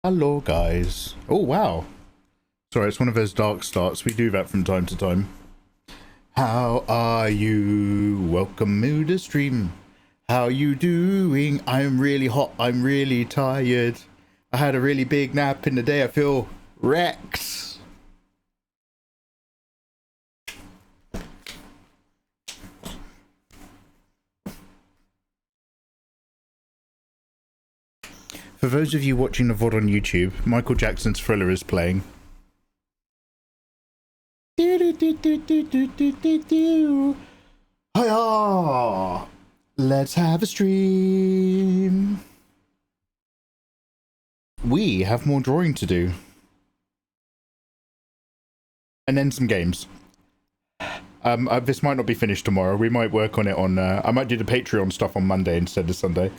Hello, guys. Oh, wow. Sorry, it's one of those dark starts. We do that from time to time. How are you? Welcome to the stream. How you doing? I'm really hot. I'm really tired. I had a really big nap in the day. I feel wrecked. For those of you watching the VOD on YouTube, Michael Jackson's Thriller is playing. Hiya! Let's have a stream. We have more drawing to do. And then some games. This might not be finished tomorrow. We might work on it on... I might do the Patreon stuff on Monday instead of Sunday.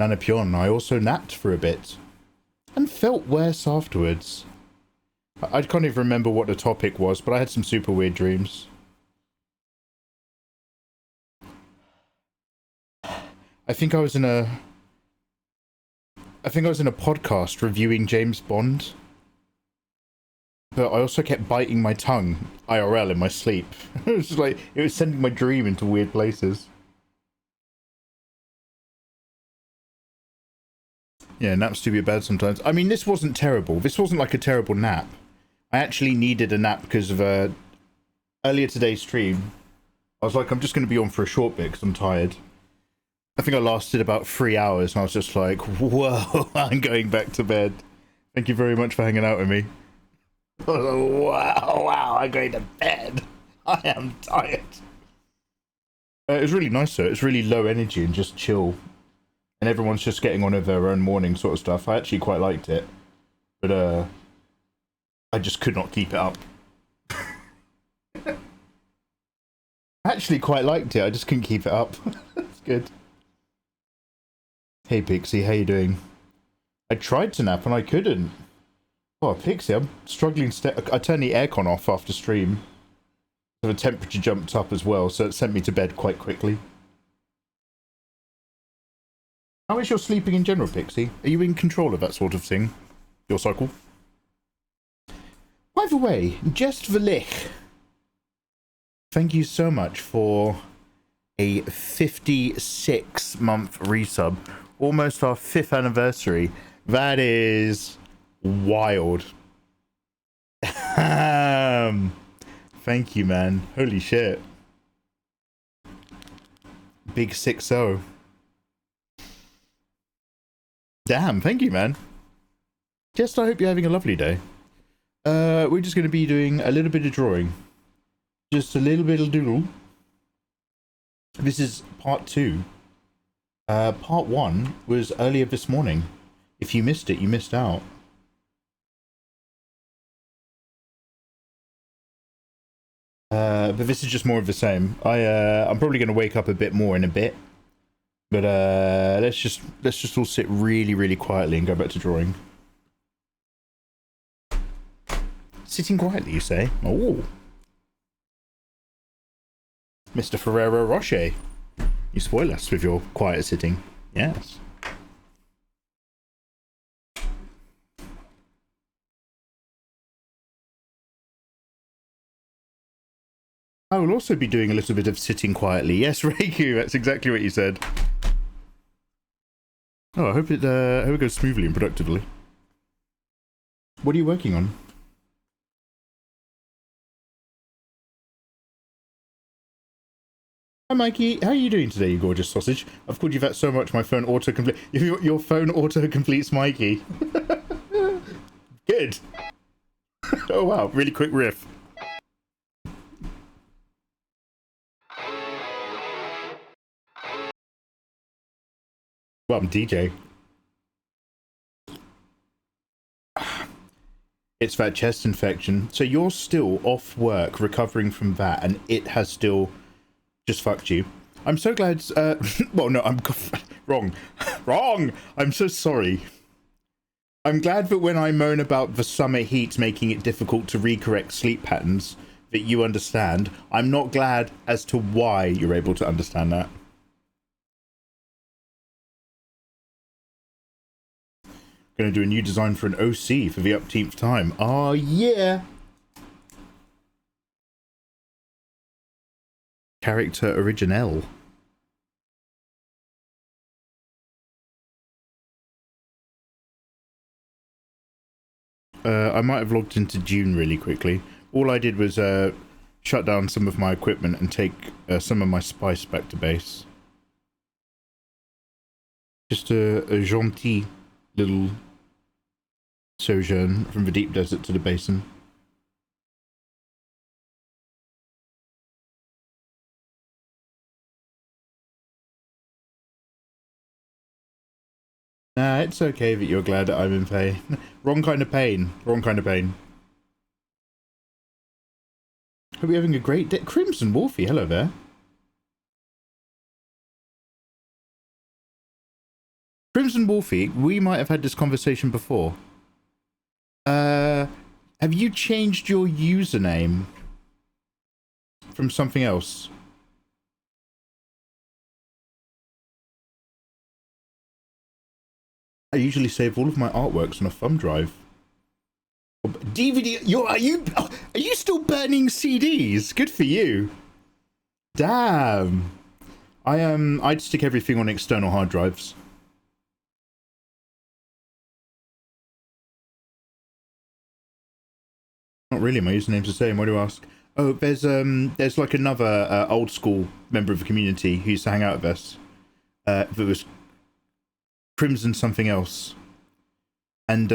Nana Pion, I also napped for a bit. And felt worse afterwards. I can't even remember what the topic was, but I had some super weird dreams. I think I was in a podcast reviewing James Bond. But I also kept biting my tongue IRL in my sleep. It was just like, it was sending my dream into weird places. Yeah, naps do be bad sometimes. I mean, this wasn't terrible. This wasn't like a terrible nap. I actually needed a nap because of earlier today's stream. I was like, I'm just going to be on for a short bit because I'm tired. I think I lasted about 3 hours and I was just like, whoa, I'm going back to bed. Thank you very much for hanging out with me. Wow, I'm going to bed. I am tired. It was really nice though. It's really low energy and just chill. And everyone's just getting on with their own morning sort of stuff. I actually quite liked it. But, I just could not keep it up. I actually quite liked it. I just couldn't keep it up. It's good. Hey, Pixie. How you doing? I tried to nap and I couldn't. Oh, Pixie, I'm struggling. I turned the aircon off after stream. So the temperature jumped up as well, so it sent me to bed quite quickly. How is your sleeping in general, Pixie? Are you in control of that sort of thing? Your cycle? By the way, Just Verlich, thank you so much for a 56-month resub. Almost our 5th anniversary. That is wild. Thank you, man. Holy shit. Big 6-0. Damn, thank you, man. Just I hope you're having a lovely day. We're just going to be doing a little bit of drawing. Just a little bit of doodle. This is part 2. Part 1 was earlier this morning. If you missed it, you missed out. But this is just more of the same. I'm probably going to wake up a bit more in a bit. But let's just all sit really, really quietly and go back to drawing. Sitting quietly, you say? Oh, Mr. Ferrero Rocher, you spoil us with your quiet sitting. Yes. I will also be doing a little bit of sitting quietly. Yes, Reiku, that's exactly what you said. Oh, I hope it goes smoothly and productively. What are you working on? Hi, Mikey. How are you doing today, you gorgeous sausage? I've called you that so much, my phone auto-complete... Your phone auto-completes Mikey. Good. Oh, wow. Really quick riff. Well, I'm DJ. It's that chest infection. So you're still off work, recovering from that, and it has still just fucked you. I'm so glad... well, no, I'm... wrong. Wrong! I'm so sorry. I'm glad that when I moan about the summer heat making it difficult to recorrect sleep patterns, that you understand. I'm not glad as to why you're able to understand that. Gonna do a new design for an OC for the upteenth time. Oh yeah! Character original. I might have logged into June really quickly. All I did was shut down some of my equipment and take some of my spice back to base. Just a gentil little sojourn from the deep desert to the basin. Nah, it's okay that you're glad that I'm in pain. Wrong kind of pain. Wrong kind of pain. Hope you're having a great day. Crimson Wolfie, hello there. Crimson Wolfie, we might have had this conversation before. Have you changed your username from something else? I usually save all of my artworks on a thumb drive. DVD, are you still burning CDs? Good for you. Damn. I'd stick everything on external hard drives. Not really, my username's the same. Why do you ask? Oh, there's like another old school member of the community who used to hang out with us. That was Crimson something else. And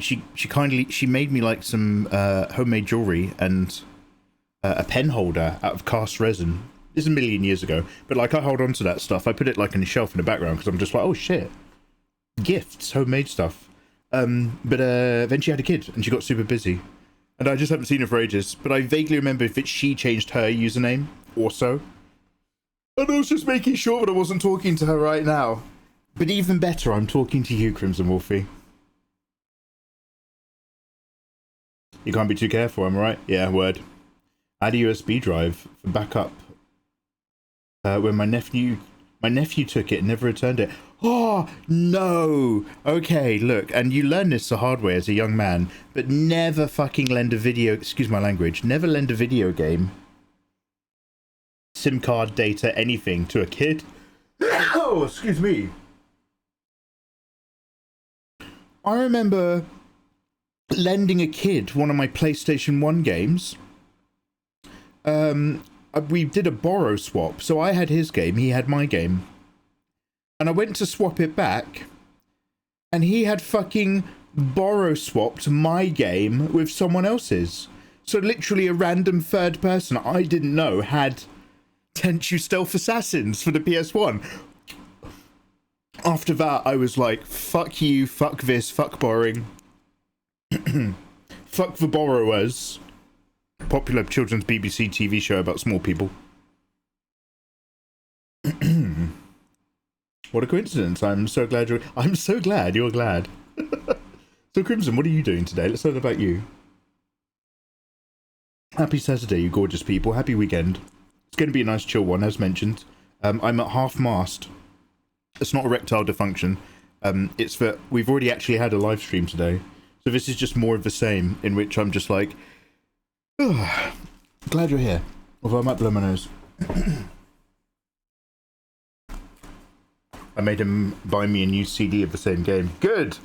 she made me like some homemade jewelry and a pen holder out of cast resin. This is a million years ago, but like I hold on to that stuff. I put it like on a shelf in the background because I'm just like, oh shit, gifts, homemade stuff. But then she had a kid and she got super busy, and I just haven't seen her for ages. But I vaguely remember that she changed her username also, and I was just making sure that I wasn't talking to her right now. But even better, I'm talking to you, Crimson Wolfie. You can't be too careful, am I right? Yeah, word. I had a USB drive for backup. When my nephew took it and never returned it. Oh, no! Okay, look, and you learn this the hard way as a young man, but never fucking lend a video, excuse my language, never lend a video game, SIM card data, anything to a kid. Oh, excuse me. I remember lending a kid one of my PlayStation 1 games. We did a borrow swap, so I had his game, he had my game. And I went to swap it back, and he had fucking borrow swapped my game with someone else's. So literally a random third person I didn't know had Tenchu Stealth Assassins for the PS1. After that, I was like, fuck you, fuck this, fuck borrowing. Fuck the borrowers. Popular children's BBC TV show about small people. What a coincidence. I'm so glad you're glad. So Crimson, what are you doing today? Let's learn about you. Happy Saturday, you gorgeous people. Happy weekend. It's going to be a nice chill one, as mentioned. I'm at half mast. It's not erectile dysfunction. It's that we've already actually had a live stream today. So this is just more of the same, in which I'm just like, oh, glad you're here. Although I might blow my nose. I made him buy me a new CD of the same game. Good!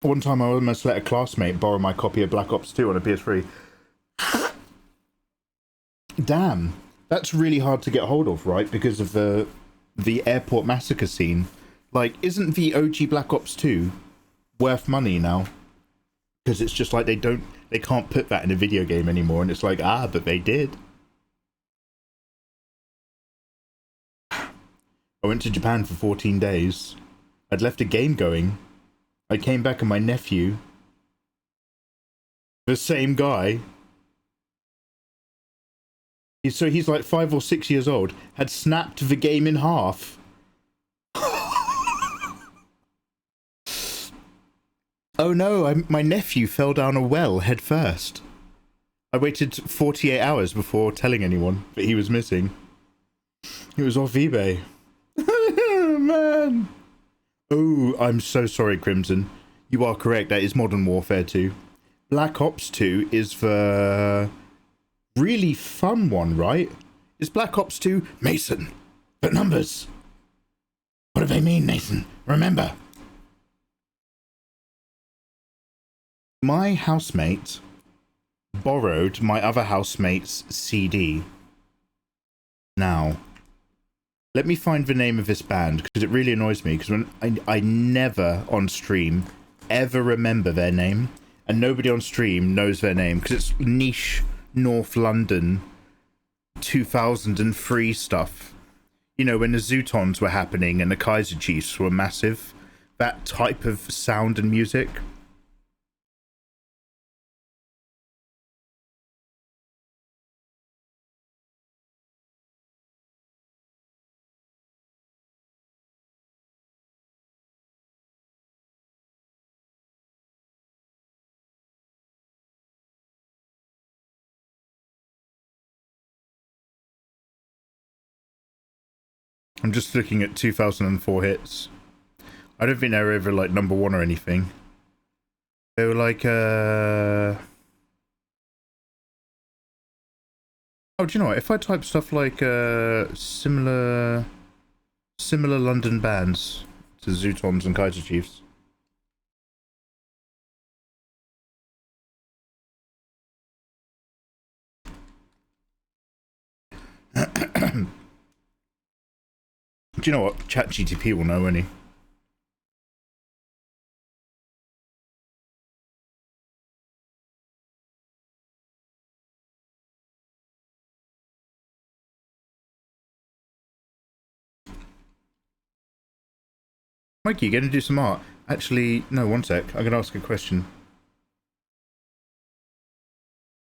One time I almost let a classmate borrow my copy of Black Ops 2 on a PS3. Damn. That's really hard to get hold of, right? Because of the airport massacre scene. Like, isn't the OG Black Ops 2 worth money now? Because it's just like they can't put that in a video game anymore, and it's like, but they did. I went to Japan for 14 days. I'd left a game going. I came back and my nephew, the same guy, he's like 5 or 6 years old, had snapped the game in half. Oh no, my nephew fell down a well head first. I waited 48 hours before telling anyone that he was missing. He was off eBay. Man. Oh, I'm so sorry, Crimson. You are correct. That is Modern Warfare 2. Black Ops 2 is the really fun one, right? Is Black Ops 2 Mason? But numbers. What do they mean, Mason? Remember. My housemate borrowed my other housemate's CD. Now, let me find the name of this band, because it really annoys me, because when I never on stream ever remember their name, and nobody on stream knows their name, because it's niche North London 2003 stuff. You know, when the Zootons were happening and the Kaiser Chiefs were massive. That type of sound and music. I'm just looking at 2004 hits. I don't think they were ever like #1 or anything. They were like oh, do you know what? If I type stuff like similar London bands to Zootons and Kaiser Chiefs. Do you know what? ChatGTP will know, won't he? Mikey, you gonna do some art? Actually, no, one sec. I'm gonna ask a question.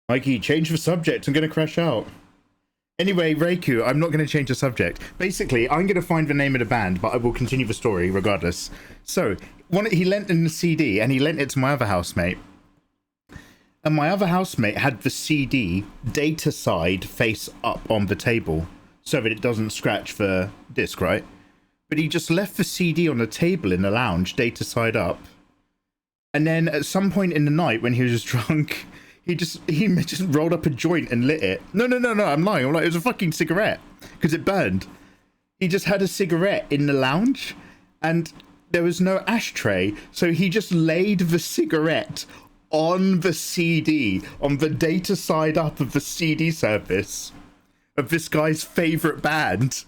Mikey, change the subject. I'm gonna crash out. Anyway, Reiku, I'm not going to change the subject. Basically, I'm going to find the name of the band, but I will continue the story regardless. So, he lent in the CD, and he lent it to my other housemate. And my other housemate had the CD data side face up on the table, so that it doesn't scratch the disc, right? But he just left the CD on the table in the lounge, data side up. And then at some point in the night, when he was drunk... He just rolled up a joint and lit it. No, I'm lying. I'm like, it was a fucking cigarette. Because it burned. He just had a cigarette in the lounge. And there was no ashtray. So he just laid the cigarette on the CD. On the data side up of the CD surface. Of this guy's favourite band.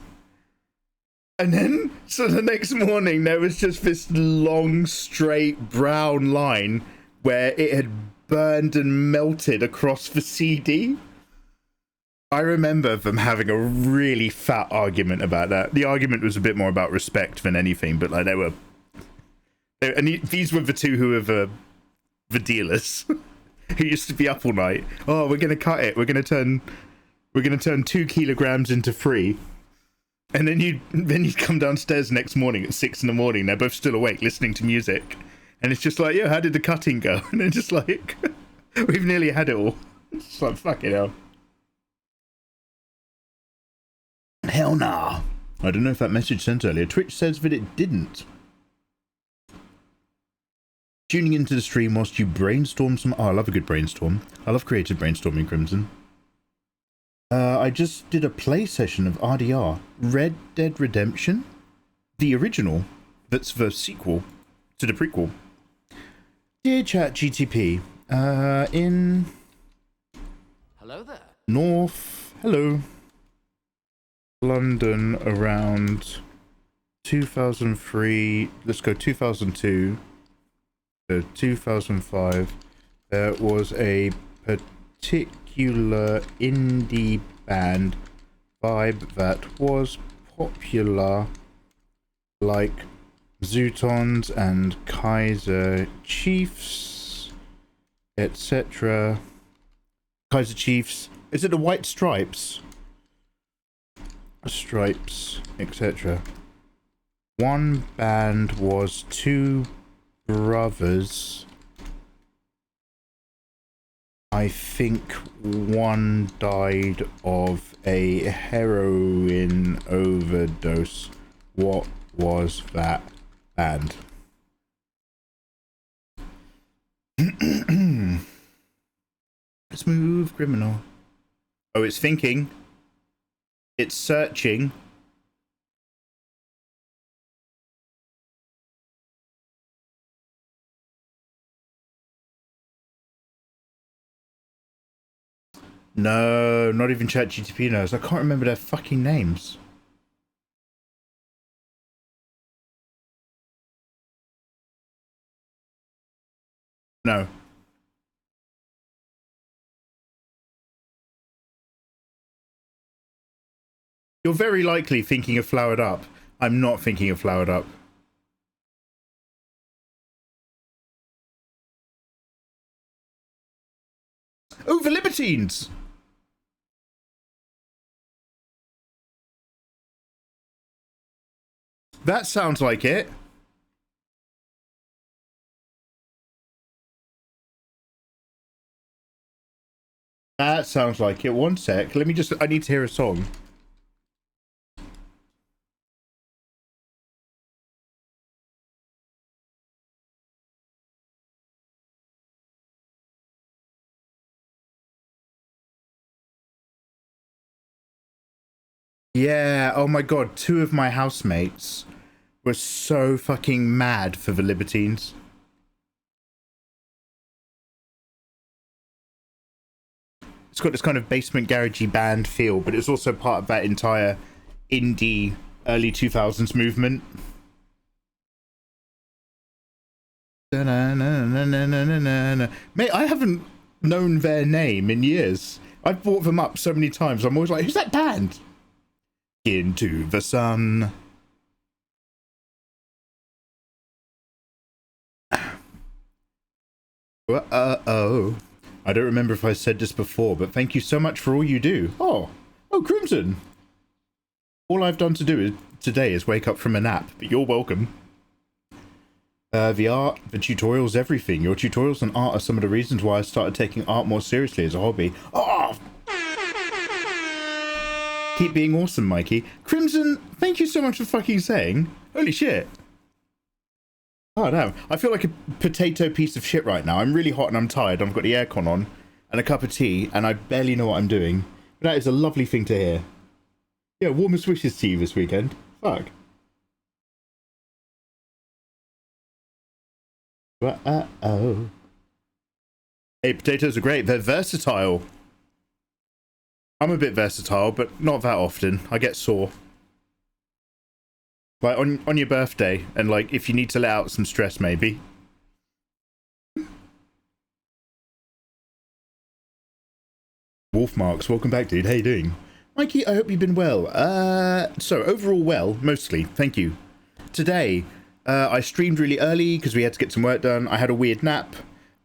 And then, so the next morning, there was just this long, straight, brown line. Where it had burned and melted across the CD. I remember them having a really fat argument about that. The argument was a bit more about respect than anything, but like these were the two who were the dealers who used to be up all night. Oh, we're gonna cut it. We're gonna turn 2 kilograms into 3. And then you'd come downstairs next morning at 6 in the morning. They're both still awake, listening to music. And it's just like, yeah, how did the cutting go? And then just like, we've nearly had it all. It's like, fucking hell. Hell nah. I don't know if that message sent earlier. Twitch says that it didn't. Tuning into the stream whilst you brainstorm some... Oh, I love a good brainstorm. I love creative brainstorming, Crimson. I just did a play session of RDR. Red Dead Redemption. The original. That's the sequel to the prequel. Dear ChatGTP, in hello there. Hello, London around 2003, let's go 2002 to 2005, there was a particular indie band vibe that was popular, like Zootons and Kaiser Chiefs, etc. Kaiser Chiefs. Is it the White Stripes? Stripes, etc. One band was 2 brothers. I think one died of a heroin overdose. What was that Band. Smooth criminal. Oh, it's thinking. It's searching. No, not even ChatGPT knows. I can't remember their fucking names. No. You're very likely thinking of Flowered Up. I'm not thinking of Flowered Up. Oh, the Libertines! That sounds like it. That sounds like it. One sec. Let me just... I need to hear a song. Yeah, oh my god, 2 of my housemates were so fucking mad for the Libertines. It's got this kind of basement garagey band feel, but it's also part of that entire indie early 2000s movement. Mate, I haven't known their name in years. I've brought them up so many times. I'm always like, who's that band? Into the sun. Uh-oh. I don't remember if I said this before, but thank you so much for all you do. Oh, Crimson. All I've done today is wake up from a nap, but you're welcome. The art, the tutorials, everything. Your tutorials and art are some of the reasons why I started taking art more seriously as a hobby. Oh! Keep being awesome, Mikey. Crimson, thank you so much for fucking saying. Holy shit. Oh, damn. I feel like a potato piece of shit right now. I'm really hot and I'm tired. I've got the aircon on and a cup of tea and I barely know what I'm doing. But that is a lovely thing to hear. Yeah, warmest wishes to you this weekend. Fuck. Uh-oh. Hey, potatoes are great. They're versatile. I'm a bit versatile, but not that often. I get sore. Like on your birthday, and like if you need to let out some stress, maybe. Wolfmarks, welcome back, dude. How you doing? Mikey, I hope you've been well. So overall well, mostly. Thank you. Today, I streamed really early because we had to get some work done. I had a weird nap.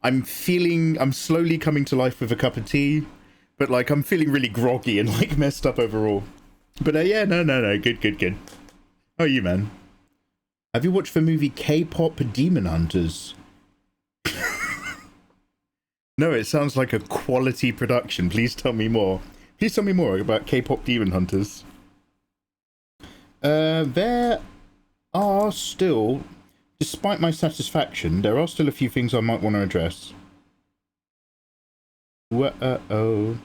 I'm slowly coming to life with a cup of tea. But, like, I'm feeling really groggy and, like, messed up overall. But, yeah, no. Good. How are you, man? Have you watched the movie K-pop Demon Hunters? No, it sounds like a quality production. Please tell me more. Please tell me more about K-pop Demon Hunters. There are still, despite my satisfaction, there are still a few things I might want to address. Uh-oh.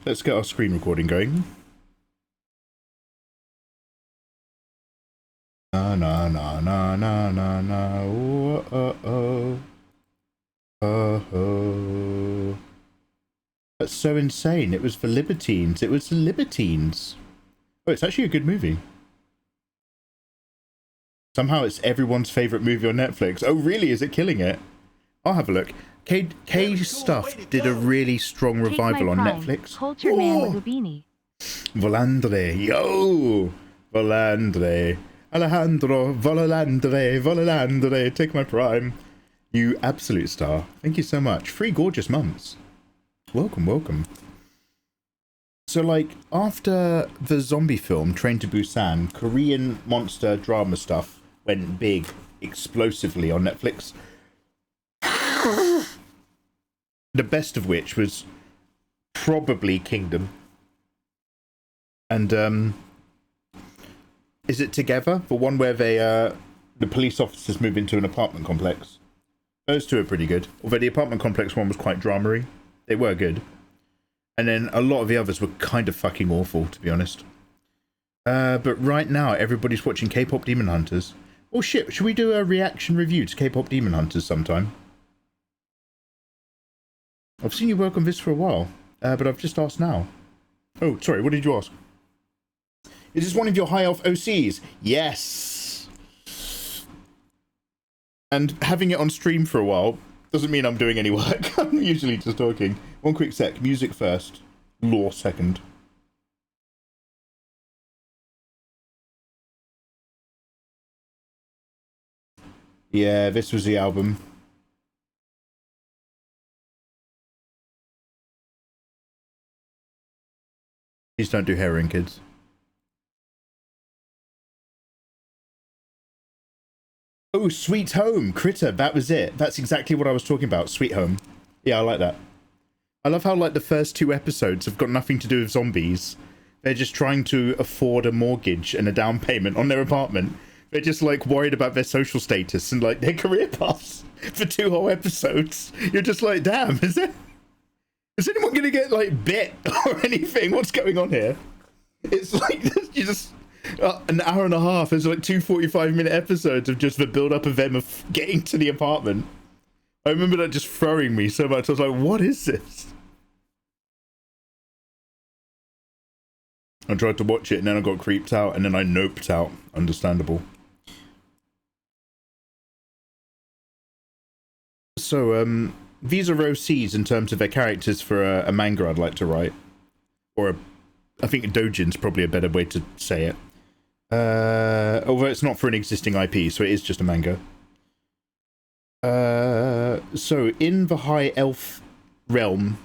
Let's get our screen recording going. Na. Oh. That's so insane. It was for Libertines. It was the Libertines. Oh, it's actually a good movie. Somehow it's everyone's favorite movie on Netflix. Oh, really? Is it killing it? I'll have a look. K Stuff did a really strong revival on Netflix. Culture man with a beanie. Volandre, yo! Volandre. Alejandro, Volandre, take my prime. You absolute star. Thank you so much. 3 gorgeous months. Welcome. So, like, after the zombie film, Train to Busan, Korean monster drama stuff went big, explosively on Netflix. The best of which was probably Kingdom. And, is it Together? The one where they the police officers move into an apartment complex. Those two are pretty good. Although the apartment complex one was quite dramery. They were good. And then a lot of the others were kind of fucking awful, to be honest. But right now, everybody's watching K-pop Demon Hunters. Oh shit, should we do a reaction review to K-pop Demon Hunters sometime? I've seen you work on this for a while, but I've just asked now. Oh, sorry, what did you ask? Is this one of your high elf OCs? Yes! And having it on stream for a while doesn't mean I'm doing any work. I'm usually just talking. One quick sec. Music first. Lore second. Yeah, this was the album. Please don't do heroin, kids. Oh, Sweet Home, Critter, that was it. That's exactly what I was talking about, Sweet Home. Yeah, I like that. I love how, like, the first two episodes have got nothing to do with zombies. They're just trying to afford a mortgage and a down payment on their apartment. They're just, like, worried about their social status and, like, their career paths for 2 whole episodes. You're just like, damn, is anyone going to get, like, bit or anything? What's going on here? It's like, you just... an hour and a half. There's like 2 45-minute episodes of just the build-up of them of getting to the apartment. I remember that just throwing me so much. I was like, what is this? I tried to watch it and then I got creeped out and then I noped out. Understandable. So, these are OCs in terms of their characters for a manga I'd like to write. Or I think a doujin's probably a better way to say it. Although it's not for an existing IP, so it is just a manga. So in the High Elf realm,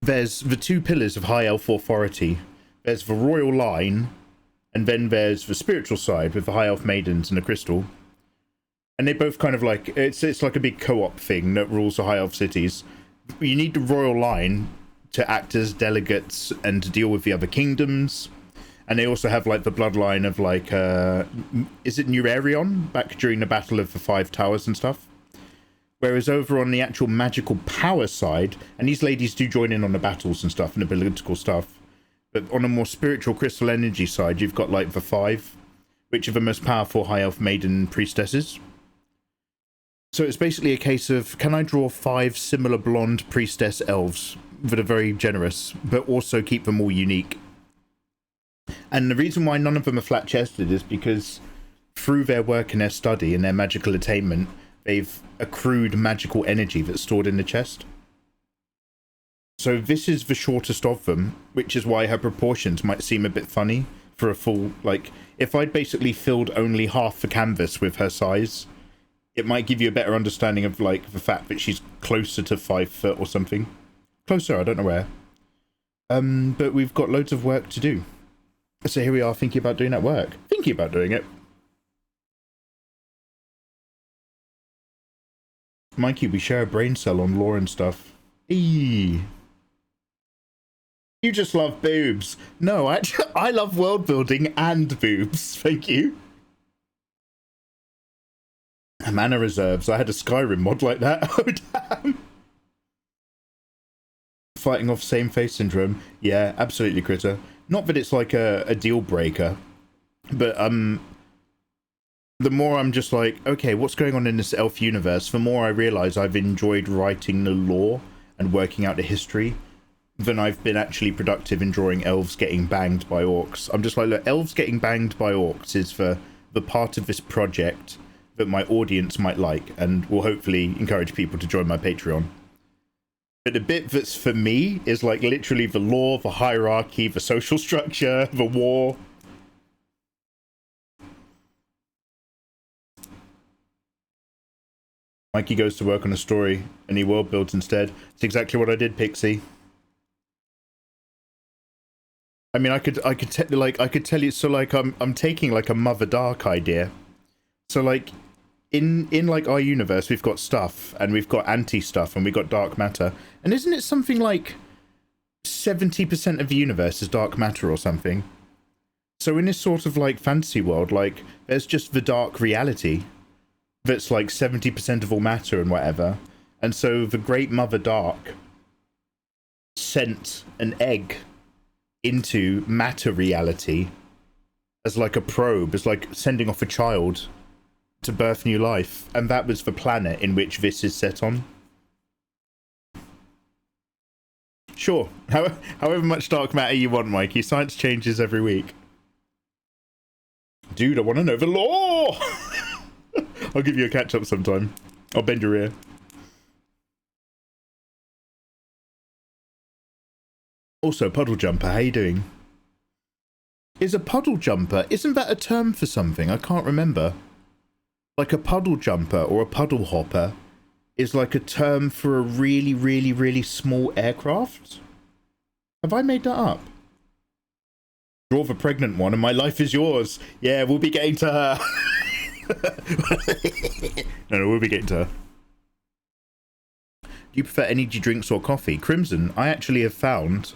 there's the 2 pillars of High Elf authority. There's the royal line, and then there's the spiritual side with the High Elf maidens and the crystal. And they both kind of like, it's like a big co-op thing that rules the High Elf cities. You need the royal line to act as delegates and to deal with the other kingdoms. And they also have like the bloodline of like, is it Nurarion back during the Battle of the 5 Towers and stuff? Whereas over on the actual magical power side, and these ladies do join in on the battles and stuff and the political stuff, but on a more spiritual crystal energy side, you've got like the 5, which are the most powerful High Elf maiden priestesses. So it's basically a case of, can I draw 5 similar blonde priestess elves that are very generous, but also keep them all unique? And the reason why none of them are flat-chested is because through their work and their study and their magical attainment, they've accrued magical energy that's stored in the chest. So this is the shortest of them, which is why her proportions might seem a bit funny for a full, like, if I'd basically filled only half the canvas with her size, it might give you a better understanding of, like, the fact that she's closer to 5 foot or something. Closer, I don't know where. But we've got loads of work to do. So here we are thinking about doing that work. Thinking about doing it. Mikey, we share a brain cell on lore and stuff. Eee. You just love boobs. No, actually, I love world building and boobs. Thank you. Mana reserves. I had a Skyrim mod like that. Oh, damn. Fighting off same face syndrome. Yeah, absolutely, Critter. Not that it's like a deal breaker, but the more I'm just like, okay, what's going on in this elf universe, the more I realize I've enjoyed writing the lore and working out the history than I've been actually productive in drawing elves getting banged by orcs. I'm just like, look, elves getting banged by orcs is for the part of this project that my audience might like and will hopefully encourage people to join my Patreon. But the bit that's for me is like literally the law, the hierarchy, the social structure, the war. Mikey goes to work on a story and he world builds instead. It's exactly what I did, Pixie. I mean, I could tell you. So like, I'm taking like a Mother Dark idea. So like, in like our universe, we've got stuff and we've got anti-stuff and we've got dark matter. And isn't it something like 70% of the universe is dark matter or something? So in this sort of like fantasy world, like there's just the dark reality that's like 70% of all matter and whatever. And so the Great Mother Dark sent an egg into matter reality as like a probe, as like sending off a child to birth new life. And that was the planet in which this is set on. Sure, however much dark matter you want, Mikey. Science changes every week. Dude, I want to know the law! I'll give you a catch-up sometime. I'll bend your ear. Also, puddle jumper, how you doing? Is a puddle jumper, isn't that a term for something? I can't remember. Like a puddle jumper or a puddle hopper is like a term for a really, really, really small aircraft? Have I made that up? Draw the pregnant one and my life is yours. Yeah, we'll be getting to her. No, we'll be getting to her. Do you prefer energy drinks or coffee? Crimson, I actually have found...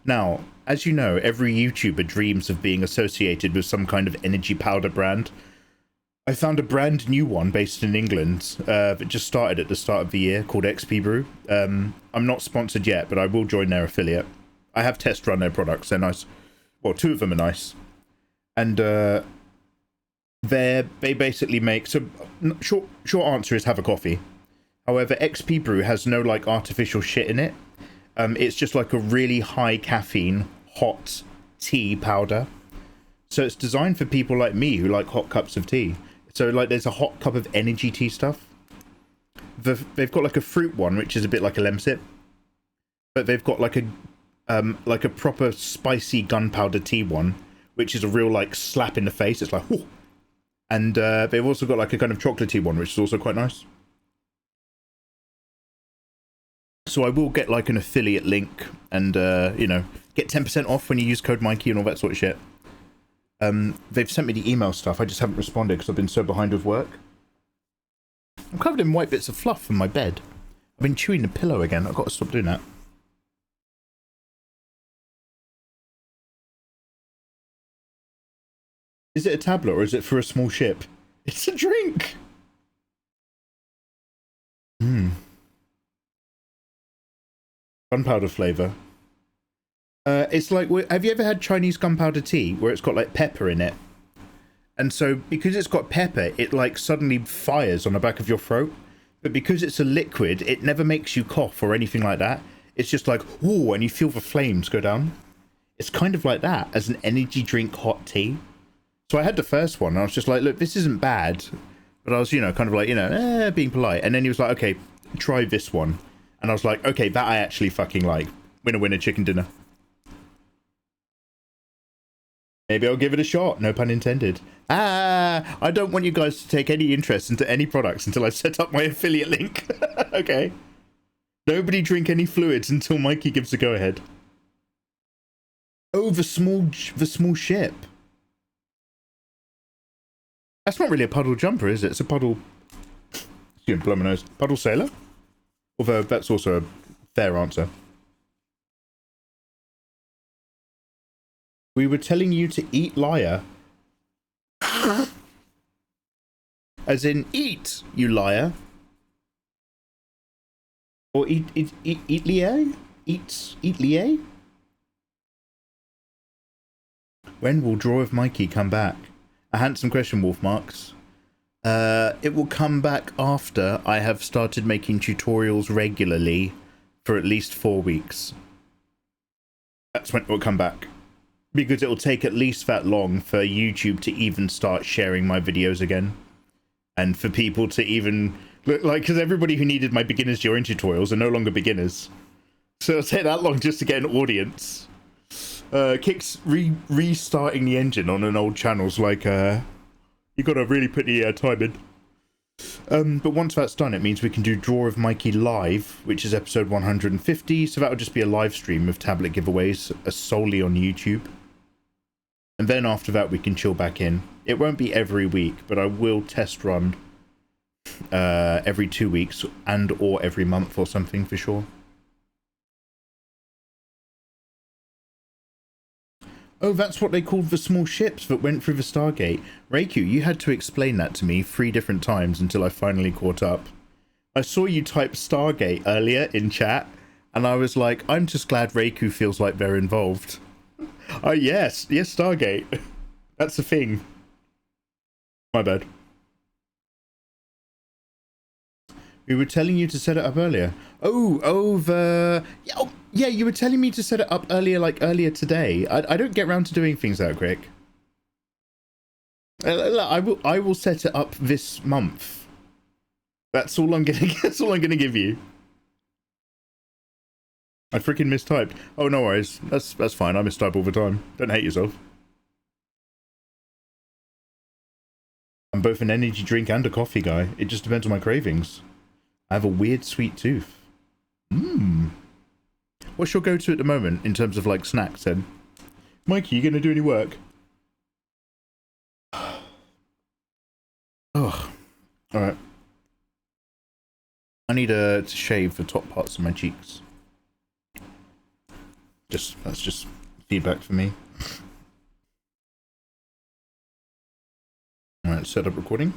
Now, as you know, every YouTuber dreams of being associated with some kind of energy powder brand. I found a brand new one based in England that just started at the start of the year called XP Brew. I'm not sponsored yet, but I will join their affiliate. I have test run their products. They're nice. Well, 2 of them are nice. And they basically make... So, short answer is have a coffee. However, XP Brew has no, like, artificial shit in it. It's just like a really high caffeine, hot tea powder. So it's designed for people like me who like hot cups of tea. So, like, there's a hot cup of energy tea stuff. They've got, like, a fruit one, which is a bit like a lemsip. But they've got, like a proper spicy gunpowder tea one, which is a real, like, slap in the face. It's like, whoo! And they've also got, like, a kind of chocolatey one, which is also quite nice. So I will get, like, an affiliate link and, you know, get 10% off when you use code Mikey and all that sort of shit. They've sent me the email stuff. I just haven't responded because I've been so behind with work. I'm covered in white bits of fluff in my bed. I've been chewing the pillow again. I've got to stop doing that. Is it a tablet or is it for a small ship? It's a drink! Gunpowder flavour. It's like, have you ever had Chinese gunpowder tea where it's got like pepper in it? And so because it's got pepper, it like suddenly fires on the back of your throat. But because it's a liquid, it never makes you cough or anything like that. It's just like, ooh, and you feel the flames go down. It's kind of like that as an energy drink hot tea. So I had the first one and I was just like, look, this isn't bad. But I was, you know, kind of like, you know, being polite. And then he was like, okay, try this one. And I was like, okay, that I actually fucking like. Winner, winner, chicken dinner. Maybe I'll give it a shot. No pun intended. I don't want you guys to take any interest into any products until I set up my affiliate link. Okay. Nobody drink any fluids until Mikey gives the go-ahead. Oh, the small ship. That's not really a puddle jumper, is it? It's a puddle... Excuse me, blow my nose. Puddle sailor? Although that's also a fair answer. We were telling you to eat, liar. As in, eat, you liar. Or eat lier? Eat lier? When will Draw of Mikey come back? A handsome question, Wolf Marks. It will come back after I have started making tutorials regularly for at least 4 weeks. That's when it will come back. Because it will take at least that long for YouTube to even start sharing my videos again. And for people to even... Like, because everybody who needed my beginner's drawing tutorials are no longer beginners. So it'll take that long just to get an audience. Kicks restarting the engine on an old channel's like, you gotta really put the time in. But once that's done, it means we can do Draw of Mikey live, which is episode 150. So that'll just be a live stream of tablet giveaways solely on YouTube. And then after that, we can chill back in. It won't be every week, but I will test run every 2 weeks and or every month or something for sure. Oh, that's what they called the small ships that went through the Stargate. Reiku, you had to explain that to me 3 different times until I finally caught up. I saw you type Stargate earlier in chat, and I was like, I'm just glad Reiku feels like they're involved. Oh, yes, Stargate. That's the thing. My bad. We were telling you to set it up earlier. Yeah, you were telling me to set it up earlier, like earlier today. I don't get around to doing things that quick. I will set it up this month. That's all I'm gonna give you. I freaking mistyped. Oh, no worries. That's fine. I mistype all the time. Don't hate yourself. I'm both an energy drink and a coffee guy. It just depends on my cravings. I have a weird sweet tooth. What's your go-to at the moment in terms of like snacks then? Mikey, you gonna do any work? Oh, alright. I need to shave the top parts of my cheeks. That's just feedback for me. Alright, set up recording.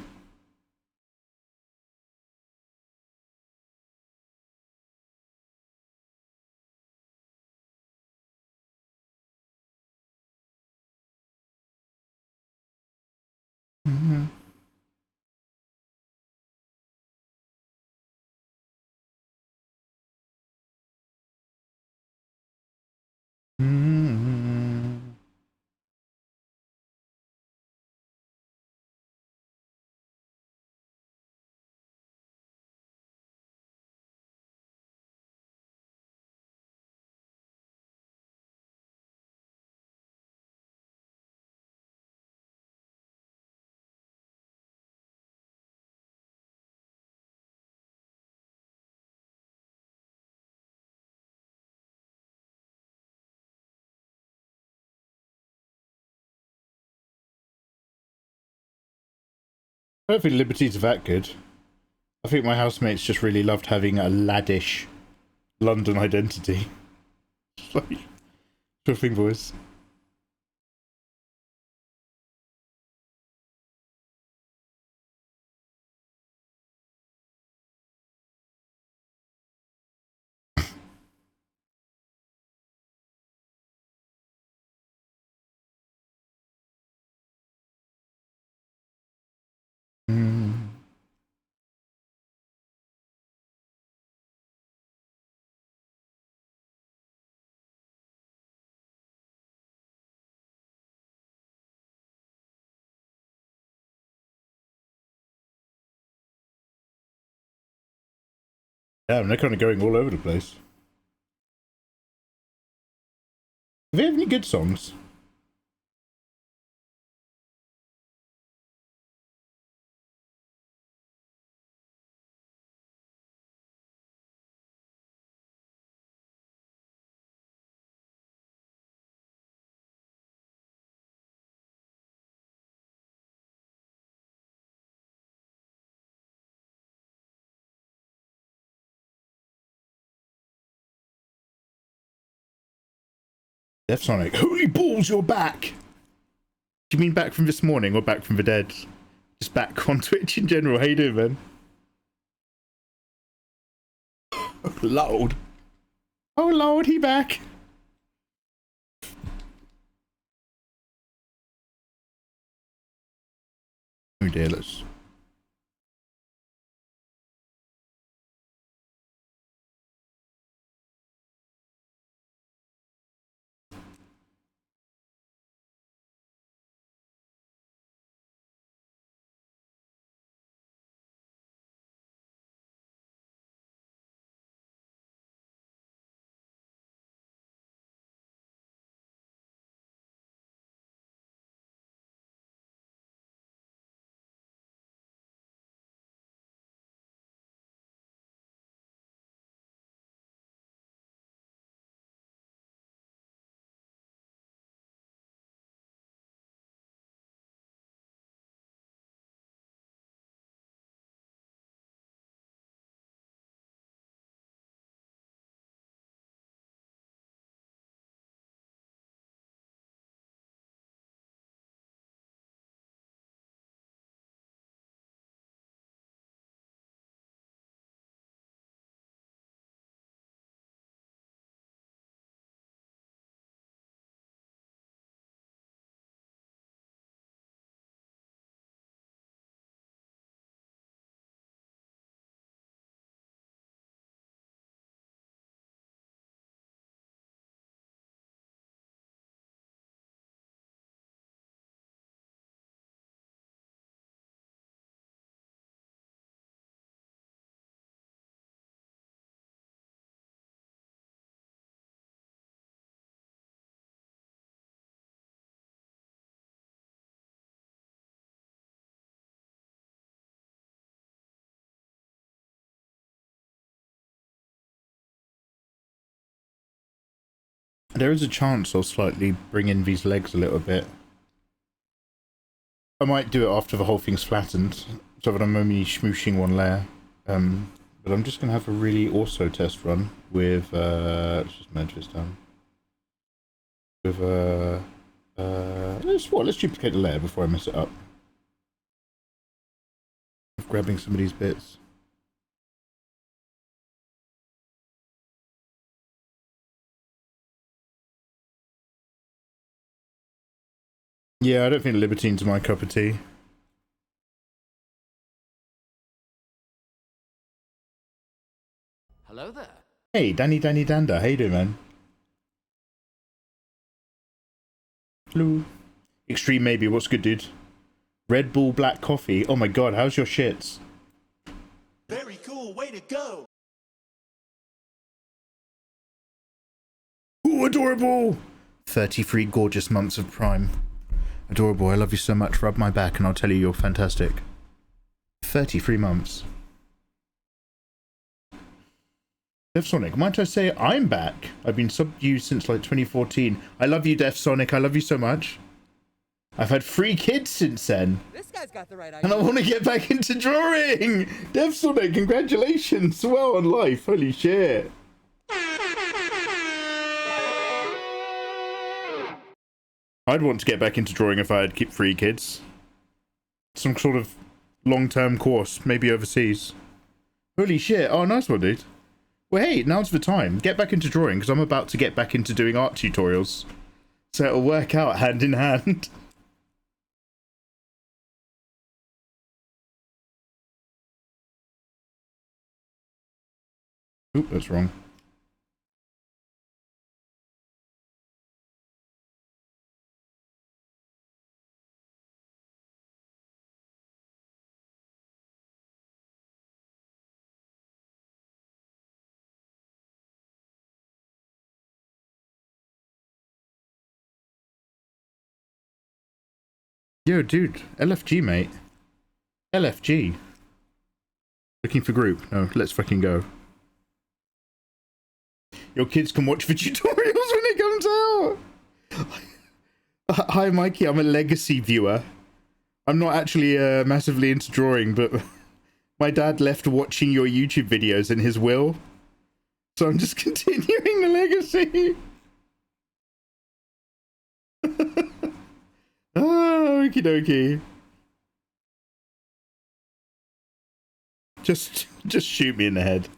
I don't think Liberty's that good. I think my housemates just really loved having a laddish London identity. Like, sure thing, boys. Yeah, they're kind of going all over the place. Do they have any good songs? Death Sonic. Holy balls, you're back! Do you mean back from this morning or back from the dead? Just back on Twitch in general. How you doing, man? Oh, Lord. Oh, Lord, he back. Oh, dear, let's... There is a chance I'll slightly bring in these legs a little bit. I might do it after the whole thing's flattened, so that I'm only smooshing one layer. But I'm just going to have a really also test run with, let's just merge this down. With, let's duplicate the layer before I mess it up. Grabbing some of these bits. Yeah, I don't think Libertine's my cup of tea. Hello there. Hey, Danny Danda, how you doing, man? Hello. Extreme maybe, what's good, dude? Red Bull black coffee. Oh my god, how's your shits? Very cool, way to go! Ooh, adorable! 33 gorgeous months of Prime. Adorable, I love you so much. Rub my back and I'll tell you you're fantastic. 33 months. Def Sonic, might I say I'm back? I've been subbed you since like 2014. I love you, Def Sonic. I love you so much. I've had 3 kids since then. This guy's got the right idea. And I want to get back into drawing. Def Sonic, congratulations. Well on life. Holy shit. I'd want to get back into drawing if I had 3 kids. Some sort of long-term course, maybe overseas. Holy shit. Oh, nice one, dude. Well, hey, now's the time. Get back into drawing, because I'm about to get back into doing art tutorials. So it'll work out hand in hand. Oop, that's wrong. Yo, dude, LFG, mate. LFG. Looking for group. No, let's fucking go. Your kids can watch the tutorials when it comes out. Hi, Mikey. I'm a legacy viewer. I'm not actually massively into drawing, but my dad left watching your YouTube videos in his will. So I'm just continuing the legacy. Oh, okie dokie. Just shoot me in the head.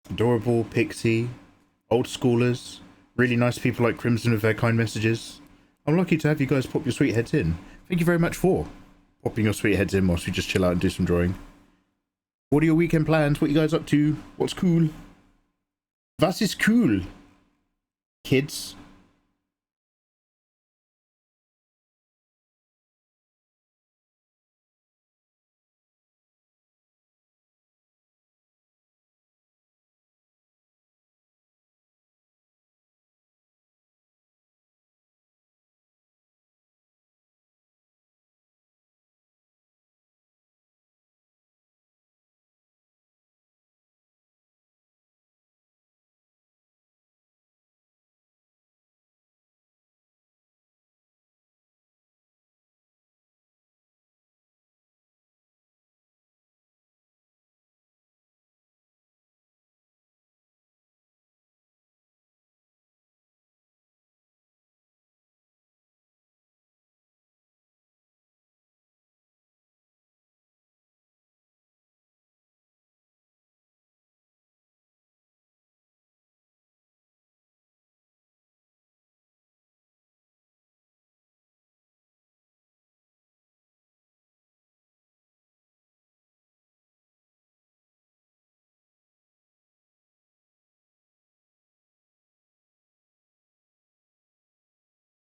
Adorable, Pixie, old schoolers, really nice people like Crimson with their kind messages. I'm lucky to have you guys pop your sweet heads in. Thank you very much for popping your sweet heads in whilst we just chill out and do some drawing. What are your weekend plans? What are you guys up to? What's cool? Was ist cool? Kids.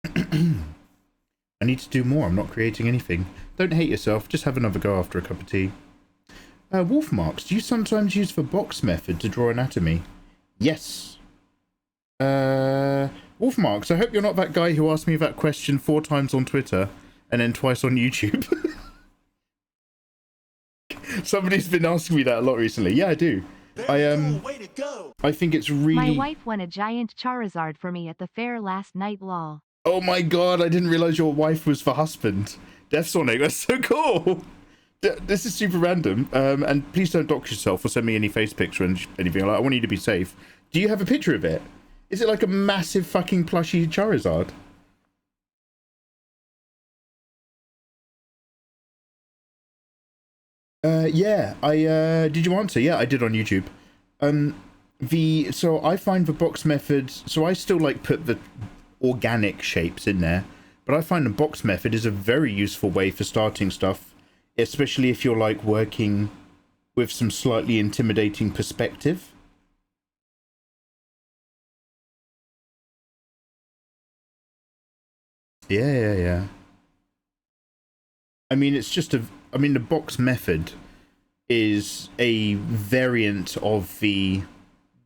I need to do more. I'm not creating anything. Don't hate yourself. Just have another go after a cup of tea. Wolf marks. Do you sometimes use the box method to draw anatomy? Yes. Wolf marks. I hope you're not that guy who asked me that question 4 times on Twitter and then twice on YouTube. Somebody's been asking me that a lot recently. Yeah, I do. Way to go. I think it's really... My wife won a giant Charizard for me at the fair last night, lol. Oh my god, I didn't realize your wife was the husband. Death Sonic, that's so cool. This is super random. And please don't dox yourself or send me any face pics or anything. I want you to be safe. Do you have a picture of it? Is it like a massive fucking plushy Charizard? Yeah, did you answer? Yeah, I did on YouTube. So I find the box method, so I still like put the organic shapes in there, but I find the box method is a very useful way for starting stuff, especially if you're like working with some slightly intimidating perspective. Yeah. I mean, it's just the box method is a variant of the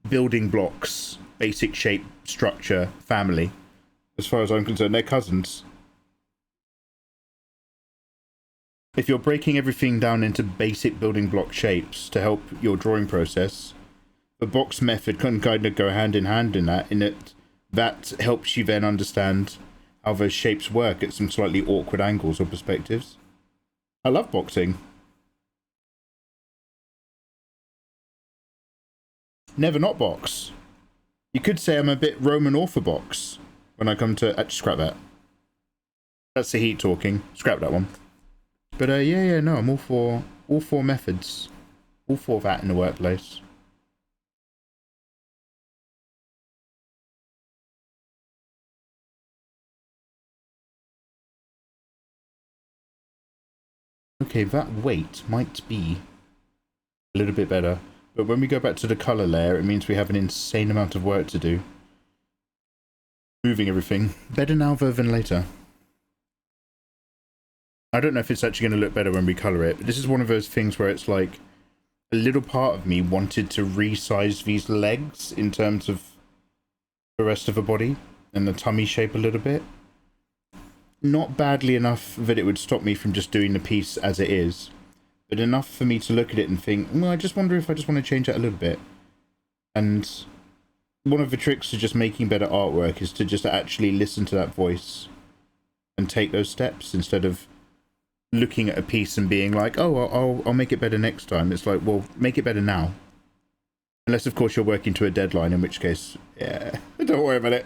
building blocks, basic shape, structure, family. As far as I'm concerned, they're cousins. If you're breaking everything down into basic building block shapes to help your drawing process, the box method can kind of go hand in hand in that helps you then understand how those shapes work at some slightly awkward angles or perspectives. I love boxing. Never not box. You could say I'm a bit Roman Orthodox when I come to... Actually, scrap that. That's the heat talking. Scrap that one. But yeah, no, I'm all for methods. All for that in the workplace. Okay, that weight might be a little bit better. But when we go back to the colour layer, it means we have an insane amount of work to do. Moving everything. Better now though than later. I don't know if it's actually going to look better when we colour it, but this is one of those things where it's like a little part of me wanted to resize these legs in terms of the rest of the body and the tummy shape a little bit. Not badly enough that it would stop me from just doing the piece as it is, but enough for me to look at it and think, well, I just wonder if I just want to change that a little bit. And one of the tricks to just making better artwork is to just actually listen to that voice and take those steps instead of looking at a piece and being like, oh, I'll make it better next time. It's like, well, make it better now. Unless, of course, you're working to a deadline, in which case, yeah, don't worry about it.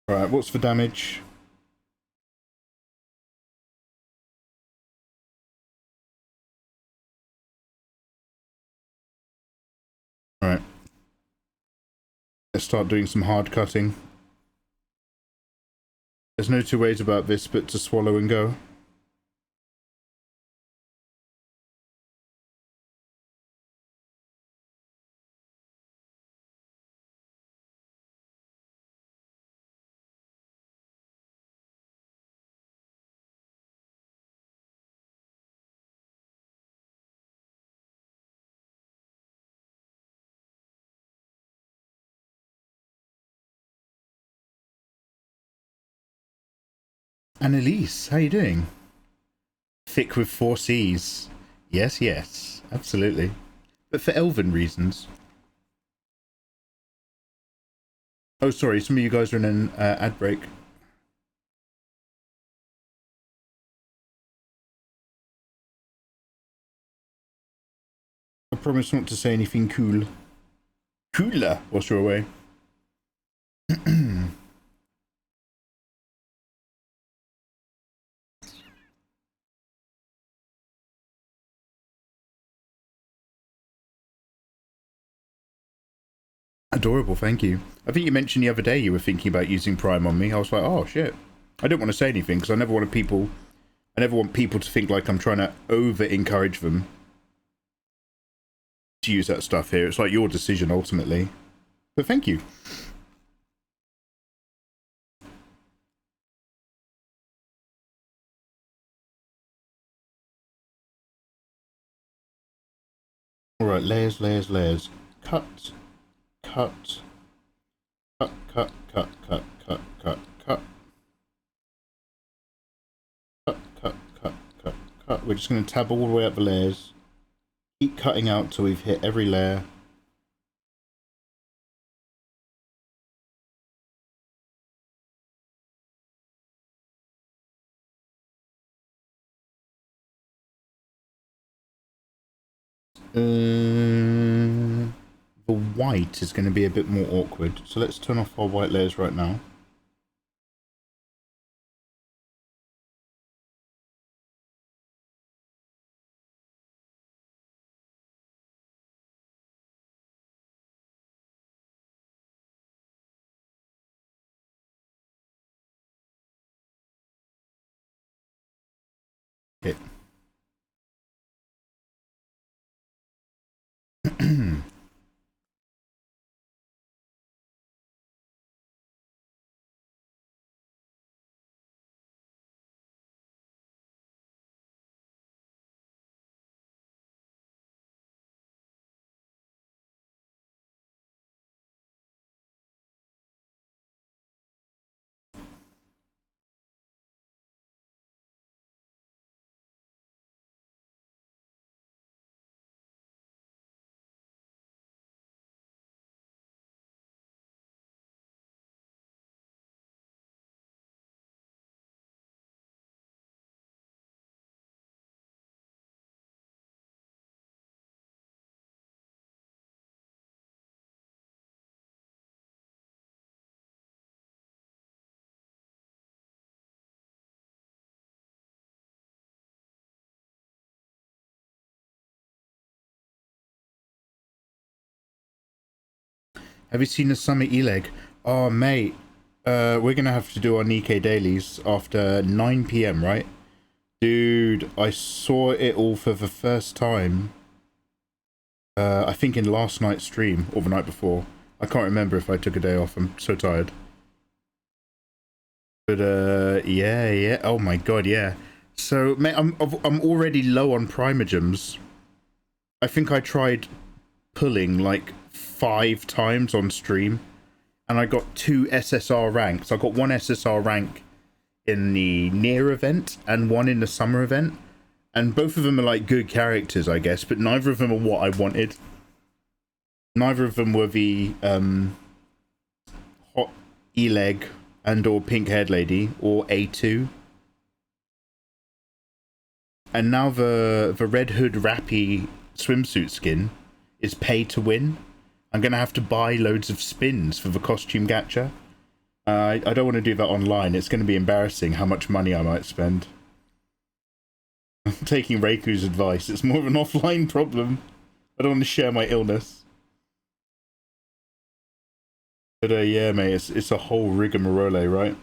Right, what's the damage? Alright. Let's start doing some hard cutting. There's no two ways about this but to swallow and go. Annalise, how you doing? Thick with 4 C's. Yes, absolutely. But for elven reasons. Oh, sorry, some of you guys are in an ad break. I promise not to say anything cool. Cooler, whilst you're away. Adorable, thank you. I think you mentioned the other day you were thinking about using Prime on me. I was like, oh shit. I don't want to say anything because I never want people to think like I'm trying to over encourage them to use that stuff here. It's like your decision ultimately. But thank you. Alright, layers, layers, layers. Cut, cut, cut, cut, cut, cut, cut, cut, cut. Cut, cut, cut, cut, cut. We're just going to tab all the way up the layers. Keep cutting out till we've hit every layer. The white is going to be a bit more awkward, so let's turn off our white layers right now. Okay. Have you seen the summer e-leg? Oh, mate. We're going to have to do our Nikkei dailies after 9 PM, right? Dude, I saw it all for the first time. I think in last night's stream, or the night before. I can't remember if I took a day off. I'm so tired. But, yeah. Oh my god, yeah. So, mate, I'm already low on primogems. I think I tried pulling, like, 5 times on stream. And I got 2 SSR ranks. I got 1 SSR rank in the near event and 1 in the summer event. And both of them are, like, good characters, I guess. But neither of them are what I wanted. Neither of them were the, hot E-leg and or pink-haired lady or A2. And now the Red Hood Rappy swimsuit skin is pay to win. I'm going to have to buy loads of spins for the costume gacha. I don't want to do that online. It's going to be embarrassing how much money I might spend. I'm taking Reiku's advice. It's more of an offline problem. I don't want to share my illness. But yeah, mate, it's a whole rigmarole, right?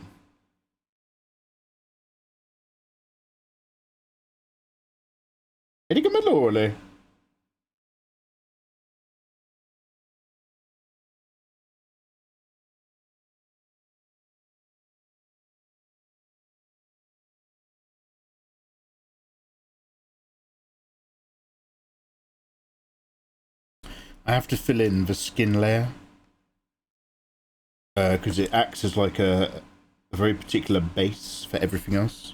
Rigmarole. I have to fill in the skin layer because it acts as like a very particular base for everything else.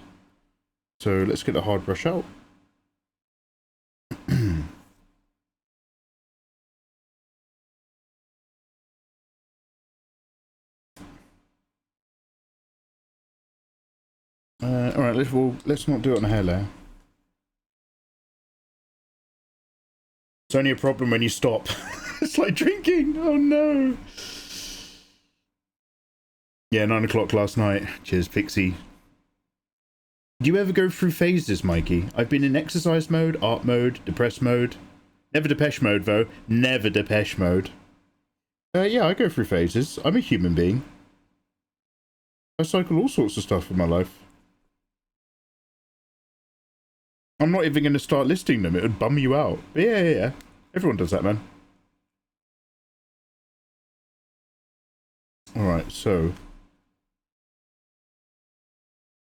So let's get the hard brush out. All right, let's not do it on a hair layer. It's only a problem when you stop. It's like drinking. Oh no. Yeah, 9 o'clock last night. Cheers, Pixie. Do you ever go through phases, Mikey? I've been in exercise mode, art mode, depressed mode. Never Depeche mode, though. Never Depeche mode. Yeah, I go through phases. I'm a human being. I cycle all sorts of stuff in my life. I'm not even going to start listing them. It would bum you out. But yeah. Everyone does that, man. Alright, so.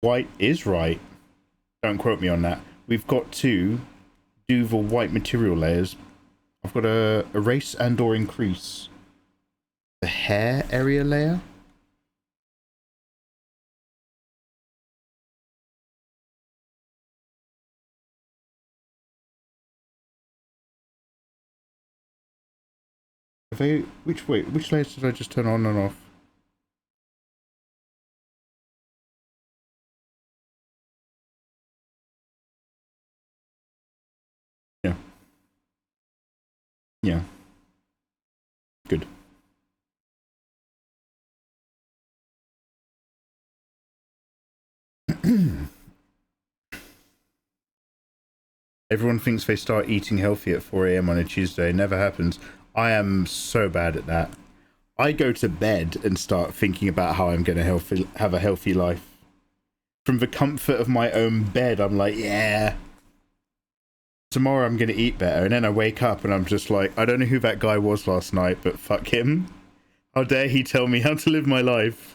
White is right. Don't quote me on that. We've got to do the white material layers. I've got to erase and or increase the hair area layer. Which layers did I just turn on and off? Yeah. Good. Everyone thinks they start eating healthy at 4 AM on a Tuesday. Never happens. I am so bad at that. I go to bed and start thinking about how I'm going to have a healthy life. From the comfort of my own bed, I'm like, yeah, tomorrow I'm going to eat better. And then I wake up and I'm just like, I don't know who that guy was last night, but fuck him. How dare he tell me how to live my life?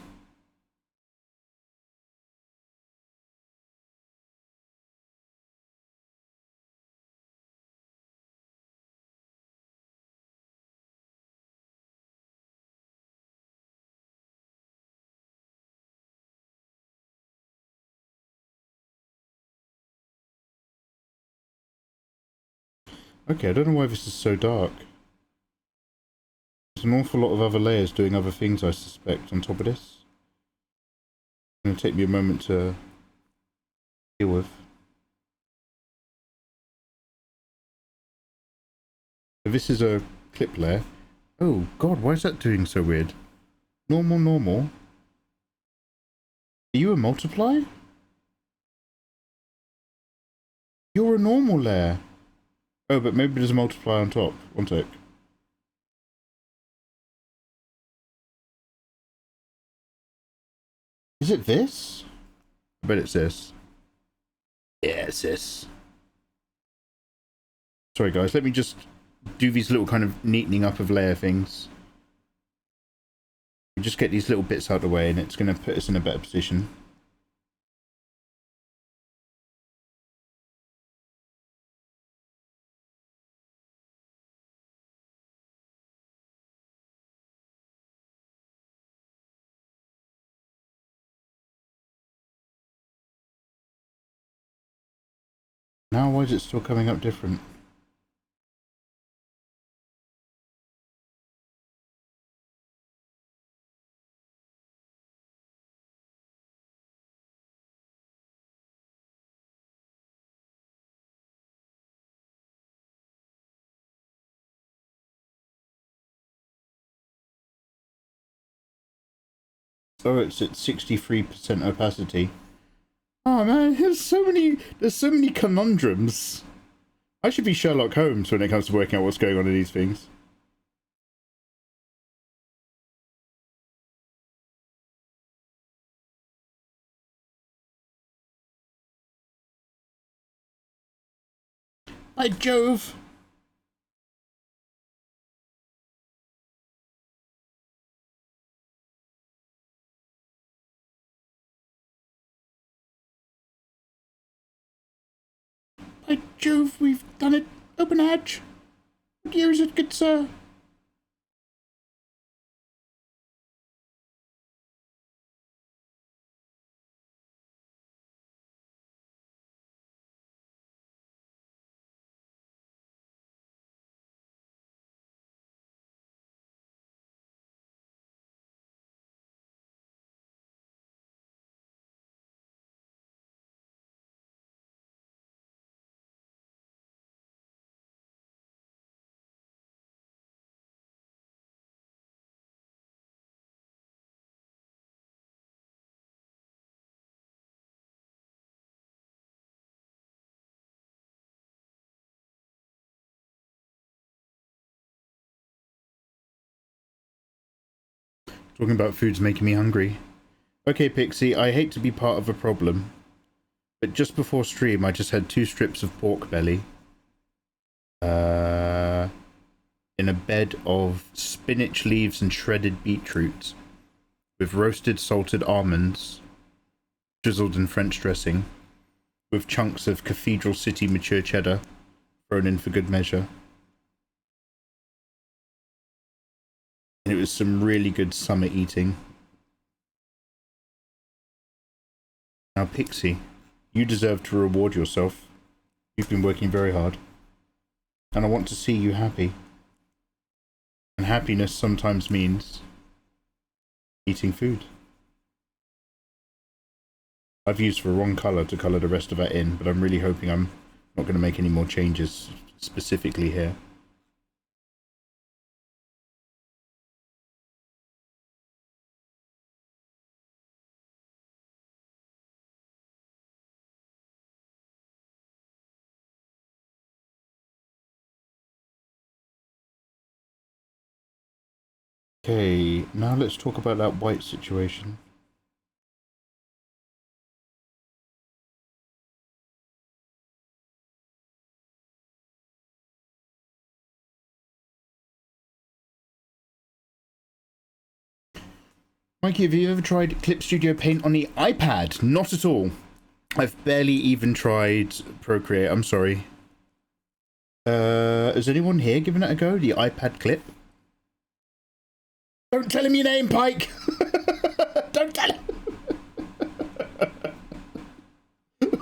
Okay, I don't know why this is so dark. There's an awful lot of other layers doing other things, I suspect, on top of this. It's going to take me a moment to deal with. So this is a clip layer. Oh god, why is that doing so weird? Normal. Are you a multiply? You're a normal layer. Oh, but maybe there's a multiply on top. One sec. Is it this? I bet it's this. Yeah, it's this. Sorry guys, let me just do these little kind of neatening up of layer things. We just get these little bits out of the way and it's going to put us in a better position. Now why is it still coming up different? Oh, it's at 63% opacity. Oh man, there's so many conundrums. I should be Sherlock Holmes when it comes to working out what's going on in these things. By Jove! By Jove, we've done it! Open hatch! What year is it, good sir? Talking about food's making me hungry. Okay, Pixie, I hate to be part of a problem, but just before stream, I just had 2 strips of pork belly. In a bed of spinach leaves and shredded beetroot, with roasted salted almonds, drizzled in French dressing, with chunks of Cathedral City mature cheddar thrown in for good measure. And it was some really good summer eating. Now, Pixie, you deserve to reward yourself. You've been working very hard. And I want to see you happy. And happiness sometimes means eating food. I've used the wrong colour to colour the rest of that in, but I'm really hoping I'm not going to make any more changes specifically here. Okay, now let's talk about that white situation. Mikey, have you ever tried Clip Studio Paint on the iPad? Not at all. I've barely even tried Procreate, I'm sorry. Has anyone here given it a go? The iPad Clip? Don't tell him your name, Pike! Don't tell him!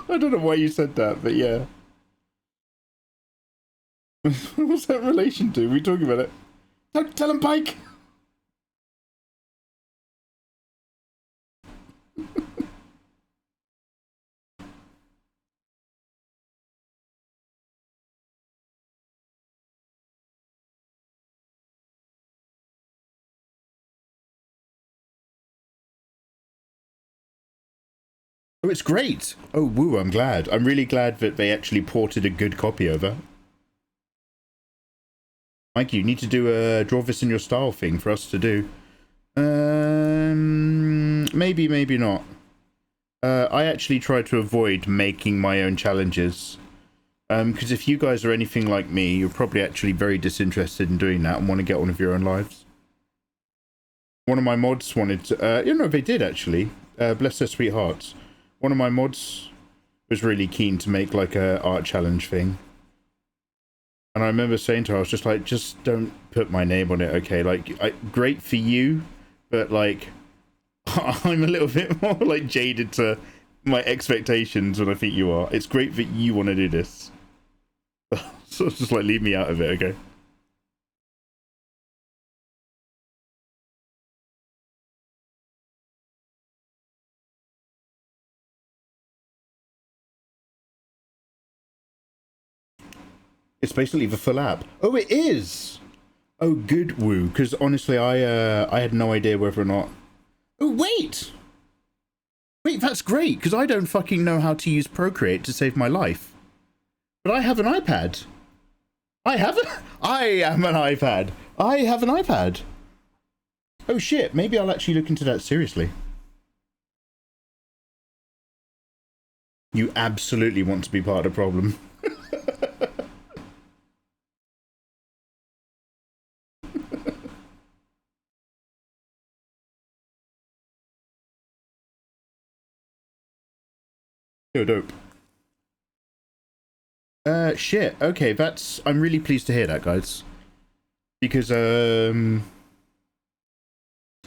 I don't know why you said that, but yeah. What's that in relation to? Are we talking about it? Don't tell him, Pike! Oh, it's great! Oh, woo, I'm glad. I'm really glad that they actually ported a good copy over. Mike, you need to do a draw this in your style thing for us to do. Maybe, maybe not. I actually try to avoid making my own challenges. Because if you guys are anything like me, you're probably actually very disinterested in doing that and want to get on with your own lives. One of my mods wanted to... you know, they did actually. Bless their sweet hearts. One of my mods was really keen to make like a art challenge thing. And I remember saying to her, I was just like, just don't put my name on it, okay? Like, great for you, but like, I'm a little bit more like jaded to my expectations than I think you are. It's great that you want to do this. So it's just like, leave me out of it, okay? It's basically the full app. Oh, it is! Oh, good woo, because honestly, I had no idea whether or not... Oh, wait! Wait, that's great, because I don't fucking know how to use Procreate to save my life. But I have an iPad. I am an iPad. I have an iPad. Oh shit, maybe I'll actually look into that seriously. You absolutely want to be part of the problem. Yo, dope. Shit. Okay, I'm really pleased to hear that, guys. Because, you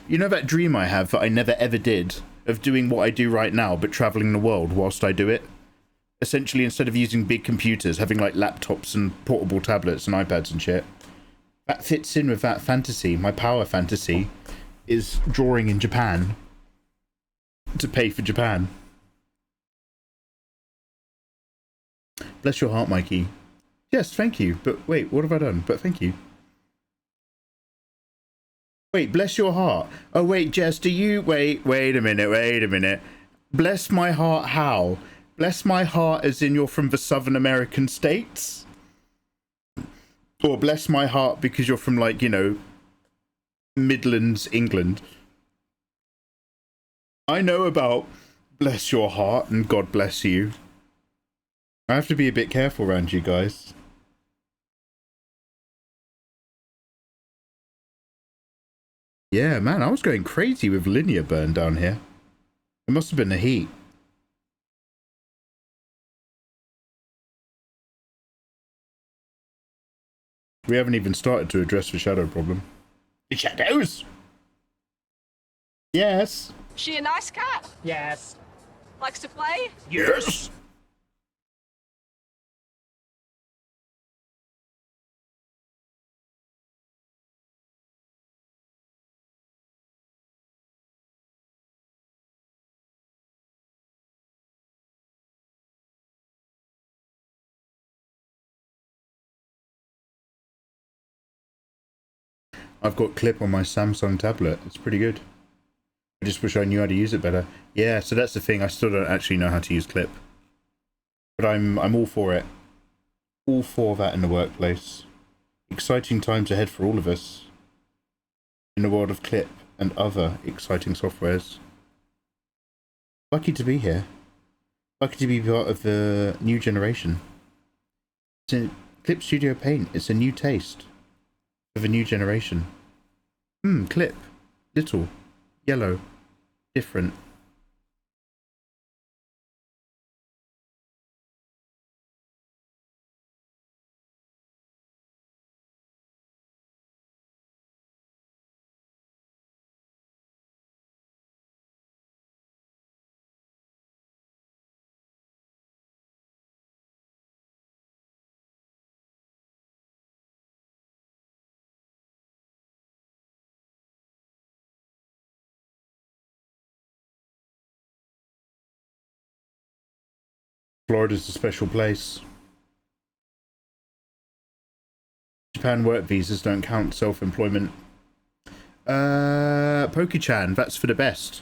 know that dream I have that I never ever did of doing what I do right now, but traveling the world whilst I do it? Essentially, instead of using big computers, having like laptops and portable tablets and iPads and shit. That fits in with that fantasy. My power fantasy is drawing in Japan to pay for Japan. Bless your heart, Mikey. Yes, thank you. But wait, what have I done? But thank you. Wait, bless your heart. Oh, wait, Jess, do you... Wait a minute. Bless my heart how? Bless my heart as in you're from the Southern American states? Or bless my heart because you're from, like, you know, Midlands, England? I know about bless your heart and God bless you. I have to be a bit careful around you guys. Yeah, man, I was going crazy with linear burn down here. It must have been the heat. We haven't even started to address the shadow problem. The shadows! Yes! She a nice cat? Yes. Likes to play? Yes! I've got Clip on my Samsung tablet. It's pretty good. I just wish I knew how to use it better. Yeah, so that's the thing. I still don't actually know how to use Clip. But I'm all for it. All for that in the workplace. Exciting times ahead for all of us. In the world of Clip and other exciting softwares. Lucky to be here. Lucky to be part of the new generation. It's a Clip Studio Paint. It's a new taste of a new generation. Clip. Little. Yellow. Different. Florida's a special place. Japan work visas don't count self-employment. Poke-chan, that's for the best.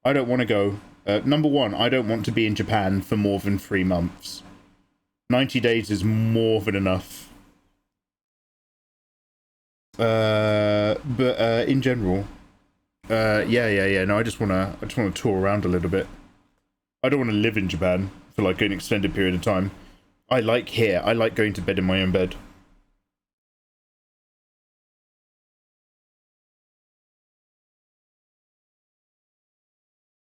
I don't want to go. Number one, I don't want to be in Japan for more than 3 months. 90 days is more than enough. But in general, yeah. No, I just wanna tour around a little bit. I don't want to live in Japan for like an extended period of time. I like here. I like going to bed in my own bed.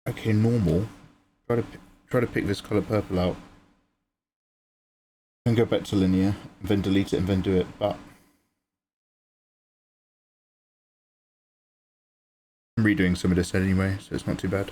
Okay, normal. Try to pick this color purple out. And go back to linear, and then delete it and then do it, but I'm redoing some of this anyway, so it's not too bad.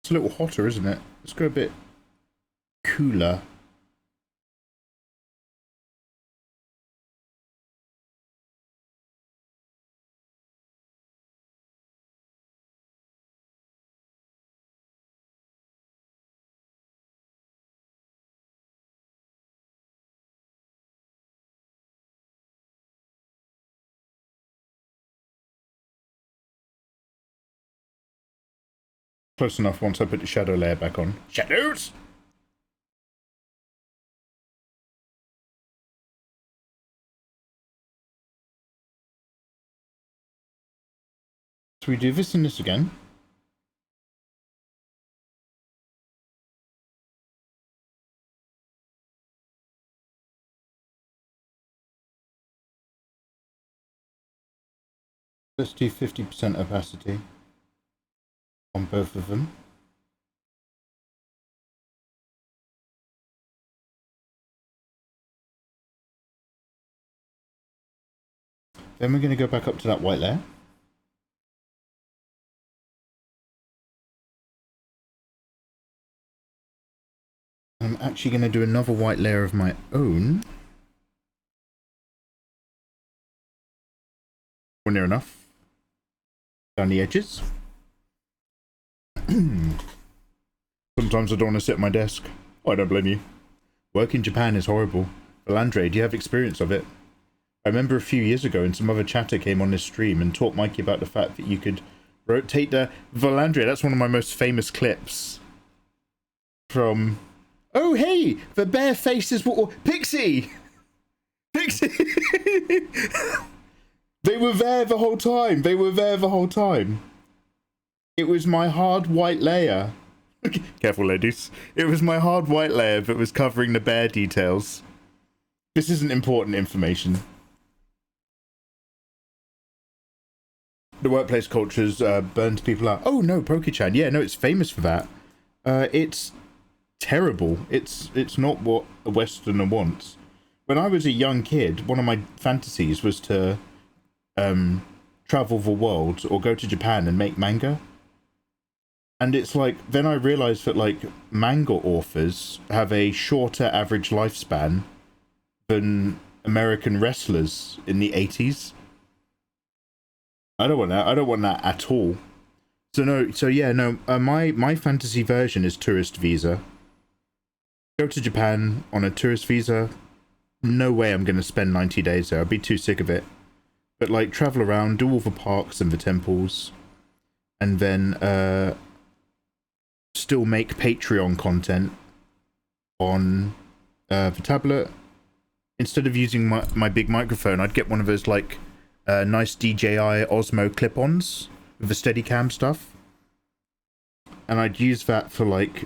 It's a little hotter, isn't it? Let's go a bit cooler. Close enough once I put the shadow layer back on. Shadows! So we do this and this again. Let's do 50% opacity on both of them. Then we're going to go back up to that white layer. I'm actually going to do another white layer of my own. or near enough. Down the edges. Sometimes I don't want to sit at my desk. Oh, I don't blame you. Work in Japan is horrible. Valandre, do you have experience of it? I remember a few years ago and some other chatter came on this stream and taught Mikey about the fact that you could rotate the... Valandre, that's one of my most famous clips. From... Oh, hey! The bare faces were... Pixie! Pixie! They were there the whole time. They were there the whole time. It was my hard white layer. Careful, ladies. It was my hard white layer that was covering the bare details. This isn't important information. The workplace cultures burns people out. Oh no, Poke-chan. Yeah, no, it's famous for that. It's terrible. It's not what a Westerner wants. When I was a young kid, one of my fantasies was to travel the world or go to Japan and make manga. And it's like, then I realized that like manga authors have a shorter average lifespan than American wrestlers in the 80s. I don't want that. I don't want that at all. So no, so yeah, no, my fantasy version is tourist visa. Go to Japan on a tourist visa. No way I'm going to spend 90 days there. I'd be too sick of it. But like travel around, do all the parks and the temples, and then still make Patreon content on the tablet. Instead of using my big microphone, I'd get one of those like nice DJI Osmo clip-ons with the Steadicam stuff, and I'd use that for like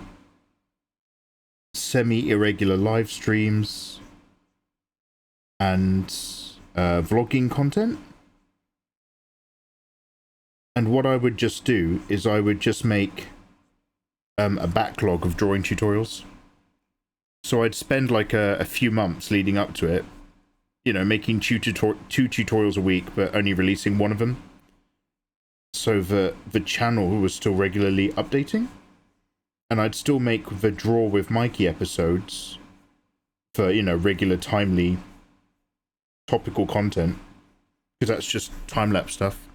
semi-irregular live streams and vlogging content. And what I would just do is I would just make a backlog of drawing tutorials. So I'd spend like a few months leading up to it, you know, making two tutorials a week, but only releasing one of them, so that the channel was still regularly updating. And I'd still make the Draw with Mikey episodes for, you know, regular, timely, topical content, because that's just time-lapse stuff.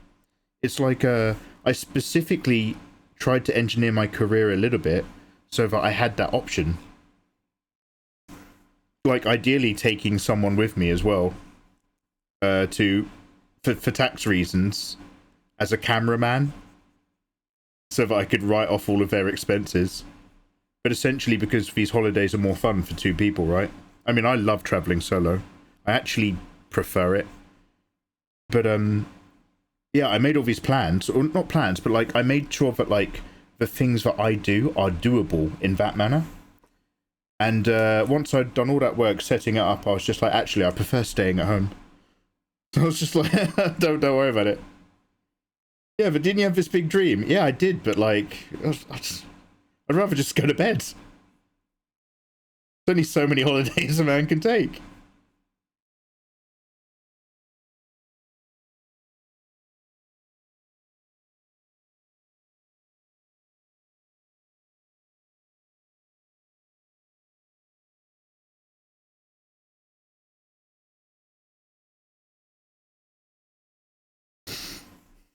It's like I specifically tried to engineer my career a little bit so that I had that option. Like, ideally taking someone with me as well, for tax reasons, as a cameraman, so that I could write off all of their expenses. But essentially because these holidays are more fun for two people, right? I mean, I love traveling solo. I actually prefer it. But yeah, I made all these plans, or not plans, but like I made sure that like the things that I do are doable in that manner. And once I'd done all that work setting it up, I was just like, actually, I prefer staying at home. So I was just like, don't worry about it. Yeah, but didn't you have this big dream? Yeah, I did, but like, I'd rather just go to bed. There's only so many holidays a man can take.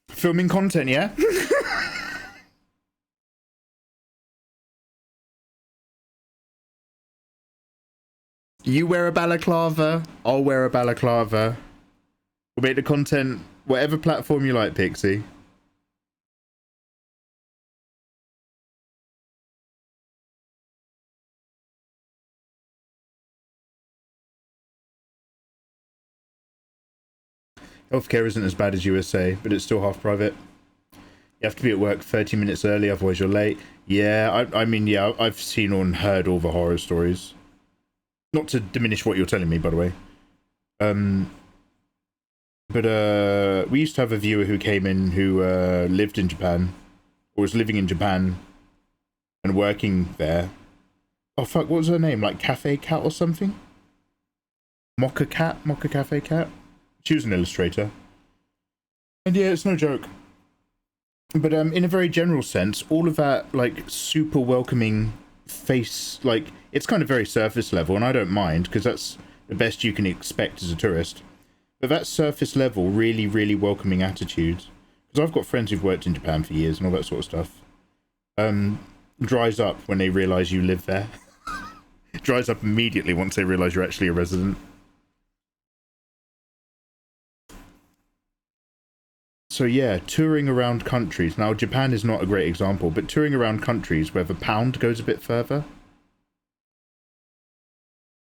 Filming content, yeah? You wear a balaclava, I'll wear a balaclava. We'll make the content whatever platform you like, Pixie. Healthcare isn't as bad as USA, but it's still half private. You have to be at work 30 minutes early, otherwise you're late. Yeah, I mean, yeah, I've seen and heard all the horror stories. Not to diminish what you're telling me, by the way. But we used to have a viewer who came in who lived in Japan, or was living in Japan and working there. Oh fuck, what was her name? Like Cafe Cat or something? Mocha Cafe Cat? She was an illustrator. And yeah, it's no joke. But in a very general sense, all of that, like, super welcoming face, like, it's kind of very surface level, and I don't mind, because that's the best you can expect as a tourist. But that surface level, really, really welcoming attitude, because I've got friends who've worked in Japan for years and all that sort of stuff, dries up when they realise you live there. It dries up immediately once they realise you're actually a resident. So yeah, touring around countries. Now, Japan is not a great example, but touring around countries where the pound goes a bit further.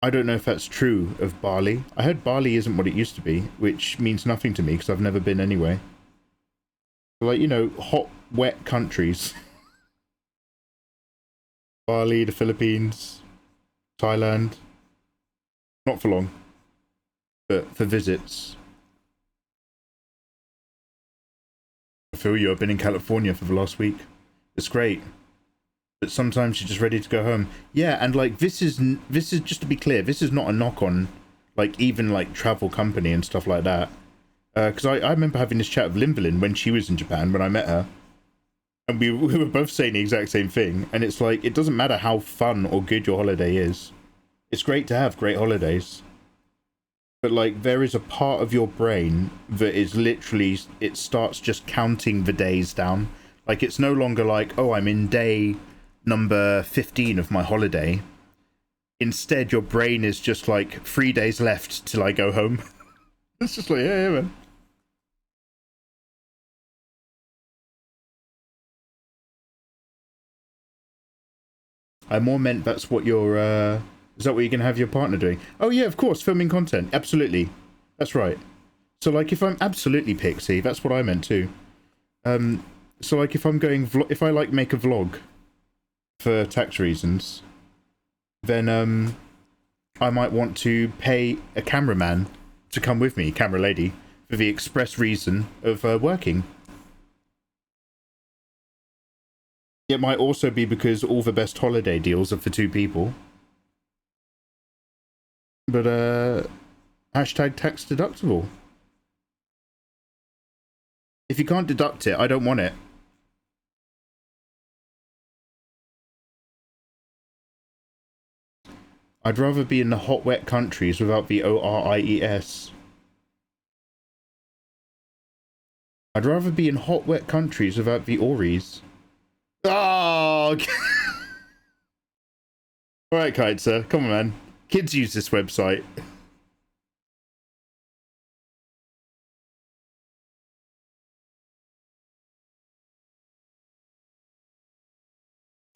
I don't know if that's true of Bali. I heard Bali isn't what it used to be, which means nothing to me because I've never been anyway. Like, you know, hot, wet countries. Bali, the Philippines, Thailand. Not for long, but for visits. I feel you. I've been in California for the last week. It's great. But sometimes you're just ready to go home. Yeah, and like this is just to be clear, this is not a knock on like even like travel company and stuff like that. Because I remember having this chat with Limberlin when she was in Japan when I met her, and we were both saying the exact same thing. And it's like it doesn't matter how fun or good your holiday is. It's great to have great holidays, but like there is a part of your brain that is literally, it starts just counting the days down. Like it's no longer like, oh, I'm in day number 15 of my holiday. Instead, your brain is just like 3 days left till I go home. It's just like, yeah, man. I more meant that's what your is that what you're gonna have your partner doing? Oh yeah, of course, filming content. Absolutely, that's right. So like, if I'm absolutely pixie, that's what I meant too. So like, if I'm going, if I like make a vlog for tax reasons, then I might want to pay a cameraman to come with me, camera lady, for the express reason of working. It might also be because all the best holiday deals are for 2 people. But hashtag tax deductible. If you can't deduct it, I don't want it. I'd rather be in the hot, wet countries without the O-R-I-E-S. I'd rather be in hot, wet countries without the Oris. Oh! Okay. Alright, Kite, sir. Come on, man. Kids use this website.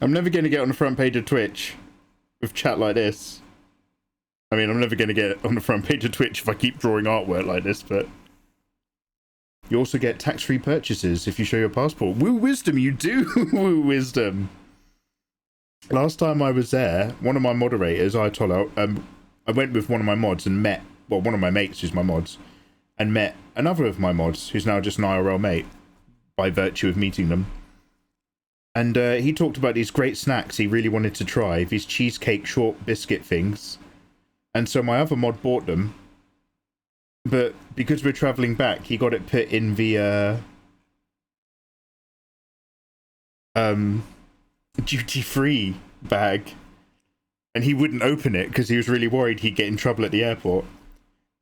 I'm never going to get on the front page of Twitch with chat like this. I mean, I'm never going to get on the front page of Twitch if I keep drawing artwork like this, but... You also get tax-free purchases if you show your passport. Woo wisdom, you do! Woo wisdom! Last time I was there, one of my moderators, I went with one of my mods and met... Well, one of my mates who's my mods. And met another of my mods, who's now just an IRL mate. By virtue of meeting them. And he talked about these great snacks he really wanted to try. These cheesecake short biscuit things. And so my other mod bought them. But because we're travelling back, he got it put in the duty-free bag. And he wouldn't open it because he was really worried he'd get in trouble at the airport.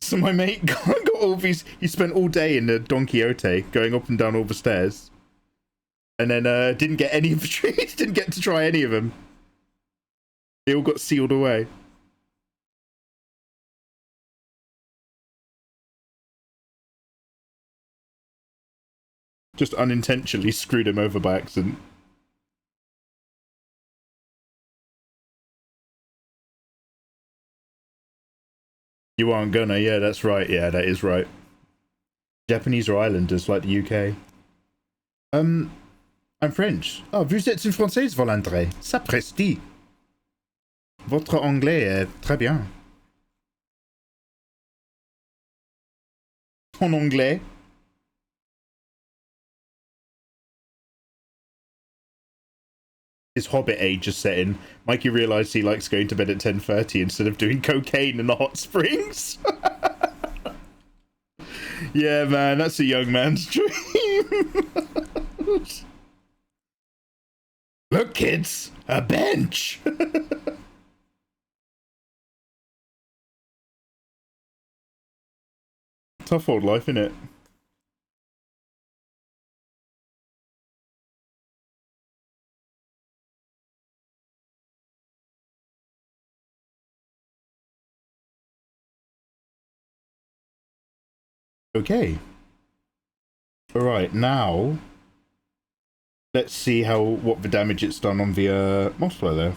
So my mate got all these... He spent all day in the Don Quixote, going up and down all the stairs. And then didn't get any of the treats, didn't get to try any of them. They all got sealed away. Just unintentionally screwed him over by accident. You aren't gonna, yeah, that's right, yeah, that is right. Japanese or Islanders like the UK. I'm French. Oh, vous êtes une Française, Valandré. Sapristi. Votre anglais est très bien. En anglais. His Hobbit age is set in. Mikey realised he likes going to bed at 10:30 instead of doing cocaine in the hot springs. Yeah, man, that's a young man's dream. Look, kids, a bench. Tough old life, innit? Okay. Alright, now let's see what the damage it's done on the multiplier there.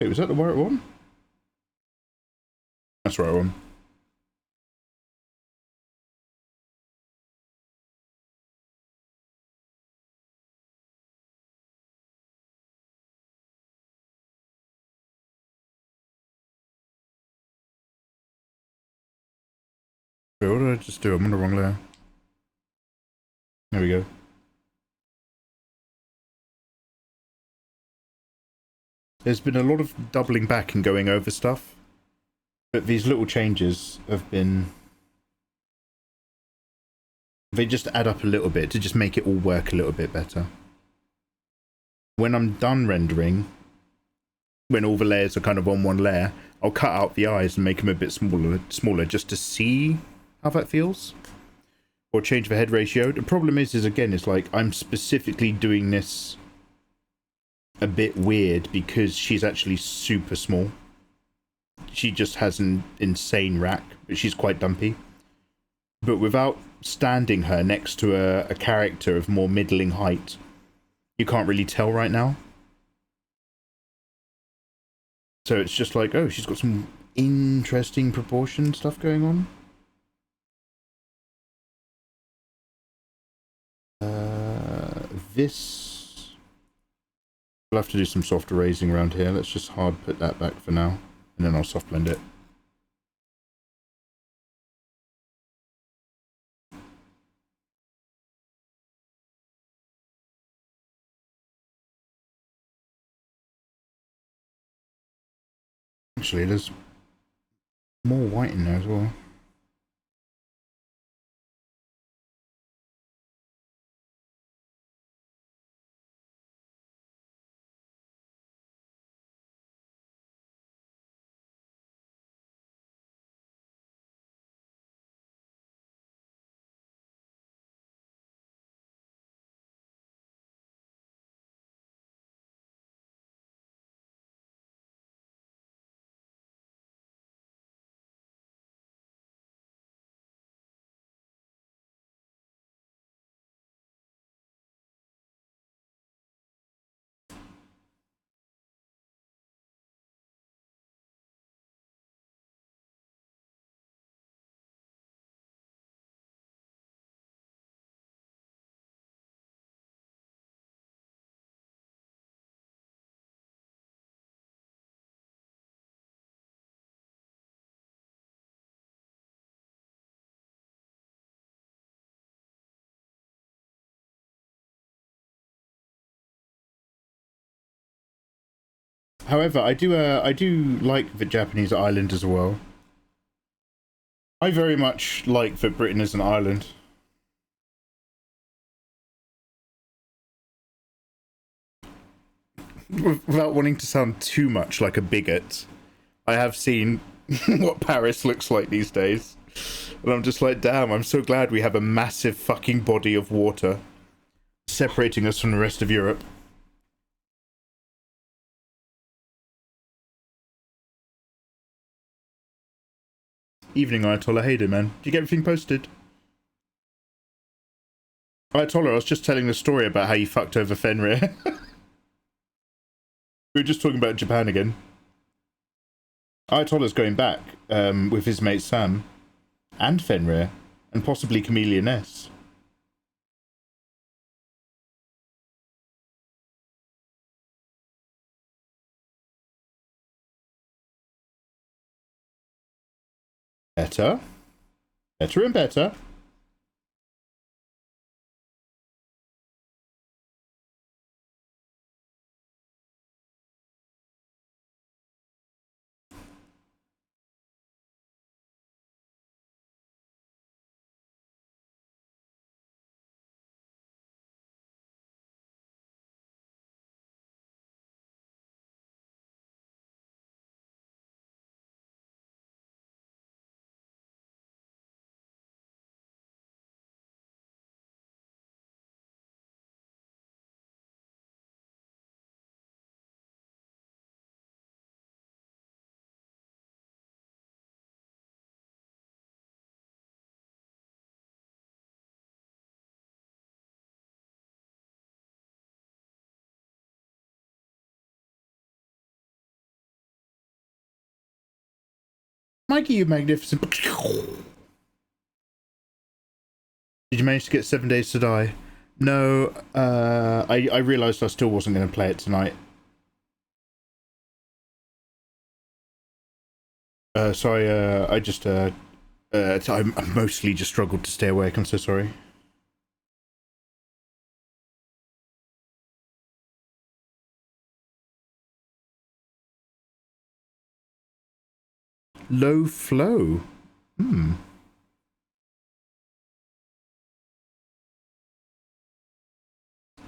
Wait, was that the right one? That's the right one. Wait, what did I just do? I'm on the wrong layer. There we go. There's been a lot of doubling back and going over stuff, but these little changes have been... They just add up a little bit to just make it all work a little bit better. When I'm done rendering, when all the layers are kind of on one layer, I'll cut out the eyes and make them a bit smaller just to see how that feels. Or change the head ratio. The problem is again, it's like I'm specifically doing this a bit weird because she's actually super small. She just has an insane rack, but she's quite dumpy. But without standing her next to a character of more middling height, you can't really tell right now. So it's just like, oh, she's got some interesting proportion stuff going on. This... We'll have to do some soft erasing around here. Let's just hard put that back for now, and then I'll soft blend it. Actually, there's more white in there as well. However, I do like the Japanese island as well. I very much like that Britain is an island. Without wanting to sound too much like a bigot, I have seen what Paris looks like these days. And I'm just like, damn, I'm so glad we have a massive fucking body of water separating us from the rest of Europe. Evening, Ayatollah. Hey, man. Did you get everything posted? Ayatollah, I was just telling the story about how you fucked over Fenrir. We were just talking about Japan again. Ayatollah's going back with his mate Sam and Fenrir and possibly Chameleon S. Better. Better and better. Mikey, you magnificent. Did you manage to get 7 Days to Die? No, I realised I still wasn't going to play it tonight. Sorry, I mostly just struggled to stay awake. I'm so sorry. Low flow.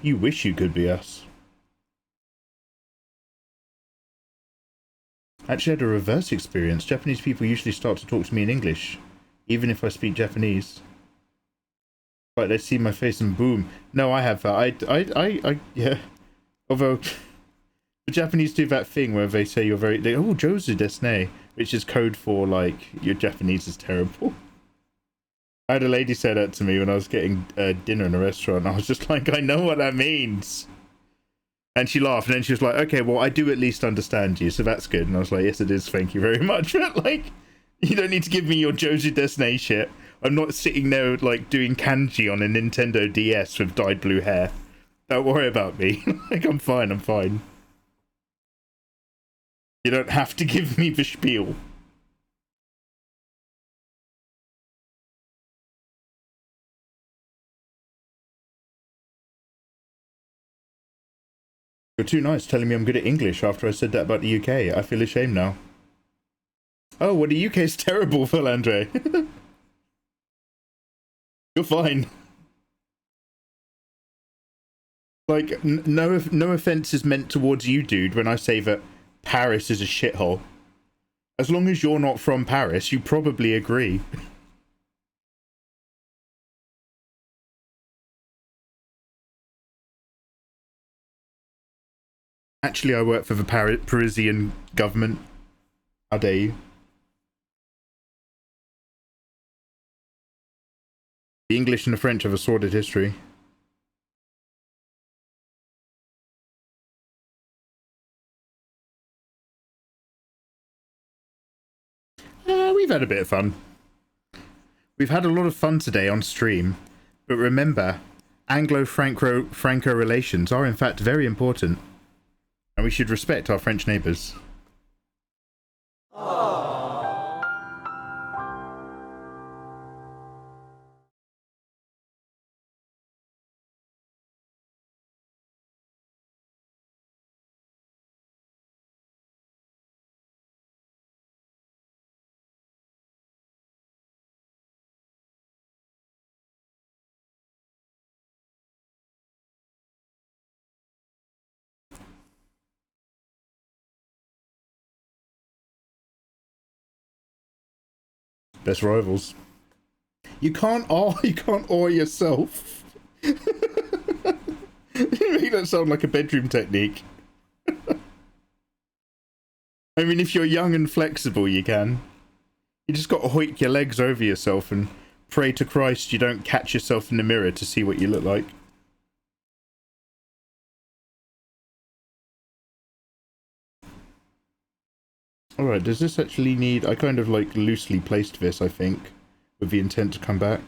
You wish you could be us. Actually, I had a reverse experience. Japanese people usually start to talk to me in English, even if I speak Japanese. Like, they see my face and boom. No, I have that. Yeah. Although, the Japanese do that thing where they say you're very... oh, Jozu desu, which is code for, like, your Japanese is terrible. I had a lady say that to me when I was getting dinner in a restaurant. And I was just like, I know what that means. And she laughed, and then she was like, okay, well, I do at least understand you, so that's good. And I was like, yes, it is, thank you very much. But, like, you don't need to give me your Jozu desu shit. I'm not sitting there, like, doing kanji on a Nintendo DS with dyed blue hair. Don't worry about me. Like, I'm fine, I'm fine. You don't have to give me the spiel. You're too nice telling me I'm good at English after I said that about the UK. I feel ashamed now. Oh, well, the UK's terrible, Philandre. You're fine. Like, no offense is meant towards you, dude, when I say that Paris is a shithole. As long as you're not from Paris, you probably agree. Actually, I work for the Parisian government. How dare you? The English and the French have a sordid history. We've had a bit of fun. We've had a lot of fun today on stream, but remember, Anglo-Franco relations are in fact very important, and we should respect our French neighbours. Best rivals. You can't awe yourself. You make that sound like a bedroom technique. I mean, if you're young and flexible, you can. You just got to hoik your legs over yourself and pray to Christ you don't catch yourself in the mirror to see what you look like. Alright, does this actually need... I kind of, like, loosely placed this, I think, with the intent to come back.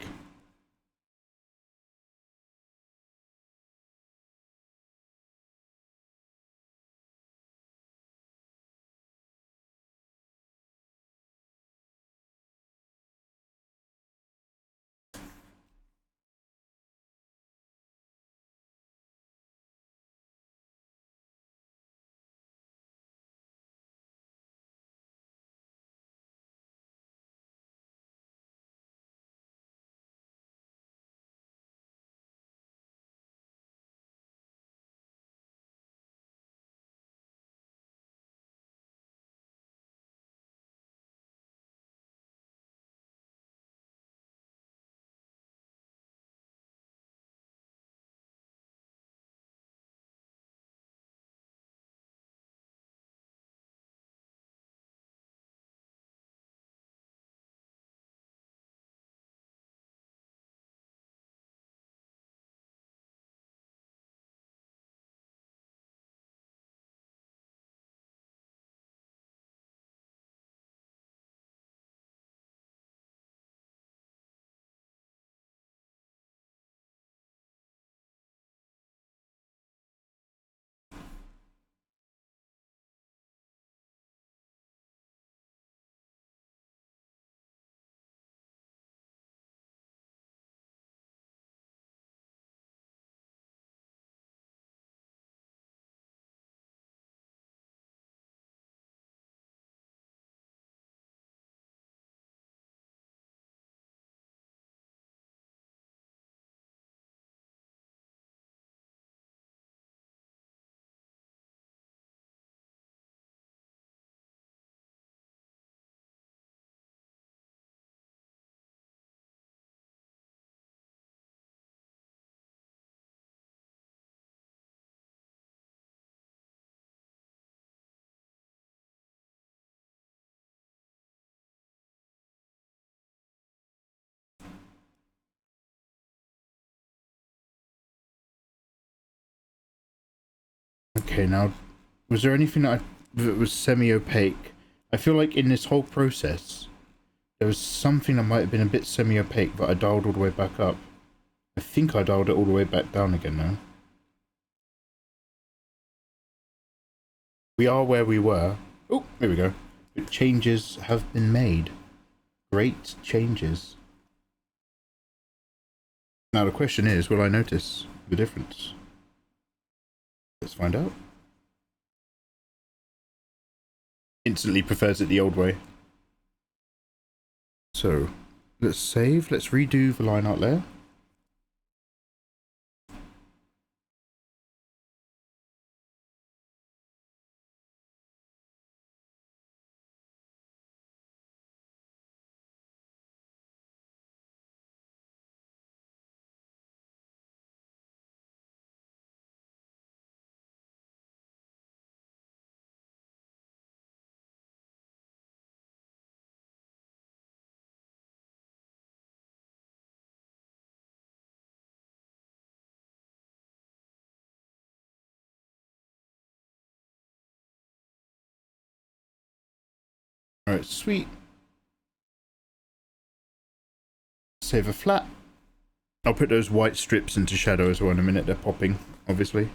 Okay, now, was there anything that was semi-opaque? I feel like in this whole process, there was something that might have been a bit semi-opaque, but I dialed all the way back up. I think I dialed it all the way back down again now. We are where we were. Oh, there we go. But changes have been made. Great changes. Now the question is, will I notice the difference? Let's find out. Instantly prefers it the old way. So, let's save. Let's redo the line art layer. Alright, sweet. Save a flat. I'll put those white strips into shadow as well in a minute. They're popping, obviously.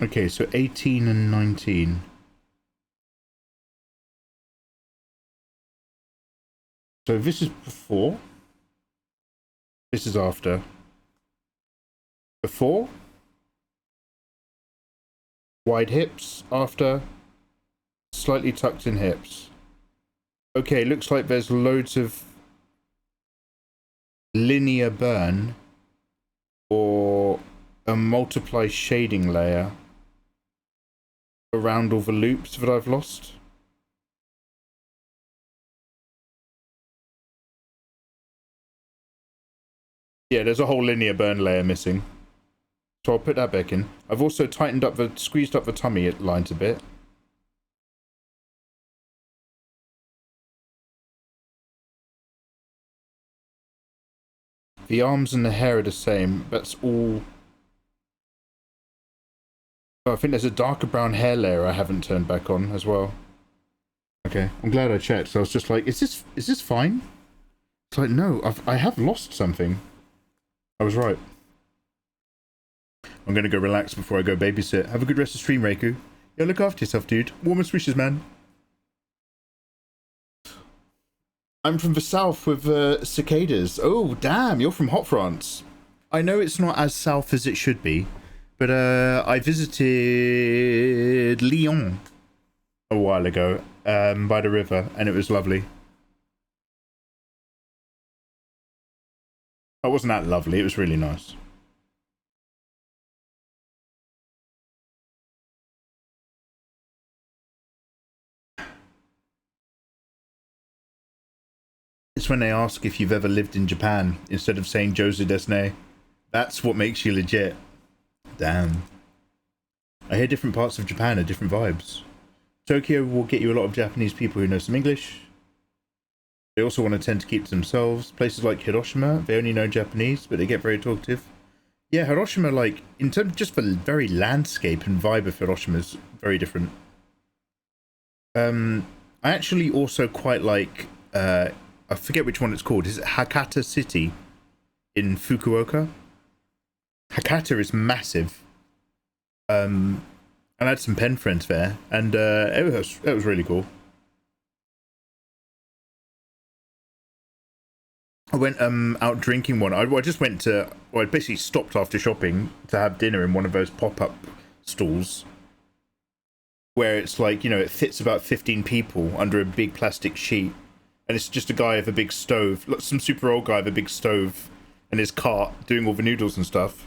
Okay, so 18 and 19. So this is before. This is after. Before. Wide hips. After. Slightly tucked in hips. Okay, looks like there's loads of linear burn or a multiply shading layer around all the loops that I've lost. Yeah, there's a whole linear burn layer missing. So I'll put that back in. I've also tightened up squeezed up the tummy lines a bit. The arms and the hair are the same. That's all. Oh, I think there's a darker brown hair layer I haven't turned back on as well. Okay, I'm glad I checked. So I was just like, is this fine? It's like, no, I have lost something. I was right. I'm gonna go relax before I go babysit. Have a good rest of stream, Reiku. Yeah, look after yourself, dude. Warmest wishes, man. I'm from the south with cicadas. Oh, damn, you're from hot France. I know it's not as south as it should be, but I visited Lyon a while ago by the river, and it was lovely. It wasn't that lovely, it was really nice. It's when they ask if you've ever lived in Japan instead of saying Josu desu. That's what makes you legit. Damn. I hear different parts of Japan are different vibes. Tokyo will get you a lot of Japanese people who know some English. They also want to tend to keep to themselves. Places like Hiroshima, they only know Japanese, but they get very talkative. Yeah, Hiroshima, like, in terms of just the very landscape and vibe of Hiroshima is very different. I actually also quite like, I forget which one it's called. Is it Hakata City in Fukuoka? Hakata is massive. I had some pen friends there, and it was really cool. I went out drinking one. I just went to. Well, I basically stopped after shopping to have dinner in one of those pop-up stalls, where it's like, you know, it fits about 15 people under a big plastic sheet. And it's just a guy with a big stove, some super old guy with a big stove and his cart doing all the noodles and stuff.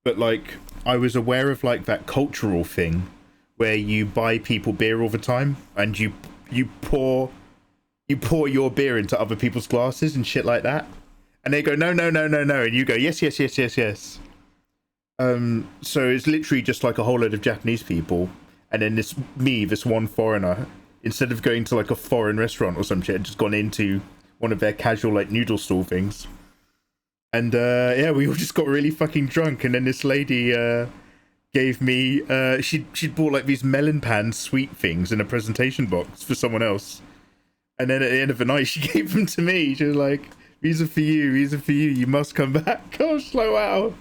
But like, I was aware of like that cultural thing where you buy people beer all the time and you pour your beer into other people's glasses and shit like that. And they go, no, no, no, no, no. And you go, yes, yes, yes, yes, yes. So it's literally just like a whole load of Japanese people. And then this one foreigner, instead of going to like a foreign restaurant or some shit, just gone into one of their casual like noodle stall things. And yeah, we all just got really fucking drunk, and then this lady gave me she'd bought like these melon pan sweet things in a presentation box for someone else. And then at the end of the night she gave them to me. She was like, these are for you, you must come back. I was like, wow.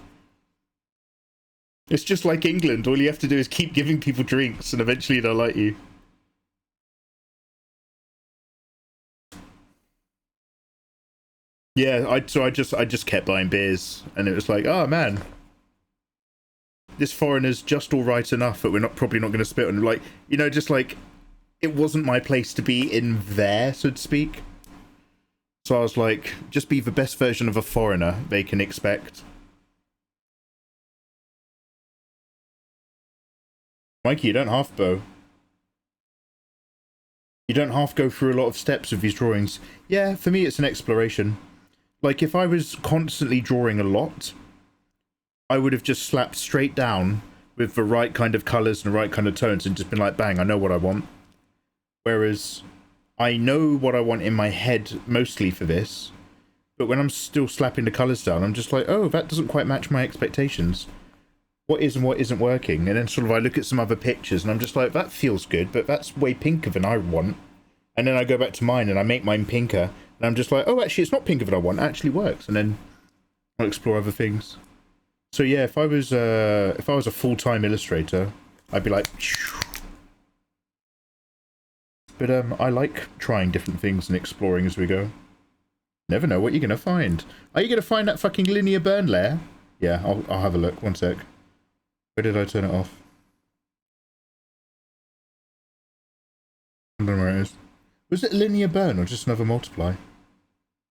It's just like England. All you have to do is keep giving people drinks and eventually they'll like you. Yeah, I just kept buying beers, and it was like, oh man, this foreigner's just all right enough that we're probably not going to spit on him. Like, you know, just like, it wasn't my place to be in there, so to speak. So I was like, just be the best version of a foreigner they can expect. Mikey, you don't half bow. You don't half go through a lot of steps of these drawings. Yeah, for me it's an exploration. Like, if I was constantly drawing a lot, I would have just slapped straight down with the right kind of colours and the right kind of tones and just been like, bang, I know what I want. Whereas, I know what I want in my head mostly for this, but when I'm still slapping the colours down, I'm just like, oh, that doesn't quite match my expectations. What is and what isn't working? And then sort of I look at some other pictures and I'm just like, that feels good, but that's way pinker than I want. And then I go back to mine and I make mine pinker. And I'm just like, oh, actually, it's not pinker that I want. It actually works. And then I'll explore other things. So yeah, if I was a full-time illustrator, I'd be like, phew. But I like trying different things and exploring as we go. Never know what you're gonna find. Are you gonna find that fucking linear burn layer? Yeah, I'll have a look. One sec. Where did I turn it off? I don't know where it is. Was it linear burn or just another multiply?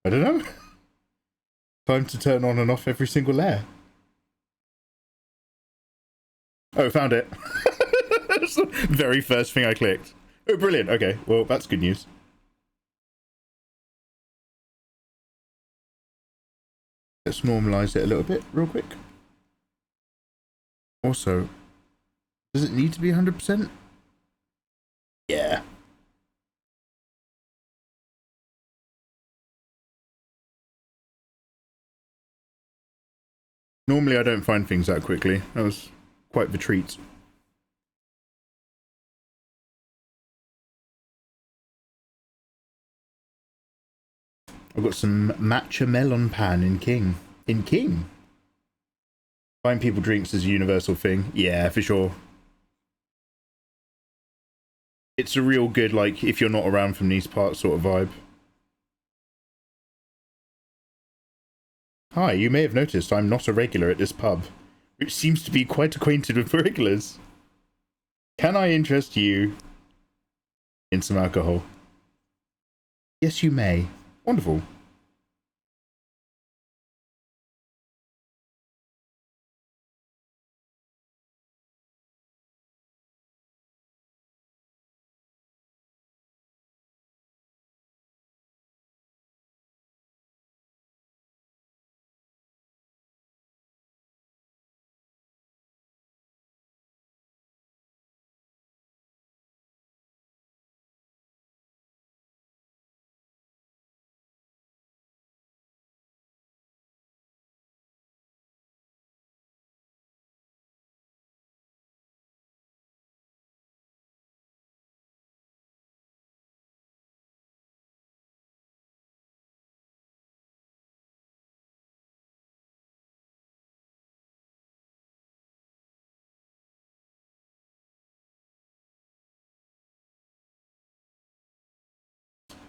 I don't know. Time to turn on and off every single layer. Oh, found it. That's the very first thing I clicked. Oh, brilliant. Okay, well, that's good news. Let's normalize it a little bit real quick. Also, does it need to be 100%? Yeah. Normally I don't find things that quickly. That was quite the treat. I've got some matcha melon pan in King. In King? Buying people drinks is a universal thing. Yeah, for sure. It's a real good, like, if you're not around from these parts sort of vibe. Hi, you may have noticed I'm not a regular at this pub, which seems to be quite acquainted with regulars. Can I interest you in some alcohol? Yes, you may. Wonderful.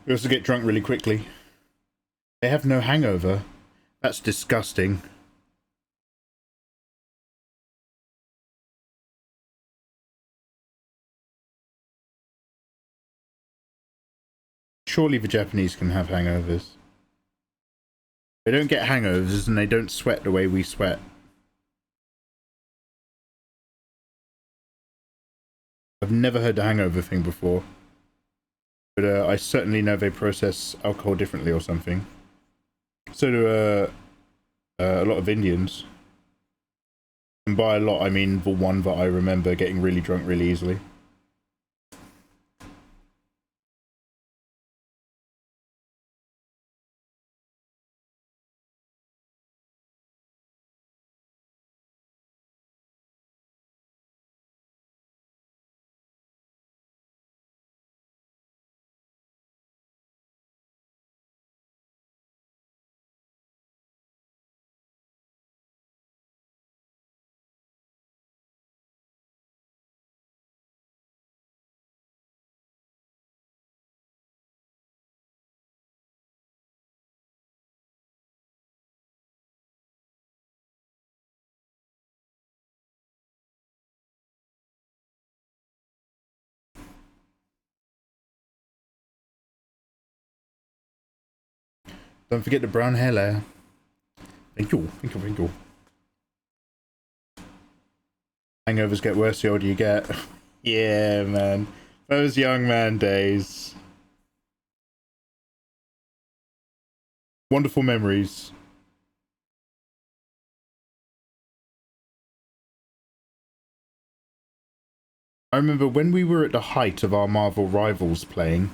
We also get drunk really quickly. They have no hangover. That's disgusting. Surely the Japanese can have hangovers. They don't get hangovers and they don't sweat the way we sweat. I've never heard the hangover thing before. But I certainly know they process alcohol differently or something. So do a lot of Indians. And by a lot, I mean the one that I remember getting really drunk really easily. Don't forget the brown hair layer. Thank you, thank you, thank you. Hangovers get worse the older you get. Yeah, man. Those young man days. Wonderful memories. I remember when we were at the height of our Marvel Rivals playing,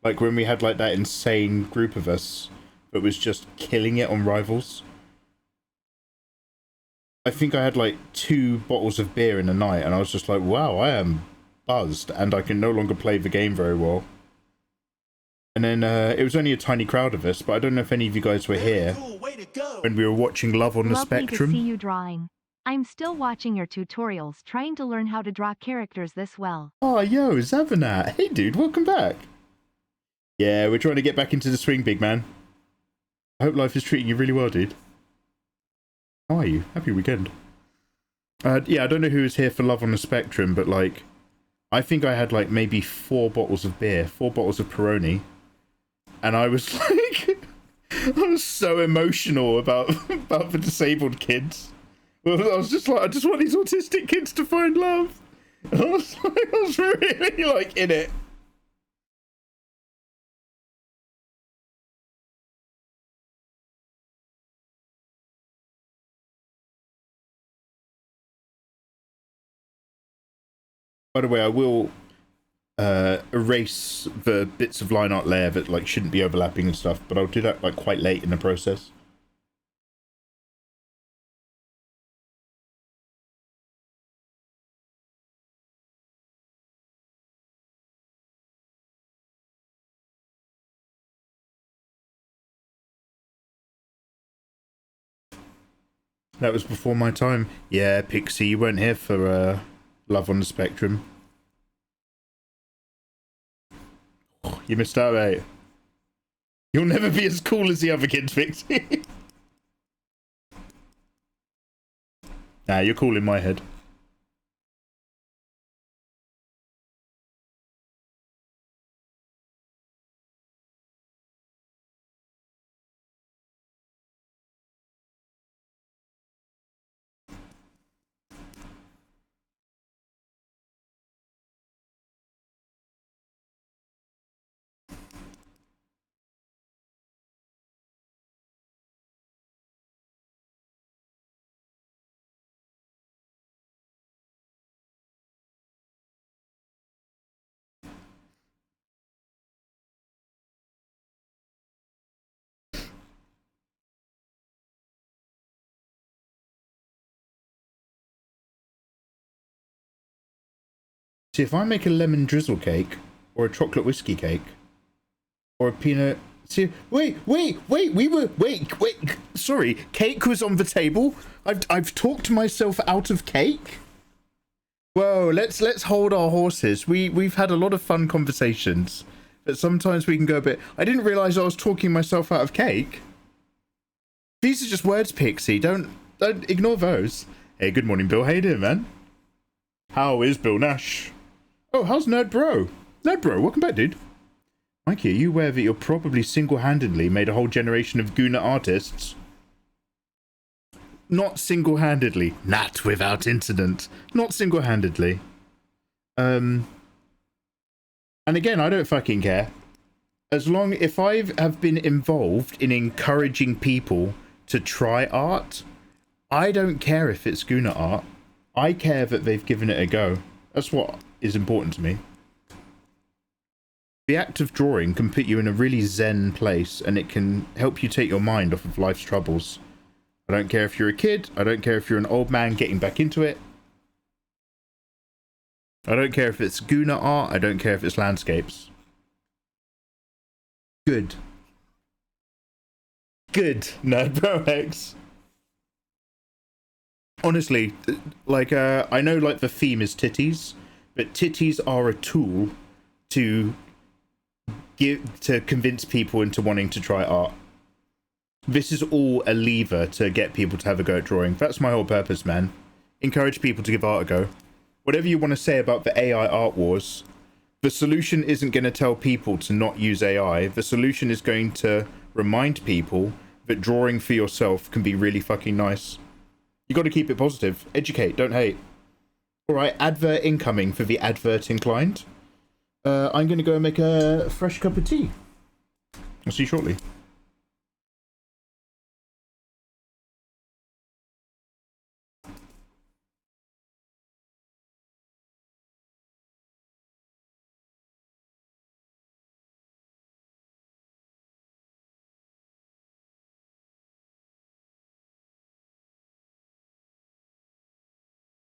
like when we had like that insane group of us that was just killing it on Rivals. I think I had like 2 bottles of beer in a night and I was just like, wow, I am buzzed and I can no longer play the game very well. And then it was only a tiny crowd of us, but I don't know if any of you guys were here when we were watching Love on the Spectrum. Lovely to see you drawing. I'm still watching your tutorials, trying to learn how to draw characters this well. Oh, yo, Zavanat. Hey, dude, welcome back. Yeah, we're trying to get back into the swing, big man. I hope life is treating you really well, dude. How are you? Happy weekend. Yeah, I don't know who was here for Love on the Spectrum, but like, I think I had like maybe 4 bottles of beer, 4 bottles of Peroni, and I was like, I was so emotional about the disabled kids. Well, I was just like, I just want these autistic kids to find love. And I was like, I was really like in it. By the way, I will erase the bits of line art layer that like shouldn't be overlapping and stuff, but I'll do that like quite late in the process. That was before my time. Yeah, Pixie, you weren't here for Love on the Spectrum. Oh, you missed out, mate. You'll never be as cool as the other kids, Pixie. Nah, you're cool in my head. See, if I make a lemon drizzle cake, or a chocolate whiskey cake, or a peanut... See, wait, sorry, cake was on the table? I've talked myself out of cake? Whoa, let's hold our horses. We've had a lot of fun conversations, but sometimes we can go a bit... I didn't realise I was talking myself out of cake. These are just words, Pixie. Don't ignore those. Hey, good morning, Bill. How you doing, man? How is Bill Nash? Oh, how's Nerd Bro? Nerd Bro, welcome back, dude. Mikey, are you aware that you're probably single-handedly made a whole generation of Guna artists? Not single-handedly. Not without incident. Not single-handedly. And again, I don't fucking care. As long if I have been involved in encouraging people to try art, I don't care if it's Guna art. I care that they've given it a go. That's what is important to me. The act of drawing can put you in a really zen place, and it can help you take your mind off of life's troubles. I don't care if you're a kid. I don't care if you're an old man getting back into it. I don't care if it's Guna art. I don't care if it's landscapes. Good. Good, Nerd Bro X. Honestly, like, I know, like, the theme is titties, but titties are a tool to convince people into wanting to try art. This is all a lever to get people to have a go at drawing. That's my whole purpose, man. Encourage people to give art a go. Whatever you want to say about the AI art wars, the solution isn't going to tell people to not use AI. The solution is going to remind people that drawing for yourself can be really fucking nice. You got to keep it positive. Educate, don't hate. All right, advert incoming for the advert inclined. I'm going to go and make a fresh cup of tea. I'll see you shortly.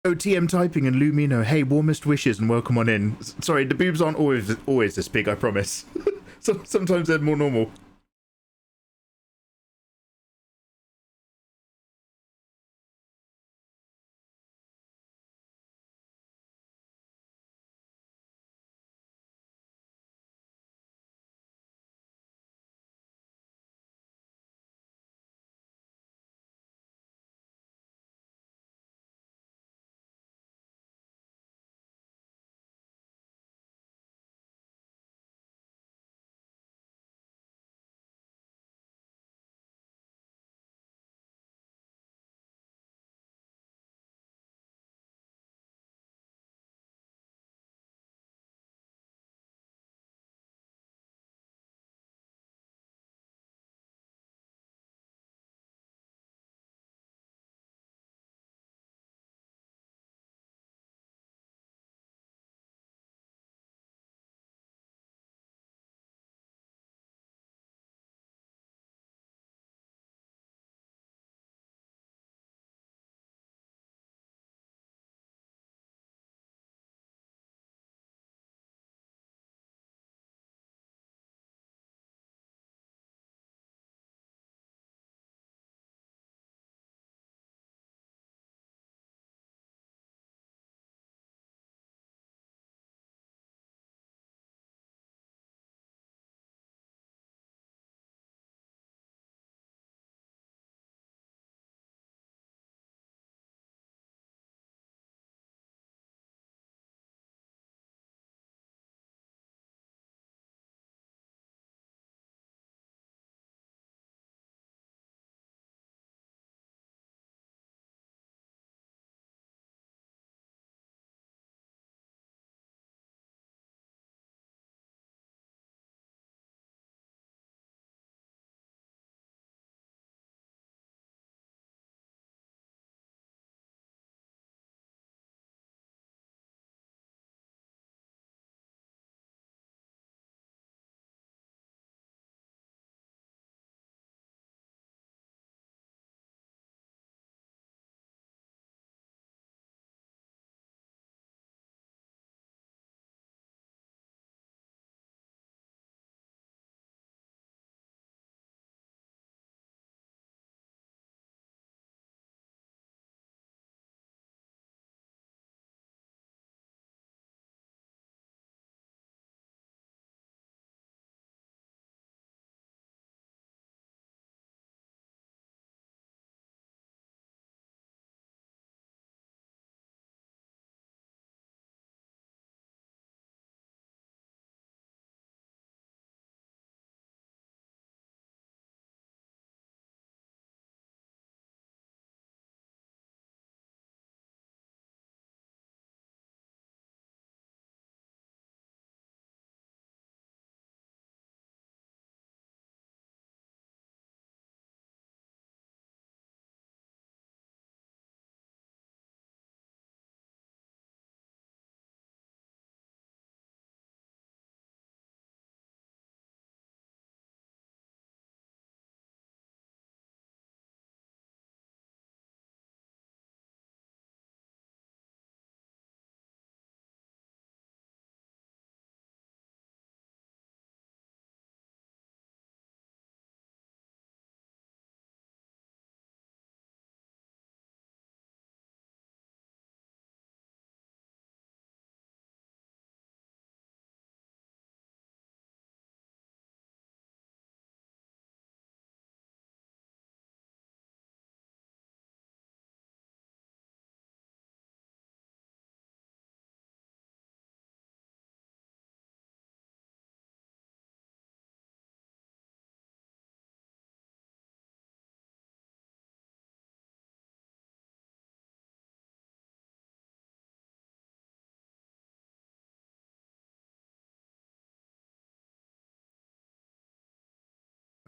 Oh, TM typing and Lumino. Hey, warmest wishes and welcome on in. Sorry, the boobs aren't always this big, I promise. So, sometimes they're more normal.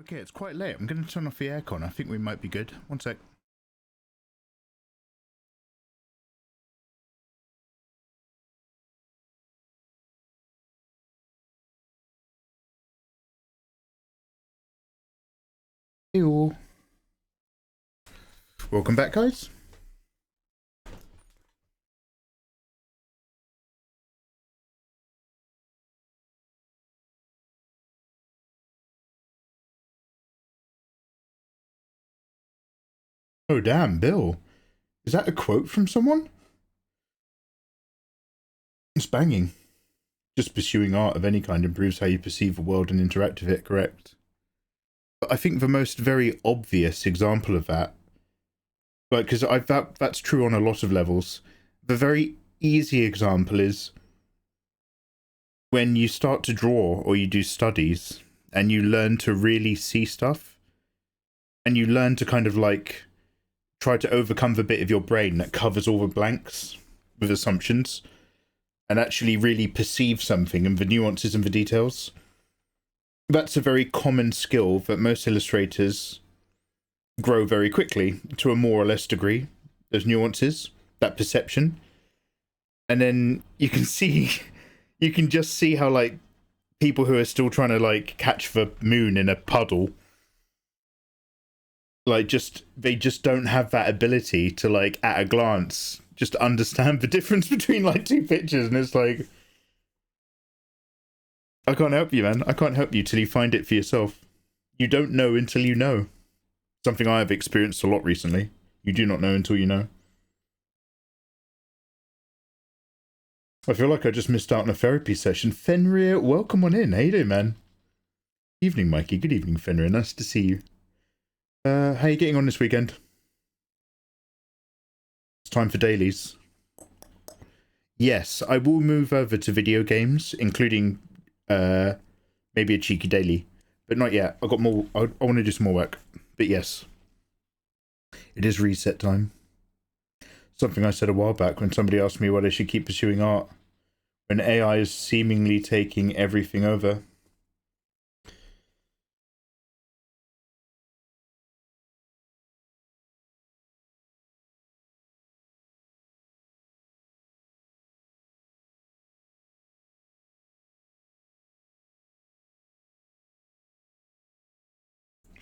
Okay, it's quite late. I'm going to turn off the aircon. I think we might be good. One sec. Ew. Welcome back, guys. Oh, damn, Bill. Is that a quote from someone? It's banging. Just pursuing art of any kind improves how you perceive the world and interact with it, correct? But I think the most very obvious example of that, like, because that's true on a lot of levels. The very easy example is when you start to draw or you do studies and you learn to really see stuff and you learn to kind of like try to overcome the bit of your brain that covers all the blanks with assumptions and actually really perceive something and the nuances and the details. That's a very common skill that most illustrators grow very quickly to a more or less degree. Those nuances, that perception. And then you can just see how like people who are still trying to like catch the moon in a puddle, like they just don't have that ability to like at a glance just understand the difference between like two pictures. And it's like, I can't help you, man. I can't help you till you find it for yourself. You don't know until you know. Something I have experienced a lot recently. You do not know until you know. I feel like I just missed out on a therapy session. Fenrir, welcome on in. How you doing, man? Evening, Mikey. Good evening, Fenrir. Nice to see you. How you getting on this weekend? It's time for dailies. Yes, I will move over to video games, including maybe a cheeky daily. But not yet. I've got more. I want to do some more work. But yes. It is reset time. Something I said a while back when somebody asked me why I should keep pursuing art. When AI is seemingly taking everything over.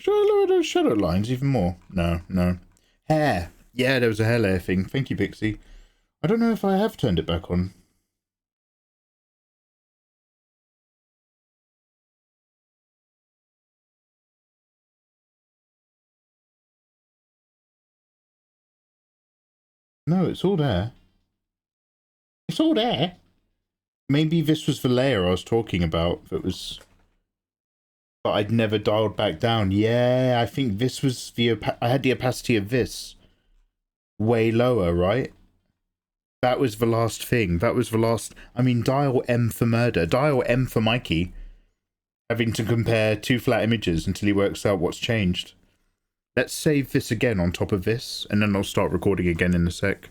Should I lower those shadow lines even more? No, no. Hair. Yeah, there was a hair layer thing. Thank you, Pixie. I don't know if I have turned it back on. No, it's all there. It's all there. Maybe this was the layer I was talking about that was... But I'd never dialed back down. Yeah, I think this was the... I had the opacity of this way lower, right? That was the last thing. That was the last... I mean, dial M for murder. Dial M for Mikey. Having to compare two flat images until he works out what's changed. Let's save this again on top of this, and then I'll start recording again in a sec.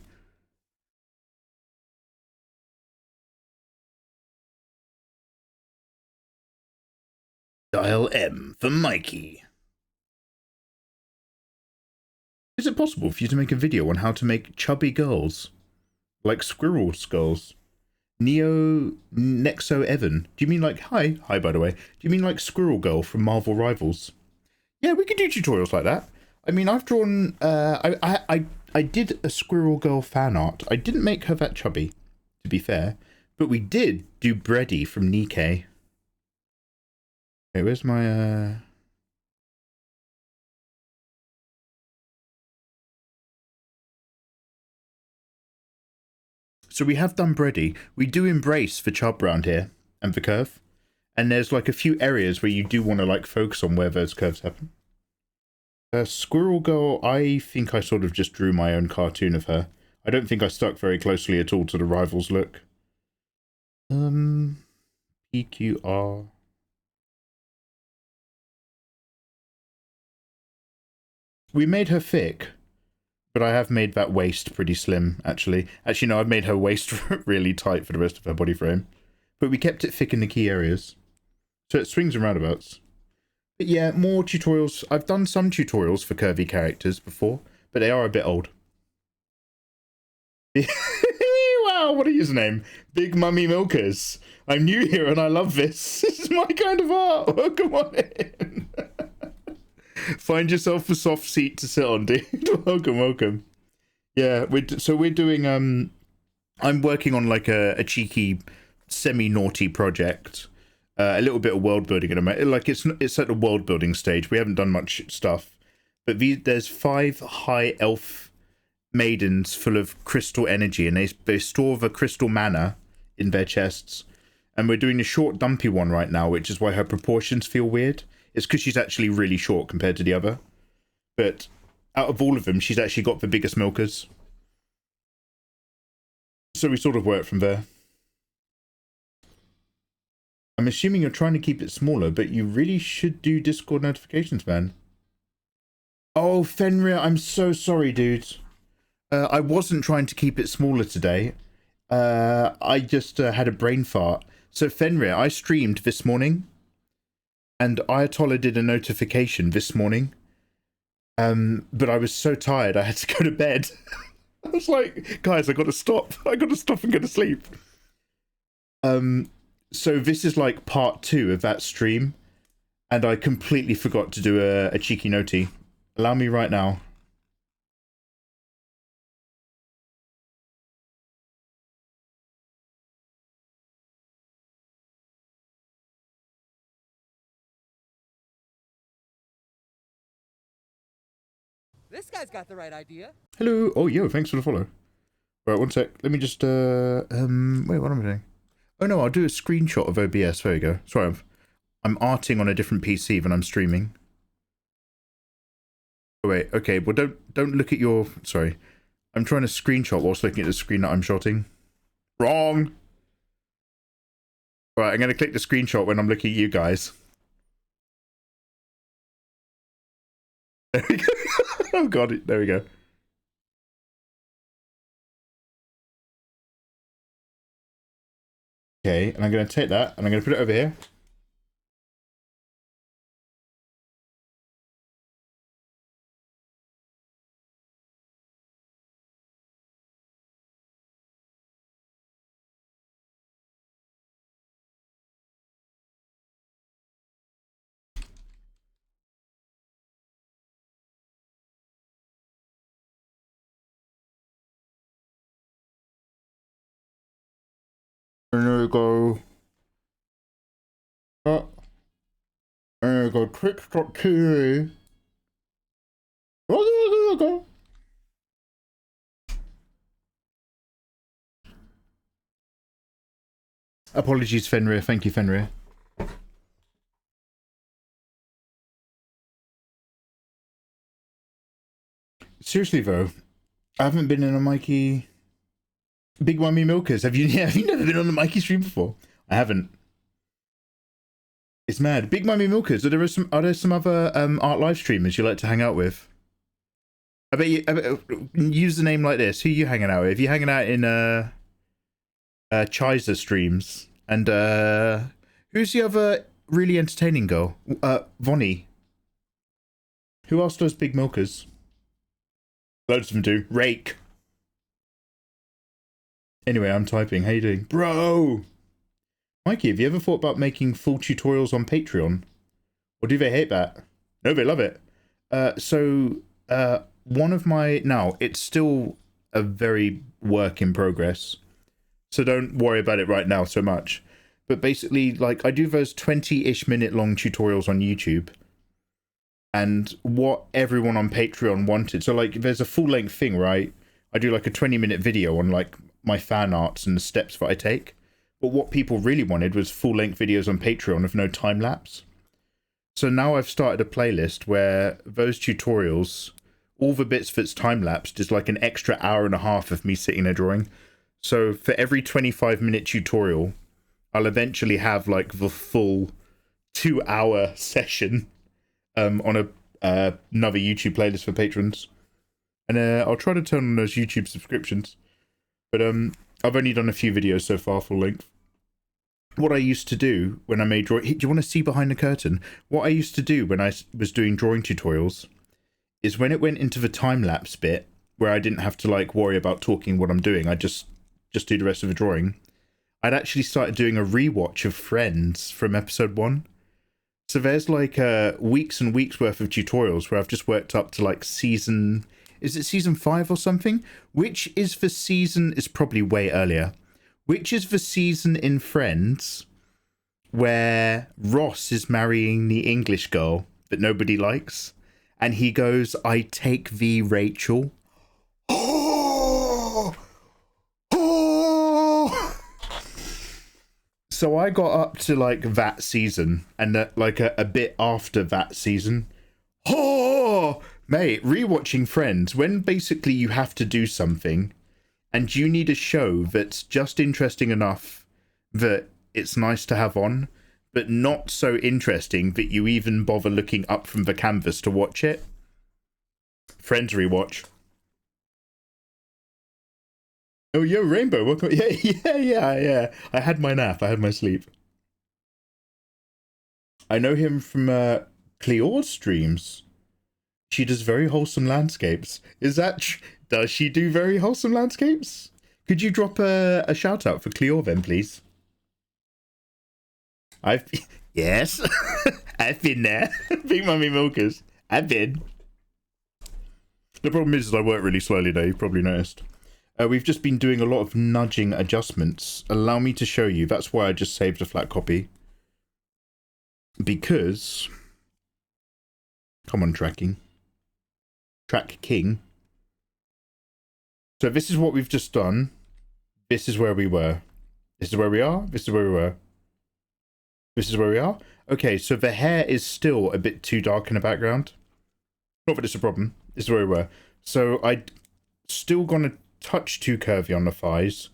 Dial M for Mikey. Is it possible for you to make a video on how to make chubby girls? Like squirrel skulls? Nexo Evan. Do you mean like, hi by the way. Do you mean like Squirrel Girl from Marvel Rivals? Yeah, we could do tutorials like that. I mean, I've drawn, I did a Squirrel Girl fan art. I didn't make her that chubby, to be fair. But we did do Breddy from Nikkei. Okay, where's my, So we have done Breddy. We do embrace the chub round here and the curve. And there's like a few areas where you do want to like focus on where those curves happen. Squirrel Girl, I think I sort of just drew my own cartoon of her. I don't think I stuck very closely at all to the Rivals look. PQR. We made her thick, but I have made that waist pretty slim, actually. Actually, no, I've made her waist really tight for the rest of her body frame. But we kept it thick in the key areas. So it swings and roundabouts. But yeah, more tutorials. I've done some tutorials for curvy characters before, but they are a bit old. Wow, what a username. Big Mummy Milkers. I'm new here and I love this. This is my kind of art. Welcome on in. Find yourself a soft seat to sit on, dude. Welcome. Yeah, we're doing, I'm working on like a cheeky, semi-naughty project. A little bit of world building in a like it's at the world building stage. We haven't done much stuff, but there's 5 high elf maidens full of crystal energy, and they store the crystal mana in their chests. And we're doing a short, dumpy one right now, which is why her proportions feel weird. It's because she's actually really short compared to the other. But out of all of them, she's actually got the biggest milkers. So we sort of work from there. I'm assuming you're trying to keep it smaller, but you really should do Discord notifications, man. Oh, Fenrir, I'm so sorry, dude. I wasn't trying to keep it smaller today. I just had a brain fart. So, Fenrir, I streamed this morning, and Ayatollah did a notification this morning. But I was so tired, I had to go to bed. I was like, guys, I gotta stop. I gotta stop and go to sleep. So this is like part 2 of that stream, and I completely forgot to do a cheeky noty. Allow me right now. This guy's got the right idea. Hello. Oh, yo, thanks for the follow. Right, one sec. Let me just, wait, what am I doing? Oh no, I'll do a screenshot of OBS. There you go. Sorry, I'm arting on a different PC than I'm streaming. Oh wait, okay. Well, don't look at your. Sorry, I'm trying to screenshot whilst looking at the screen that I'm shotting. Wrong. Right, I'm gonna click the screenshot when I'm looking at you guys. There we go. Oh god, there we go. Okay, and I'm going to take that and I'm going to put it over here. And there we go. And there we go. Twitch.tv. Apologies, Fenrir. Thank you, Fenrir. Seriously though, I haven't been in a Mikey. Big Mummy Milkers. Have you never been on a Mikey stream before? I haven't. It's mad. Big Mummy Milkers. Are there some other art live streamers you like to hang out with? I bet use the name like this. Who are you hanging out with? You hanging out in Chiza streams? And who's the other really entertaining girl? Vonnie. Who else does Big Milkers? Loads of them do. Rake. Anyway, I'm typing. How you doing? Bro! Mikey, have you ever thought about making full tutorials on Patreon? Or do they hate that? No, they love it. One of my... Now, it's still a very work in progress. So don't worry about it right now so much. But basically, like, I do those 20-ish minute long tutorials on YouTube. And what everyone on Patreon wanted. So, like, there's a full-length thing, right? I do, like, a 20-minute video on, like, my fan arts and the steps that I take. But what people really wanted was full-length videos on Patreon with no time-lapse. So now I've started a playlist where those tutorials, all the bits that's time-lapsed is like an extra hour and a half of me sitting there drawing. So for every 25-minute tutorial, I'll eventually have like the full 2-hour session on another YouTube playlist for patrons. And I'll try to turn on those YouTube subscriptions. But I've only done a few videos so far full length. what I used to do when I made drawing. Do you want to see behind the curtain? What I used to do when I was doing drawing tutorials is when it went into the time lapse bit where I didn't have to like worry about talking what I'm doing. I just do the rest of the drawing. I'd actually started doing a rewatch of Friends from episode 1. So there's like weeks and weeks worth of tutorials where I've just worked up to like season, is it season 5 or something? Which is the season, it's probably way earlier. Which is the season in Friends where Ross is marrying the English girl that nobody likes. And he goes, I take thee, Rachel. So I got up to like that season and like a bit after that season. Oh, mate, rewatching Friends, when basically you have to do something and you need a show that's just interesting enough that it's nice to have on, but not so interesting that you even bother looking up from the canvas to watch it. Friends rewatch. Oh, yo, Rainbow, welcome. Yeah. I had my nap. I had my sleep. I know him from Cleore's streams. She does very wholesome landscapes. Is that... Does she do very wholesome landscapes? Could you drop a shout out for Cleore then, please? Yes. I've been there. Big Mummy Milkers. I've been. The problem is I work really slowly though, you've probably noticed. We've just been doing a lot of nudging adjustments. Allow me to show you. That's why I just saved a flat copy. Because... Come on, tracking. Track King. So this is what we've just done. This is where we were. This is where we are. This is where we were. This is where we are. Okay, so the hair is still a bit too dark in the background. Not that it's a problem. This is where we were. So I still gonna touch too curvy on the thighs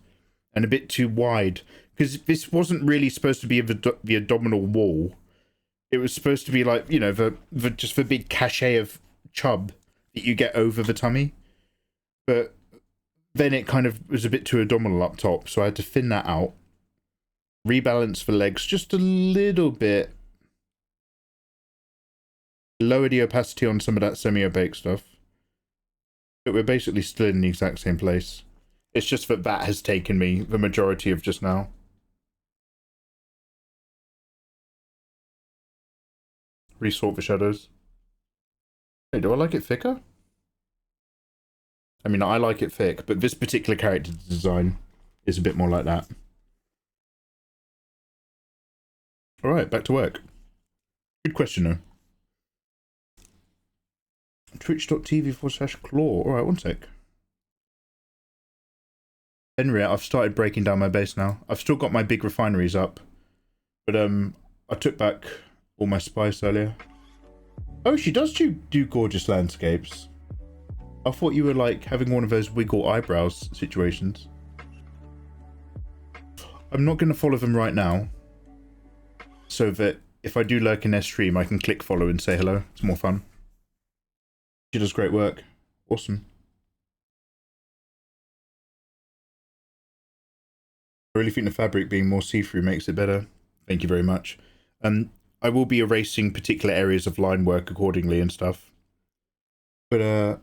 and a bit too wide because this wasn't really supposed to be the abdominal wall. It was supposed to be like, you know, the just the big cachet of chub that you get over the tummy. But then it kind of was a bit too abdominal up top, so I had to thin that out. Rebalance the legs just a little bit. Lower the opacity on some of that semi-opaque stuff. But we're basically still in the exact same place. It's just that that has taken me the majority of just now. Resort the shadows. Hey, do I like it thicker? I mean, I like it thick, but this particular character design is a bit more like that. Alright, back to work. Good question, though. Twitch.tv/claw. Alright, one sec. Henry, I've started breaking down my base now. I've still got my big refineries up. But, I took back all my spice earlier. Oh, she does do gorgeous landscapes. I thought you were, like, having one of those wiggle eyebrows situations. I'm not going to follow them right now. So that if I do lurk in their stream, I can click follow and say hello. It's more fun. She does great work. Awesome. I really think the fabric being more see-through makes it better. Thank you very much. I will be erasing particular areas of line work accordingly and stuff. But,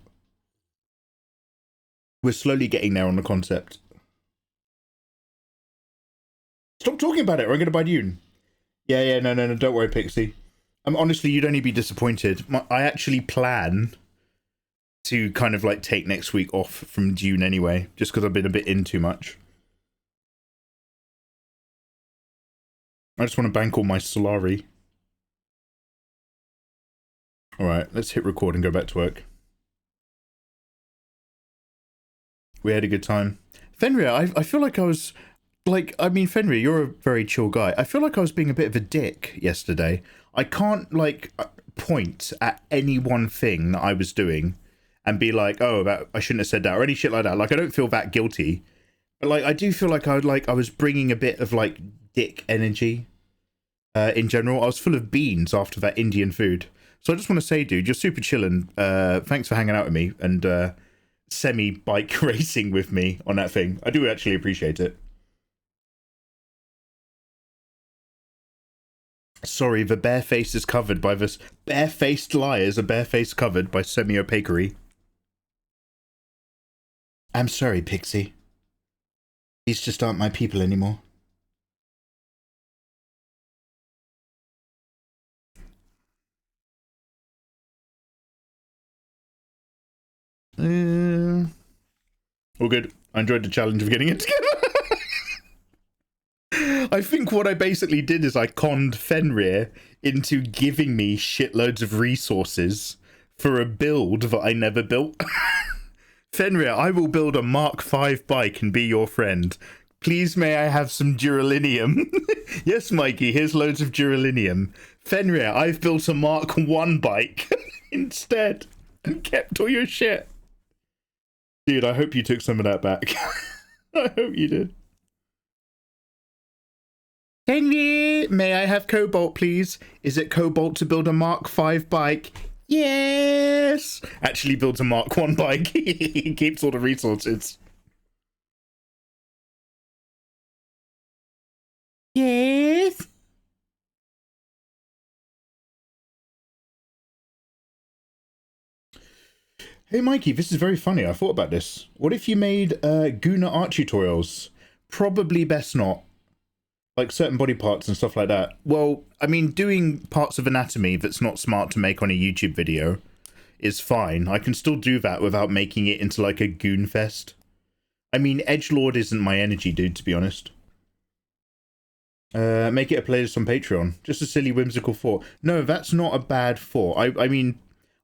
we're slowly getting there on the concept. Stop talking about it or I'm going to bite you. Yeah, no, don't worry, Pixie. Honestly, you'd only be disappointed. I actually plan to kind of like take next week off from Dune anyway, just because I've been a bit in too much. I just want to bank all my Solari. Alright, let's hit record and go back to work. We had a good time. Fenrir, I feel like I was... Like, I mean, Fenrir, you're a very chill guy. I feel like I was being a bit of a dick yesterday. I can't, like, point at any one thing that I was doing and be like, oh, that I shouldn't have said that, or any shit like that. Like, I don't feel that guilty. But, like, I do feel like I was bringing a bit of, like, dick energy in general. I was full of beans after that Indian food. So I just want to say, dude, you're super chillin'. Thanks for hanging out with me and semi-bike racing with me on that thing. I do actually appreciate it. Sorry, the bare face is covered by this. Barefaced liars, a bare face covered by semi-opaquery. I'm sorry, Pixie. These just aren't my people anymore. All good. I enjoyed the challenge of getting it together. I think what I basically did is I conned Fenrir into giving me shitloads of resources for a build that I never built. Fenrir, I will build a Mark V bike and be your friend. Please may I have some duralinium? Yes, Mikey, here's loads of duralinium. Fenrir, I've built a Mark I bike instead and kept all your shit. Dude, I hope you took some of that back. I hope you did. Fenrir, may I have cobalt, please? Is it cobalt to build a Mark V bike? Yes! Actually builds a Mark I bike. He keeps all the resources. Yes! Hey Mikey, this is very funny. I thought about this. What if you made Guna art tutorials? Probably best not. Like certain body parts and stuff like that. Well, I mean, doing parts of anatomy that's not smart to make on a YouTube video is fine. I can still do that without making it into like a goon fest. I mean, edgelord isn't my energy, dude, to be honest. Make it a playlist on Patreon. Just a silly whimsical thought. No, that's not a bad thought. I mean,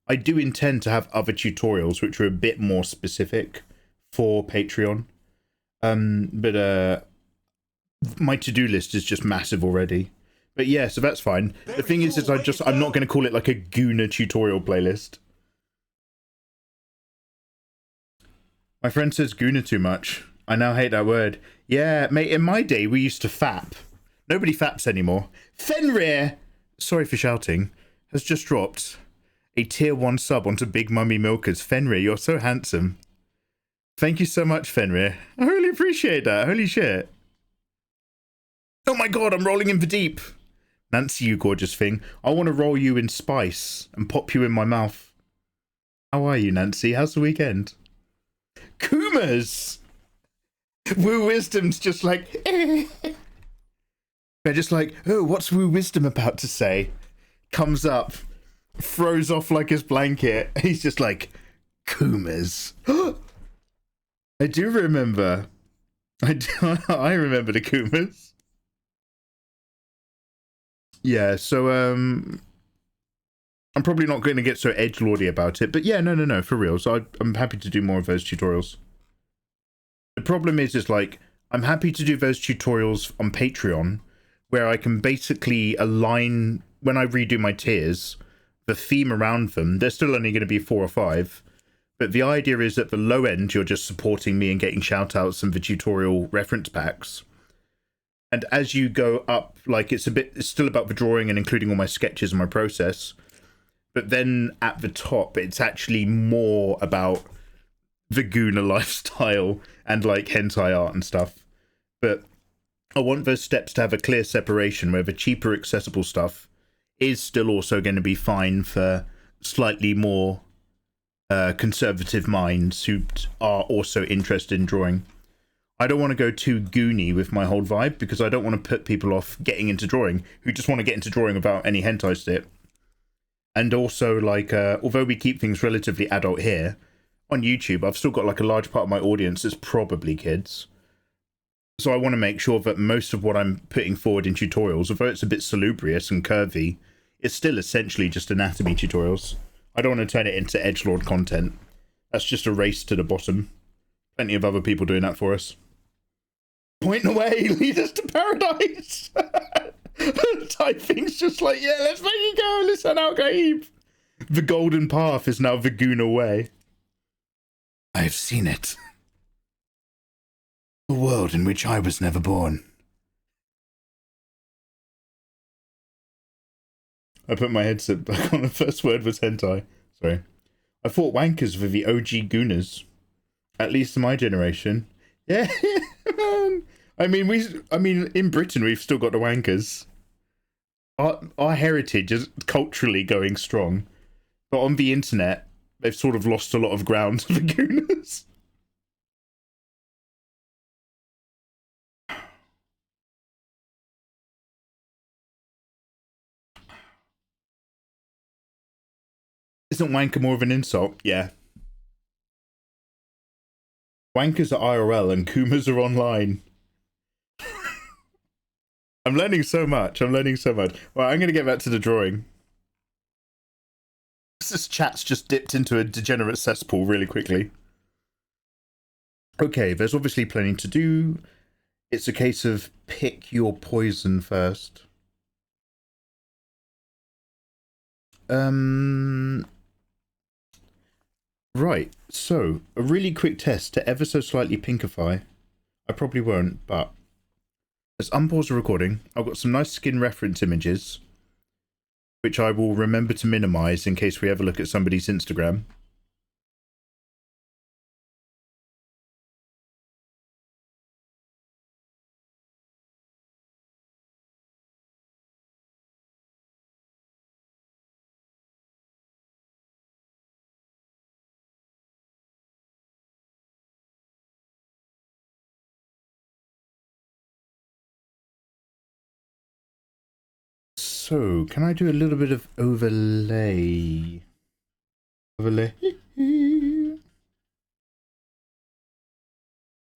I do intend to have other tutorials which are a bit more specific for Patreon. But my to-do list is just massive already. But yeah, so that's fine. The thing is I'm not going to call it like a Guna tutorial playlist. My friend says Guna too much. I now hate that word. Yeah, mate, in my day we used to fap. Nobody faps anymore. Fenrir, sorry for shouting, has just dropped a tier 1 sub onto Big Mummy Milkers. Fenrir, you're so handsome. Thank you so much, Fenrir. I really appreciate that. Holy shit. Oh my god, I'm rolling in the deep. Nancy, you gorgeous thing. I want to roll you in spice and pop you in my mouth. How are you, Nancy? How's the weekend? Kumas! Woo Wisdom's just like... They're just like, oh, what's Woo Wisdom about to say? Comes up, throws off like his blanket. He's just like, Kumas. I do remember. I remember the Kumas. Yeah, so I'm probably not going to get so edgelordy about it, but yeah, no, for real. So I'm happy to do more of those tutorials. The problem is like, I'm happy to do those tutorials on Patreon, where I can basically align, when I redo my tiers, the theme around them. They're still only going to be 4 or 5, but the idea is at the low end, you're just supporting me and getting shout-outs and the tutorial reference packs. And as you go up, like, it's still about the drawing and including all my sketches and my process. But then at the top, it's actually more about the Guna lifestyle and like hentai art and stuff. But I want those steps to have a clear separation where the cheaper accessible stuff is still also going to be fine for slightly more conservative minds who are also interested in drawing. I don't want to go too goony with my whole vibe because I don't want to put people off getting into drawing who just want to get into drawing without any hentai shit. And also, like, although we keep things relatively adult here, on YouTube, I've still got like a large part of my audience that's probably kids. So I want to make sure that most of what I'm putting forward in tutorials, although it's a bit salubrious and curvy, it's still essentially just anatomy tutorials. I don't want to turn it into edgelord content. That's just a race to the bottom. Plenty of other people doing that for us. Point away, lead us to paradise. Typing's just like, yeah, let's make it go. Listen out, Gabe. The golden path is now the Guna way. I've seen it. A world in which I was never born. I put my headset back on. The first word was hentai. Sorry. I thought wankers were the OG Gunas. At least in my generation. Yeah, man. I mean, in Britain, we've still got the wankers. our heritage is culturally going strong, but on the internet, they've sort of lost a lot of ground to the Gooners. Isn't wanker more of an insult? Yeah. Wankers are IRL and Kumas are online. I'm learning so much. I'm learning so much. Well, I'm going to get back to the drawing. This chat's just dipped into a degenerate cesspool really quickly. Okay, there's obviously plenty to do. It's a case of pick your poison first. Right, so a really quick test to ever so slightly pinkify. I probably won't, but let's unpause the recording. I've got some nice skin reference images, which I will remember to minimize in case we ever look at somebody's Instagram. So, can I do a little bit of overlay? Overlay.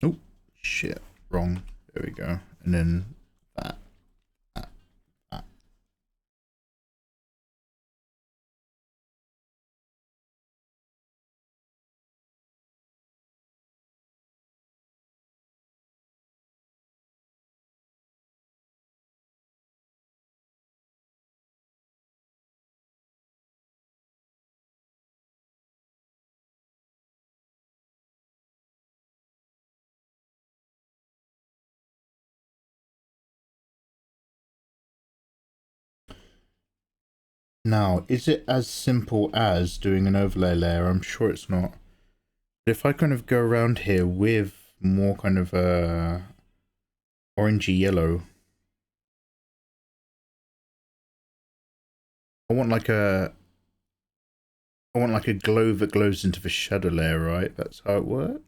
Oh, shit. Wrong. There we go. And then that. Now, is it as simple as doing an overlay layer? I'm sure it's not. But if I kind of go around here with more kind of orangey yellow, I want like a glow that glows into the shadow layer, right? That's how it works.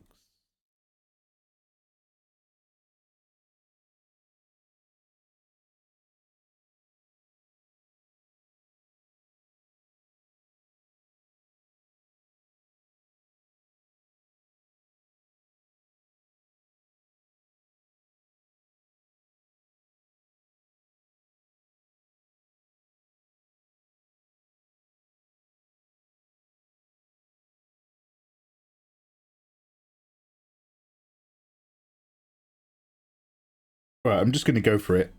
Right, I'm just going to go for it.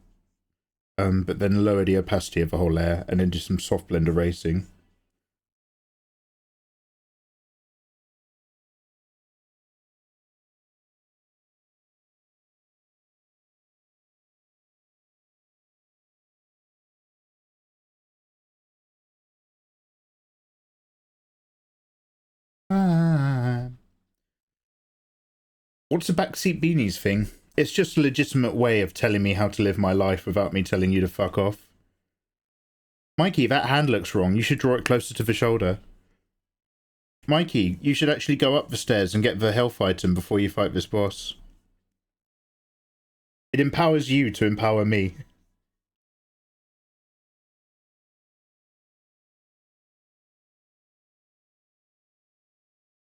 But then lower the opacity of the whole layer and then do some soft blend erasing. What's the backseat beanies thing? It's just a legitimate way of telling me how to live my life without me telling you to fuck off. Mikey, that hand looks wrong. You should draw it closer to the shoulder. Mikey, you should actually go up the stairs and get the health item before you fight this boss. It empowers you to empower me.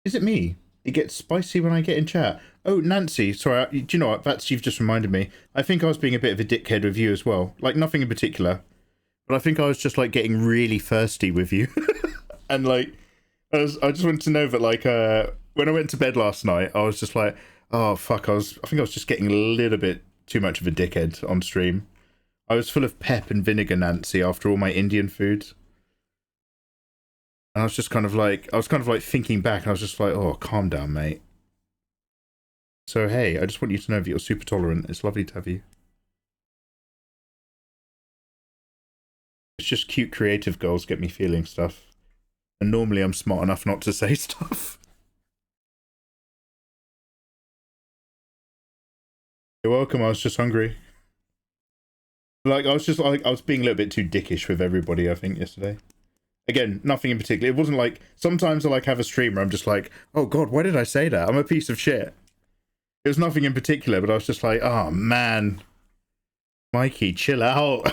Is it me? It gets spicy when I get in chat. Oh, Nancy, sorry, do you know what? You've just reminded me. I think I was being a bit of a dickhead with you as well. Like, nothing in particular. But I think I was just, like, getting really thirsty with you. And, like, I just wanted to know that, like, when I went to bed last night, I was just like, oh, fuck, I think I was just getting a little bit too much of a dickhead on stream. I was full of pep and vinegar, Nancy, after all my Indian food. And I was just kind of like, thinking back, and I was just like, oh, calm down, mate. So, hey, I just want you to know that you're super tolerant. It's lovely to have you. It's just cute creative goals get me feeling stuff. And normally I'm smart enough not to say stuff. You're welcome, I was just hungry. Like, I was just like, I was being a little bit too dickish with everybody, I think, yesterday. Again, nothing in particular. It wasn't like, sometimes I like have a stream where I'm just like, oh god, why did I say that? I'm a piece of shit. It was nothing in particular, but I was just like, oh man. Mikey, chill out.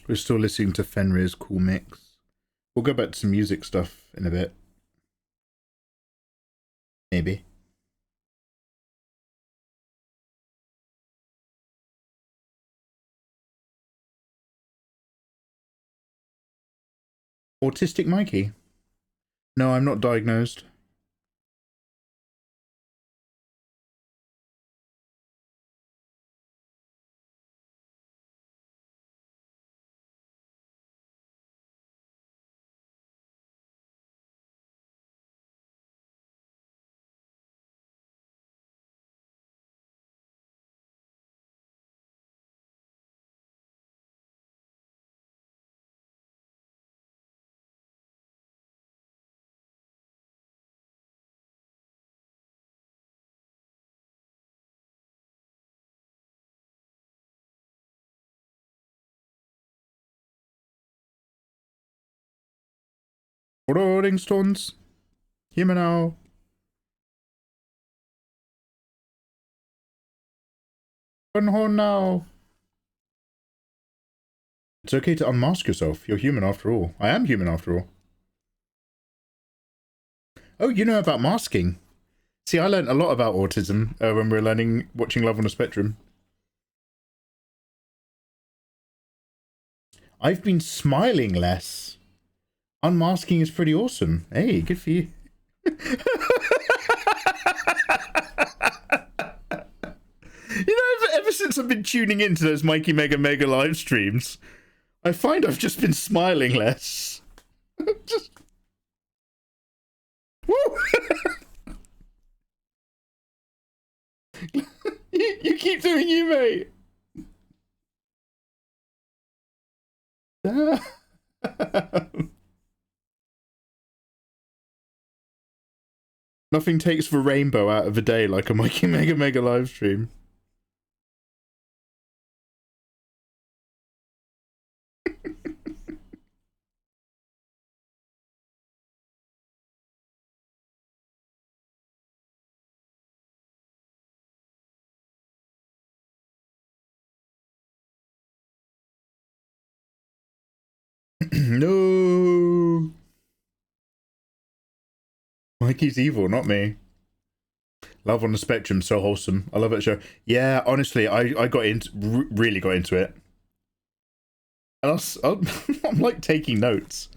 We're still listening to Fenrir's cool mix. We'll go back to some music stuff in a bit. Maybe. Autistic Mikey? No, I'm not diagnosed. Rolling Stones. Hear me now. Run home now. It's okay to unmask yourself. You're human after all. I am human after all. Oh, you know about masking. See, I learned a lot about autism when we were watching Love on the Spectrum. I've been smiling less. Unmasking is pretty awesome. Hey, good for you. You know, ever since I've been tuning into those Mikey Mega live streams, I find I've just been smiling less. Just... Woo! you keep doing you, mate. Nothing takes the rainbow out of a day like a Mikey Mega live stream. No. Mikey's evil, not me. Love on the Spectrum, so wholesome. I love that show. Yeah, honestly, I got into really got into it. And I'm like taking notes.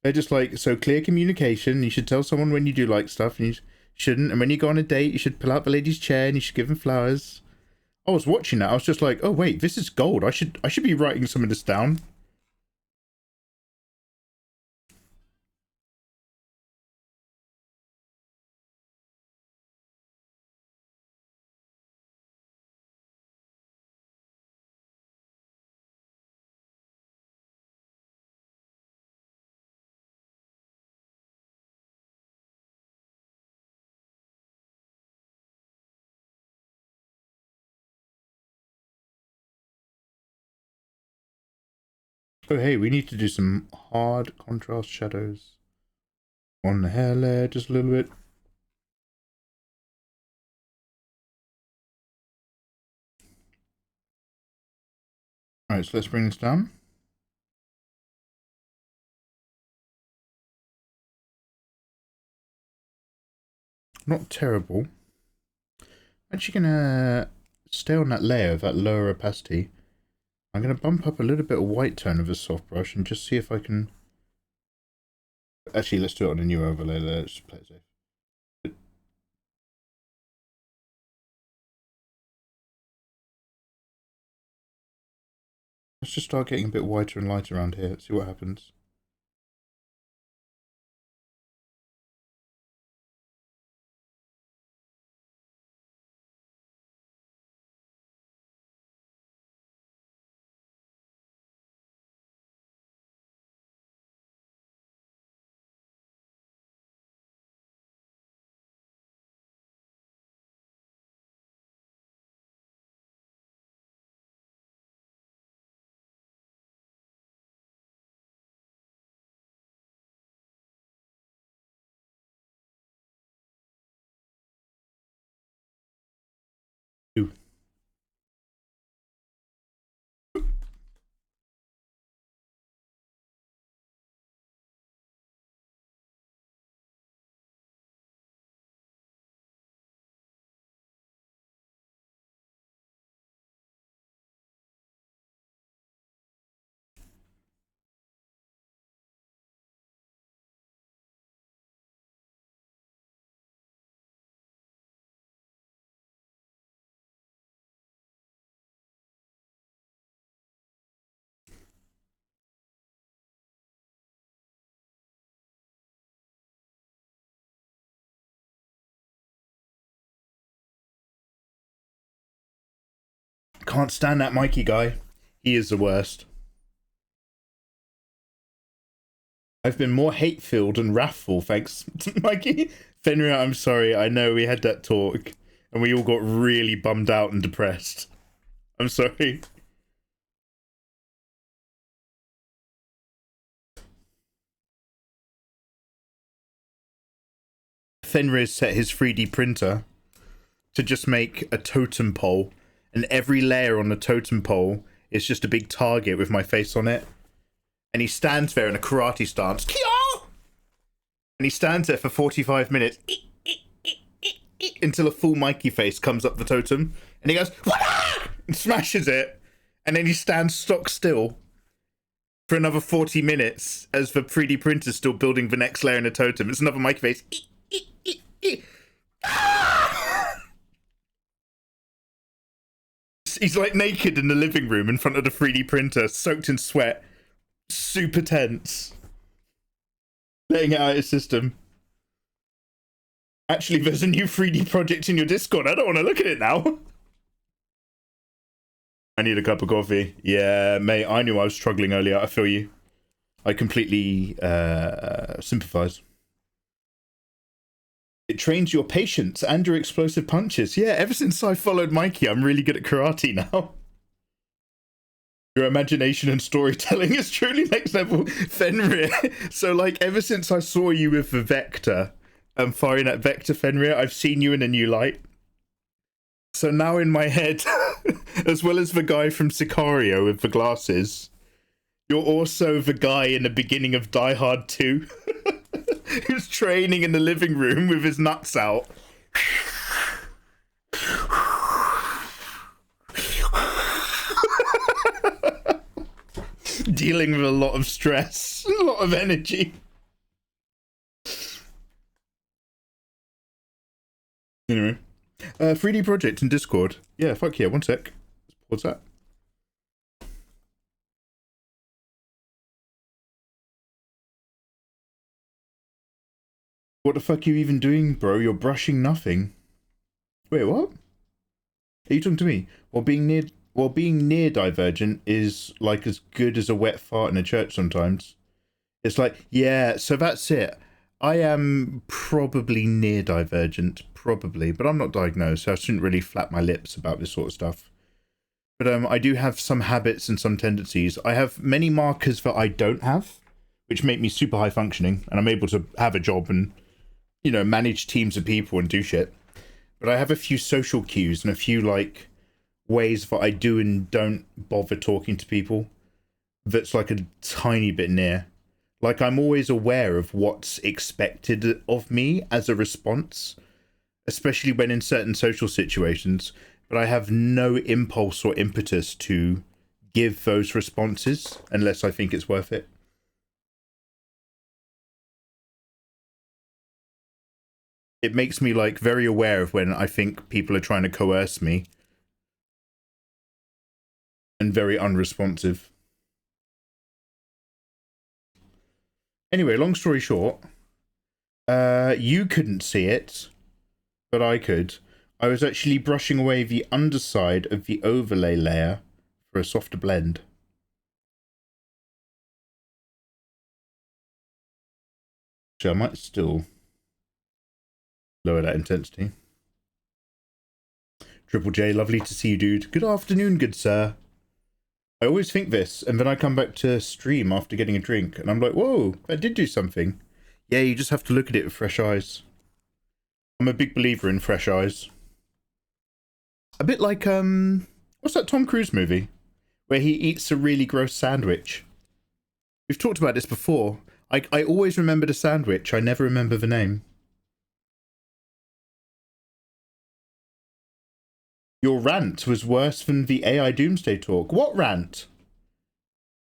They're just like, so clear communication. You should tell someone when you do like stuff, and you shouldn't. And when you go on a date, you should pull out the lady's chair and you should give them flowers. I was watching that. I was just like, oh wait, this is gold. I should be writing some of this down. Oh hey, we need to do some hard contrast shadows on the hair layer just a little bit. Alright, so let's bring this down. Not terrible. I'm actually gonna stay on that layer of that lower opacity I'm going to bump up a little bit of white tone of a soft brush and just see if I can... Actually, let's do it on a new overlay. Let's just play it safe. Let's just start getting a bit whiter and lighter around here. Let's see what happens. Ooh. Can't stand that Mikey guy. He is the worst. I've been more hate-filled and wrathful, thanks to Mikey. Fenrir, I'm sorry. I know we had that talk, and we all got really bummed out and depressed. I'm sorry. Fenrir set his 3D printer to just make a totem pole, and every layer on the totem pole is just a big target with my face on it. And he stands there in a karate stance. Kyo! And he stands there for 45 minutes until a full Mikey face comes up the totem. And he goes, Wah! And smashes it. And then he stands stock still for another 40 minutes as the 3D printer's still building the next layer in the totem. It's another Mikey face. He's like naked in the living room in front of the 3D printer, soaked in sweat. Super tense. Letting it out of his system. Actually, there's a new 3D project in your Discord. I don't want to look at it now. I need a cup of coffee. Yeah, mate, I knew I was struggling earlier. I feel you. I completely sympathize. It trains your patience and your explosive punches. Yeah, ever since I followed Mikey, I'm really good at karate now. Your imagination and storytelling is truly next level. Fenrir. So, like, ever since I saw you with the Vector and firing at Vector Fenrir, I've seen you in a new light. So now in my head, as well as the guy from Sicario with the glasses, you're also the guy in the beginning of Die Hard 2 who's training in the living room with his nuts out. Dealing with a lot of stress, a lot of energy. Anyway, 3D project in Discord. Yeah, fuck yeah, one sec. What's that? What the fuck are you even doing, bro? You're brushing nothing. Wait, what? Are you talking to me? While being near divergent is like as good as a wet fart in a church sometimes. It's like, yeah, so that's it. I am probably near divergent, probably, but I'm not diagnosed, so I shouldn't really flap my lips about this sort of stuff. But I do have some habits and some tendencies. I have many markers that I don't have, which make me super high functioning, and I'm able to have a job and, you know, manage teams of people and do shit. But I have a few social cues and a few, like, ways that I do and don't bother talking to people that's like a tiny bit near. Like, I'm always aware of what's expected of me as a response, especially when in certain social situations, but I have no impulse or impetus to give those responses unless I think it's worth it. It makes me like very aware of when I think people are trying to coerce me. And very unresponsive. Anyway, long story short, you couldn't see it, but I could. I was actually brushing away the underside of the overlay layer for a softer blend. So I might still lower that intensity. Triple J, lovely to see you, dude. Good afternoon, good sir. I always think this, and then I come back to stream after getting a drink, and I'm like, whoa, that did do something. Yeah, you just have to look at it with fresh eyes. I'm a big believer in fresh eyes. A bit like, what's that Tom Cruise movie? Where he eats a really gross sandwich. We've talked about this before. I always remember the sandwich, I never remember the name. Your rant was worse than the AI Doomsday talk. What rant?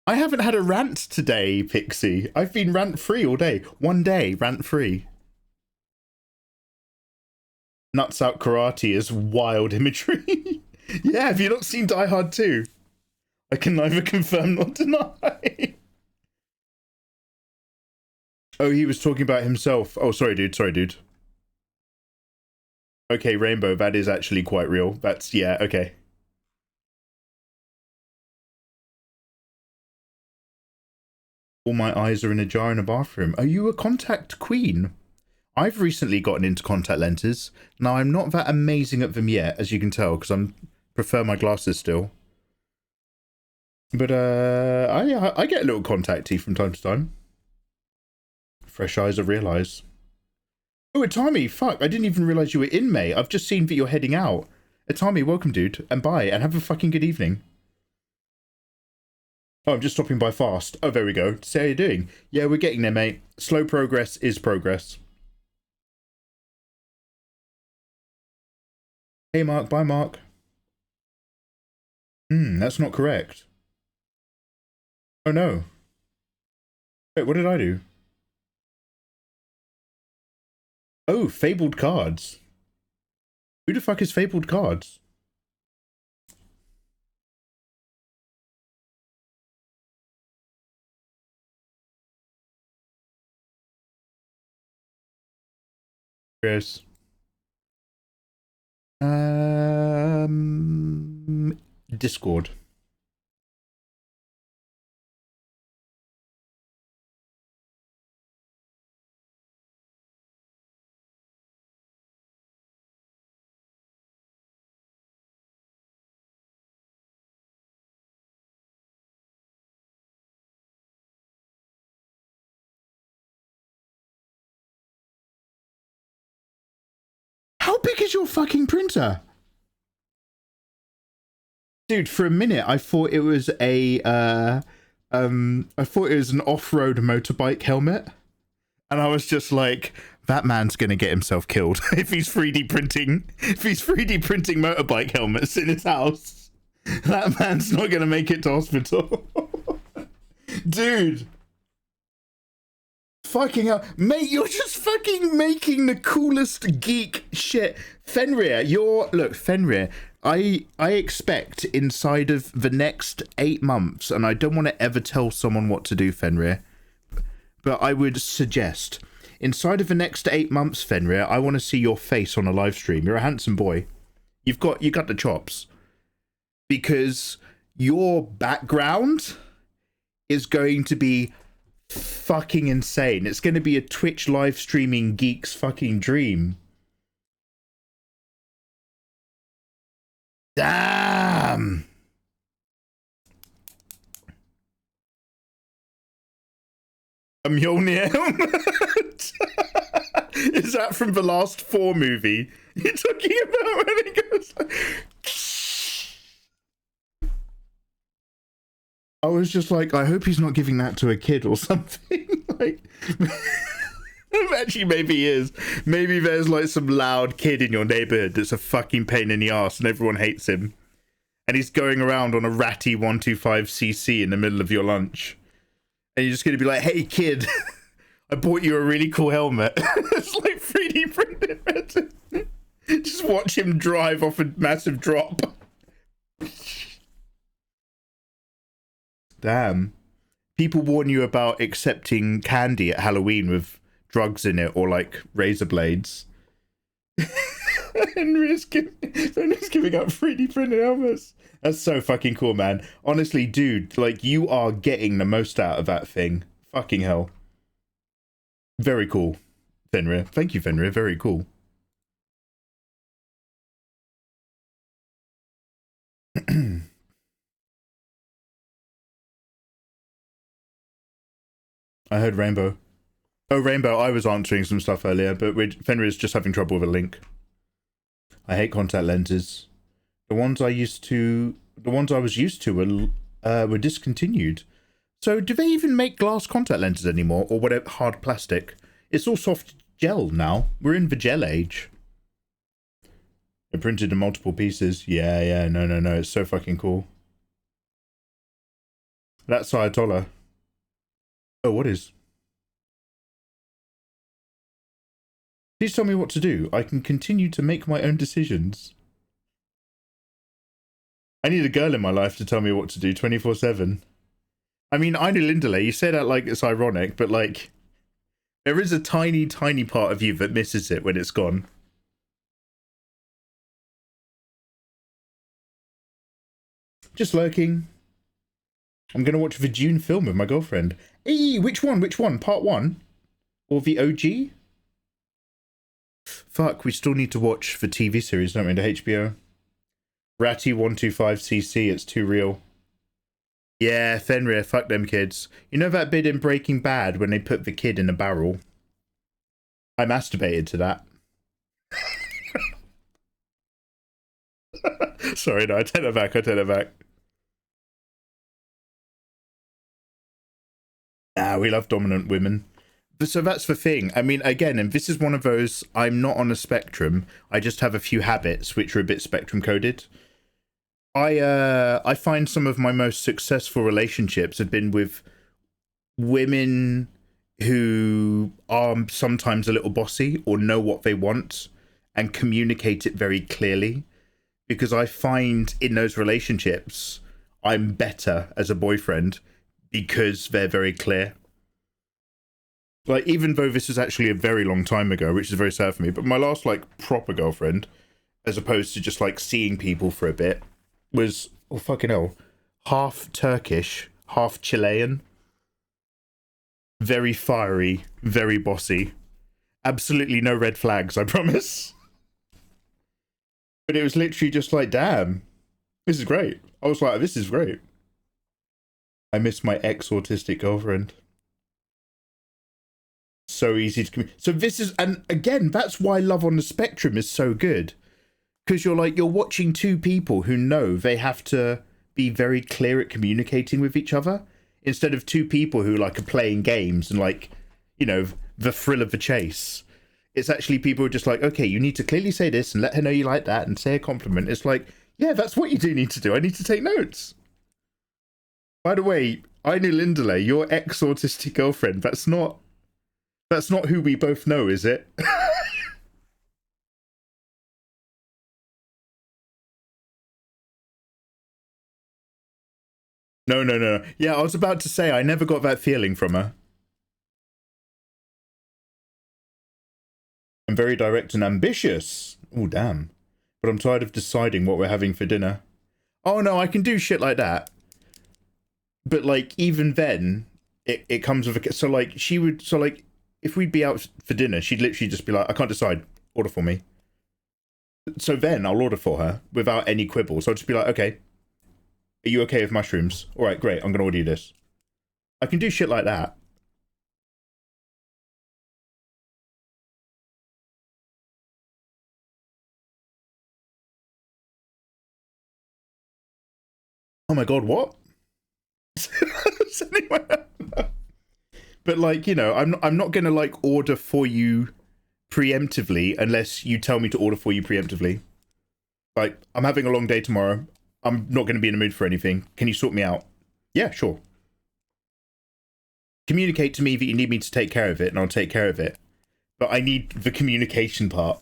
I haven't had a rant today, Pixie. I've been rant-free all day. One day, rant-free. Nuts Out Karate is wild imagery. Yeah, have you not seen Die Hard 2? I can neither confirm nor deny. Oh, he was talking about himself. Oh, sorry, dude. Sorry, dude. Okay, Rainbow, that is actually quite real. That's, yeah, okay. All my eyes are in a jar in a bathroom. Are you a contact queen? I've recently gotten into contact lenses. Now, I'm not that amazing at them yet, as you can tell, because I prefer my glasses still. But, I get a little contacty from time to time. Fresh eyes are real eyes. Oh, Itami, fuck, I didn't even realise you were in May. I've just seen that you're heading out. Itami, welcome, dude, and bye, and have a fucking good evening. Oh, I'm just stopping by fast. Oh, there we go. Say how you're doing. Yeah, we're getting there, mate. Slow progress is progress. Hey, Mark, bye, Mark. That's not correct. Oh, no. Wait, what did I do? Oh, Fabled Cards. Who the fuck is Fabled Cards? Yes. Discord. How big is your fucking printer? Dude, for a minute I thought it was a I thought it was an off-road motorbike helmet. And I was just like, that man's gonna get himself killed if he's 3D printing motorbike helmets in his house. That man's not gonna make it to hospital. Dude. Fucking hell. Mate, you're just fucking making the coolest geek shit. Fenrir, look, Fenrir, I expect inside of the next 8 months, and I don't want to ever tell someone what to do, Fenrir, but I would suggest, inside of the next 8 months, Fenrir, I want to see your face on a live stream. You're a handsome boy. You got the chops. Because your background is going to be fucking insane. It's going to be a Twitch live streaming geek's fucking dream. Damn. A Mjolnir helmet. Is that from the last 4 movie you're talking about when it goes like... I was just like, I hope he's not giving that to a kid or something. Like, actually, maybe he is. Maybe there's like some loud kid in your neighborhood that's a fucking pain in the ass and everyone hates him. and he's going around on a ratty 125cc in the middle of your lunch. And you're just going to be like, hey, kid, I bought you a really cool helmet. It's like 3D printed. Just watch him drive off a massive drop. Damn. People warn you about accepting candy at Halloween with drugs in it or like razor blades. Henry's giving out 3D printed helmets. That's so fucking cool, man. Honestly, dude, like, you are getting the most out of that thing. Fucking hell. Very cool, Fenrir. Thank you, Fenrir. Very cool. I heard Rainbow. Oh, Rainbow, I was answering some stuff earlier, but Fenrir is just having trouble with a link. I hate contact lenses. The ones I was used to were discontinued. So do they even make glass contact lenses anymore, or whatever, hard plastic? It's all soft gel now. We're in the gel age. They're printed in multiple pieces. Yeah, no, it's so fucking cool. That's Ayatollah. Oh, what is? Please tell me what to do. I can continue to make my own decisions. I need a girl in my life to tell me what to do 24/7. I mean, I know Lindley, you say that like it's ironic, but like, there is a tiny, tiny part of you that misses it when it's gone. Just lurking. I'm going to watch the Dune film with my girlfriend. Hey, which one? Which one? Part 1? Or the OG? Fuck, we still need to watch the TV series, don't we, the HBO? Ratty 125cc, it's too real. Yeah, Fenrir, fuck them kids. You know that bit in Breaking Bad when they put the kid in a barrel? I masturbated to that. Sorry, no, I take that back. Ah, we love dominant women. So that's the thing. I mean, again, and this is one of those, I'm not on a spectrum. I just have a few habits which are a bit spectrum coded. I find some of my most successful relationships have been with women who are sometimes a little bossy or know what they want and communicate it very clearly. Because I find in those relationships, I'm better as a boyfriend because they're very clear. Like, even though this was actually a very long time ago, which is very sad for me, but my last, like, proper girlfriend, as opposed to just, like, seeing people for a bit, was, oh, fucking hell, half Turkish, half Chilean. Very fiery, very bossy. Absolutely no red flags, I promise. But it was literally just like, damn, this is great. I was like, this is great. I miss my ex-autistic girlfriend. So easy to communicate. So this is, and again, that's why Love on the Spectrum is so good. Because you're like, you're watching two people who know they have to be very clear at communicating with each other. Instead of two people who like are playing games and like, you know, the thrill of the chase. It's actually people who are just like, okay, you need to clearly say this and let her know you like that and say a compliment. It's like, yeah, that's what you do need to do. I need to take notes. By the way, I knew Lindley, your ex-autistic girlfriend. That's not who we both know, is it? No. Yeah, I was about to say, I never got that feeling from her. I'm very direct and ambitious. Oh, damn. But I'm tired of deciding what we're having for dinner. Oh, no, I can do shit like that. But, like, even then, it comes with a... So, like, if we'd be out for dinner, she'd literally just be like, I can't decide. Order for me. So then I'll order for her without any quibbles. So I'll just be like, okay, are you okay with mushrooms? All right, great. I'm going to order you this. I can do shit like that. Oh my God, what? But like, you know, I'm not going to like order for you preemptively unless you tell me to order for you preemptively. Like, I'm having a long day tomorrow. I'm not going to be in the mood for anything. Can you sort me out? Yeah, sure. Communicate to me that you need me to take care of it, and I'll take care of it. But I need the communication part.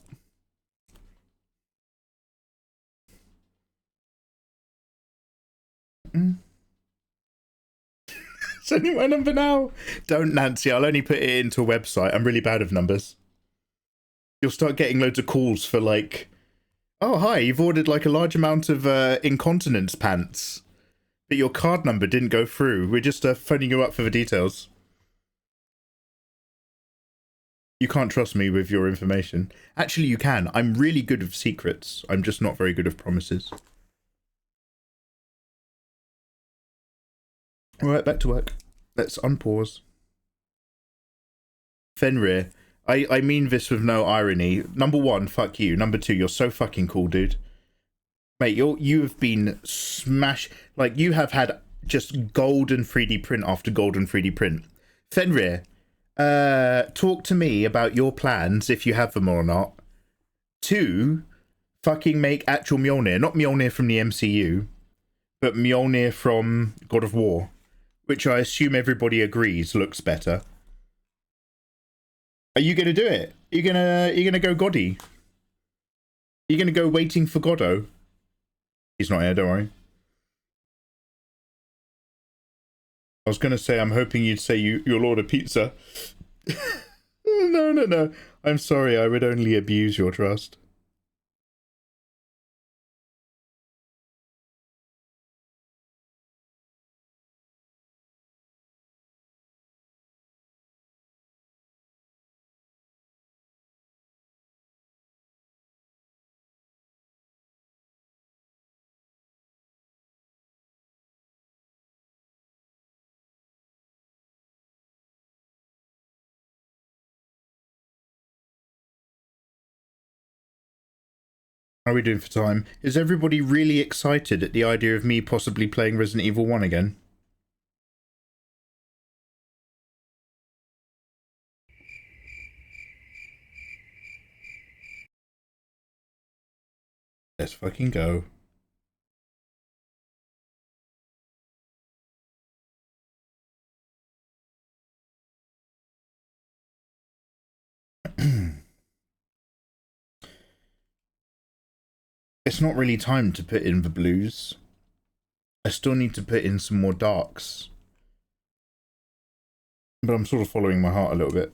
Send me my number now. Don't, Nancy. I'll only put it into a website. I'm really bad with numbers. You'll start getting loads of calls for like, oh, hi, you've ordered like a large amount of incontinence pants, but your card number didn't go through. We're just phoning you up for the details. You can't trust me with your information. Actually, you can. I'm really good with secrets. I'm just not very good with promises. Alright, back to work. Let's unpause. Fenrir, I mean this with no irony. Number one, fuck you. Number two, you're so fucking cool, dude. Mate, you have been smashed. Like, you have had just golden 3D print after golden 3D print. Fenrir, talk to me about your plans, if you have them or not, to fucking make actual Mjolnir. Not Mjolnir from the MCU, but Mjolnir from God of War, which I assume everybody agrees looks better. Are you gonna do it? Are you gonna go Goddy? Are you gonna go waiting for Goddo? He's not here, don't worry. I was gonna say, I'm hoping you'd say you'll order pizza. No. I'm sorry, I would only abuse your trust. How are we doing for time? Is everybody really excited at the idea of me possibly playing Resident Evil 1 again? Let's fucking go. It's not really time to put in the blues. I still need to put in some more darks. But I'm sort of following my heart a little bit.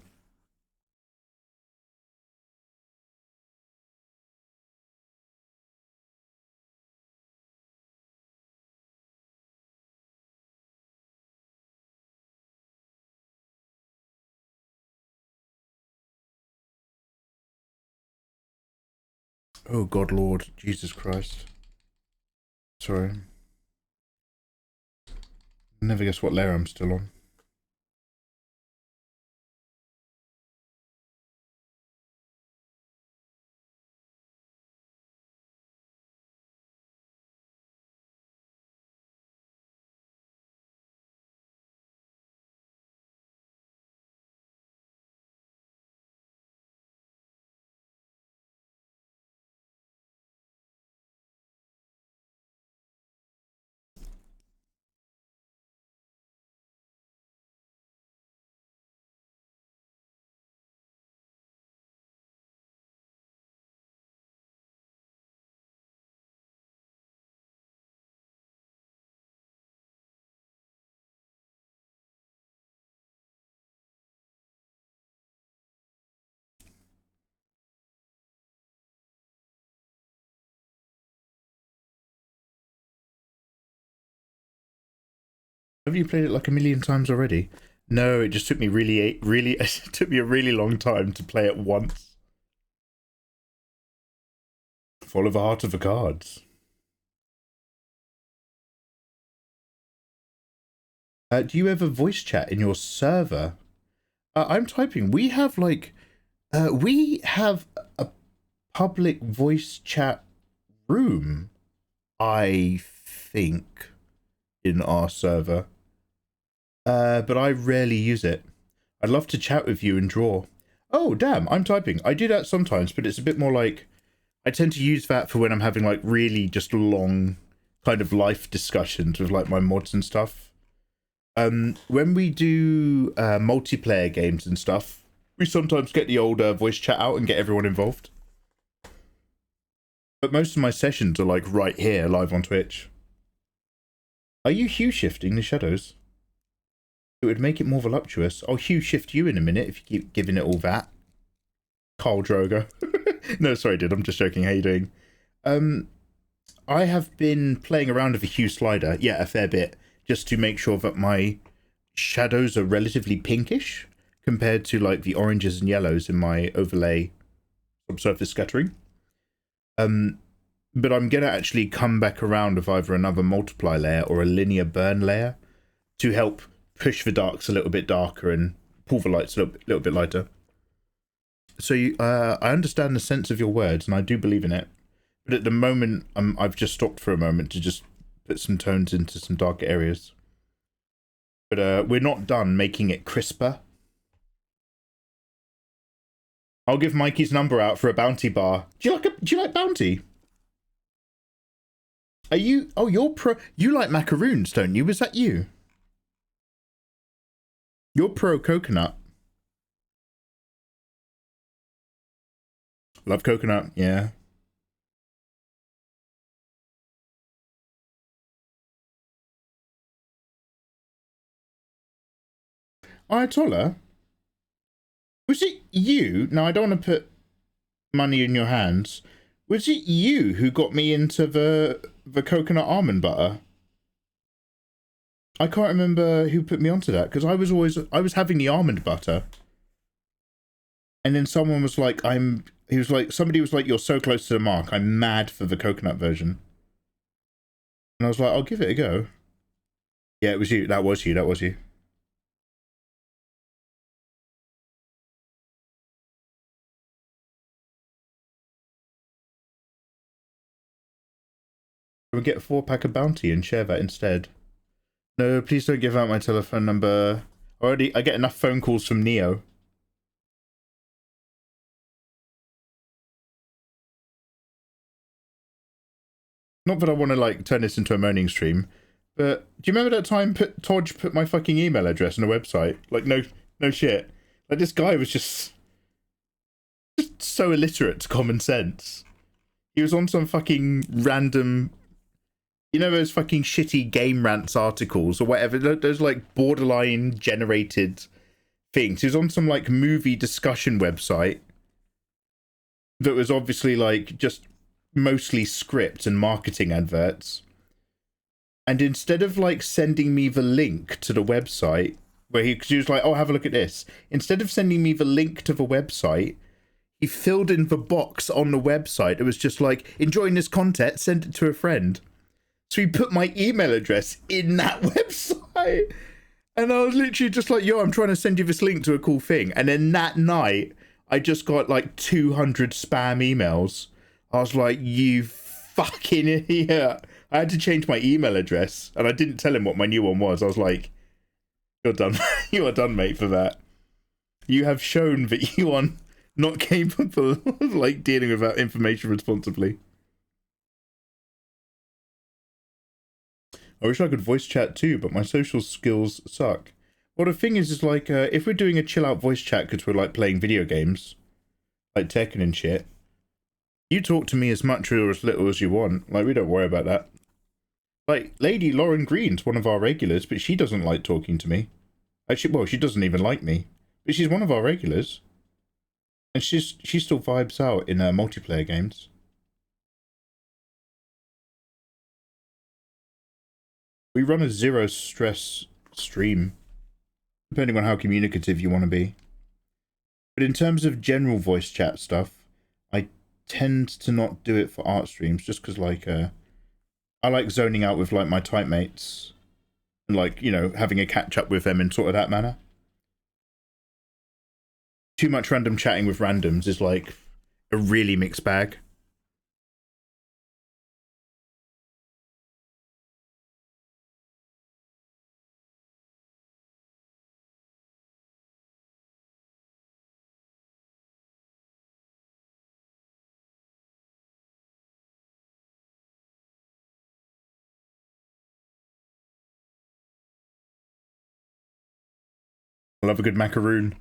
Oh God, Lord, Jesus Christ. Sorry. Never guess what layer I'm still on. Have you played it like a million times already? No, it just took me it took me a really long time to play it once. Follow the heart of the cards. Do you ever voice chat in your server? I'm typing. We have like, we have a public voice chat room, I think, in our server. But I rarely use it. I'd love to chat with you and draw. Oh, damn, I'm typing. I do that sometimes, but it's a bit more like, I tend to use that for when I'm having like really just long kind of life discussions with like my mods and stuff. When we do multiplayer games and stuff, we sometimes get the old voice chat out and get everyone involved. But most of my sessions are like right here, live on Twitch. Are you hue shifting the shadows? It would make it more voluptuous. I'll hue shift you in a minute if you keep giving it all that. Carl Droger. No, sorry, dude. I'm just joking. How you doing? I have been playing around with a hue slider. Yeah, a fair bit. Just to make sure that my shadows are relatively pinkish compared to like the oranges and yellows in my overlay subsurface scattering. But I'm going to actually come back around with either another multiply layer or a linear burn layer to help push the darks a little bit darker and pull the lights a little bit lighter. So I understand the sense of your words and I do believe in it. But at the moment, I've just stopped for a moment to just put some tones into some darker areas. But we're not done making it crisper. I'll give Mikey's number out for a bounty bar. Do you like bounty? Are you? Oh, you're pro. You like macaroons, don't you? Was that you? You're pro coconut. Love coconut. Yeah. Ayatollah. Was it you? Now I don't want to put money in your hands. Was it you who got me into the coconut almond butter? I can't remember who put me onto that because I was having the almond butter, and then someone was like, somebody was like, you're so close to the mark. I'm mad for the coconut version, and I was like, I'll give it a go. Yeah, it was you. That was you. That was you. We get a 4-pack of bounty and share that instead. No, please don't give out my telephone number. I get enough phone calls from Neo. Not that I want to like turn this into a moaning stream, but do you remember that time Todge put my fucking email address on a website? Like no shit. Like this guy was just so illiterate to common sense. He was on some fucking random, you know, those fucking shitty game rants articles or whatever, those like borderline generated things. He was on some like movie discussion website that was obviously like just mostly script and marketing adverts. And instead of like sending me the link to the website where he was like, oh, have a look at this. Instead of sending me the link to the website, he filled in the box on the website. It was just like, enjoying this content, send it to a friend. So he put my email address in that website. And I was literally just like, yo, I'm trying to send you this link to a cool thing. And then that night, I just got like 200 spam emails. I was like, you fucking idiot. I had to change my email address. And I didn't tell him what my new one was. I was like, you're done. You are done, mate, for that. You have shown that you are not capable of like dealing with that information responsibly. I wish I could voice chat too, but my social skills suck. Well, the thing is like, if we're doing a chill out voice chat because we're like playing video games, like Tekken and shit, you talk to me as much or as little as you want. Like, we don't worry about that. Like, Lady Lauren Green's one of our regulars, but she doesn't like talking to me. Actually, well, she doesn't even like me, but she's one of our regulars. And she still vibes out in multiplayer games. We run a zero stress stream, depending on how communicative you want to be. But in terms of general voice chat stuff, I tend to not do it for art streams just because, like, I like zoning out with, like, my type mates and, like, you know, having a catch up with them in sort of that manner. Too much random chatting with randoms is, like, a really mixed bag. I love a good macaroon.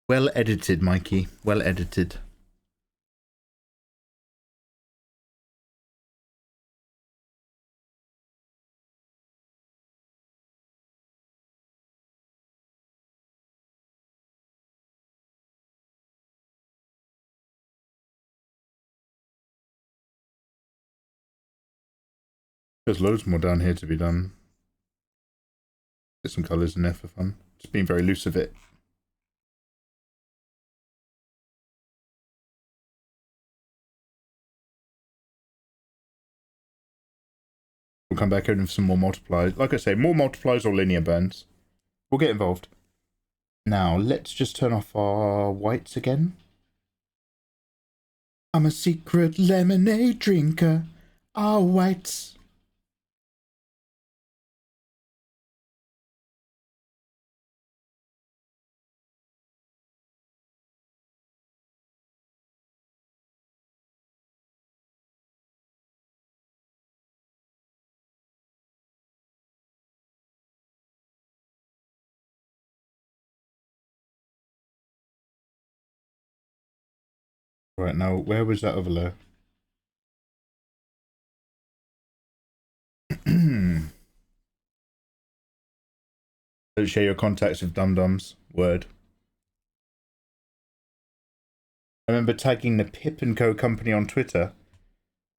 Well edited, Mikey. Well edited. There's loads more down here to be done. Get some colours in there for fun. Just being very loose of it. We'll come back in with some more multipliers. Like I say, more multipliers or linear burns. We'll get involved. Now, let's just turn off our whites again. I'm a secret lemonade drinker. Our whites. Right, now, where was that overlay? Don't share your contacts with dum-dums. Word. I remember tagging the Pip & Co company on Twitter,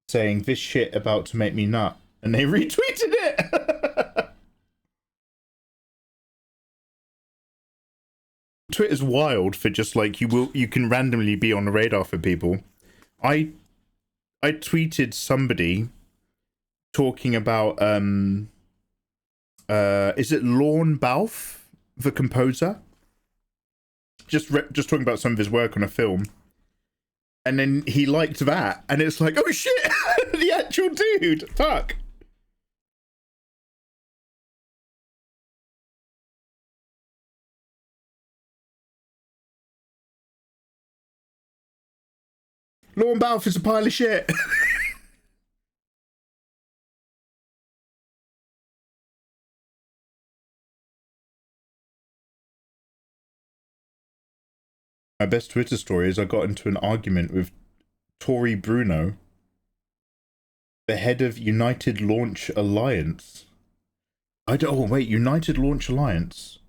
saying, this shit about to make me nut. And they retweeted it! Twitter's wild for just like, you can randomly be on the radar for people. I tweeted somebody talking about is it Lorne Balfe, the composer? Just talking about some of his work on a film. And then he liked that, and it's like, oh shit, the actual dude, fuck. Lorne Balfe is a pile of shit. My best Twitter story is I got into an argument with Tori Bruno, the head of United Launch Alliance. Oh wait, United Launch Alliance.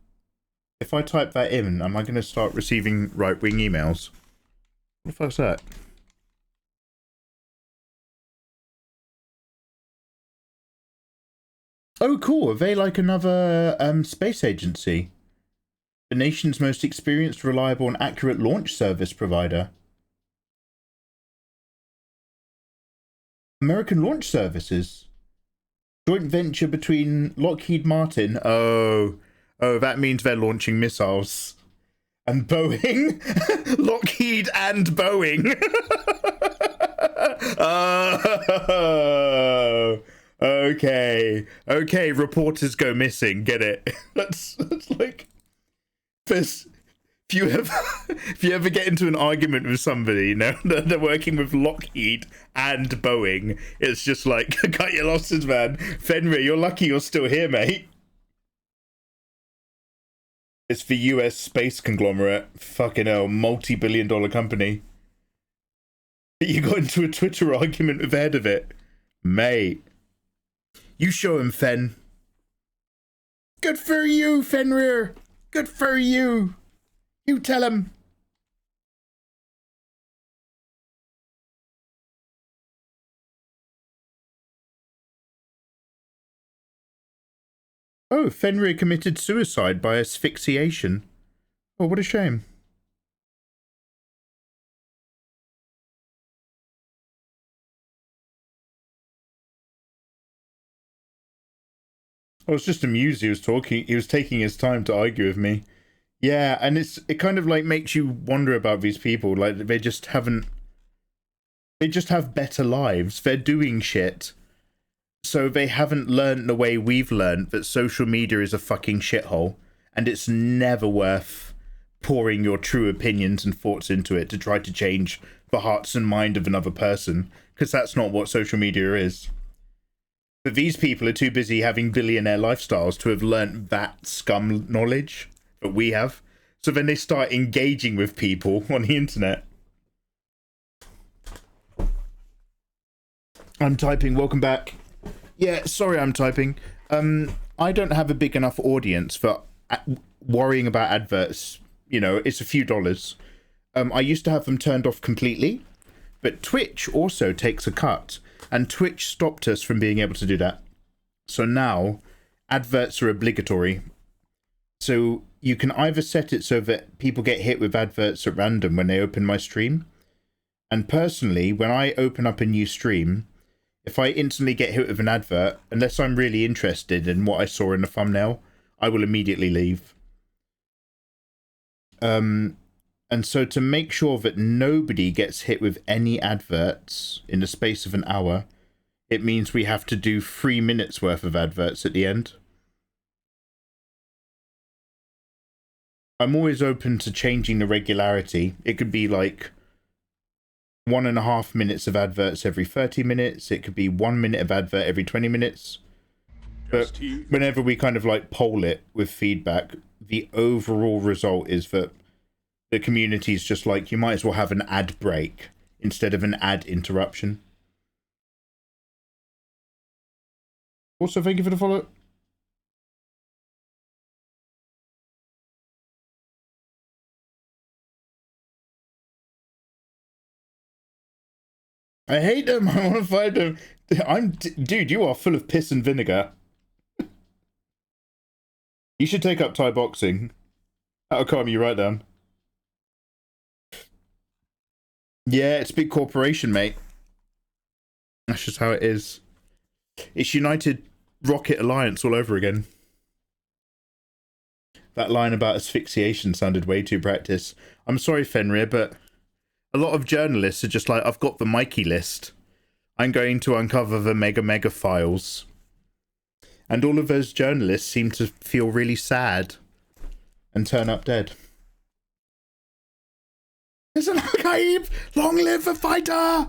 If I type that in, am I going to start receiving right-wing emails? What the fuck's that? Oh cool, are they like another space agency? The nation's most experienced, reliable and accurate launch service provider. American Launch Services. Joint venture between Lockheed Martin. Oh, that means they're launching missiles. And Boeing. Lockheed and Boeing. Oh, okay. Okay, reporters go missing. Get it? That's like... If you ever get into an argument with somebody, you know, they're working with Lockheed and Boeing, it's just like, cut your losses, man. Fenrir, you're lucky you're still here, mate. It's the US space conglomerate. Fucking hell, multi-billion-dollar company. You got into a Twitter argument with the head of it. Mate. You show him, Fen. Good for you, Fenrir. Good for you. You tell him. Oh, Fenrir committed suicide by asphyxiation. Oh, what a shame. I was just amused he was taking his time to argue with me. Yeah, and it kind of like makes you wonder about these people. Like they just have better lives. They're doing shit. So they haven't learned the way we've learned that social media is a fucking shithole and it's never worth pouring your true opinions and thoughts into it to try to change the hearts and mind of another person, because that's not what social media is. But these people are too busy having billionaire lifestyles to have learnt that scum knowledge that we have. So then they start engaging with people on the internet. I'm typing, welcome back. Yeah, sorry I'm typing. I don't have a big enough audience for worrying about adverts. You know, it's a few dollars. I used to have them turned off completely, but Twitch also takes a cut, and Twitch stopped us from being able to do that. So now, adverts are obligatory. So you can either set it so that people get hit with adverts at random when they open my stream. And personally, when I open up a new stream, if I instantly get hit with an advert, unless I'm really interested in what I saw in the thumbnail, I will immediately leave. And so to make sure that nobody gets hit with any adverts in the space of an hour, it means we have to do 3 minutes worth of adverts at the end. I'm always open to changing the regularity. It could be like 1.5 minutes of adverts every 30 minutes. It could be 1 minute of advert every 20 minutes. But whenever we kind of like poll it with feedback, the overall result is that the community's just like, you might as well have an ad break instead of an ad interruption. Also, thank you for the follow. I hate them. I want to fight them. Dude, you are full of piss and vinegar. You should take up Thai boxing. That'll calm you right down. Yeah, it's a big corporation, mate. That's just how it is. It's United Rocket Alliance all over again. That line about asphyxiation sounded way too practice. I'm sorry, Fenrir, but a lot of journalists are just like, I've got the Mikey list. I'm going to uncover the mega files. And all of those journalists seem to feel really sad and turn up dead. There's an archive! Long live the fighter!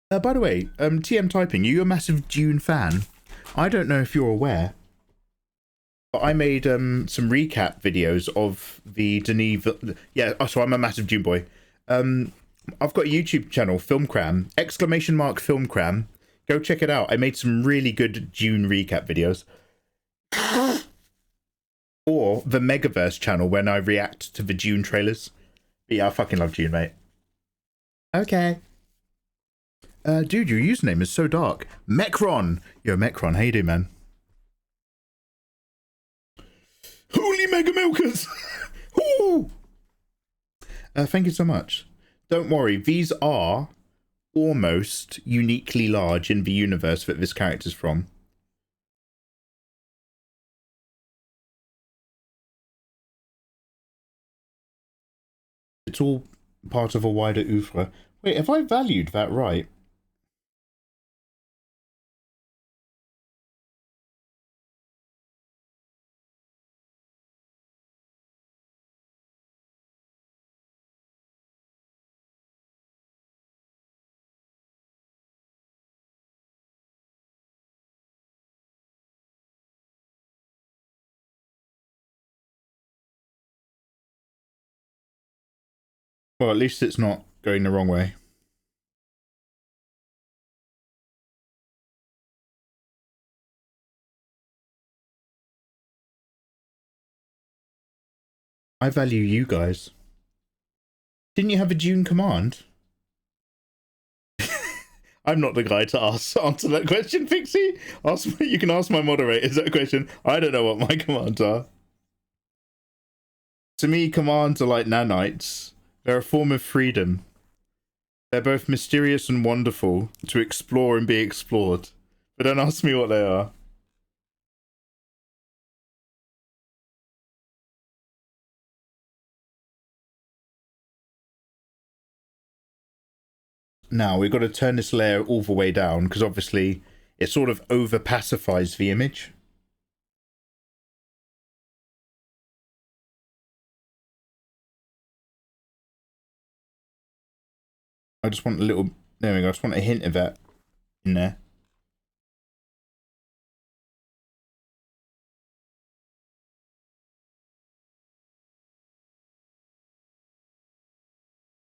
By the way, TM Typing, are you a massive Dune fan? I don't know if you're aware, but I made some recap videos of the Denis... Yeah, so I'm a massive Dune boy. I've got a YouTube channel, Filmcram, !Filmcram. Go check it out. I made some really good Dune recap videos. Or the Megaverse channel when I react to the Dune trailers. But yeah, I fucking love Dune, mate. Okay. Dude, your username is so dark. Mecron! Yo, Mecron, how you doing, man? Holy Mega Milkers! Ooh! Thank you so much. Don't worry, these are almost uniquely large in the universe that this character's from. It's all part of a wider oeuvre. Wait, have I valued that right? Well, at least it's not going the wrong way. I value you guys. Didn't you have a Dune command? I'm not the guy to answer that question, Pixie. You can ask my moderators that question. I don't know what my commands are. To me, commands are like nanites. They're a form of freedom. They're both mysterious and wonderful to explore and be explored. But don't ask me what they are. Now, we've got to turn this layer all the way down, because obviously it sort of over-pacifies the image. I just want a little... There we go, I just want a hint of that. in there.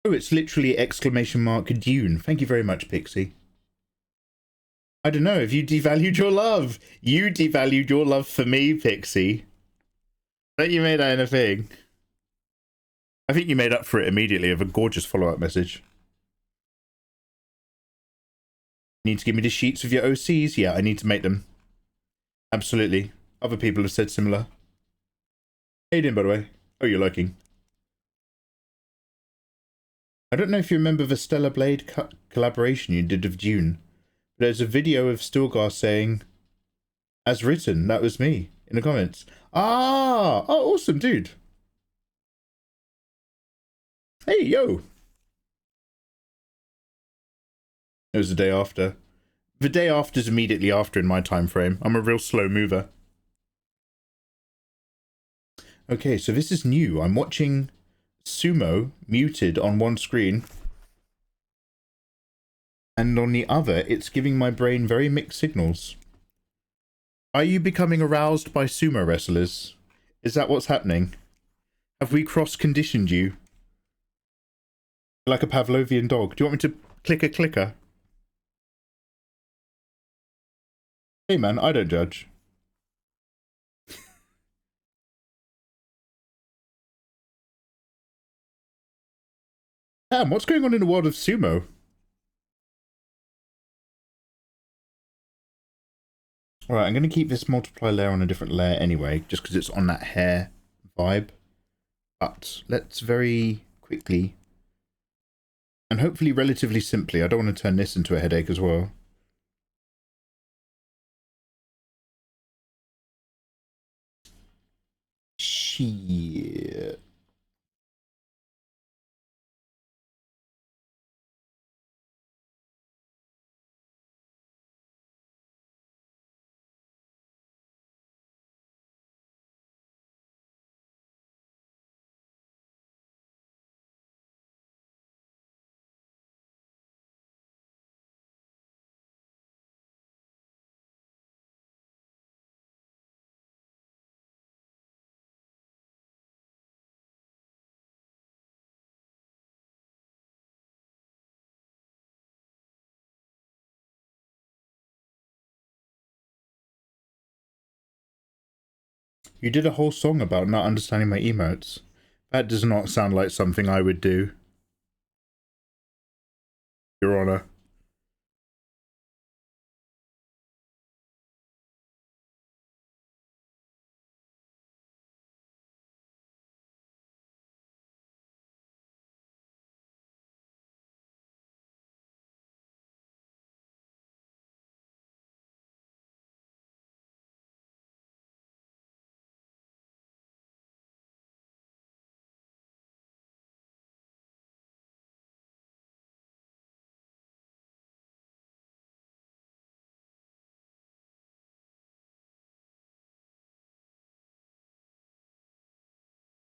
Oh, it's literally exclamation mark Dune. Thank you very much, Pixie. I don't know, have you devalued your love? You devalued your love for me, Pixie. Don't you made that in a thing? I think you made up for it immediately with a gorgeous follow-up message. Need to give me the sheets of your OCs? Yeah, I need to make them. Absolutely. Other people have said similar. How you doing, by the way? Oh, you're lurking. I don't know if you remember the Stellar Blade collaboration you did of Dune. There's a video of Stilgar saying, as written, that was me, in the comments. Ah! Oh, awesome, dude. Hey, yo! It was the day after. The day after is immediately after in my time frame. I'm a real slow mover. Okay, so this is new. I'm watching Sumo muted on one screen. And on the other, it's giving my brain very mixed signals. Are you becoming aroused by sumo wrestlers? Is that what's happening? Have we cross-conditioned you? Like a Pavlovian dog. Do you want me to click a clicker? Hey man, I don't judge. Damn, what's going on in the world of sumo? Alright, I'm going to keep this multiply layer on a different layer anyway, just because it's on that hair vibe. But let's very quickly, and hopefully relatively simply, I don't want to turn this into a headache as well. Shit. You did a whole song about not understanding my emotes. That does not sound like something I would do. Your Honor.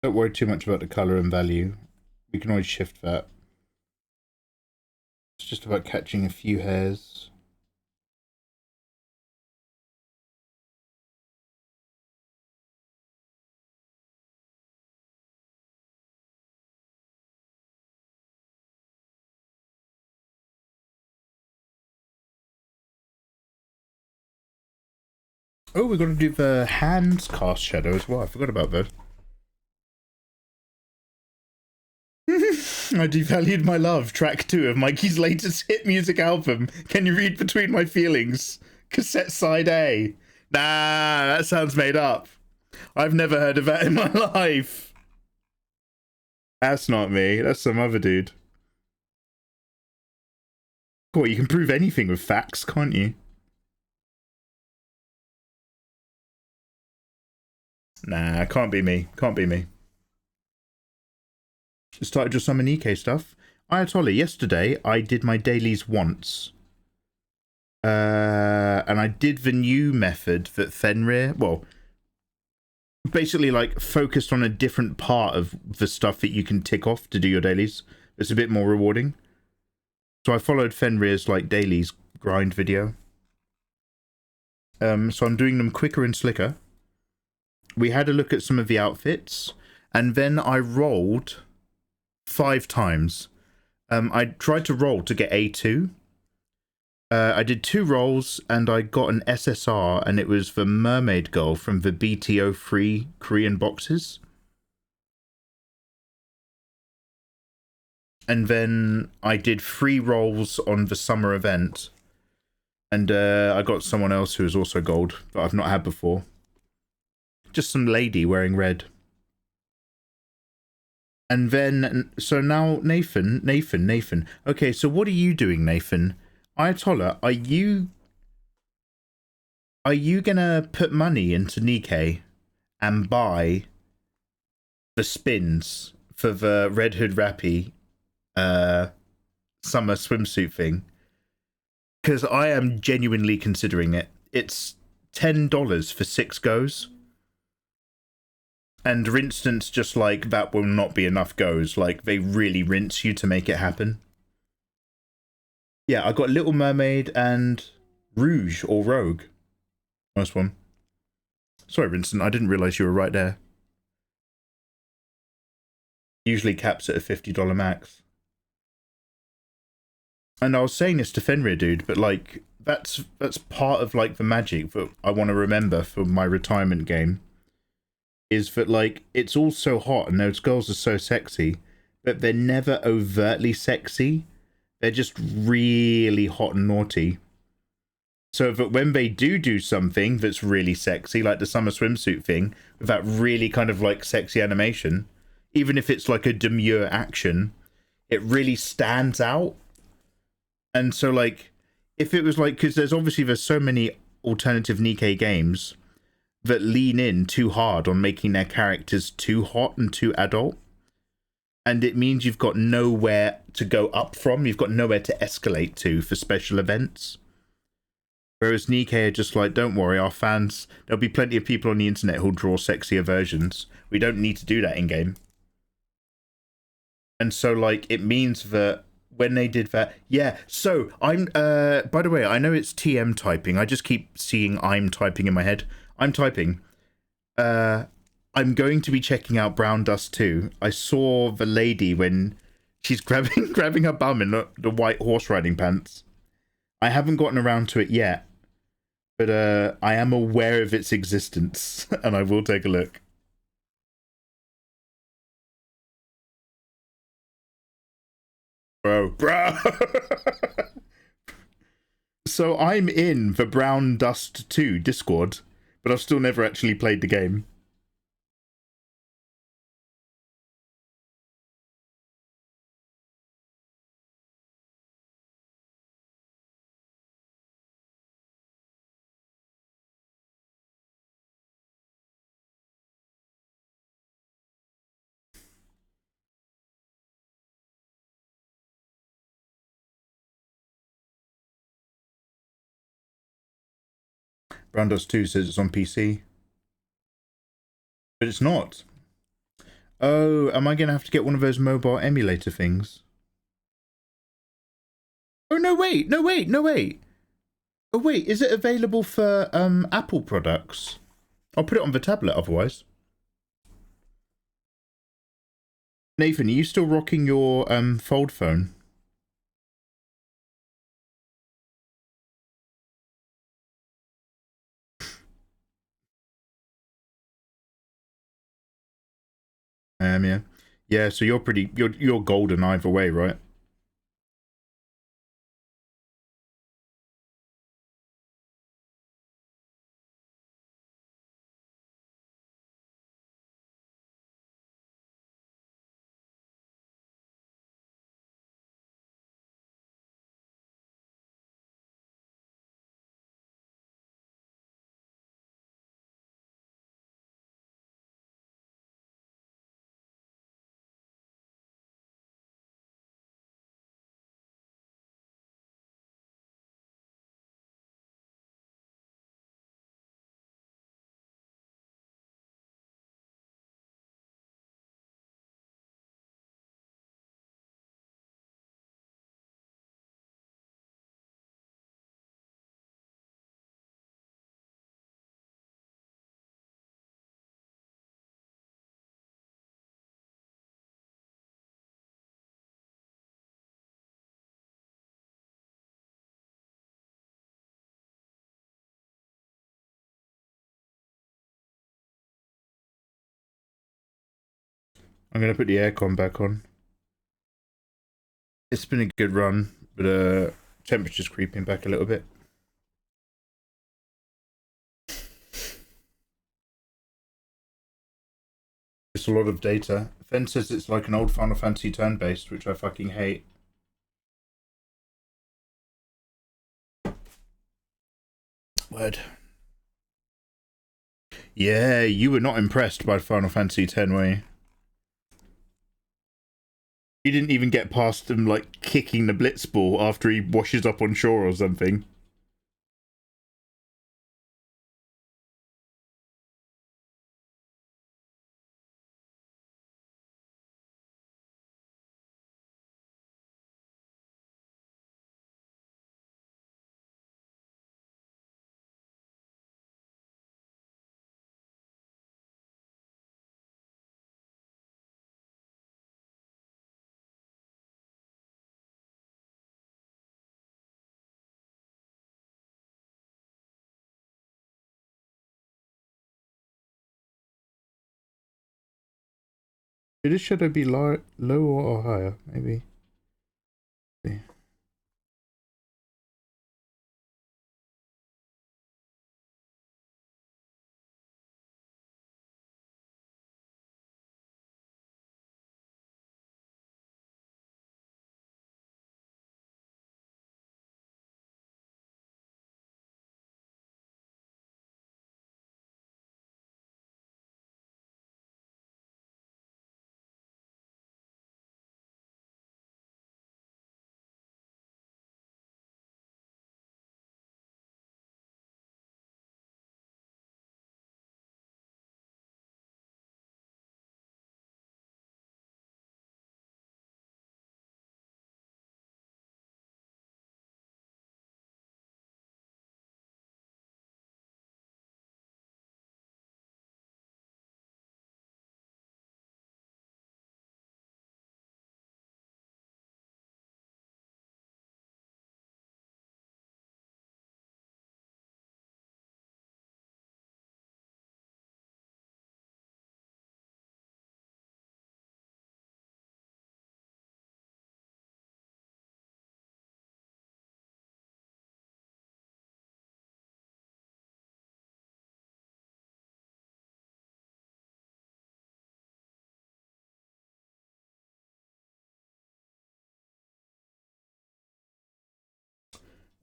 Don't worry too much about the colour and value. We can always shift that. It's just about catching a few hairs. Oh, we're going to do the hands cast shadow as well. I forgot about that. I devalued my love, track 2 of Mikey's latest hit music album. Can you read between my feelings? Cassette side A. Nah, that sounds made up. I've never heard of that in my life. That's not me. That's some other dude. Cool, you can prove anything with facts, can't you? Nah, can't be me. Can't be me. Started your some Anike stuff. Ayatollah, yesterday I did my dailies once. And I did the new method that Fenrir, well, basically like focused on a different part of the stuff that you can tick off to do your dailies. It's a bit more rewarding. So I followed Fenrir's like dailies grind video. So I'm doing them quicker and slicker. We had a look at some of the outfits, and then I rolled 5 times. I tried to roll to get A2. I did 2 rolls, and I got an SSR, and it was the mermaid girl from the BTO3 Korean boxes. And then I did 3 rolls on the summer event. And I got someone else who was also gold, but I've not had before. Just some lady wearing red. And then, so now Nathan. Okay, so what are you doing, Nathan? Ayatollah, are you gonna put money into Nikkei and buy the spins for the Red Hood Rappy summer swimsuit thing? Because I am genuinely considering it. It's $10 for 6 goes. And for instance, just like, that will not be enough goes. Like, they really rinse you to make it happen. Yeah, I got Little Mermaid and Rouge or Rogue. Nice one. Sorry, Vincent, I didn't realise you were right there. Usually caps at a $50 max. And I was saying this to Fenrir, dude, but like, that's part of like the magic that I want to remember for my retirement game. Is that like, it's all so hot and those girls are so sexy, but they're never overtly sexy. They're just really hot and naughty. So that when they do something that's really sexy, like the summer swimsuit thing, with that really kind of like sexy animation, even if it's like a demure action, it really stands out. And so like, if it was like, because there's so many alternative Nikkei games that lean in too hard on making their characters too hot and too adult. And it means you've got nowhere to go up from. You've got nowhere to escalate to for special events. Whereas Nikkei are just like, don't worry, our fans, there'll be plenty of people on the internet who'll draw sexier versions. We don't need to do that in-game. And so, like, it means that when they did that... Yeah, so, I'm... by the way, I know it's TM typing. I just keep seeing I'm typing in my head. I'm typing. I'm going to be checking out Brown Dust 2. I saw the lady when she's grabbing her bum in the white horse riding pants. I haven't gotten around to it yet, but I am aware of its existence, and I will take a look. Bro. So I'm in the Brown Dust 2 Discord, but I've still never actually played the game. Brown Dust 2 says it's on PC. But it's not. Oh, am I going to have to get one of those mobile emulator things? Oh, no, wait. Oh, wait. Is it available for Apple products? I'll put it on the tablet otherwise. Nathan, are you still rocking your fold phone? Yeah. Yeah, so you're golden either way, right? I'm gonna put the aircon back on. It's been a good run, but temperature's creeping back a little bit. It's a lot of data. Fen says it's like an old Final Fantasy turn-based, which I fucking hate. Word. Yeah, you were not impressed by Final Fantasy X, were you? You didn't even get past him, like, kicking the blitzball after he washes up on shore or something. Should this shadow be low or higher? Maybe. See.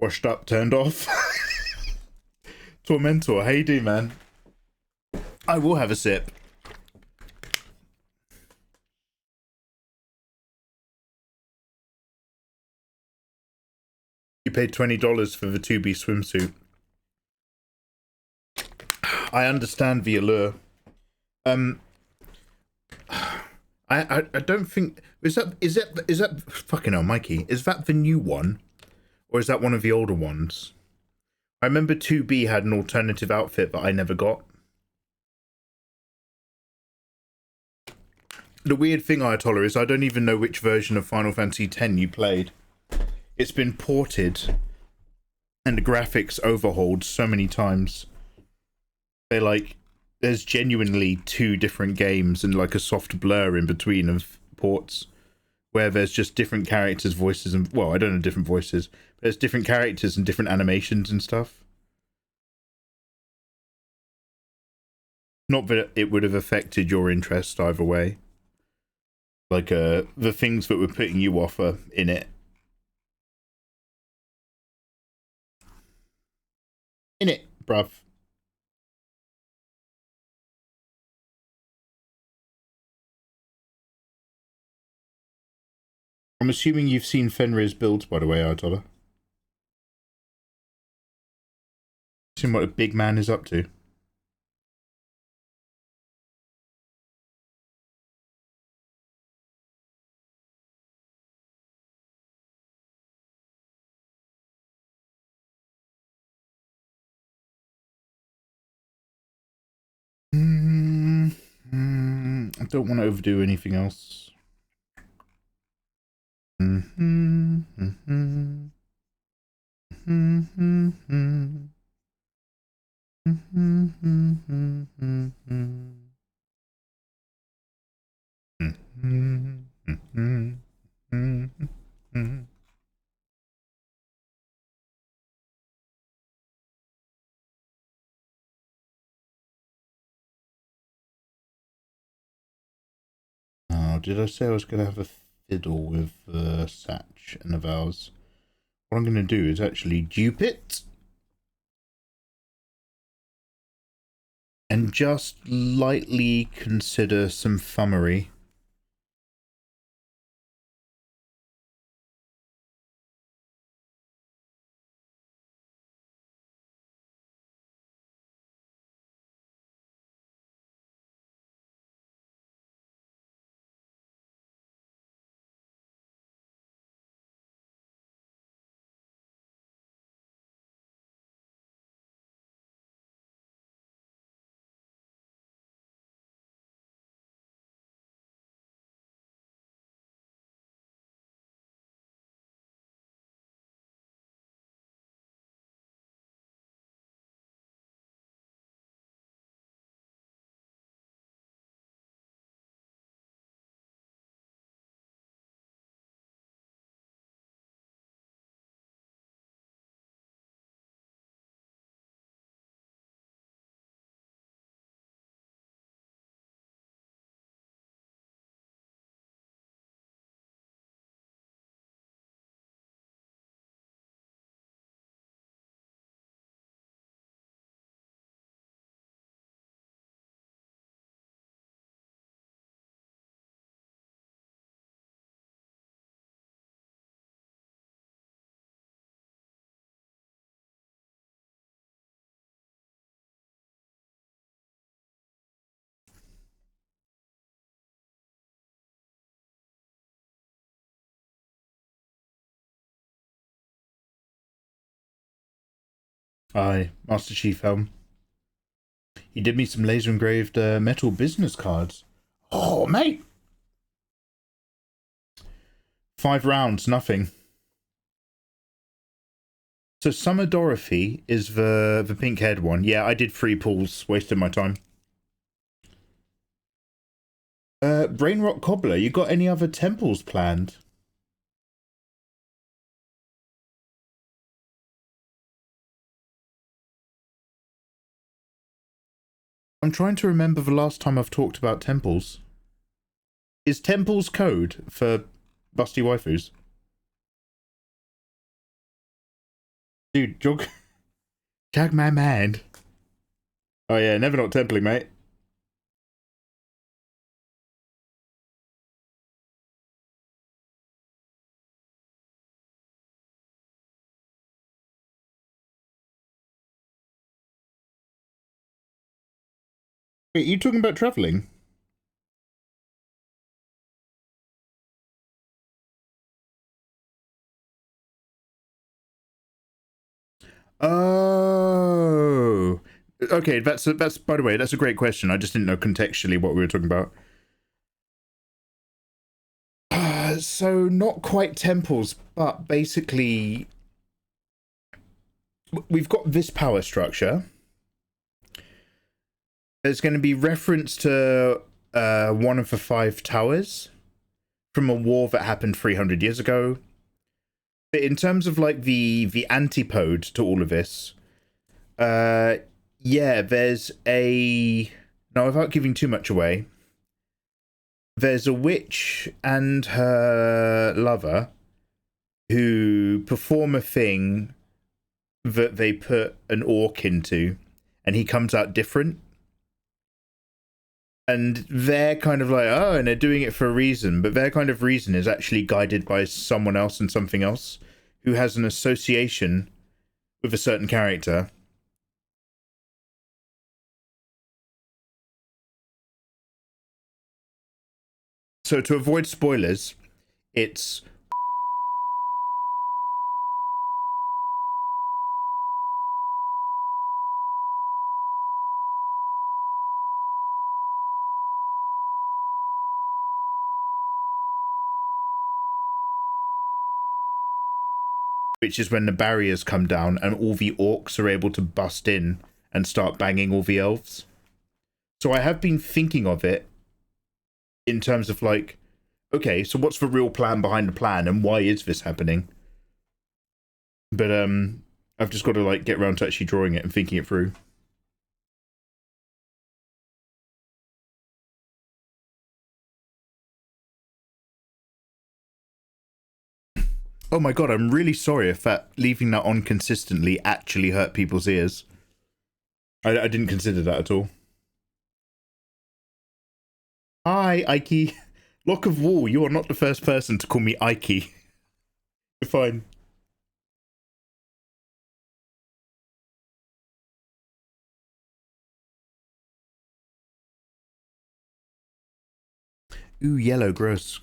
Washed up, turned off. Tormentor, how you doing, man? I will have a sip. You paid $20 for the 2B swimsuit. I understand the allure. I don't think is that fucking hell, Mikey? Is that the new one, or is that one of the older ones? I remember 2B had an alternative outfit that I never got. The weird thing, Ayatollah, is I don't even know which version of Final Fantasy X you played. It's been ported and the graphics overhauled so many times. They're like, there's genuinely two different games and like a soft blur in between of ports where there's just different characters' voices and, well, I don't know different voices, but there's different characters and different animations and stuff. Not that it would have affected your interest either way. Like, the things that were putting you off are in it. In it, bruv. I'm assuming you've seen Fenrir's builds, by the way, Ayatollah. Seen what a big man is up to. I don't want to overdo anything else. did I say I was going to have a fiddle with the Satch and the vowels? What I'm going to do is actually dupe it. And just lightly consider some thumbery. Aye, Master Chief Helm. He did me some laser engraved metal business cards. Oh, mate! 5 rounds, nothing. So Summer Dorothy is the pink haired one. Yeah, I did 3 pulls, wasted my time. Brainrock Cobbler, you got any other temples planned? I'm trying to remember the last time I've talked about temples. Is temples code for busty waifus? Dude, jag my man. Oh yeah, never not templing, mate. Wait, you talking about travelling? Oh, okay. That's by the way, that's a great question. I just didn't know contextually what we were talking about. So not quite temples, but basically we've got this power structure. There's going to be reference to one of the 5 towers from a war that happened 300 years ago. But in terms of like the antipode to all of this, yeah, there's a... Now, without giving too much away, there's a witch and her lover who perform a thing that they put an orc into, and he comes out different. And they're kind of like, oh, and they're doing it for a reason, but their kind of reason is actually guided by someone else and something else who has an association with a certain character. So to avoid spoilers, it's... which is when the barriers come down and all the orcs are able to bust in and start banging all the elves. So I have been thinking of it in terms of like, okay, so what's the real plan behind the plan and why is this happening? But I've just got to like get around to actually drawing it and thinking it through. Oh my god, I'm really sorry if that leaving that on consistently actually hurt people's ears. I didn't consider that at all. Hi, Ike. Lock of Wool, you are not the first person to call me Ike. You're fine. Ooh, yellow, gross.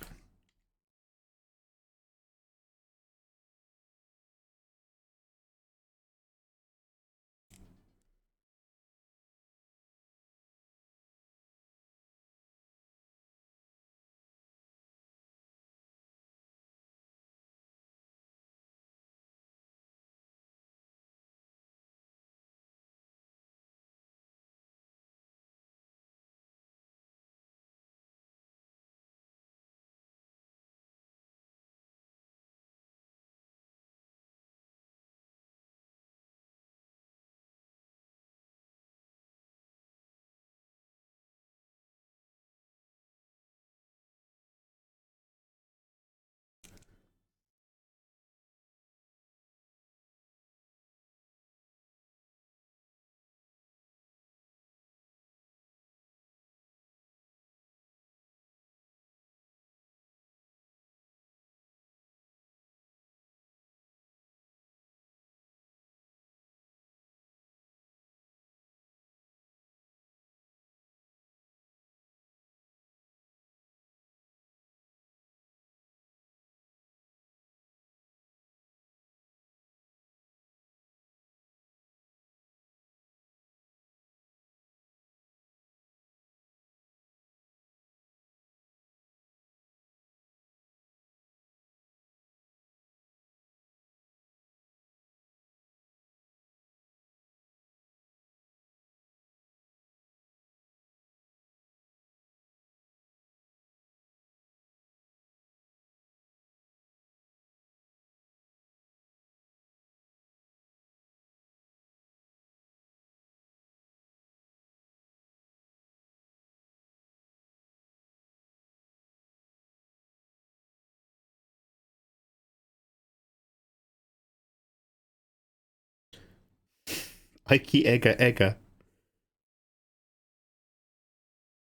Ike Egga Egga.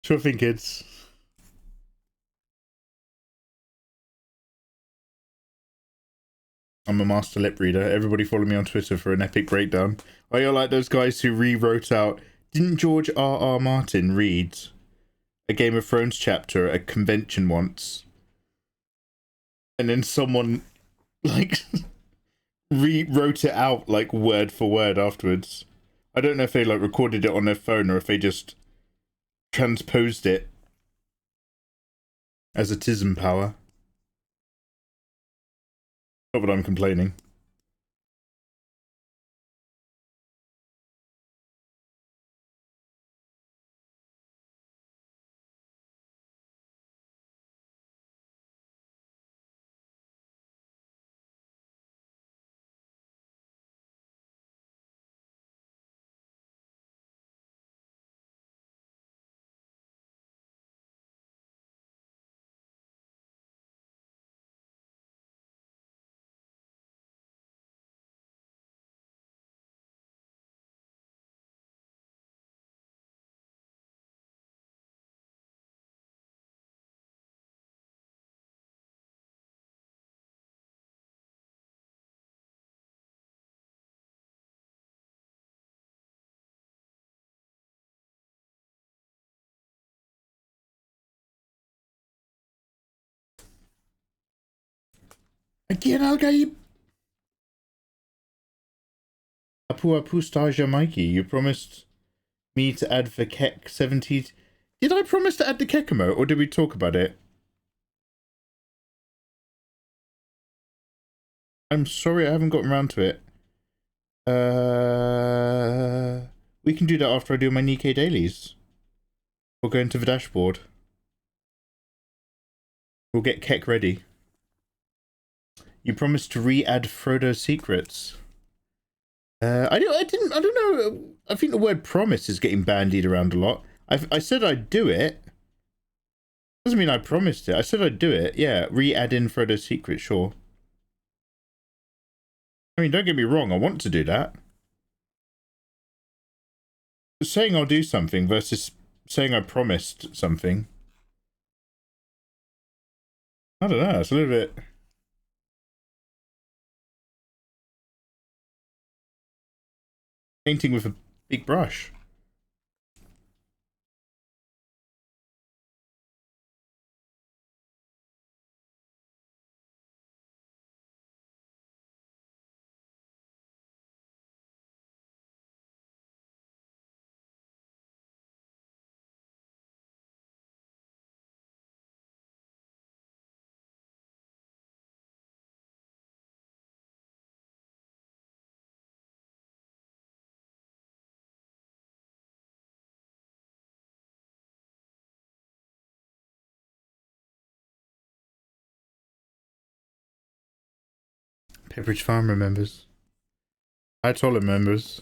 Sure thing, kids. I'm a master lip reader. Everybody follow me on Twitter for an epic breakdown. Are you like those guys who rewrote out... Didn't George R.R. Martin read a Game of Thrones chapter at a convention once? And then someone, like, rewrote it out, like, word for word afterwards. I don't know if they, like, recorded it on their phone or if they just transposed it as a tism power. Not that I'm complaining. Again, Al-Gaib! Apu Staja Mikey, you promised me to add the Kek 70... Did I promise to add the Kekamo, or did we talk about it? I'm sorry I haven't gotten around to it. We can do that after I do my Nikkei dailies. We'll go into the dashboard. We'll get Kek ready. You promised to re-add Frodo's secrets. I don't know. I think the word promise is getting bandied around a lot. I said I'd do it. Doesn't mean I promised it. I said I'd do it. Yeah, re-add in Frodo's secrets, sure. I mean, don't get me wrong, I want to do that. Saying I'll do something versus saying I promised something. I don't know, it's a little bit... Painting with a big brush. Pepperidge Farm remembers. Ayatollah remembers.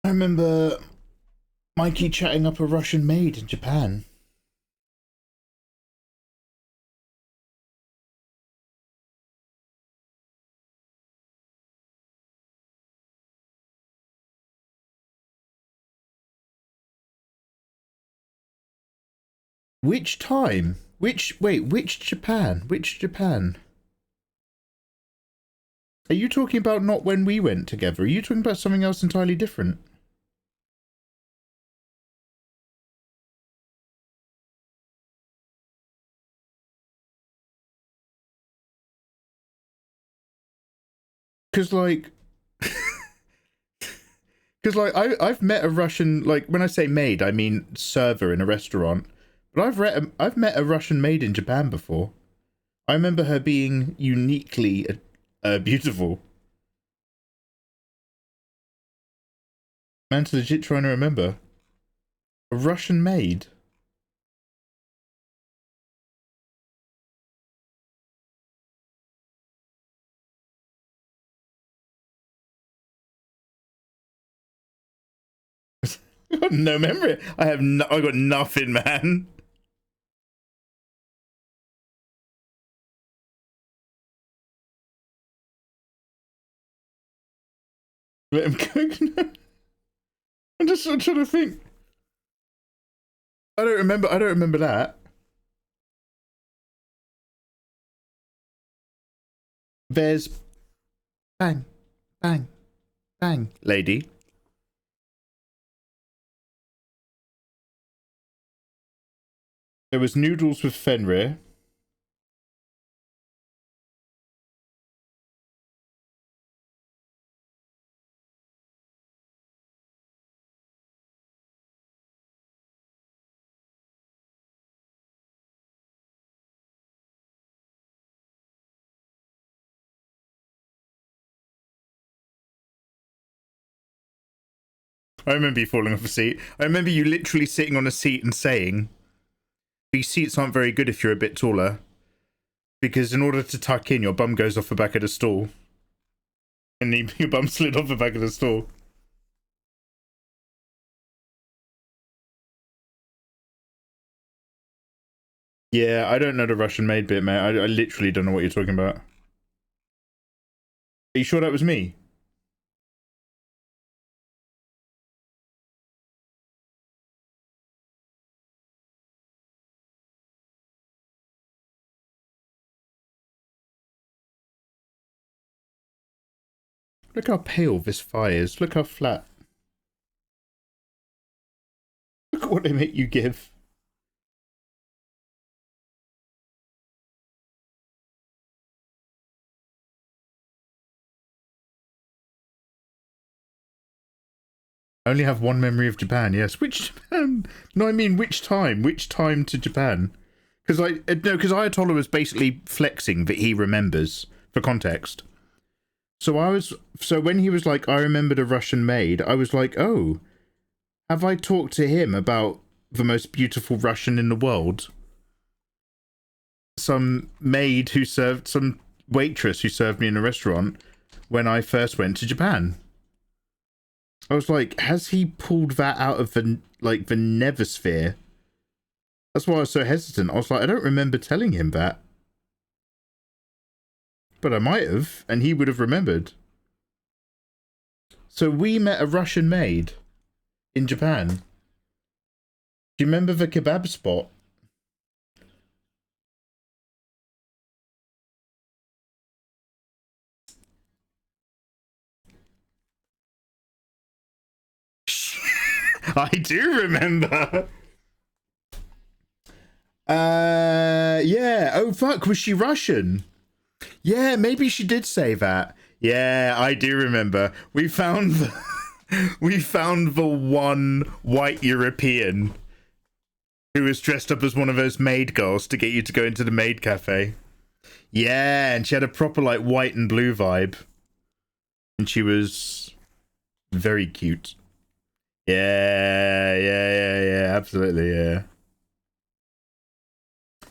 I remember Mikey chatting up a Russian maid in Japan. Which time? Which Japan? Which Japan? Are you talking about not when we went together? Are you talking about something else entirely different? Because like, I've met a Russian, like when I say maid, I mean server in a restaurant. But I've met a Russian maid in Japan before. I remember her being uniquely beautiful. Man's legit trying to remember. A Russian maid. I got no memory. I got nothing, man. I'm just trying to think. I don't remember that. There's bang, bang, bang, lady. There was noodles with Fenrir. I remember you falling off a seat. I remember you literally sitting on a seat and saying, these seats aren't very good if you're a bit taller. Because in order to tuck in, your bum goes off the back of the stool. And your bum slid off the back of the stool. Yeah, I don't know the Russian maid bit, mate. I literally don't know what you're talking about. Are you sure that was me? Look how pale this fire is. Look how flat. Look at what they make you give. I only have one memory of Japan, yes. Which Japan? No, I mean, which time? Which time to Japan? Because Ayatollah was basically flexing that he remembers, for context. So when he was like, I remembered a Russian maid, I was like, oh, have I talked to him about the most beautiful Russian in the world? Some waitress who served me in a restaurant when I first went to Japan. I was like, has he pulled that out of the Neversphere? That's why I was so hesitant. I was like, I don't remember telling him that. But I might have, and he would have remembered. So we met a Russian maid in Japan. Do you remember the kebab spot? I do remember. Yeah. Oh, fuck. Was she Russian? Yeah, maybe she did say that. Yeah, I do remember. We found the one white European who was dressed up as one of those maid girls to get you to go into the maid cafe. Yeah, and she had a proper like white and blue vibe. And she was very cute. Yeah, absolutely, yeah.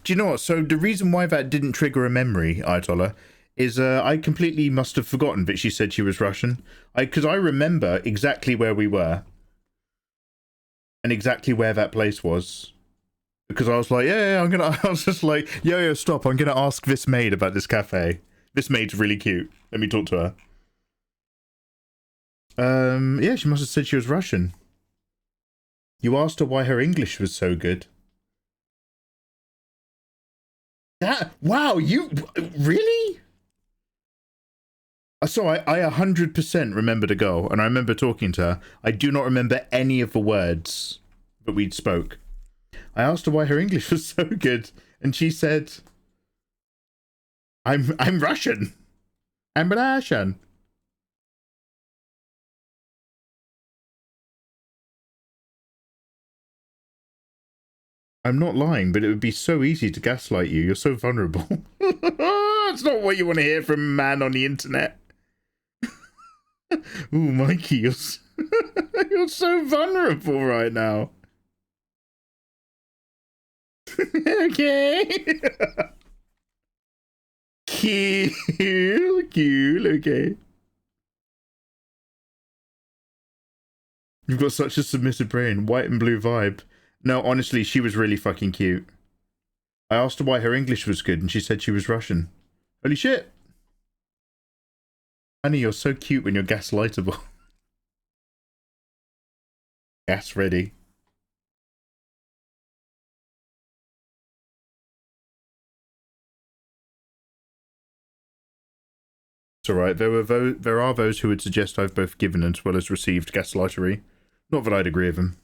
Do you know what? So the reason why that didn't trigger a memory, Ayatollah, is I completely must have forgotten that she said she was Russian. Because I remember exactly where we were. And exactly where that place was. Because I was like, I was just like, yo, stop, I'm gonna ask this maid about this cafe. This maid's really cute. Let me talk to her. Yeah, she must have said she was Russian. You asked her why her English was so good. Wow, you really? So I 100% remember the girl, and I remember talking to her. I do not remember any of the words that we'd spoke. I asked her why her English was so good, and she said, "I'm Russian. I'm Russian." I'm not lying, but it would be so easy to gaslight you. You're so vulnerable. That's not what you want to hear from a man on the internet. Ooh, Mikey, you're so vulnerable right now. Okay. Cool, okay. You've got such a submissive brain. White and blue vibe. No, honestly, she was really fucking cute. I asked her why her English was good, and she said she was Russian. Holy shit. Honey, you're so cute when you're gaslightable. Gas ready. It's alright, there are those who would suggest I've both given as well as received gaslightery. Not that I'd agree with them.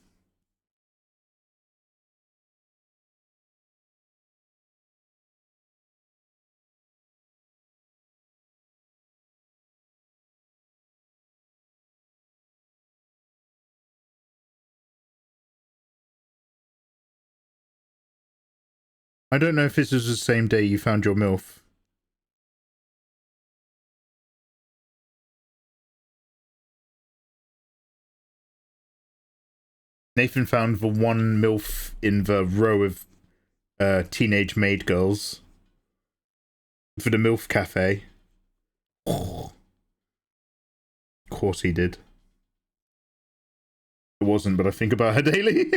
I don't know if this was the same day you found your MILF. Nathan found the one MILF in the row of teenage maid girls for the MILF cafe. Of course he did. It wasn't, but I think about her daily.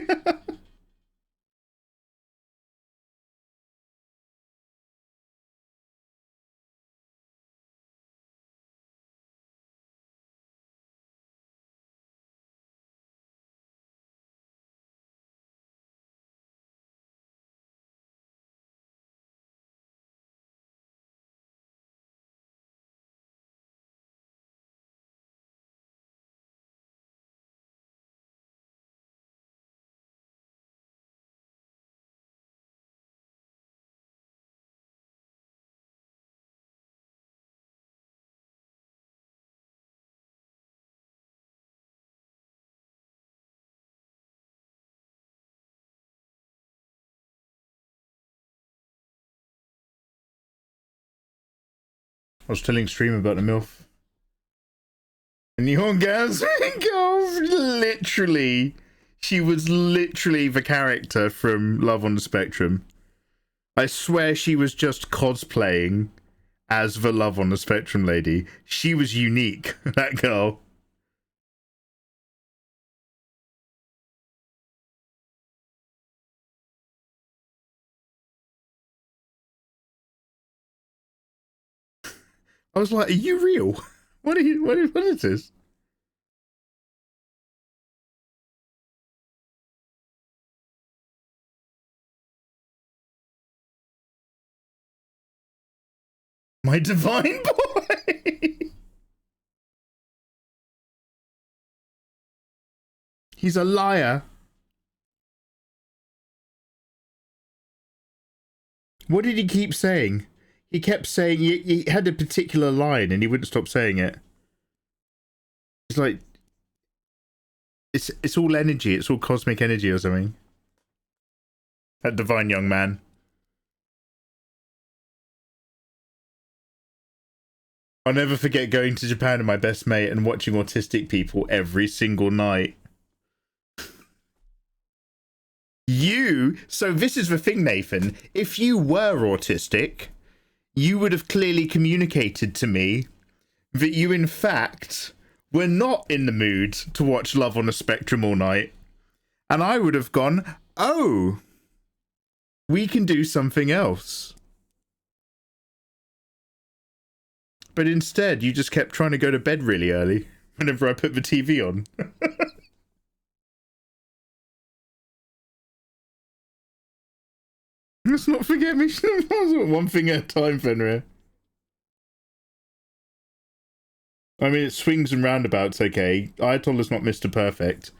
I was telling Stream about the MILF. And the orgasmic girls, literally, she was literally the character from Love on the Spectrum. I swear she was just cosplaying as the Love on the Spectrum lady. She was unique, that girl. I was like, are you real? What is this? My divine boy! He's a liar. What did he keep saying? He kept saying, he had a particular line and he wouldn't stop saying it. It's like, it's all energy, it's all cosmic energy or something. That divine young man. I'll never forget going to Japan with my best mate and watching autistic people every single night. So this is the thing, Nathan. If you were autistic, you would have clearly communicated to me that you, in fact, were not in the mood to watch Love on a Spectrum all night. And I would have gone, oh, we can do something else. But instead, you just kept trying to go to bed really early whenever I put the TV on. Let's not forget me. One thing at a time, Fenrir. I mean, it swings and roundabouts, okay. Ayatollah's not Mr. Perfect.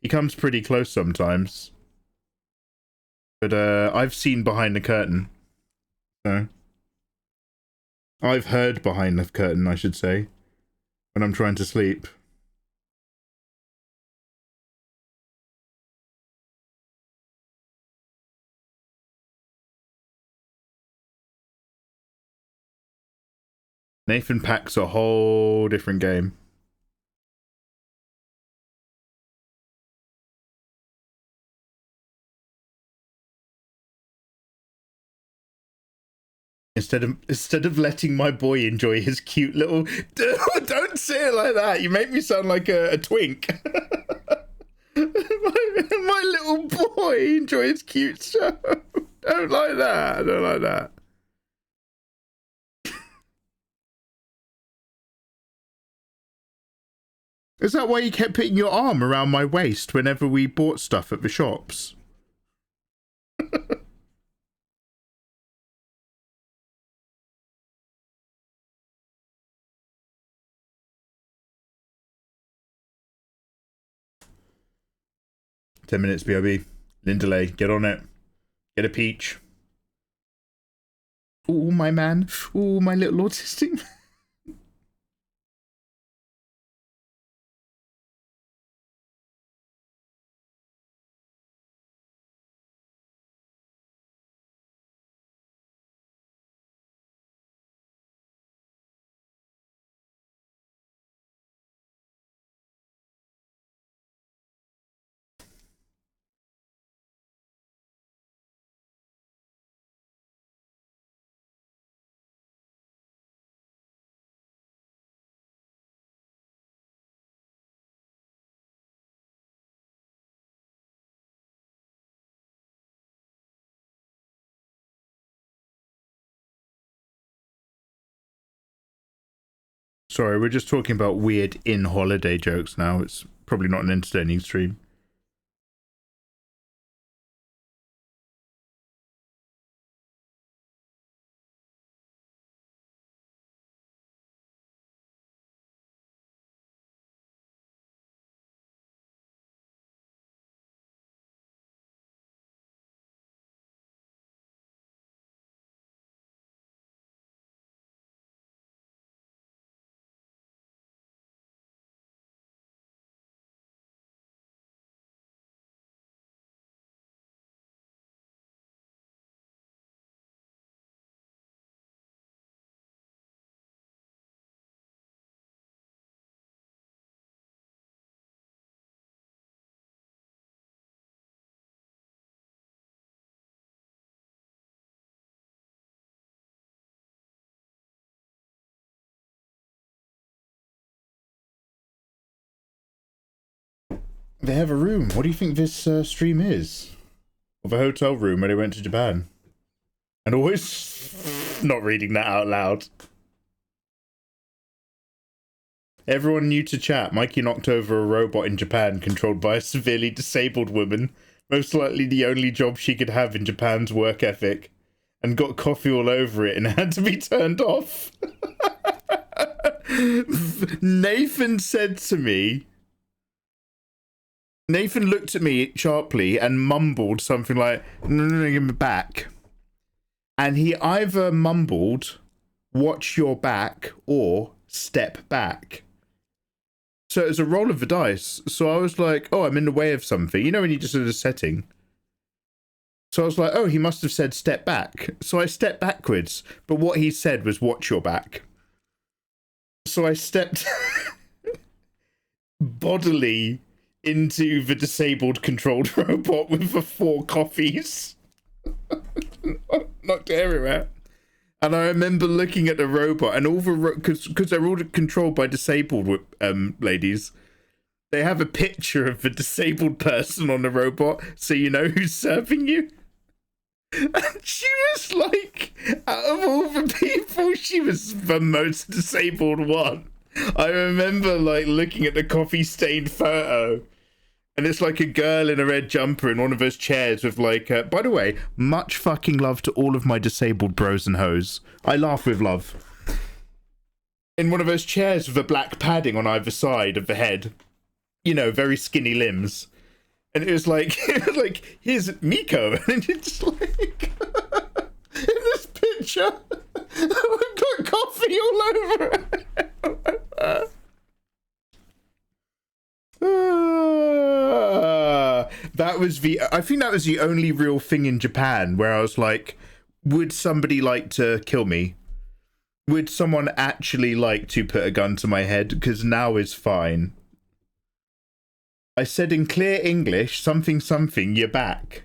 He comes pretty close sometimes. But, I've seen behind the curtain. So. I've heard behind the curtain, I should say. When I'm trying to sleep. Nathan Pack's a whole different game. Instead of letting my boy enjoy his cute little... Don't say it like that. You make me sound like a twink. my little boy enjoy his cute show. Don't like that. I don't like that. Is that why you kept putting your arm around my waist whenever we bought stuff at the shops? 10 minutes, BRB. Lindley, get on it. Get a peach. Ooh, my man. Ooh, my little autistic man. Sorry, we're just talking about weird in-holiday jokes now. It's probably not an entertaining stream. They have a room. What do you think this stream is? Of a hotel room where they went to Japan. And always not reading that out loud. Everyone new to chat. Mikey knocked over a robot in Japan controlled by a severely disabled woman. Most likely the only job she could have in Japan's work ethic. And got coffee all over it and had to be turned off. Nathan said to me... Nathan looked at me sharply and mumbled something like, no, give me back. And he either mumbled, watch your back, or step back. So it was a roll of the dice. So I was like, oh, I'm in the way of something. You know when you just did a setting? So I was like, oh, he must have said step back. So I stepped backwards. But what he said was watch your back. So I stepped bodily into the disabled controlled robot with the 4 coffees. Knocked everywhere. And I remember looking at the robot and all the... Because they're all controlled by disabled ladies. They have a picture of the disabled person on the robot so you know who's serving you. And she was like, out of all the people, she was the most disabled one. I remember like looking at the coffee stained photo. And it's like a girl in a red jumper in one of those chairs with like... by the way, much fucking love to all of my disabled bros and hoes. I laugh with love. In one of those chairs with a black padding on either side of the head. You know, very skinny limbs. And it was like, here's Miko. And it's like... in this picture, we've got coffee all over it. That was I think that was the only real thing in Japan where I was like, would somebody like to kill me? Would someone actually like to put a gun to my head? Because now is fine. I said in clear English, something, something, you're back.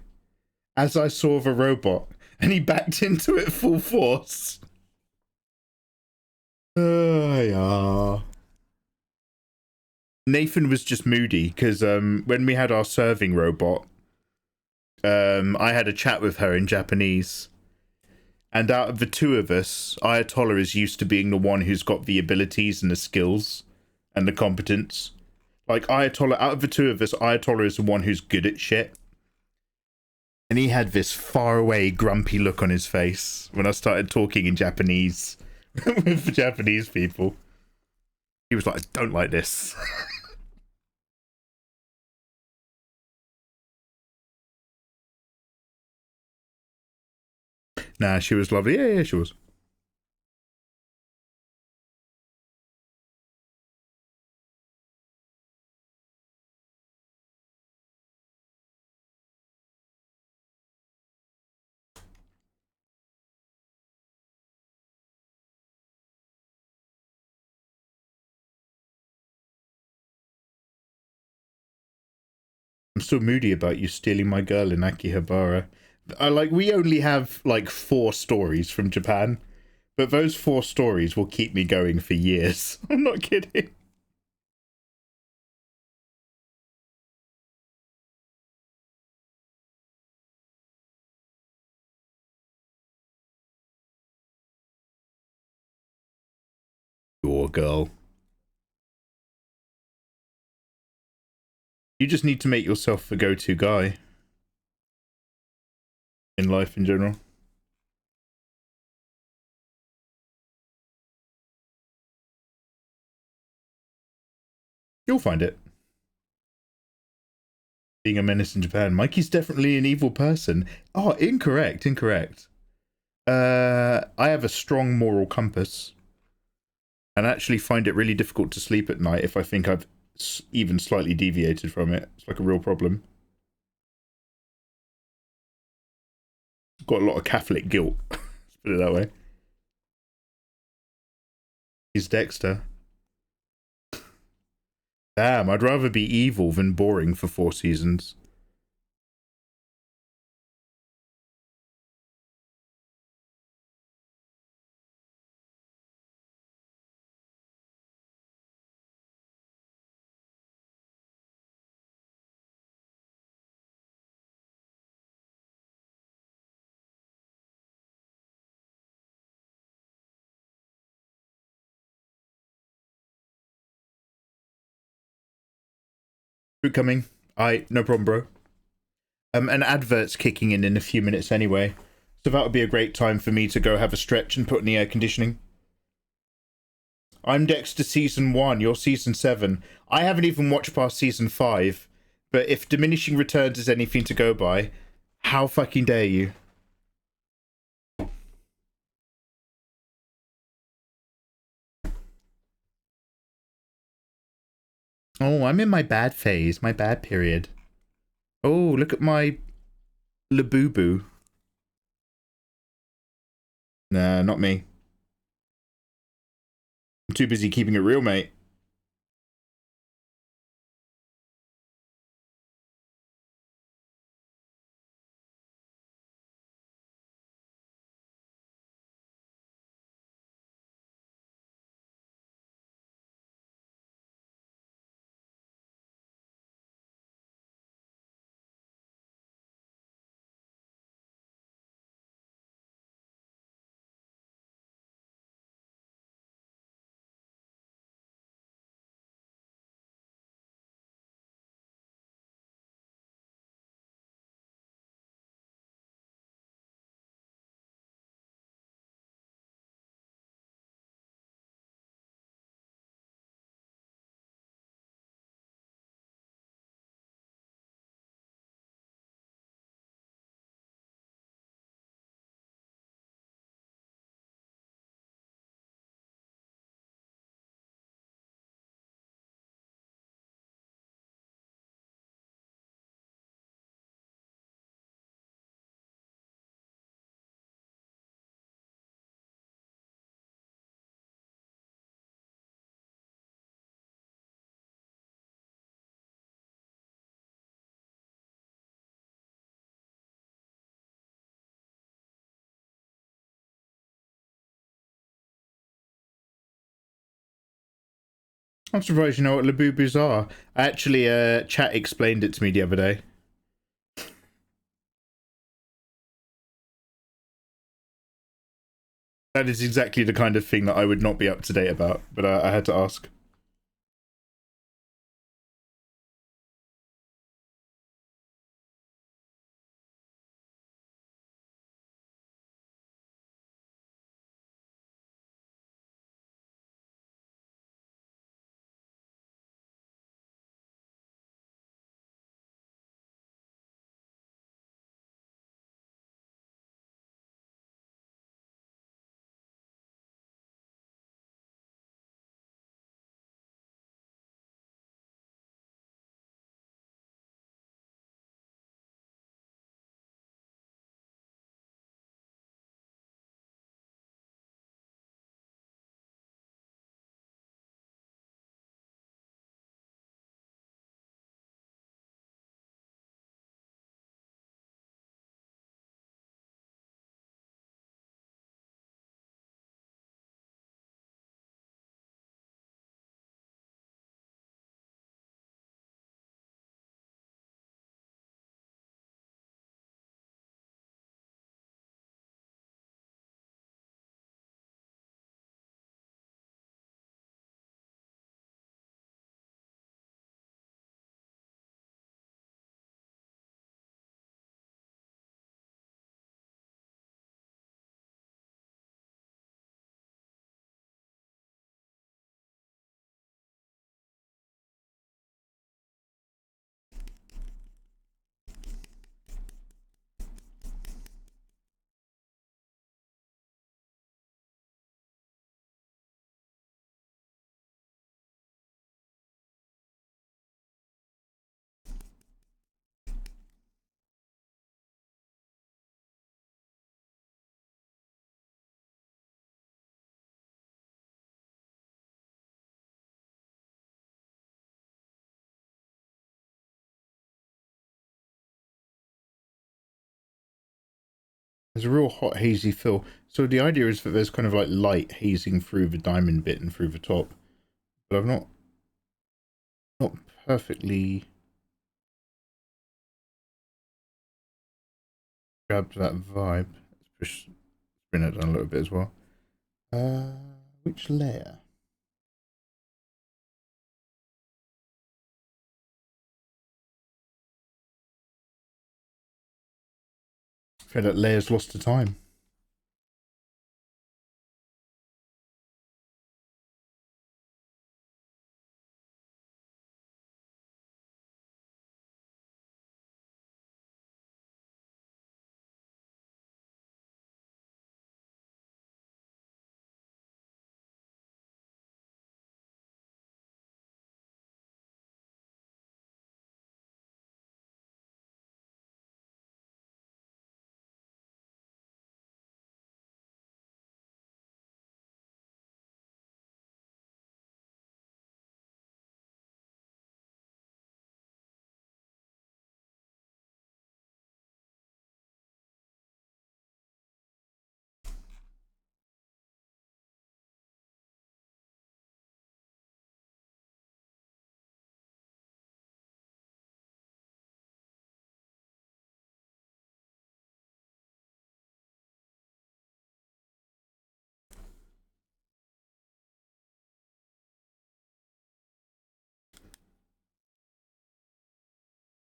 As I saw the robot, and he backed into it full force. Yeah. Nathan was just moody, because when we had our serving robot, I had a chat with her in Japanese. And out of the two of us, Ayatollah is used to being the one who's got the abilities and the skills and the competence. Like, Ayatollah, out of the two of us, Ayatollah is the one who's good at shit. And he had this faraway, grumpy look on his face when I started talking in Japanese with the Japanese people. He was like, I don't like this. Nah, she was lovely. Yeah, she was. I'm still moody about you stealing my girl in Akihabara. We only have like 4 stories from Japan, but those 4 stories will keep me going for years. I'm not kidding. Your girl. You just need to make yourself the go-to guy in life in general. You'll find it. Being a menace in Japan. Mikey's definitely an evil person. Oh, incorrect. I have a strong moral compass. And actually find it really difficult to sleep at night if I think I've even slightly deviated from it. It's like a real problem. Got a lot of Catholic guilt. Let's put it that way. He's Dexter. Damn, I'd rather be evil than boring for 4 seasons. Food coming. No problem, bro. An advert's kicking in a few minutes anyway. So that would be a great time for me to go have a stretch and put in the air conditioning. I'm Dexter season 1, you're season 7. I haven't even watched past season 5. But if diminishing returns is anything to go by, how fucking dare you? Oh, I'm in my bad phase, my bad period. Oh, look at my Labubu. Nah, not me. I'm too busy keeping it real, mate. I'm surprised you know what labubus are. Actually, chat explained it to me the other day. That is exactly the kind of thing that I would not be up to date about, but I had to ask. There's a real hot hazy feel. So the idea is that there's kind of like light hazing through the diamond bit and through the top. But I've not perfectly grabbed that vibe. Let's bring it down a little bit as well. Which layer? I feel that layer's lost to time.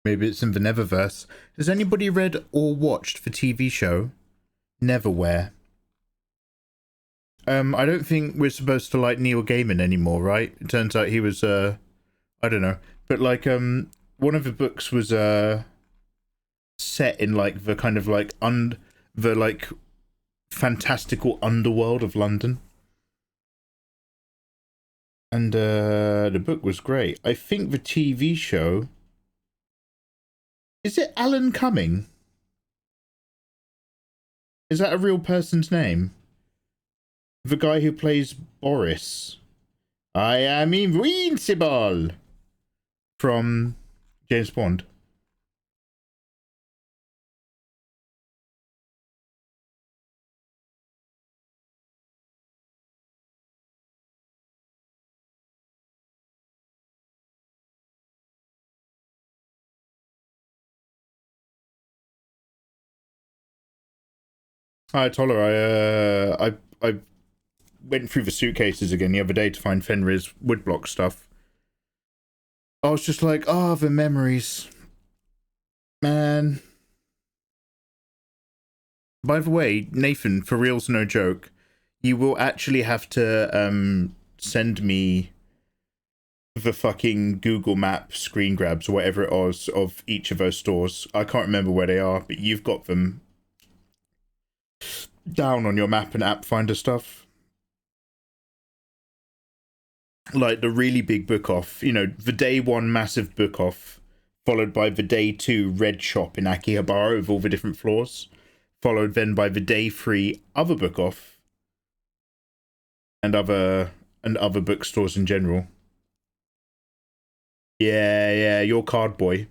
Maybe it's in the Neververse. Has anybody read or watched the TV show Neverwhere? I don't think we're supposed to like Neil Gaiman anymore, right? It turns out he was I don't know. But like one of the books was set in like the kind of like the like fantastical underworld of London. And the book was great. I think the TV show, is it Alan Cumming? Is that a real person's name? The guy who plays Boris. I am invincible from James Bond. Hi, Toller. I went through the suitcases again the other day to find Fenrir's woodblock stuff. I was just like, oh, the memories. Man. By the way, Nathan, for reals, no joke, you will actually have to send me the fucking Google Map screen grabs or whatever it was of each of those stores. I can't remember where they are, but you've got them down on your map and app finder stuff. Like the really big book off, you know, the day one massive book off, followed by the day two red shop in Akihabara with all the different floors, followed then by the day three other book off and other bookstores in general. Yeah, your card boy.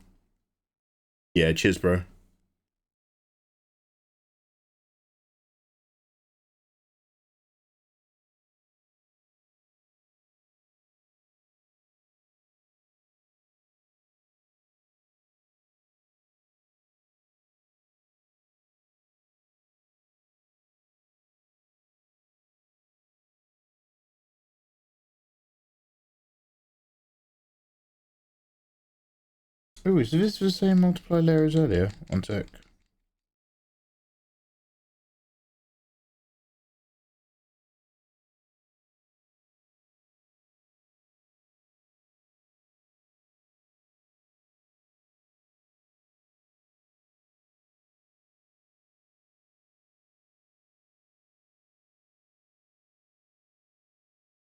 Yeah, cheers, bro. Oh, is this the same multiply layer as earlier? One sec.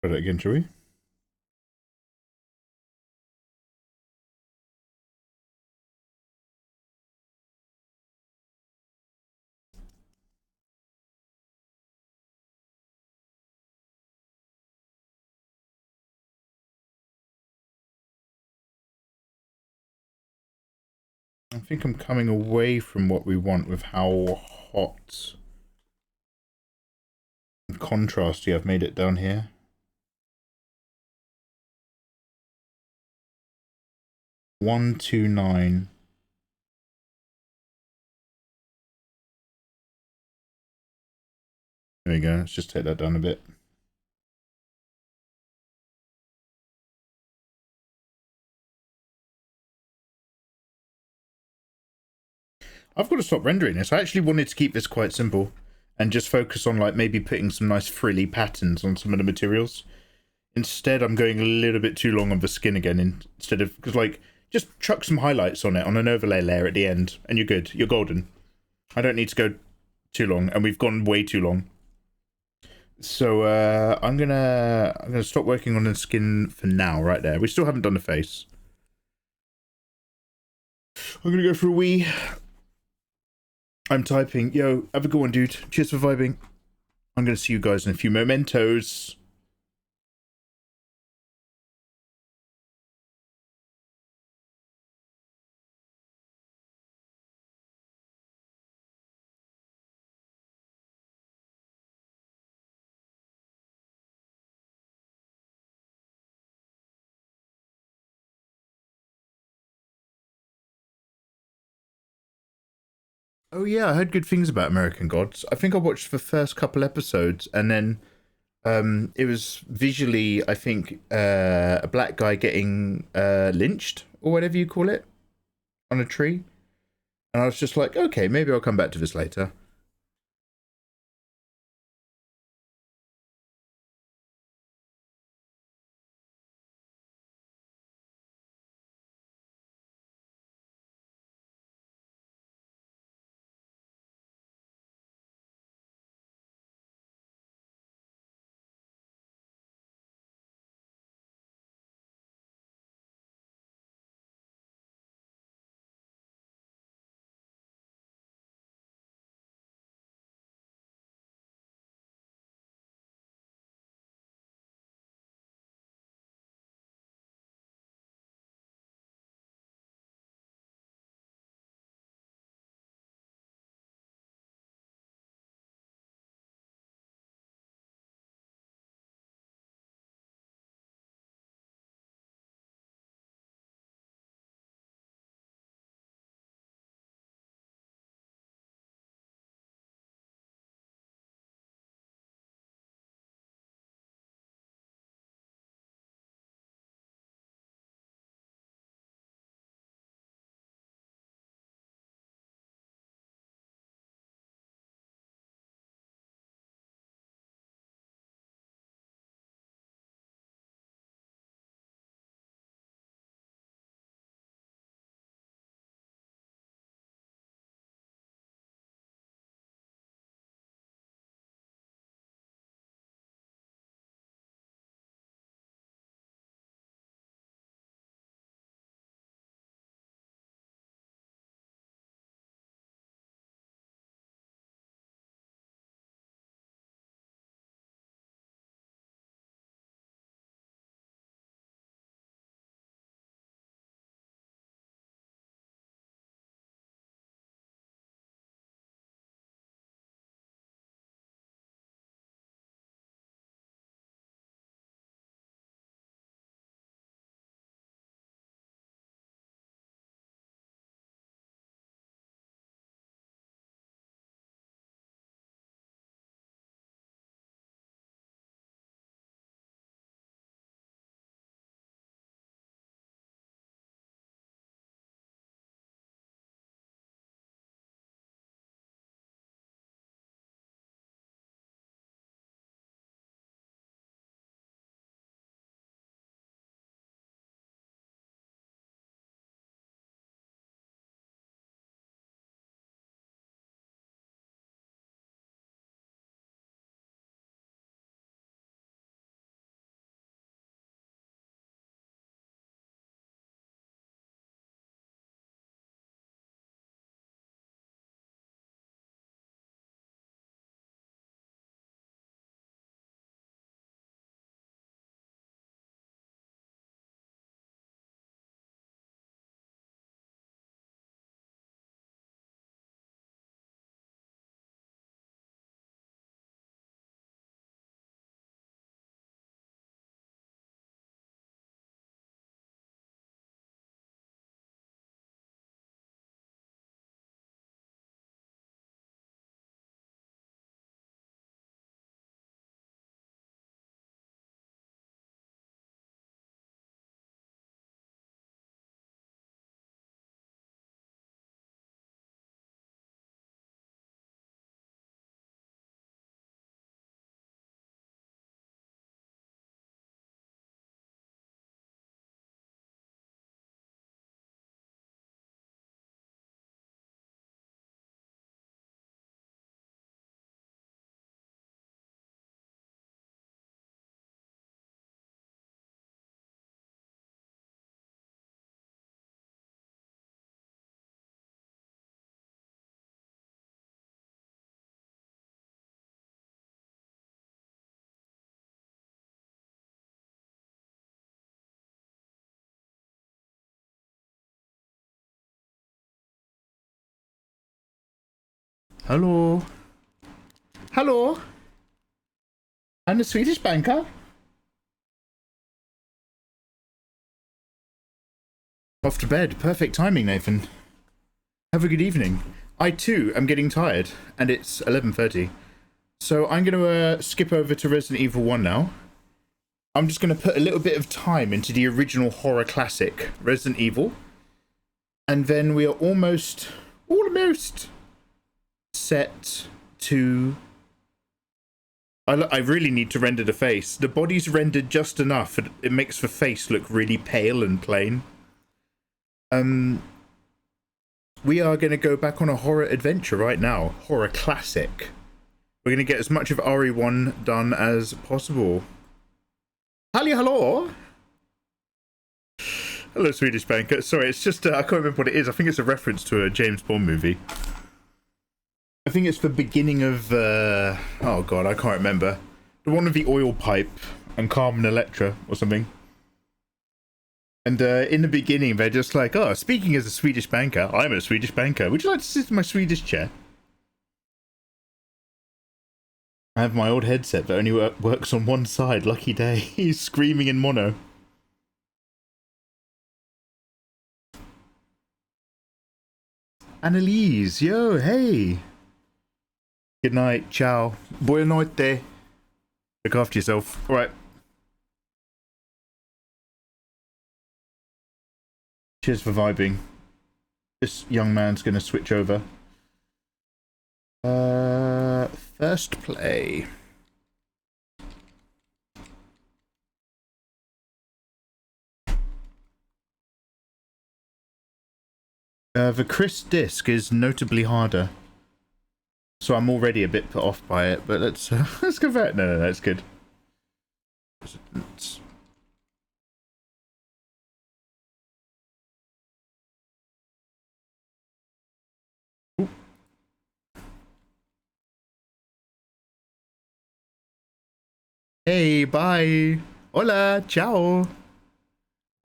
Try that again, shall we? I think I'm coming away from what we want with how hot and contrasty I've made it down here. One, 2, 9. There we go. Let's just take that down a bit. I've got to stop rendering this. I actually wanted to keep this quite simple and just focus on like maybe putting some nice frilly patterns on some of the materials. Instead, I'm going a little bit too long on the skin again instead of, because like, just chuck some highlights on it on an overlay layer at the end and you're good. You're golden. I don't need to go too long, and we've gone way too long. So I'm gonna stop working on the skin for now, right there. We still haven't done the face. I'm gonna go for a wee. I'm typing. Yo, have a good one, dude. Cheers for vibing. I'm gonna see you guys in a few mementos. Oh yeah, I heard good things about American Gods. I think I watched the first couple episodes, and then it was visually, I think, a black guy getting lynched or whatever you call it on a tree, and I was just like, okay, maybe I'll come back to this later. Hello. Hello. I'm the Swedish banker. Off to bed. Perfect timing, Nathan. Have a good evening. I too am getting tired, and it's 11:30. So I'm going to skip over to Resident Evil 1 now. I'm just going to put a little bit of time into the original horror classic, Resident Evil. And then we are almost set to... I really need to render the face. The body's rendered just enough. It makes the face look really pale and plain. We are going to go back on a horror adventure right now. Horror classic. We're going to get as much of RE1 done as possible. Hello! Hello, Swedish banker. Sorry, it's just, I can't remember what it is. I think it's a reference to a James Bond movie. I think it's the beginning of, oh god, I can't remember. The one with the oil pipe and Carmen Electra or something. And in the beginning, they're just like, oh, speaking as a Swedish banker, I'm a Swedish banker. Would you like to sit in my Swedish chair? I have my old headset that only works on one side. Lucky day. He's screaming in mono. Annalise, yo, hey. Good night, ciao. Buonanotte. Look after yourself. Alright. Cheers for vibing. This young man's gonna switch over. First play. The Chris disc is notably harder. So I'm already a bit put off by it, but let's go back. No, that's good. Ooh. Hey, bye. Hola, ciao.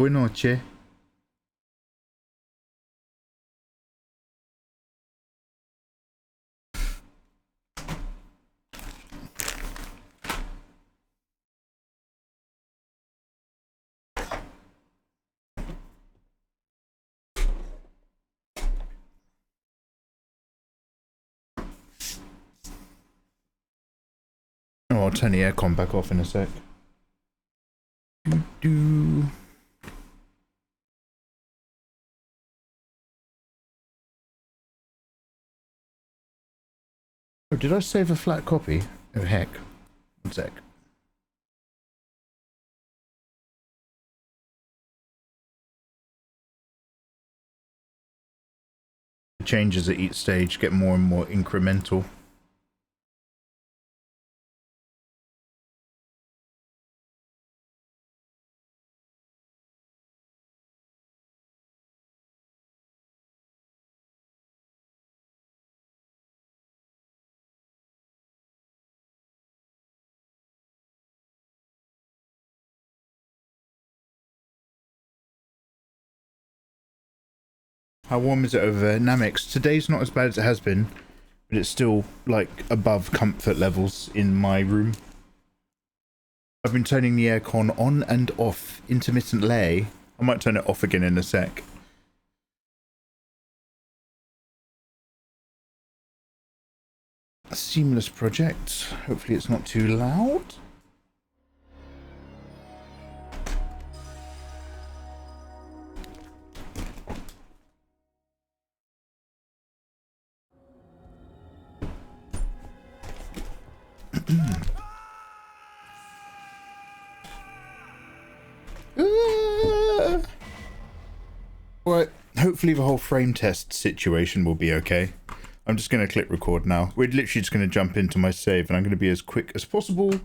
Buonanotte. Oh, I'll turn the aircon back off in a sec. Do. Oh, did I save a flat copy? Oh, heck. One sec. The changes at each stage get more and more incremental. How warm is it over there? Namex, today's not as bad as it has been, but it's still, like, above comfort levels in my room. I've been turning the aircon on and off intermittently. I might turn it off again in a sec. A seamless project. Hopefully it's not too loud. Right, hopefully the whole frame test situation will be okay. I'm just going to click record now. We're literally just going to jump into my save and I'm going to be as quick as possible.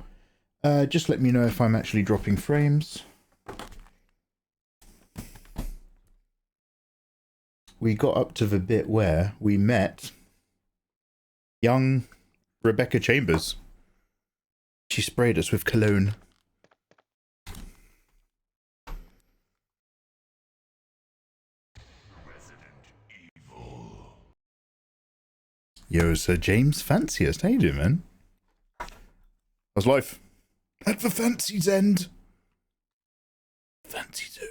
Just let me know if I'm actually dropping frames. We got up to the bit where we met young Rebecca Chambers. She sprayed us with cologne. Yo, Sir James Fanciest. How you doing, man? How's life? At the fancy's end. Fancy zone.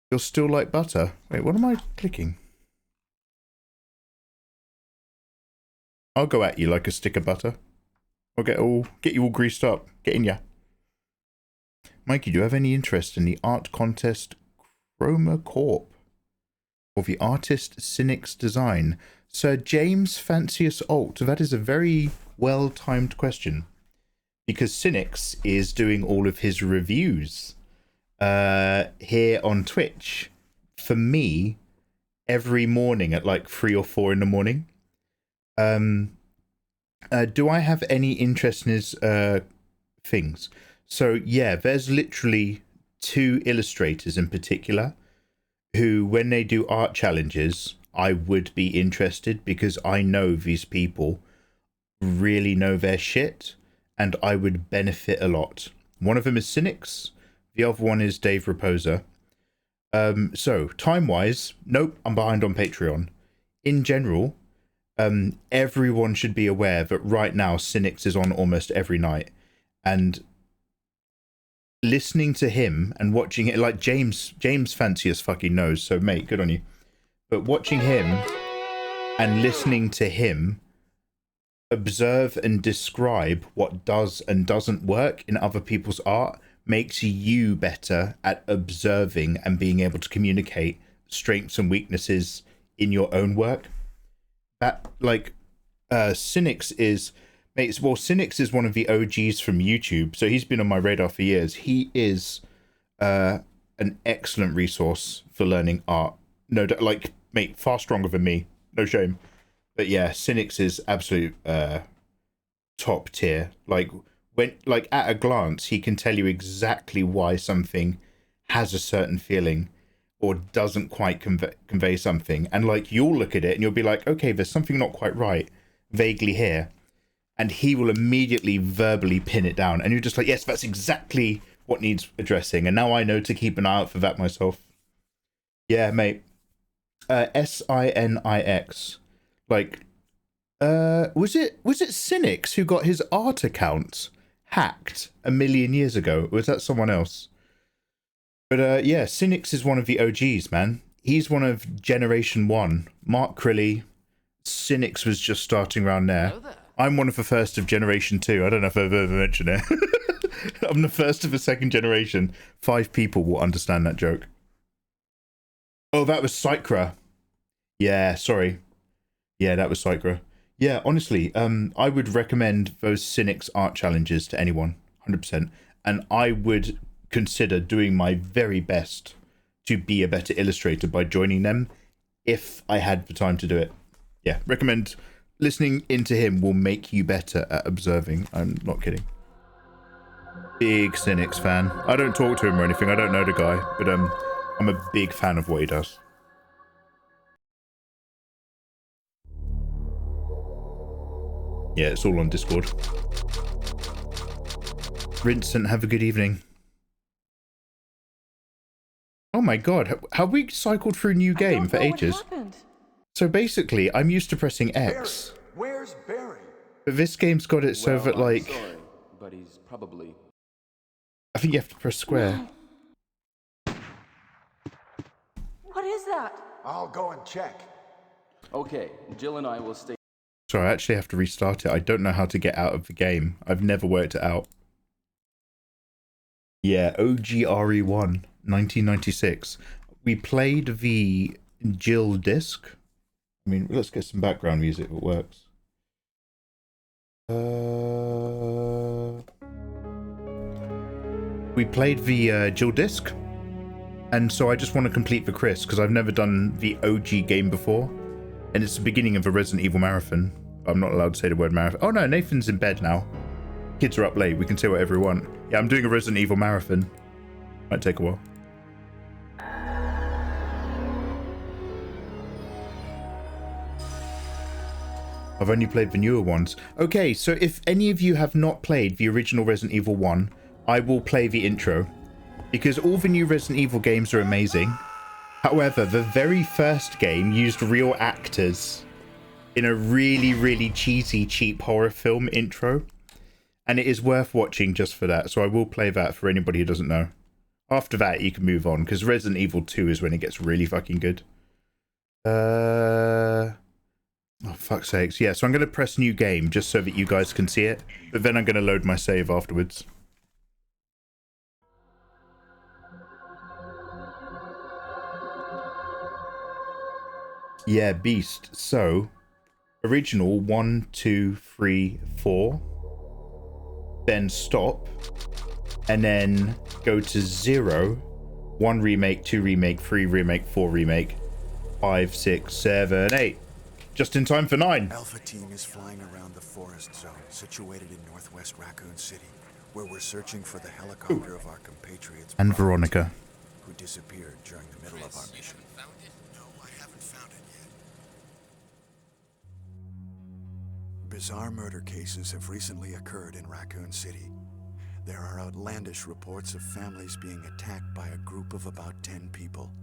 You're still like butter. Wait, what am I clicking? I'll go at you like a stick of butter. I'll get you all greased up. Get in ya. Mikey, do you have any interest in the art contest Chroma Corp? Or the artist Cynic's design? Sir James Fanciest Alt. That is a very well-timed question. Because Cynic's is doing all of his reviews here on Twitch for me every morning at like 3 or 4 in the morning. Do I have any interest in his things? So yeah, there's literally 2 illustrators in particular who, when they do art challenges, I would be interested because I know these people really know their shit and I would benefit a lot. One of them is Cynic's, the other one is Dave Raposa. So time-wise, nope, I'm behind on Patreon. In general, everyone should be aware that right now Cynic's is on almost every night, and listening to him and watching it, like James Fanciest fucking knows, so mate, good on you. But watching him and listening to him observe and describe what does and doesn't work in other people's art makes you better at observing and being able to communicate strengths and weaknesses in your own work. That, like, Cynic's is, mate, well, Cynic's is one of the OGs from YouTube, so he's been on my radar for years. He is an excellent resource for learning art. No, like, mate, far stronger than me. No shame. But yeah, Cynic's is absolute top tier. Like, when, like, at a glance, he can tell you exactly why something has a certain feeling or doesn't quite convey something. And, like, you'll look at it and you'll be like, okay, there's something not quite right, vaguely here. And he will immediately verbally pin it down. And you're just like, yes, that's exactly what needs addressing. And now I know to keep an eye out for that myself. Yeah, mate. Sinix. Like, was it Cynic's who got his art account hacked a million years ago? Or was that someone else? But yeah, Cynic's is one of the OGs, man. He's one of Generation 1. Mark Crilly. Cynic's was just starting around there. I'm one of the first of Generation 2. I don't know if I've ever mentioned it. I'm the first of the second generation. 5 people will understand that joke. Oh, that was Psychra. Yeah, sorry. Yeah, that was Psychra. Yeah, honestly, I would recommend those Cynic's art challenges to anyone, 100%. And I would consider doing my very best to be a better illustrator by joining them if I had the time to do it. Yeah, recommend. Listening into him will make you better at observing. I'm not kidding. Big Cynic's fan. I don't talk to him or anything. I don't know the guy, but I'm a big fan of what he does. Yeah, it's all on Discord. Vincent, have a good evening. Oh my god, have we cycled through new game for ages? So basically, I'm used to pressing X. Barry. Where's Barry? But this game's got it so that, like, I'm sorry, but he's probably... I think you have to press square. What is that? I'll go and check. Okay, Jill and I will stay... Sorry, I actually have to restart it. I don't know how to get out of the game. I've never worked it out. Yeah, OGRE1, 1996. We played the Jill disc. I mean, let's get some background music if it works. We played the Jill disc. And so I just want to complete the Chris, because I've never done the OG game before. And it's the beginning of a Resident Evil marathon. I'm not allowed to say the word marathon. Oh no, Nathan's in bed now. Kids are up late. We can say whatever we want. Yeah, I'm doing a Resident Evil marathon. Might take a while. I've only played the newer ones. Okay, so if any of you have not played the original Resident Evil 1, I will play the intro. Because all the new Resident Evil games are amazing. However, the very first game used real actors in a really, really cheesy, cheap horror film intro. And it is worth watching just for that. So I will play that for anybody who doesn't know. After that, you can move on, because Resident Evil 2 is when it gets really fucking good. Oh, fuck's sakes. Yeah, so I'm going to press new game just so that you guys can see it. But then I'm going to load my save afterwards. Yeah, Beast. So, original 1, 2, 3, 4. Then stop. And then go to 0. 1 remake, 2 remake, 3 remake, 4 remake. 5, 6, 7, 8. Just in time for 9. Alpha team is flying around the forest zone situated in northwest Raccoon City, where we're searching for the helicopter of our compatriots And Veronica, who disappeared during the middle of our mission. No, I haven't found it yet. Bizarre murder cases have recently occurred in Raccoon City. There are outlandish reports of families being attacked by a group of about 10 people.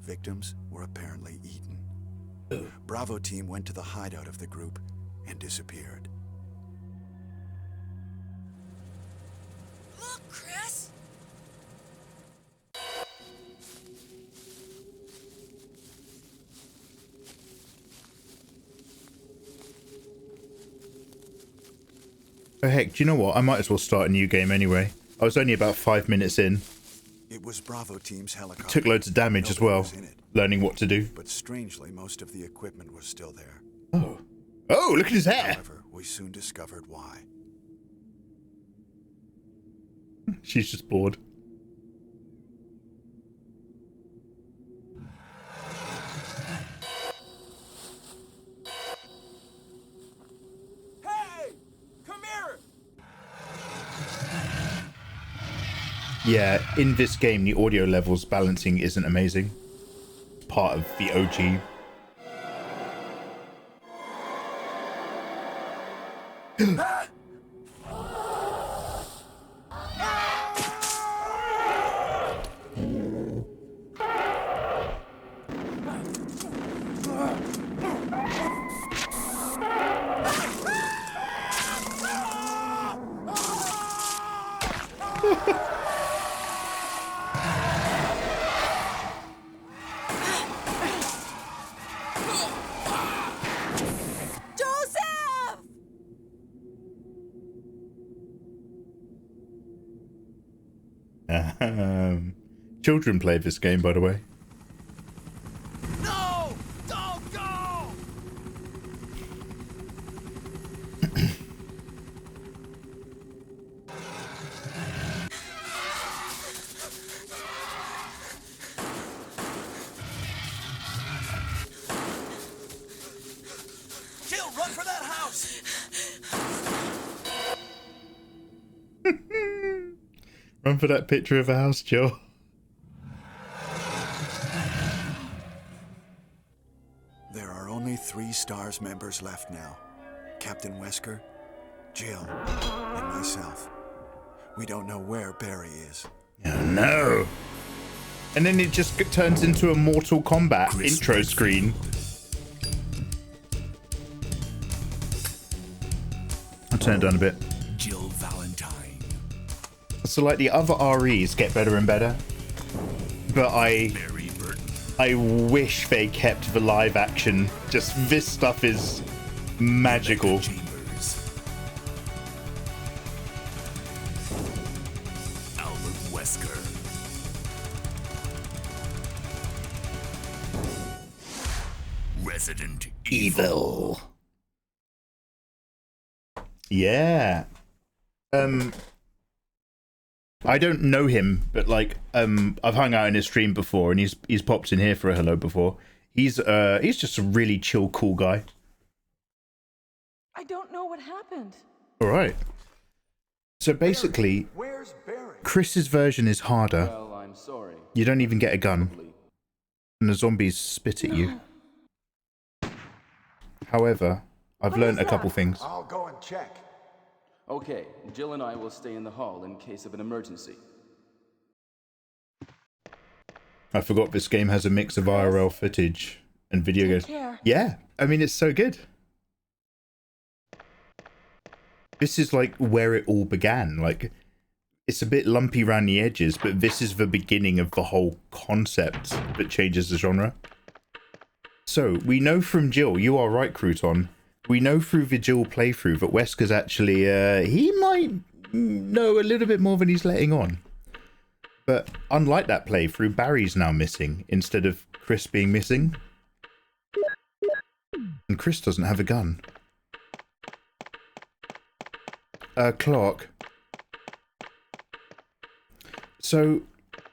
Victims were apparently eaten. Bravo team went to the hideout of the group and disappeared. Look, Chris! oh heck, do you know what? I might as well start a new game anyway. I was only about 5 minutes in. It was Bravo team's helicopter. Took loads of damage as well, learning what to do. But strangely, most of the equipment was still there. Oh. Oh, look at his hair! However, we soon discovered why. She's just bored. Hey! Come here! Yeah, in this game, the audio levels balancing isn't amazing. Part of the OG. Joseph! Children play this game, by the way. No! Don't go! Jill, run for that house! Run for that picture of a house, Joe. There are only 3 STARS members left now. Captain Wesker, Jill, and myself. We don't know where Barry is. Oh no. And then it just turns into a Mortal Kombat intro screen. I'll turn it down a bit. Jill Valentine. So like the other REs get better and better, but I wish they kept the live action. Just this stuff is magical. Albert Wesker. Resident Evil. Yeah. I don't know him, but like I've hung out in his stream before, and he's popped in here for a hello before. He's just a really chill, cool guy. I don't know what happened. All right. So basically, Where's Barry? Chris's version is harder. Well, I'm sorry. You don't even get a gun, and the zombies spit at you. However, I've learned a couple things. I'll go and check. Okay, Jill and I will stay in the hall in case of an emergency. I forgot this game has a mix of IRL footage and video games. care. Yeah, I mean, it's so good. This is like where it all began. Like, it's a bit lumpy around the edges, but this is the beginning of the whole concept that changes the genre. So, we know from Jill, you are right, Crouton. We know through the Jill playthrough that Wesker's actually, he might know a little bit more than he's letting on. But unlike that playthrough, Barry's now missing instead of Chris being missing. And Chris doesn't have a gun. Clark. So,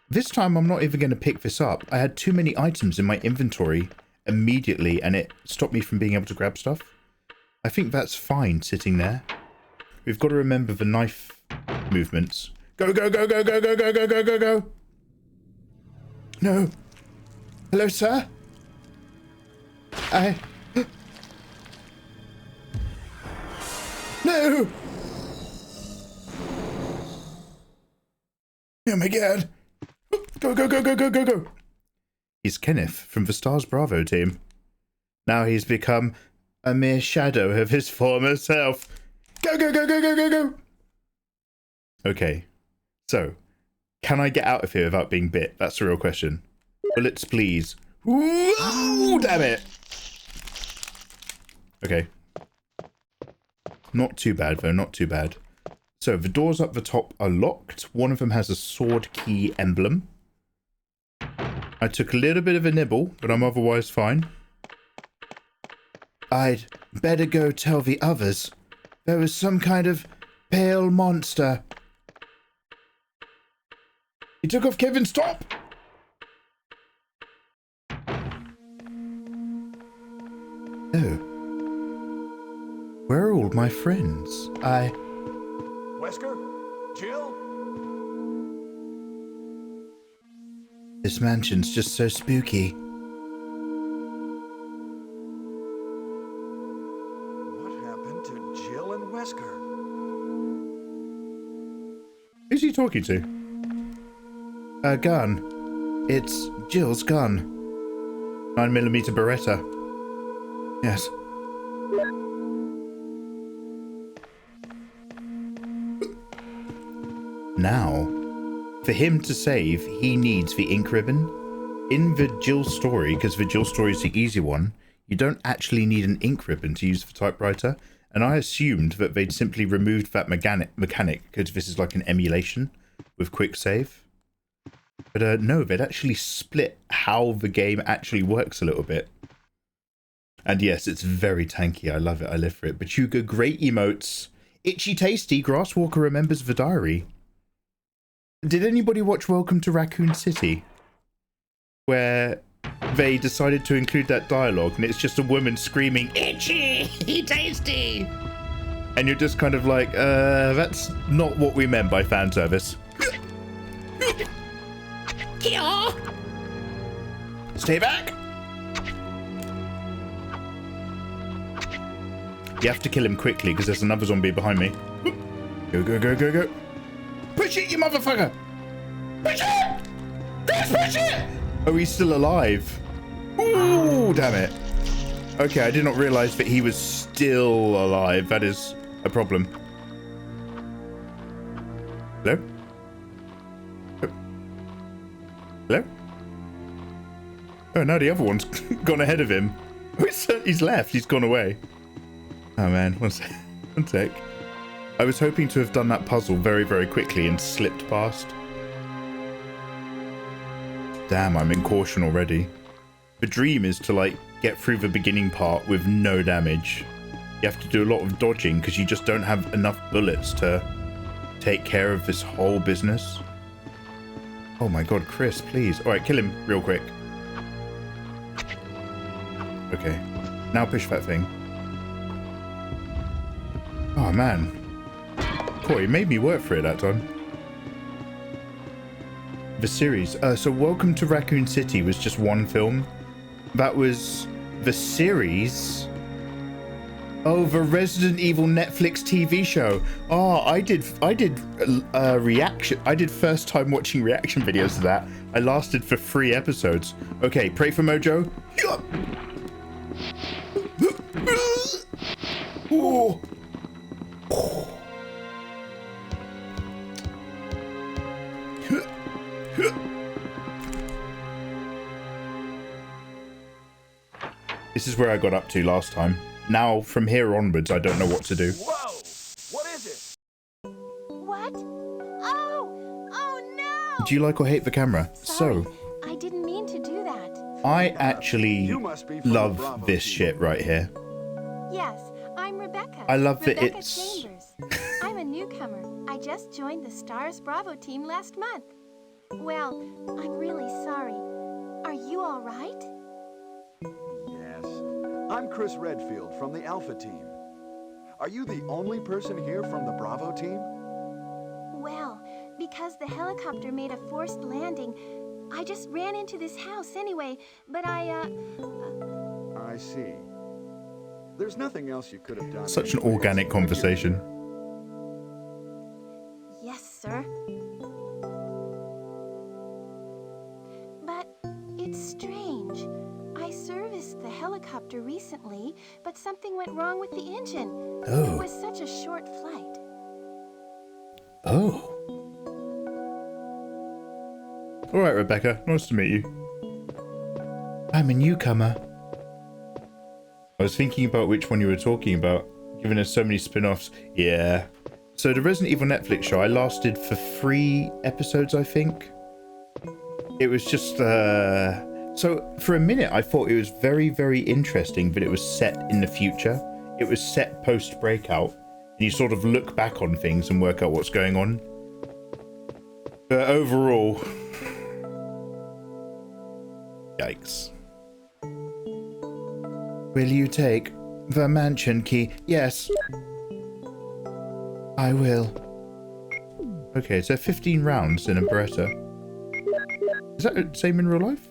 this time I'm not even going to pick this up. I had too many items in my inventory immediately and it stopped me from being able to grab stuff. I think that's fine sitting there. We've got to remember the knife movements. Go, go, go, go, go, go, go, go, go, go, go. No. Hello, sir? No! Oh my god. Go, go, go, go, go, go, go. He's Kenneth from the Stars Bravo team. Now he's become a mere shadow of his former self. Go, go, go, go, go, go, go. Okay. So, can I get out of here without being bit? That's the real question. Bullets, please. Ooh, damn it. Okay. Not too bad, though. Not too bad. So, the doors up the top are locked. One of them has a sword key emblem. I took a little bit of a nibble, but I'm otherwise fine. I'd better go tell the others. There was some kind of pale monster. He took off Kevin's top! Oh. Where are all my friends? Wesker? Jill? This mansion's just so spooky. What happened to Jill and Wesker? Who's he talking to? A gun. It's Jill's gun. 9mm Beretta. Yes. Now, for him to save, he needs the ink ribbon. In the Jill story, because the Jill story is the easy one, you don't actually need an ink ribbon to use the typewriter. And I assumed that they'd simply removed that mechanic because this is like an emulation with quick save. But no, they'd actually split how the game actually works a little bit. And yes, it's very tanky. I love it. I live for it. Bachuga, great emotes. Itchy Tasty, Grasswalker remembers the diary. Did anybody watch Welcome to Raccoon City? Where they decided to include that dialogue and it's just a woman screaming, Itchy Tasty! And you're just kind of like, that's not what we meant by fan service. Stay back! You have to kill him quickly because there's another zombie behind me. Go, go, go, go, go. Push it, you motherfucker! Push it! Let's push it! Oh, he's still alive. Ooh, damn it. Okay, I did not realize that he was still alive. That is a problem. Hello? Hello? Oh, no, the other one's gone ahead of him. He's left. He's gone away. Oh, man. One sec. One sec. I was hoping to have done that puzzle very, very quickly and slipped past. Damn, I'm in caution already. The dream is to, like, get through the beginning part with no damage. You have to do a lot of dodging because you just don't have enough bullets to take care of this whole business. Oh my god, Chris, please. Alright, kill him real quick. Okay. Now push that thing. Oh man. Boy, it made me work for it that time. The series. So Welcome to Raccoon City was just one film. That was the series. Oh, the Resident Evil Netflix TV show. Oh, I did reaction. I did first time watching reaction videos to that I lasted for 3 episodes. Okay, pray for Mojo. Oh. This is where I got up to last time. Now, from here onwards, I don't know what to do. Whoa! What is it? What? Oh no! Do you like or hate the camera? Sorry, So, I didn't mean to do that. I actually You must be from the love Bravo this team. shit right here. Yes, I'm Rebecca. I love that Rebecca it's- Chambers. I'm a newcomer. I just joined the Stars Bravo team last month. Well, I'm really sorry. Are you all right? Yes. I'm Chris Redfield from the Alpha team. Are you the only person here from the Bravo team? Well, because the helicopter made a forced landing, I just ran into this house anyway, but I see. There's nothing else you could have done. Such an anyways, organic could you? conversation. Yes, sir. But it's strange. I serviced the helicopter recently, but something went wrong with the engine. Oh. It was such a short flight. Oh. All right, Rebecca. Nice to meet you. I'm a newcomer. I was thinking about which one you were talking about, given there's so many spin-offs. Yeah. So the Resident Evil Netflix show, I lasted for 3 episodes, I think. It was just, So for a minute, I thought it was very, very interesting, but it was set in the future. It was set post-breakout, and you sort of look back on things and work out what's going on. But overall... Yikes. Will you take the mansion key? Yes. I will. Okay, so 15 rounds in a Beretta. Is that the same in real life?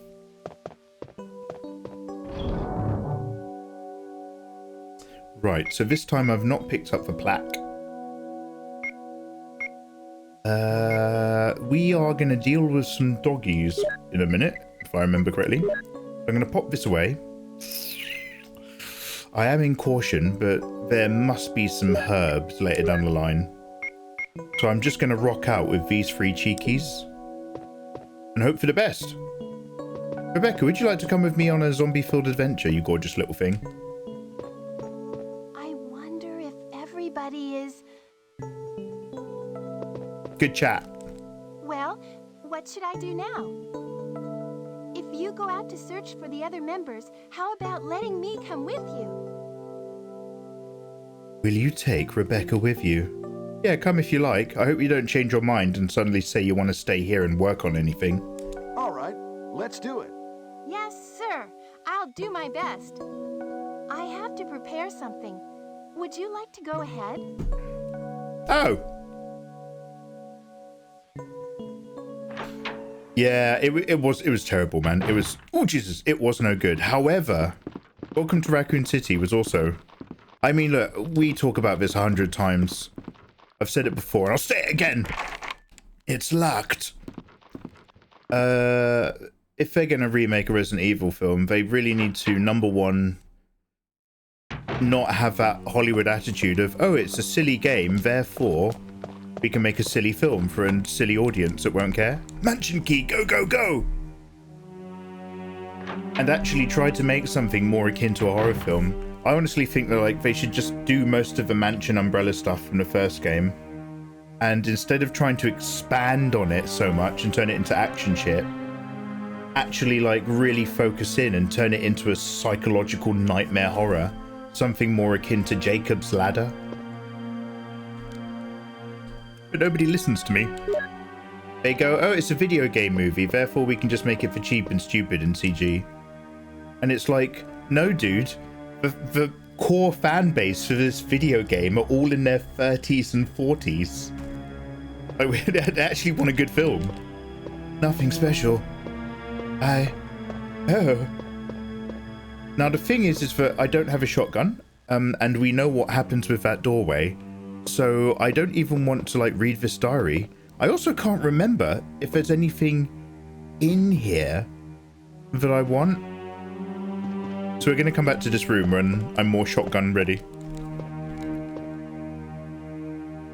Right, so this time I've not picked up the plaque. We are going to deal with some doggies in a minute, if I remember correctly. I'm going to pop this away. I am in caution, but there must be some herbs later down the line. So I'm just going to rock out with these 3 cheekies and hope for the best. Rebecca, would you like to come with me on a zombie-filled adventure, you gorgeous little thing? I wonder if everybody is... Good chat. Well, what should I do now? If you go out to search for the other members, how about letting me come with you? Will you take Rebecca with you? Yeah, come if you like. I hope you don't change your mind and suddenly say you want to stay here and work on anything. All right, let's do it. Yes, sir. I'll do my best. I have to prepare something. Would you like to go ahead? Oh. Yeah, it was terrible, man. It was, oh Jesus, it was no good. However, Welcome to Raccoon City was also, I mean, look, we talk about this 100 times. I've said it before, and I'll say it again. It's locked. If they're gonna remake a Resident Evil film, they really need to, number one, not have that Hollywood attitude of, oh, it's a silly game, therefore we can make a silly film for a silly audience that won't care. Mansion key, go, go, go! And actually try to make something more akin to a horror film. I honestly think that, like, they should just do most of the mansion umbrella stuff from the first game. And instead of trying to expand on it so much and turn it into action shit, actually, like, really focus in and turn it into a psychological nightmare horror. Something more akin to Jacob's Ladder. But nobody listens to me. They go, oh, it's a video game movie, therefore we can just make it for cheap and stupid in CG. And it's like, no, dude. The core fan base for this video game are all in their 30s and 40s. Like, they actually want a good film. Nothing special. Oh. Now, the thing is that I don't have a shotgun, and we know what happens with that doorway. So I don't even want to, like, read this diary. I also can't remember if there's anything in here that I want? So we're going to come back to this room when I'm more shotgun ready.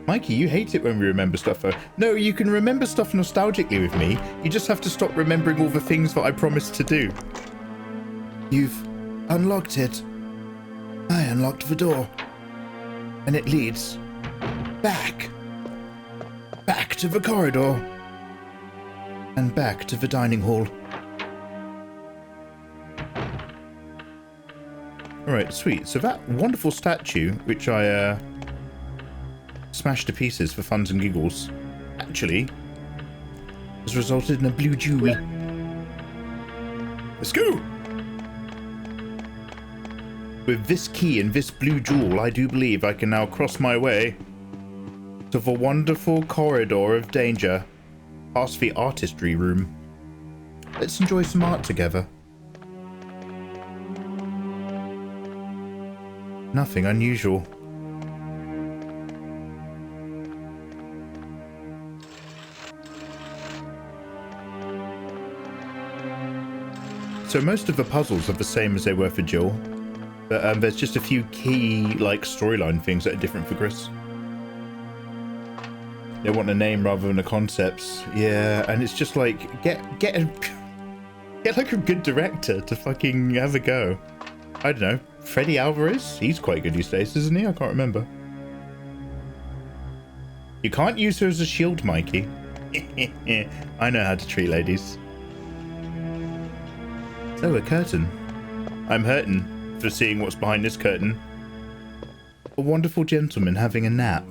Mikey, you hate it when we remember stuff. No, you can remember stuff nostalgically with me. You just have to stop remembering all the things that I promised to do. You've unlocked it. I unlocked the door. And it leads back. Back to the corridor. And back to the dining hall. Alright, sweet. So that wonderful statue, which I smashed to pieces for funs and giggles, actually has resulted in a blue jewel. Let's go! With this key and this blue jewel, I do believe I can now cross my way to the wonderful corridor of danger, past the artistry room. Let's enjoy some art together. Nothing unusual. So most of the puzzles are the same as they were for Jill, but there's just a few key, like, storyline things that are different for Chris. They want a name rather than a concept. Yeah, and it's just like, get like a good director to fucking have a go. I don't know, Freddy Alvarez? He's quite good these days, isn't he? I can't remember. You can't use her as a shield, Mikey. I know how to treat ladies. Oh, a curtain. I'm hurting for seeing what's behind this curtain. A wonderful gentleman having a nap.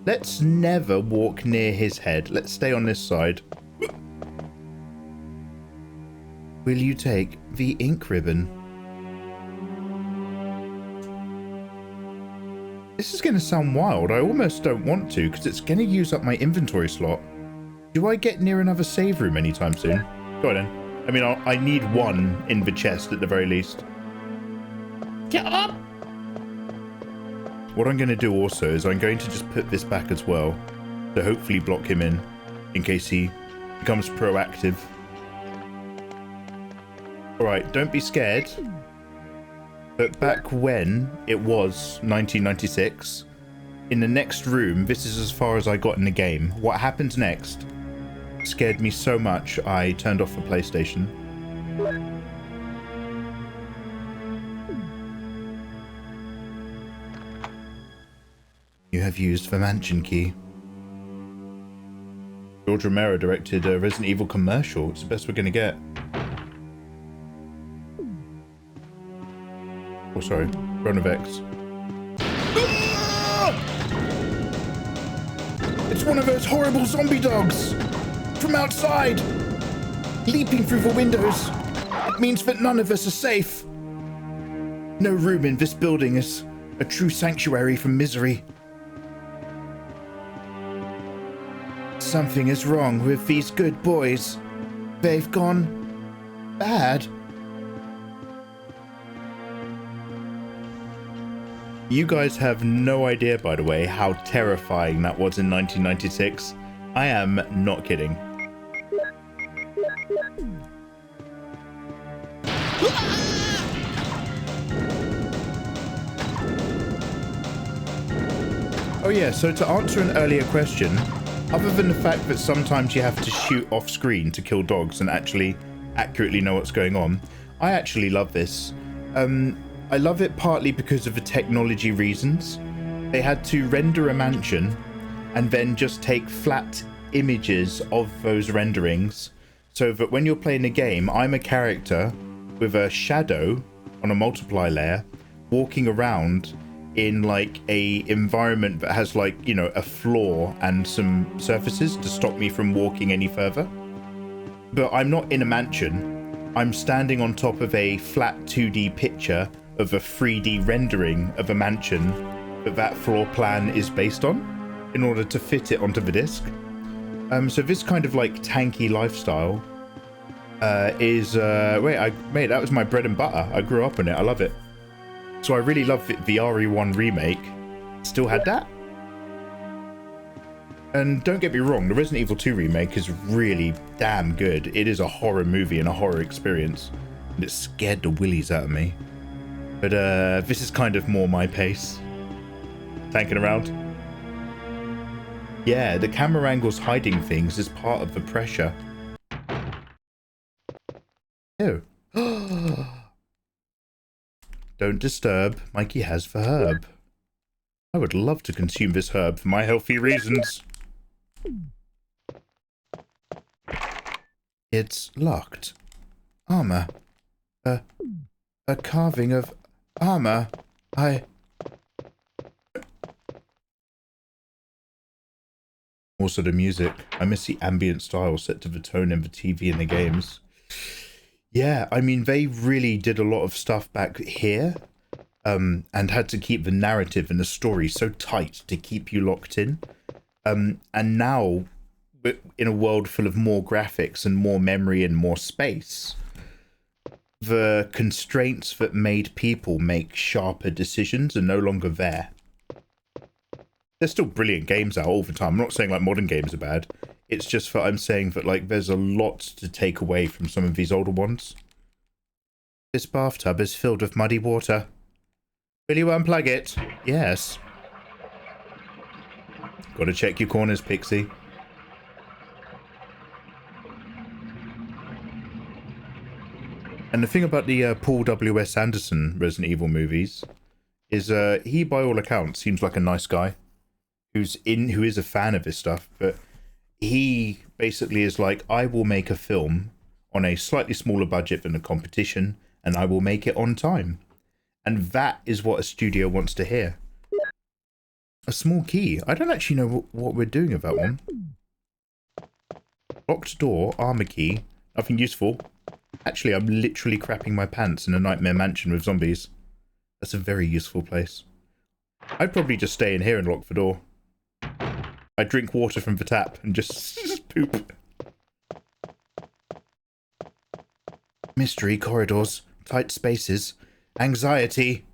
Let's never walk near his head. Let's stay on this side. Will you take the ink ribbon? This is going to sound wild. I almost don't want to because it's going to use up my inventory slot. Do I get near another save room anytime soon? Go on then. I mean, I need one in the chest at the very least. Get up! What I'm going to do also is I'm going to just put this back as well to hopefully block him in case he becomes proactive. Alright, don't be scared. But back when it was 1996, in the next room, this is as far as I got in the game. What happens next scared me so much I turned off the PlayStation. You have used the mansion key. George Romero directed a Resident Evil commercial. It's the best we're gonna get. Oh, sorry. Ronovex. It's one of those horrible zombie dogs! From outside! Leaping through the windows! It means that none of us are safe! No room in this building is a true sanctuary from misery. Something is wrong with these good boys. They've gone bad. You guys have no idea, by the way, how terrifying that was in 1996. I am not kidding. Oh yeah, so to answer an earlier question, other than the fact that sometimes you have to shoot off screen to kill dogs and actually accurately know what's going on, I actually love this. I love it partly because of the technology reasons. They had to render a mansion and then just take flat images of those renderings so that when you're playing a game, I'm a character with a shadow on a multiply layer walking around in like a environment that has, like, you know, a floor and some surfaces to stop me from walking any further. But I'm not in a mansion. I'm standing on top of a flat 2D picture of a 3D rendering of a mansion that floor plan is based on in order to fit it onto the disc. So this kind of like tanky lifestyle is mate, that was my bread and butter. I grew up on it. I love it. So I really love it. The RE1 remake still had that. And don't get me wrong, the Resident Evil 2 remake is really damn good. It is a horror movie and a horror experience. And it scared the willies out of me. But this is kind of more my pace. Tanking around. Yeah, the camera angles hiding things is part of the pressure. Ew. Don't disturb. Mikey has the herb. I would love to consume this herb for my healthy reasons. It's locked. Armor. A carving of armor. Also the music. I miss the ambient style set to the tone in the TV and the games. Yeah, I mean, they really did a lot of stuff back here, and had to keep the narrative and the story so tight to keep you locked in. And now, in a world full of more graphics and more memory and more space, the constraints that made people make sharper decisions are no longer there. There's still brilliant games out all the time. I'm not saying like modern games are bad. It's just that I'm saying that like there's a lot to take away from some of these older ones. This bathtub is filled with muddy water. Will you unplug it? Yes. Gotta check your corners, Pixie. And the thing about the Paul W.S. Anderson Resident Evil movies is he, by all accounts, seems like a nice guy who is a fan of this stuff, but he basically is like, I will make a film on a slightly smaller budget than the competition, and I will make it on time. And that is what a studio wants to hear. A small key. I don't actually know what we're doing with that one. Locked door, armor key, nothing useful. Actually, I'm literally crapping my pants in a nightmare mansion with zombies. That's a very useful place. I'd probably just stay in here and lock the door. I'd drink water from the tap and just poop. Mystery corridors, tight spaces, anxiety.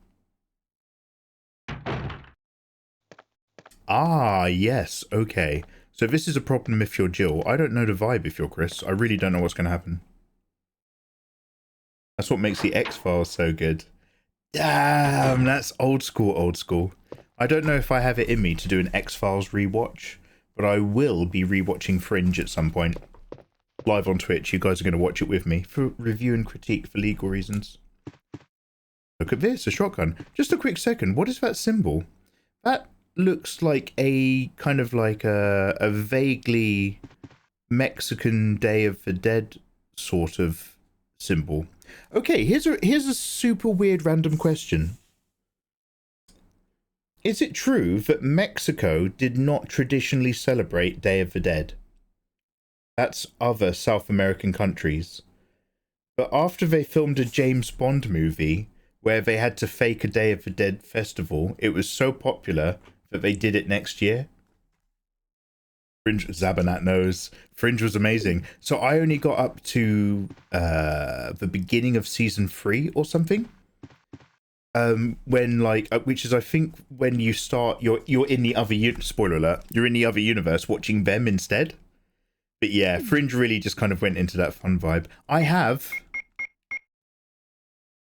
Ah, yes, okay. So this is a problem if you're Jill. I don't know the vibe if you're Chris. I really don't know what's going to happen. That's what makes the X-Files so good. Damn, that's old school, old school. I don't know if I have it in me to do an X-Files rewatch, but I will be rewatching Fringe at some point. Live on Twitch, you guys are going to watch it with me for review and critique for legal reasons. Look at this, a shotgun. Just a quick second, what is that symbol? That looks like a kind of like a vaguely Mexican Day of the Dead sort of symbol. Okay, here's a super weird random question. Is it true that Mexico did not traditionally celebrate Day of the Dead? That's other South American countries. But after they filmed a James Bond movie where they had to fake a Day of the Dead festival, it was so popular that they did it next year. Fringe, Zabanat knows. Fringe was amazing. So I only got up to the beginning of season 3 or something. When like, which is I think when you start, you're in the other spoiler alert. You're in the other universe watching them instead. But yeah, Fringe really just kind of went into that fun vibe. I have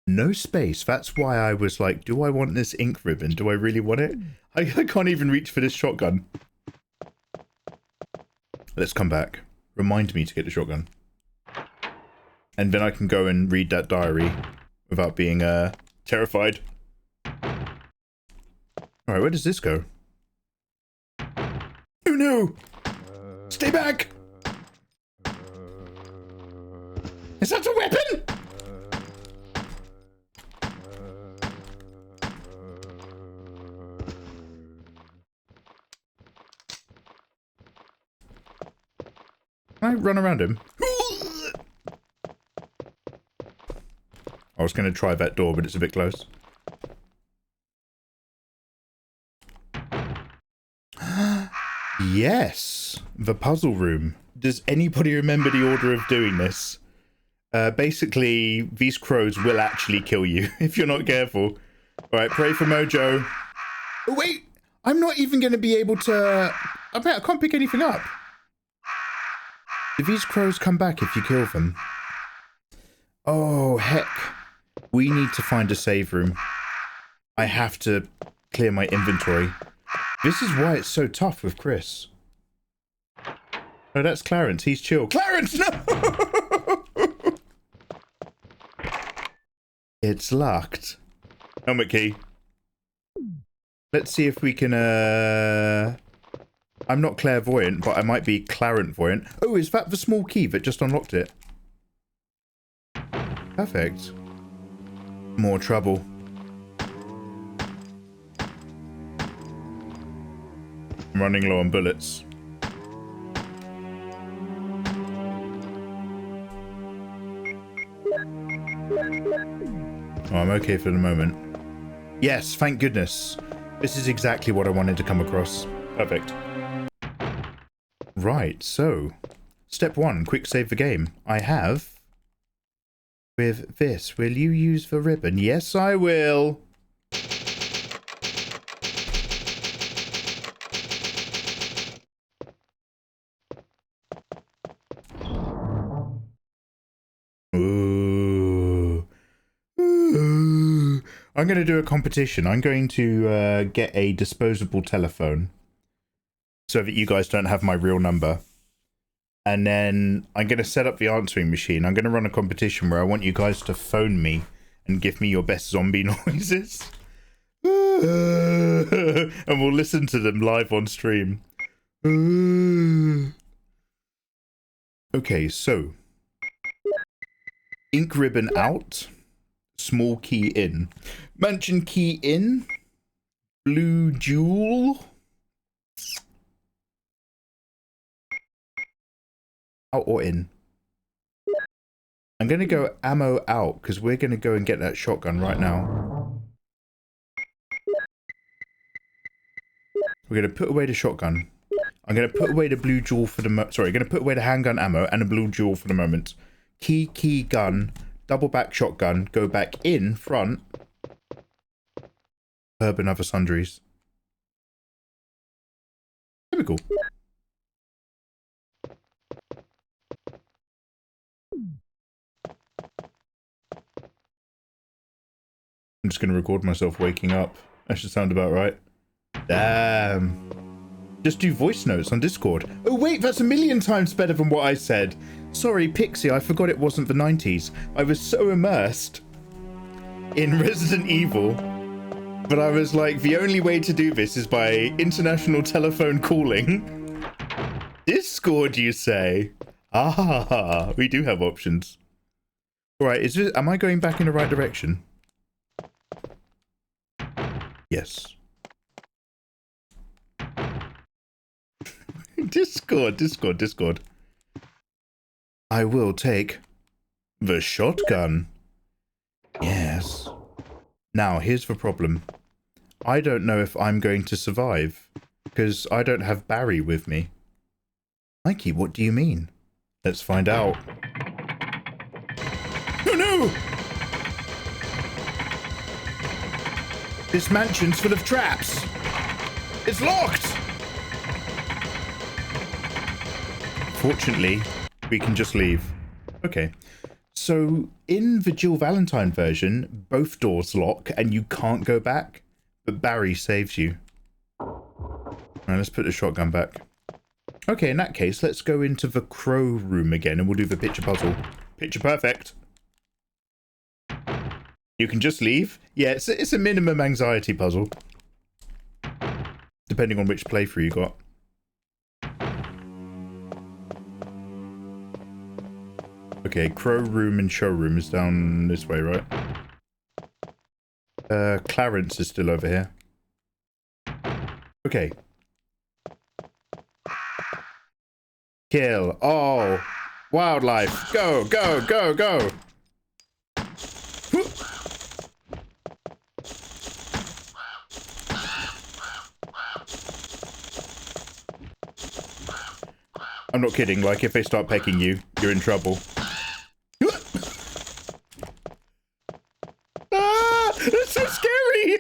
no space. That's why I was like, do I want this ink ribbon? Do I really want it? I can't even reach for this shotgun. Let's come back. Remind me to get the shotgun. And then I can go and read that diary without being terrified. Alright, where does this go? Oh no! Stay back! Is that a weapon? Can I run around him? I was going to try that door, but it's a bit close. Yes! The puzzle room. Does anybody remember the order of doing this? Basically, these crows will actually kill you if you're not careful. Alright, pray for Mojo. Oh, wait! I'm not even going to be able to... I bet I can't pick anything up. Do these crows come back if you kill them? Oh, heck. We need to find a save room. I have to clear my inventory. This is why it's so tough with Chris. Oh, that's Clarence. He's chill. Clarence, no! It's locked. Helmet key. Let's see if we can, I'm not clairvoyant, but I might be clairvoyant. Oh, is that the small key that just unlocked it? Perfect. More trouble. I'm running low on bullets. Oh, I'm okay for the moment. Yes, thank goodness. This is exactly what I wanted to come across. Perfect. Right, so step 1, quick save the game. I have with this. Will you use the ribbon? Yes, I will. Ooh. Ooh. I'm going to do a competition. I'm going to get a disposable telephone so that you guys don't have my real number. And then I'm going to set up the answering machine. I'm going to run a competition where I want you guys to phone me and give me your best zombie noises. And we'll listen to them live on stream. Okay, so ink ribbon out, small key in, mansion key in, blue jewel out or in. I'm going to go ammo out because we're going to go and get that shotgun right now. We're going to put away the shotgun. I'm going to put away the blue jewel for the sorry, going to put away the handgun ammo and the blue jewel for the moment. Key, gun, double back shotgun, go back in front. Herb and other sundries. There we go. I'm just going to record myself waking up. That should sound about right. Damn. Just do voice notes on Discord. Oh wait, that's 1,000,000 times better than what I said. Sorry, Pixie, I forgot it wasn't the 90s. I was so immersed in Resident Evil. But I was like, the only way to do this is by international telephone calling. Discord, you say? Ah, we do have options. Alright, is this, am I going back in the right direction? Yes. Discord. I will take the shotgun. Yes. Now, here's the problem. I don't know if I'm going to survive, because I don't have Barry with me. Mikey, what do you mean? Let's find out. Oh no! This mansion's full of traps. It's locked! Fortunately, we can just leave. Okay. So, in the Jill Valentine version, both doors lock and you can't go back, but Barry saves you. Alright, let's put the shotgun back. Okay, in that case, let's go into the crow room again and we'll do the picture puzzle. Picture perfect. You can just leave? Yeah, it's a minimum anxiety puzzle. Depending on which playthrough you got. Okay, crow room and showroom is down this way, right? Clarence is still over here. Okay. Kill. Oh. Wildlife. Go, go, go, go. I'm not kidding, like if they start pecking you, you're in trouble. Ah, it's so scary!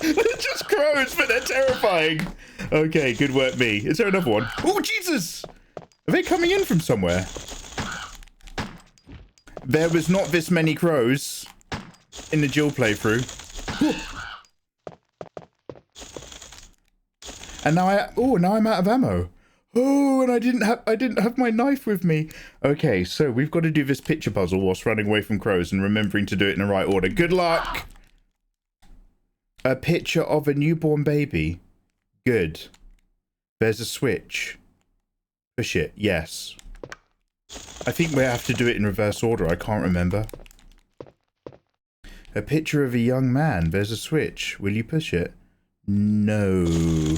They're just crows, but they're terrifying. Okay, good work, me. Is there another one? Oh, Jesus! Are they coming in from somewhere? There was not this many crows in the Jill playthrough. And now I'm out of ammo. Oh, and I didn't have my knife with me. Okay, so we've got to do this picture puzzle whilst running away from crows and remembering to do it in the right order. Good luck. A picture of a newborn baby. Good. There's a switch. Push it. Yes. I think we have to do it in reverse order. I can't remember. A picture of a young man. There's a switch. Will you push it? No.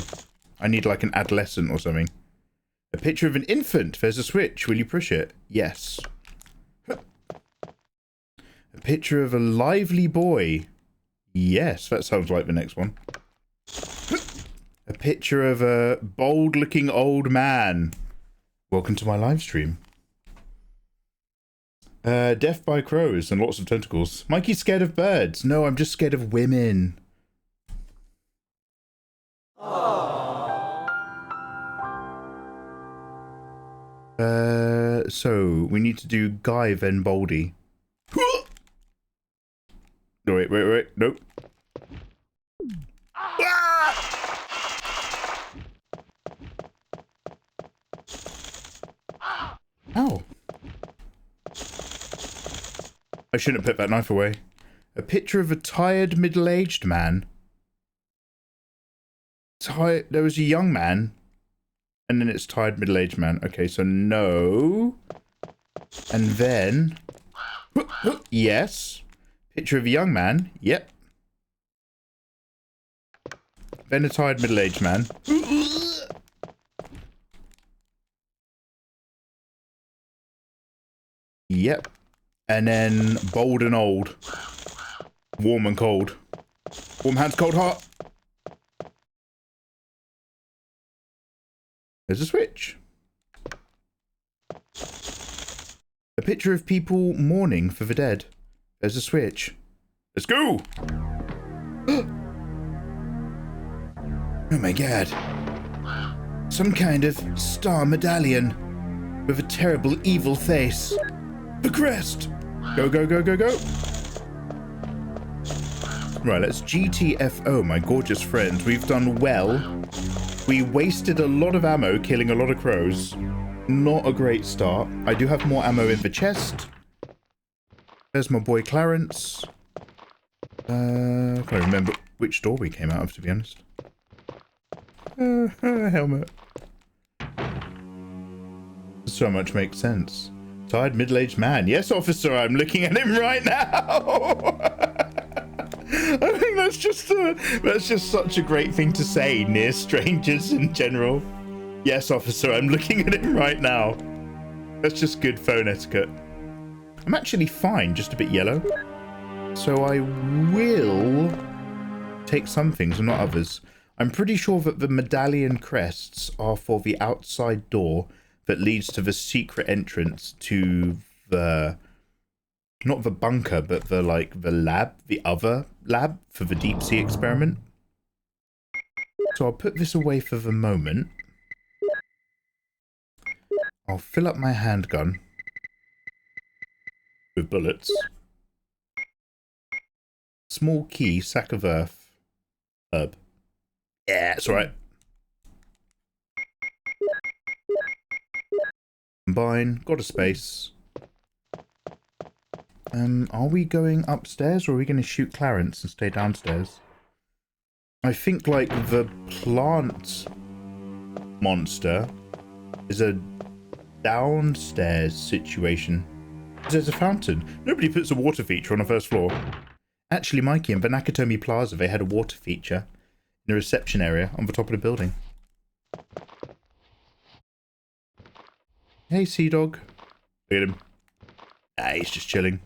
I need like an adolescent or something. A picture of an infant. There's a switch. Will you push it? Yes. A picture of a lively boy. Yes, that sounds like the next one. A picture of a bold-looking old man. Welcome to my live stream. Death by crows and lots of tentacles. Mikey's scared of birds. No, I'm just scared of women. So we need to do Guy then Baldy. No, wait. Nope. Ow. I shouldn't have put that knife away. A picture of a tired middle-aged man. There was a young man. And then it's tired middle-aged man. Okay, so no. And then... Yes. Picture of a young man. Yep. Then a tired middle-aged man. Yep. And then bold and old. Warm and cold. Warm hands, cold heart. There's a switch. A picture of people mourning for the dead. There's a switch. Let's go! Oh my god. Some kind of star medallion with a terrible evil face. The crest! Go, go, go, go, go! Right, let's GTFO, my gorgeous friend. We've done well. We wasted a lot of ammo killing a lot of crows. Not a great start. I do have more ammo in the chest. There's my boy Clarence. I can't remember which door we came out of, to be honest. Helmet. So much makes sense. Tired middle-aged man. Yes, officer, I'm looking at him right now. I think that's just such a great thing to say near strangers in general. Yes, officer, I'm looking at him right now. That's just good phone etiquette. I'm actually fine, just a bit yellow. So I will take some things and not others. I'm pretty sure that the medallion crests are for the outside door that leads to the secret entrance to the... not the bunker, but the lab, the other lab for the deep sea experiment. So I'll put this away for the moment. I'll fill up my handgun with bullets. Small key, sack of earth, herb. Yeah, that's right. Combine, got a space. Are we going upstairs or are we going to shoot Clarence and stay downstairs? I think, like, the plant monster is a downstairs situation. There's a fountain. Nobody puts a water feature on the first floor. Actually, Mikey, in Nakatomi Plaza, they had a water feature in the reception area on the top of the building. Hey, Sea Dog. Look at him. Ah, he's just chilling.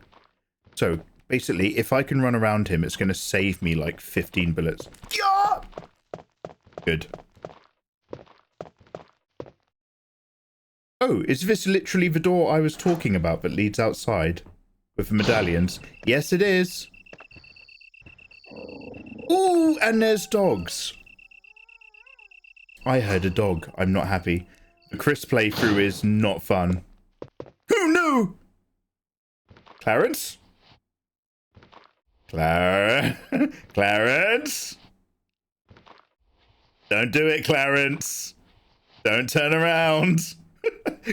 So, basically, if I can run around him, it's going to save me, like, 15 bullets. Yeah! Good. Oh, is this literally the door I was talking about that leads outside? With the medallions? Yes, it is. Ooh, and there's dogs. I heard a dog. I'm not happy. The Chris playthrough is not fun. Oh no! Clarence? Clarence? Don't do it, Clarence. Don't turn around.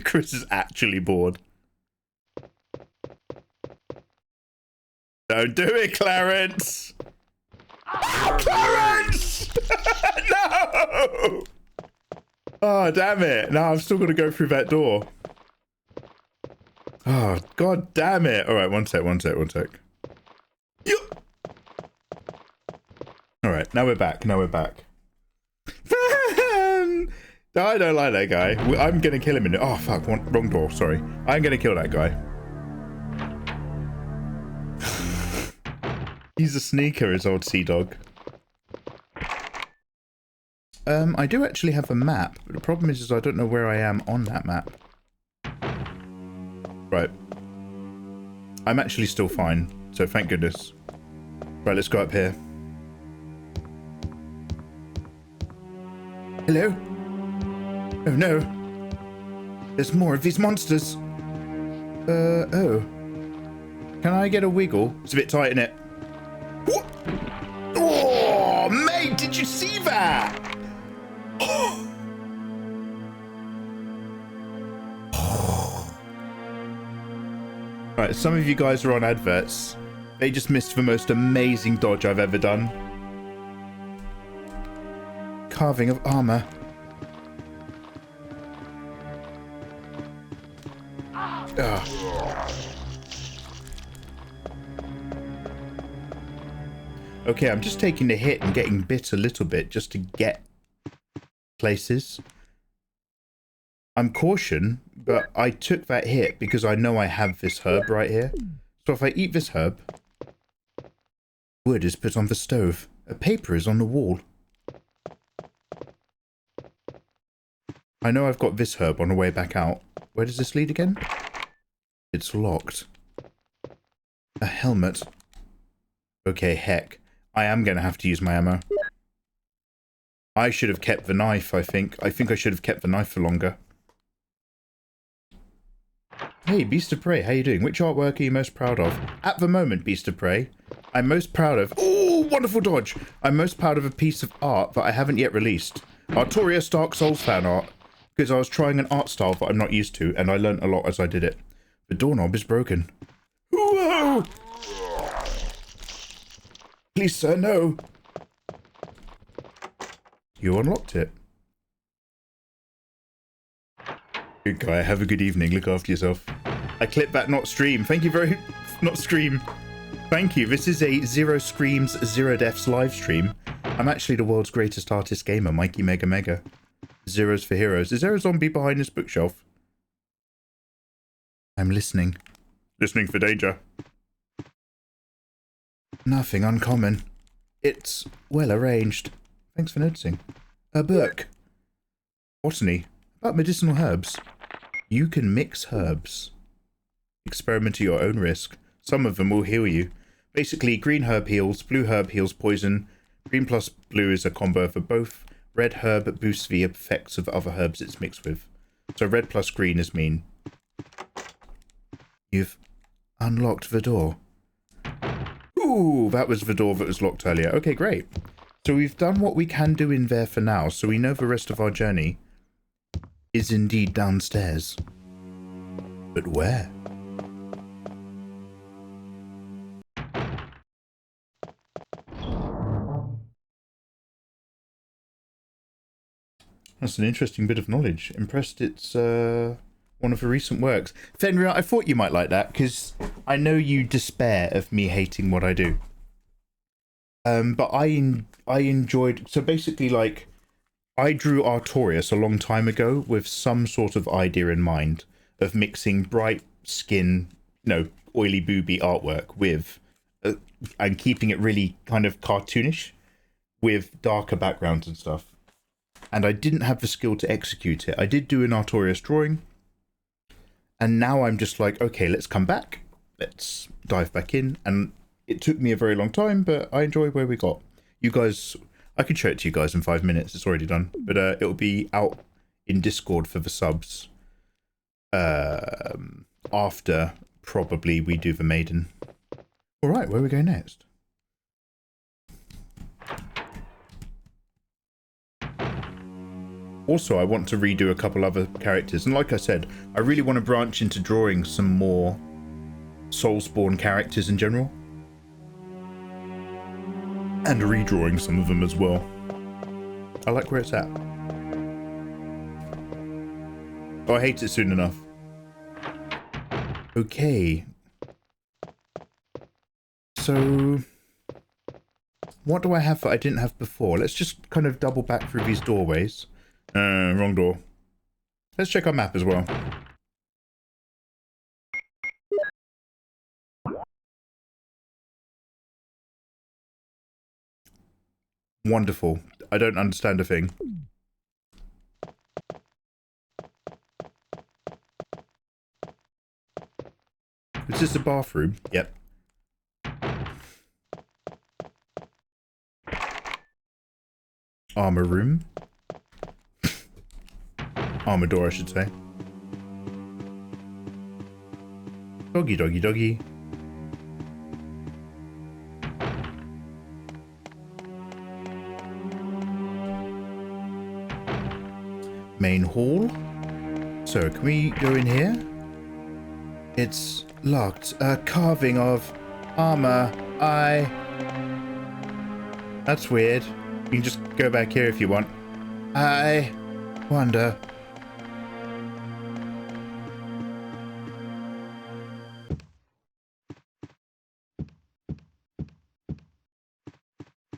Chris is actually bored. Don't do it, Clarence. Clarence! No! Oh, damn it. No, I've still got to go through that door. Oh, god damn it. All right, one sec. All right, now we're back. I don't like that guy. I'm going to kill him in it. Oh, fuck. Wrong door. Sorry. I'm going to kill that guy. He's a sneaker, his old sea dog. I do actually have a map, but the problem is I don't know where I am on that map. Right. I'm actually still fine, so thank goodness. Right, let's go up here. Hello? Oh no. There's more of these monsters. Oh. Can I get a wiggle? It's a bit tight, isn't it? What? Oh, mate, did you see that? Right, some of you guys are on adverts. They just missed the most amazing dodge I've ever done. Carving of armor. Ugh. Okay, I'm just taking the hit and getting bit a little bit just to get places. I'm caution, but I took that hit because I know I have this herb right here. So if I eat this herb, wood is put on the stove. A paper is on the wall. I know I've got this herb on the way back out. Where does this lead again? It's locked. A helmet. Okay, heck. I am going to have to use my ammo. I should have kept the knife, I think. I think I should have kept the knife for longer. Hey, Beast of Prey, how you doing? Which artwork are you most proud of? At the moment, Beast of Prey, I'm most proud of... Oh, wonderful dodge! I'm most proud of a piece of art that I haven't yet released. Artorias Dark Souls fan art. Because I was trying an art style that I'm not used to, and I learnt a lot as I did it. The doorknob is broken. Whoa! Please, sir, no. You unlocked it. Good guy, have a good evening. Look after yourself. I clipped that not stream. Thank you very... Not stream. Thank you. This is a Zero Screams, Zero Deaths live stream. I'm actually the world's greatest artist gamer, Mikey Mega Mega. Zeros for heroes. Is there a zombie behind this bookshelf? I'm listening. Listening for danger. Nothing uncommon. It's well arranged. Thanks for noticing. A book. Botany. About medicinal herbs. You can mix herbs. Experiment at your own risk. Some of them will heal you. Basically, green herb heals, blue herb heals poison. Green plus blue is a combo for both. Red herb boosts the effects of other herbs it's mixed with. So red plus green is mean. You've unlocked the door. Ooh, that was the door that was locked earlier. Okay, great. So we've done what we can do in there for now, so we know the rest of our journey is indeed downstairs. But where? That's an interesting bit of knowledge. Impressed it's one of the recent works. Fenrir, I thought you might like that, because I know you despair of me hating what I do. But I enjoyed... So basically, like, I drew Artorias a long time ago with some sort of idea in mind of mixing bright skin, oily booby artwork with... and keeping it really kind of cartoonish with darker backgrounds and stuff. And I didn't have the skill to execute it. I did do an Artorias drawing. And now I'm just like, okay, let's come back. Let's dive back in. And it took me a very long time, but I enjoy where we got. You guys, I could show it to you guys in 5 minutes. It's already done. But it'll be out in Discord for the subs. After probably we do the maiden. Alright, where are we going next? Also, I want to redo a couple other characters. And like I said, I really want to branch into drawing some more Soulsborne characters in general. And redrawing some of them as well. I like where it's at. Oh, I hate it soon enough. Okay. So, what do I have that I didn't have before? Let's just kind of double back through these doorways. Wrong door. Let's check our map as well. Wonderful. I don't understand a thing. Is this a bathroom? Yep. Armor room. Armor door, I should say. Doggy, doggy, doggy. Main hall. So, can we go in here? It's locked. A carving of armor. That's weird. You can just go back here if you want. I wonder.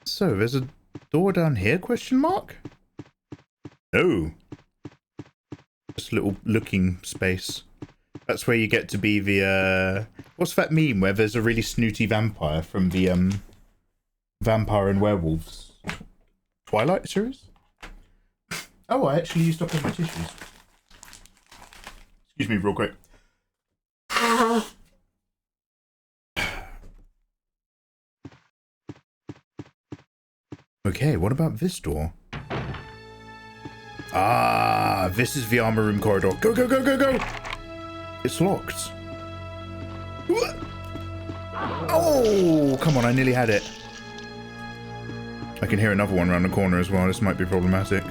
So, there's a door down here, question mark? No. Just a little looking space. That's where you get to be the, what's that meme where there's a really snooty vampire from the, Vampire and Werewolves Twilight series? Oh, I actually used up all my tissues. Excuse me real quick. Okay, what about this door? Ah, this is the armor room corridor. Go, go, go, go, go! It's locked. Oh, come on, I nearly had it. I can hear another one around the corner as well. This might be problematic.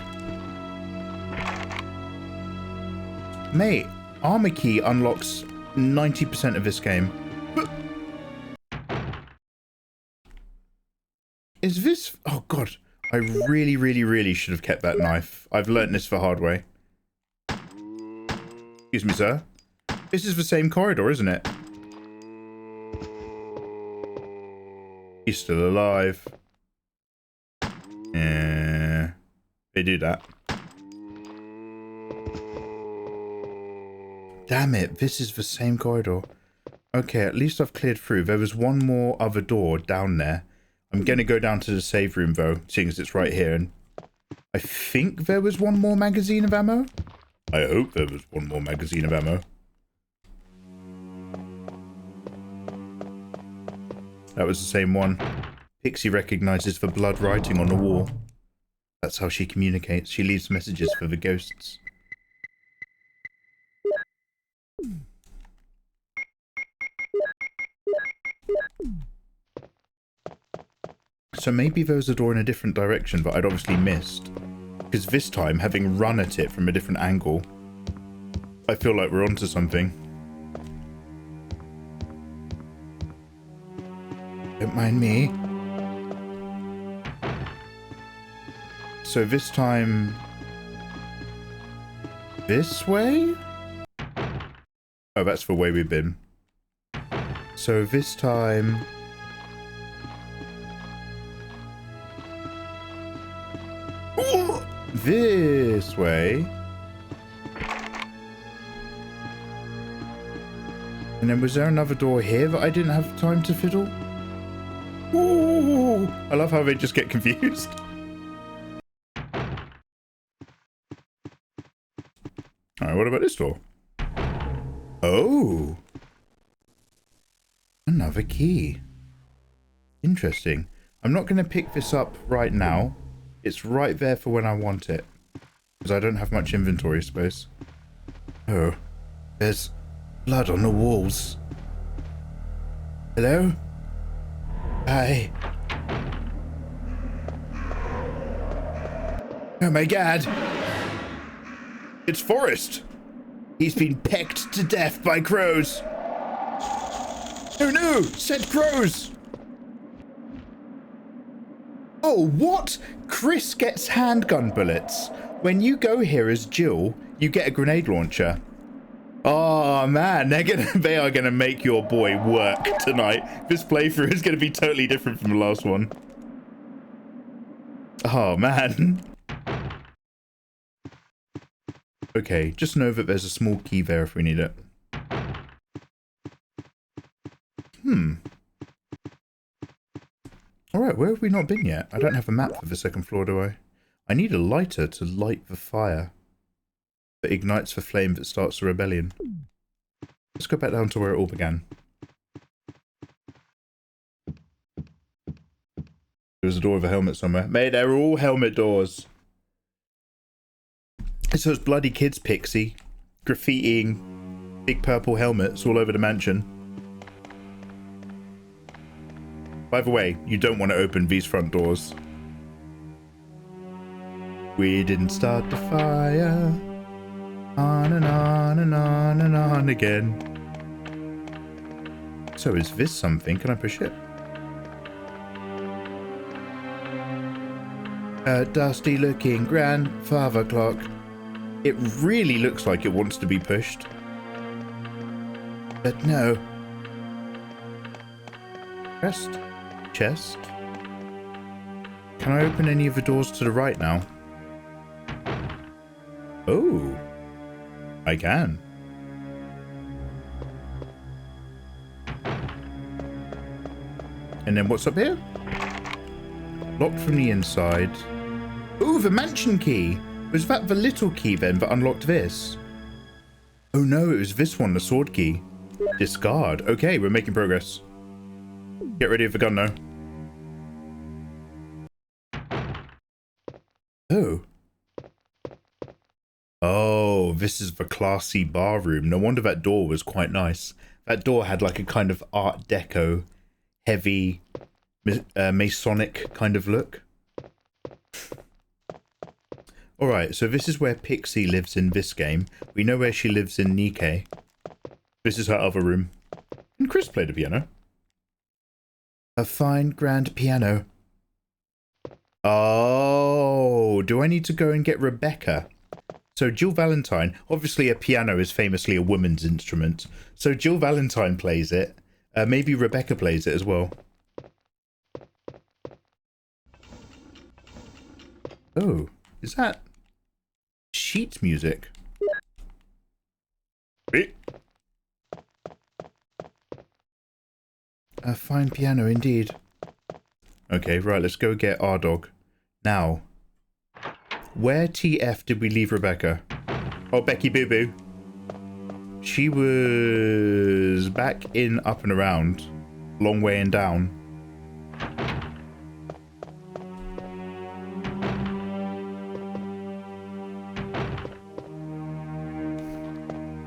Mate, armor key unlocks 90% of this game. Is this... Oh, God. I really, really, really should have kept that knife. I've learnt this the hard way. Excuse me, sir. This is the same corridor, isn't it? He's still alive. Yeah. They do that. Damn it. This is the same corridor. Okay, at least I've cleared through. There was one more other door down there. I'm going to go down to the save room, though, seeing as it's right here. And I think there was one more magazine of ammo. I hope there was one more magazine of ammo. That was the same one. Pixie recognizes the blood writing on the wall. That's how she communicates. She leaves messages for the ghosts. So maybe there was a door in a different direction that I'd obviously missed. Because this time, having run at it from a different angle, I feel like we're onto something. Don't mind me. So this time... This way? Oh, that's the way we've been. So this time... Ooh, this way. And then was there another door here that I didn't have time to fiddle? Ooh, I love how they just get confused. Alright, what about this door? Oh! Another key. Interesting. I'm not going to pick this up right now. It's right there for when I want it. Because I don't have much inventory, I suppose. Oh, there's blood on the walls. Hello? Hi. Oh my god. It's Forrest. He's been pecked to death by crows. Oh no, said crows. Oh, what? Chris gets handgun bullets. When you go here as Jill, you get a grenade launcher. Oh man, they are gonna make your boy work tonight. This playthrough is gonna be totally different from the last one. Oh man. Okay, just know that there's a small key there if we need it. Alright, where have we not been yet? I don't have a map for the second floor, do I? I need a lighter to light the fire that ignites the flame that starts the rebellion. Let's go back down to where it all began. There's a door with a helmet somewhere. Mate, they're all helmet doors. It's those bloody kids, Pixie. Graffitiing big purple helmets all over the mansion. By the way, you don't want to open these front doors. We didn't start the fire. On and on and on and on again. So is this something? Can I push it? A dusty looking grandfather clock. It really looks like it wants to be pushed. But no. Rest. Chest. Can I open any of the doors to the right now? Oh. I can. And then what's up here? Locked from the inside. Ooh, the mansion key. Was that the little key then that unlocked this? Oh no, it was this one, the sword key. Discard. Okay, we're making progress. Get ready for the gun now. Oh. Oh, this is the classy bar room. No wonder that door was quite nice. That door had like a kind of Art Deco, heavy, Masonic kind of look. Alright, so this is where Pixie lives in this game. We know where she lives in Nikkei. This is her other room. And Chris played the piano. A fine grand piano. Oh, do I need to go and get Rebecca? So Jill Valentine, obviously a piano is famously a woman's instrument. So Jill Valentine plays it. Maybe Rebecca plays it as well. Oh, is that sheet music? A fine piano indeed. Okay, right, let's go get our dog. Now, where TF did we leave Rebecca? Oh, Becky Boo Boo. She was back in Up and Around. Long way and down.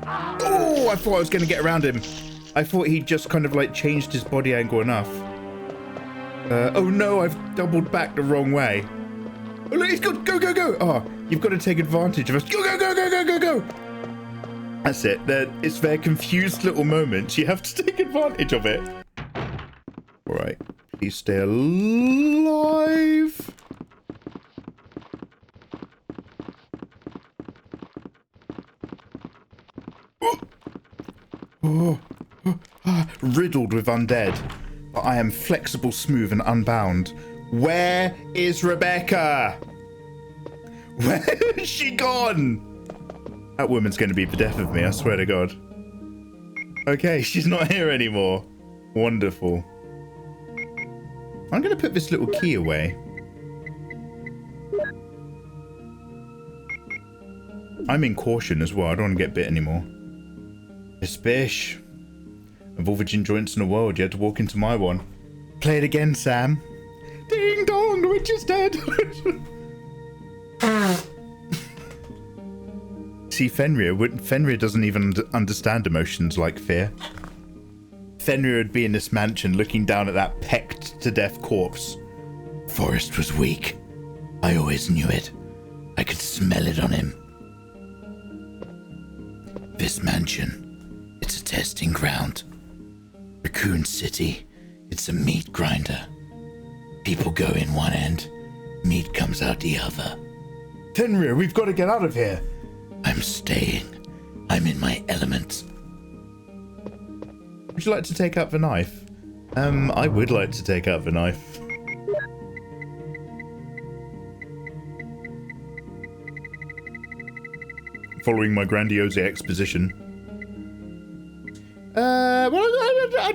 Oh, I thought I was going to get around him. I thought he'd just kind of like changed his body angle enough. Oh no, I've doubled back the wrong way. Oh look, he's good. Go, go, go. Oh, you've got to take advantage of us. Go, go, go, go, go, go, go. That's it. It's their confused little moments. You have to take advantage of it. All right. Please stay alive. Riddled with undead. But I am flexible, smooth, and unbound. Where is Rebecca? Where has she gone? That woman's going to be the death of me, I swear to God. Okay, she's not here anymore. Wonderful. I'm going to put this little key away. I'm in caution as well. I don't want to get bit anymore. This bish. Of all the gin joints in the world, you had to walk into my one. Play it again, Sam. Ding dong, the witch is dead. See, Fenrir doesn't even understand emotions like fear. Fenrir would be in this mansion looking down at that pecked to death corpse. Forrest was weak. I always knew it. I could smell it on him. This mansion, it's a testing ground. Raccoon City, it's a meat grinder. People go in one end, meat comes out the other. Fenrir, we've got to get out of here. I'm staying. I'm in my element. Would you like to take out the knife? I would like to take out the knife. Following my grandiose exposition. Well,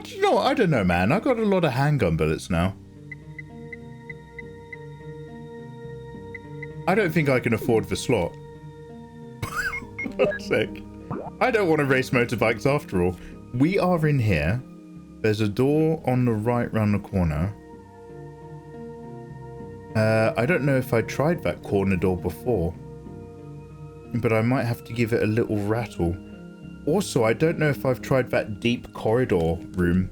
you know what? I don't know, man. I got a lot of handgun bullets now. I don't think I can afford the slot. For fuck's sake. I don't want to race motorbikes after all. We are in here. There's a door on the right round the corner. I don't know if I tried that corner door before, but I might have to give it a little rattle. Also, I don't know if I've tried that deep corridor room.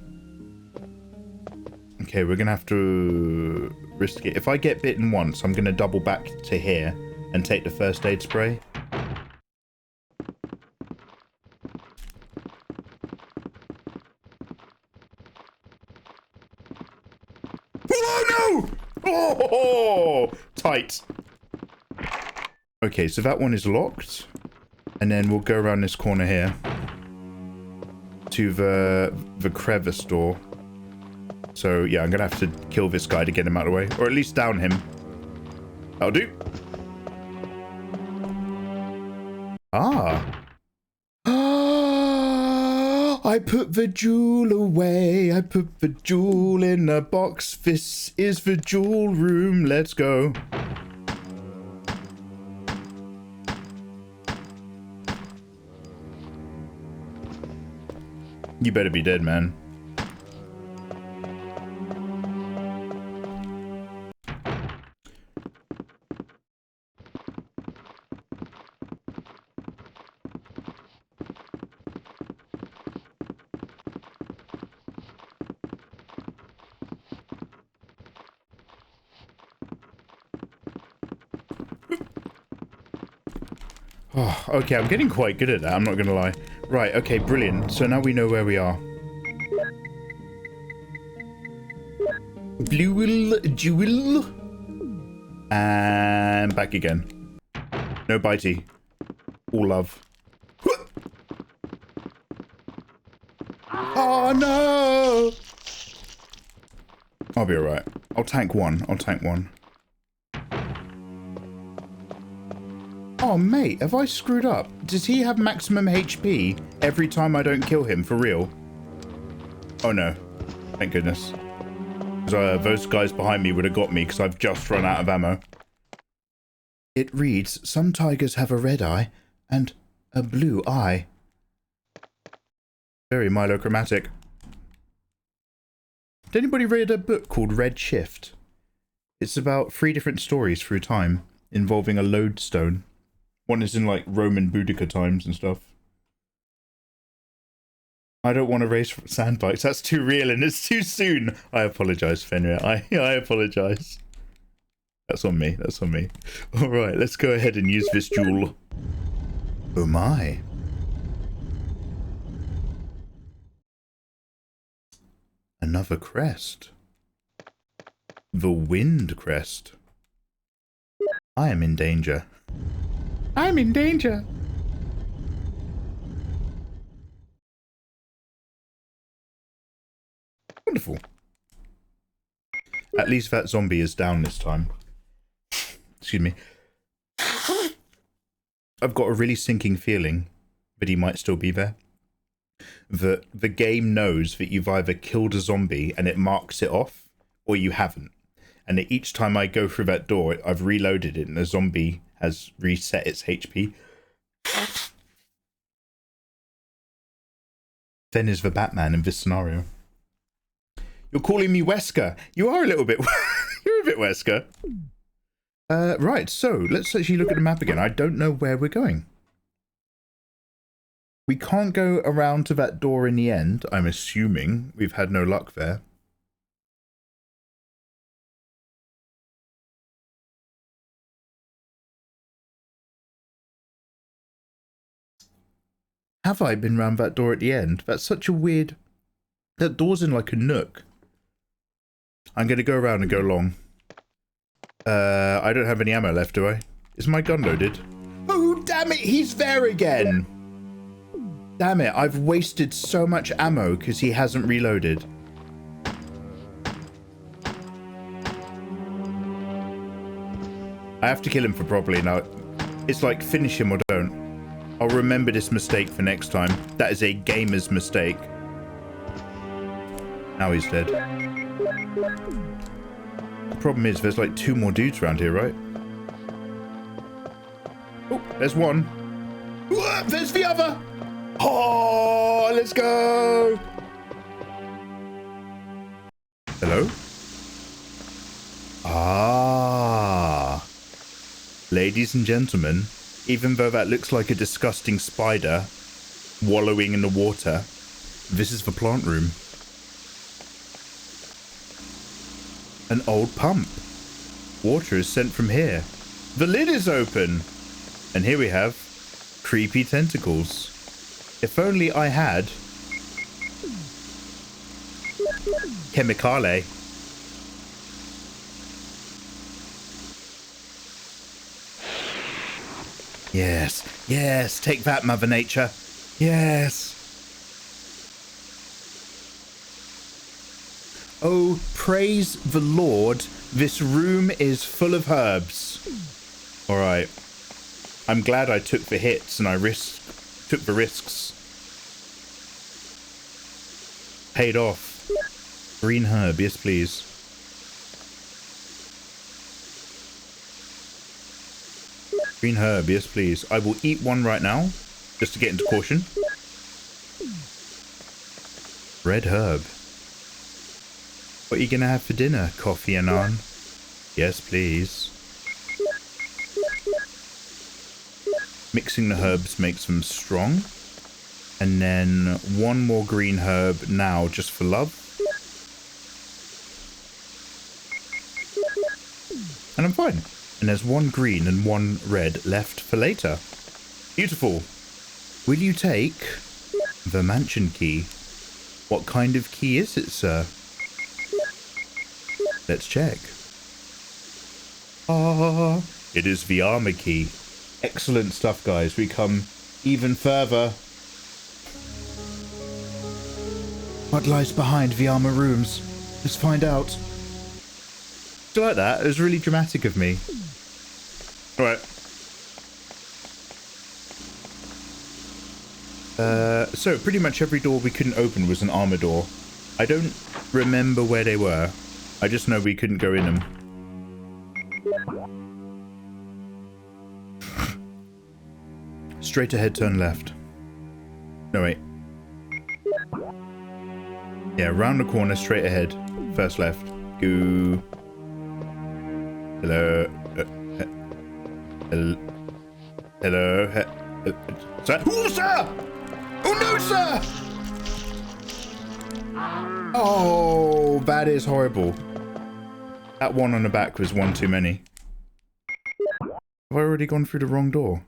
Okay, we're gonna have to risk it. If I get bitten once, I'm gonna double back to here and take the first aid spray. Oh no! Oh, tight. Okay, so that one is locked. And then we'll go around this corner here to the crevice door. So yeah, I'm gonna have to kill this guy to get him out of the way, or at least down him. That'll do. Ah. I put the jewel away. I put the jewel in a box. This is the jewel room. Let's go. You better be dead, man. Oh, okay, I'm getting quite good at that, I'm not gonna lie. Right, okay, brilliant. So now we know where we are. Jewel. And back again. No bitey. All love. Oh no! I'll be alright. I'll tank one. Oh, mate, have I screwed up? Does he have maximum HP every time I don't kill him, for real? Oh, no. Thank goodness. Because those guys behind me would have got me because I've just run out of ammo. It reads, some tigers have a red eye and a blue eye. Very milochromatic. Did anybody read a book called Red Shift? It's about 3 different stories through time involving a lodestone. One is in like Roman Boudica times and stuff. I don't want to race sand bikes. That's too real and it's too soon. I apologize, Fenrir. I apologize. That's on me. That's on me. All right, let's go ahead and use this jewel. Oh my. Another crest. The wind crest. I am in danger. I'm in danger. Wonderful. At least that zombie is down this time. Excuse me. I've got a really sinking feeling that he might still be there. That the game knows that you've either killed a zombie and it marks it off, or you haven't. And that each time I go through that door, I've reloaded it and the zombie has reset its HP. Then is the Batman in this scenario. You're calling me Wesker. You are a little bit... You're a bit Wesker. Right, so let's actually look at the map again. I don't know where we're going. We can't go around to that door in the end. I'm assuming we've had no luck there. Have I been round that door at the end? That's such a weird... That door's in like a nook. I'm going to go around and go long. I don't have any ammo left, do I? Is my gun loaded? Oh, damn it, he's there again! Damn it, I've wasted so much ammo because he hasn't reloaded. I have to kill him for probably now. It's like finish him or don't. I'll remember this mistake for next time. That is a gamer's mistake. Now he's dead. The problem is there's like 2 more dudes around here, right? Oh, there's one. Whoa, there's the other! Oh, let's go! Hello? Ah. Ladies and gentlemen, even though that looks like a disgusting spider wallowing in the water, this is the plant room. An old pump. Water is sent from here. The lid is open. And here we have creepy tentacles. If only I had chemicale. Yes, yes, take that, Mother Nature. Yes. Oh, praise the Lord, this room is full of herbs. All right. I'm glad I took the hits and I took the risks. Paid off. Green herb, yes please. Green herb, yes please. I will eat one right now, just to get into caution. Red herb. What are you gonna have for dinner? Coffee and naan? Yes please. Mixing the herbs makes them strong. And then 1 more green herb now, just for love. And I'm fine. And there's 1 green and 1 red left for later. Beautiful. Will you take the mansion key? What kind of key is it, sir? Let's check. Ah, it is the armor key. Excellent stuff, guys. We come even further. What lies behind the armor rooms? Let's find out. Do you like that? It was really dramatic of me. Alright. So pretty much every door we couldn't open was an armor door. I don't remember where they were. I just know we couldn't go in them. Straight ahead, turn left. No, wait. Yeah, round the corner, straight ahead. First left. Go. Hello. Hello. Sir? Oh, sir! Oh, no, sir! Oh, that is horrible. That one on the back was one too many. Have I already gone through the wrong door?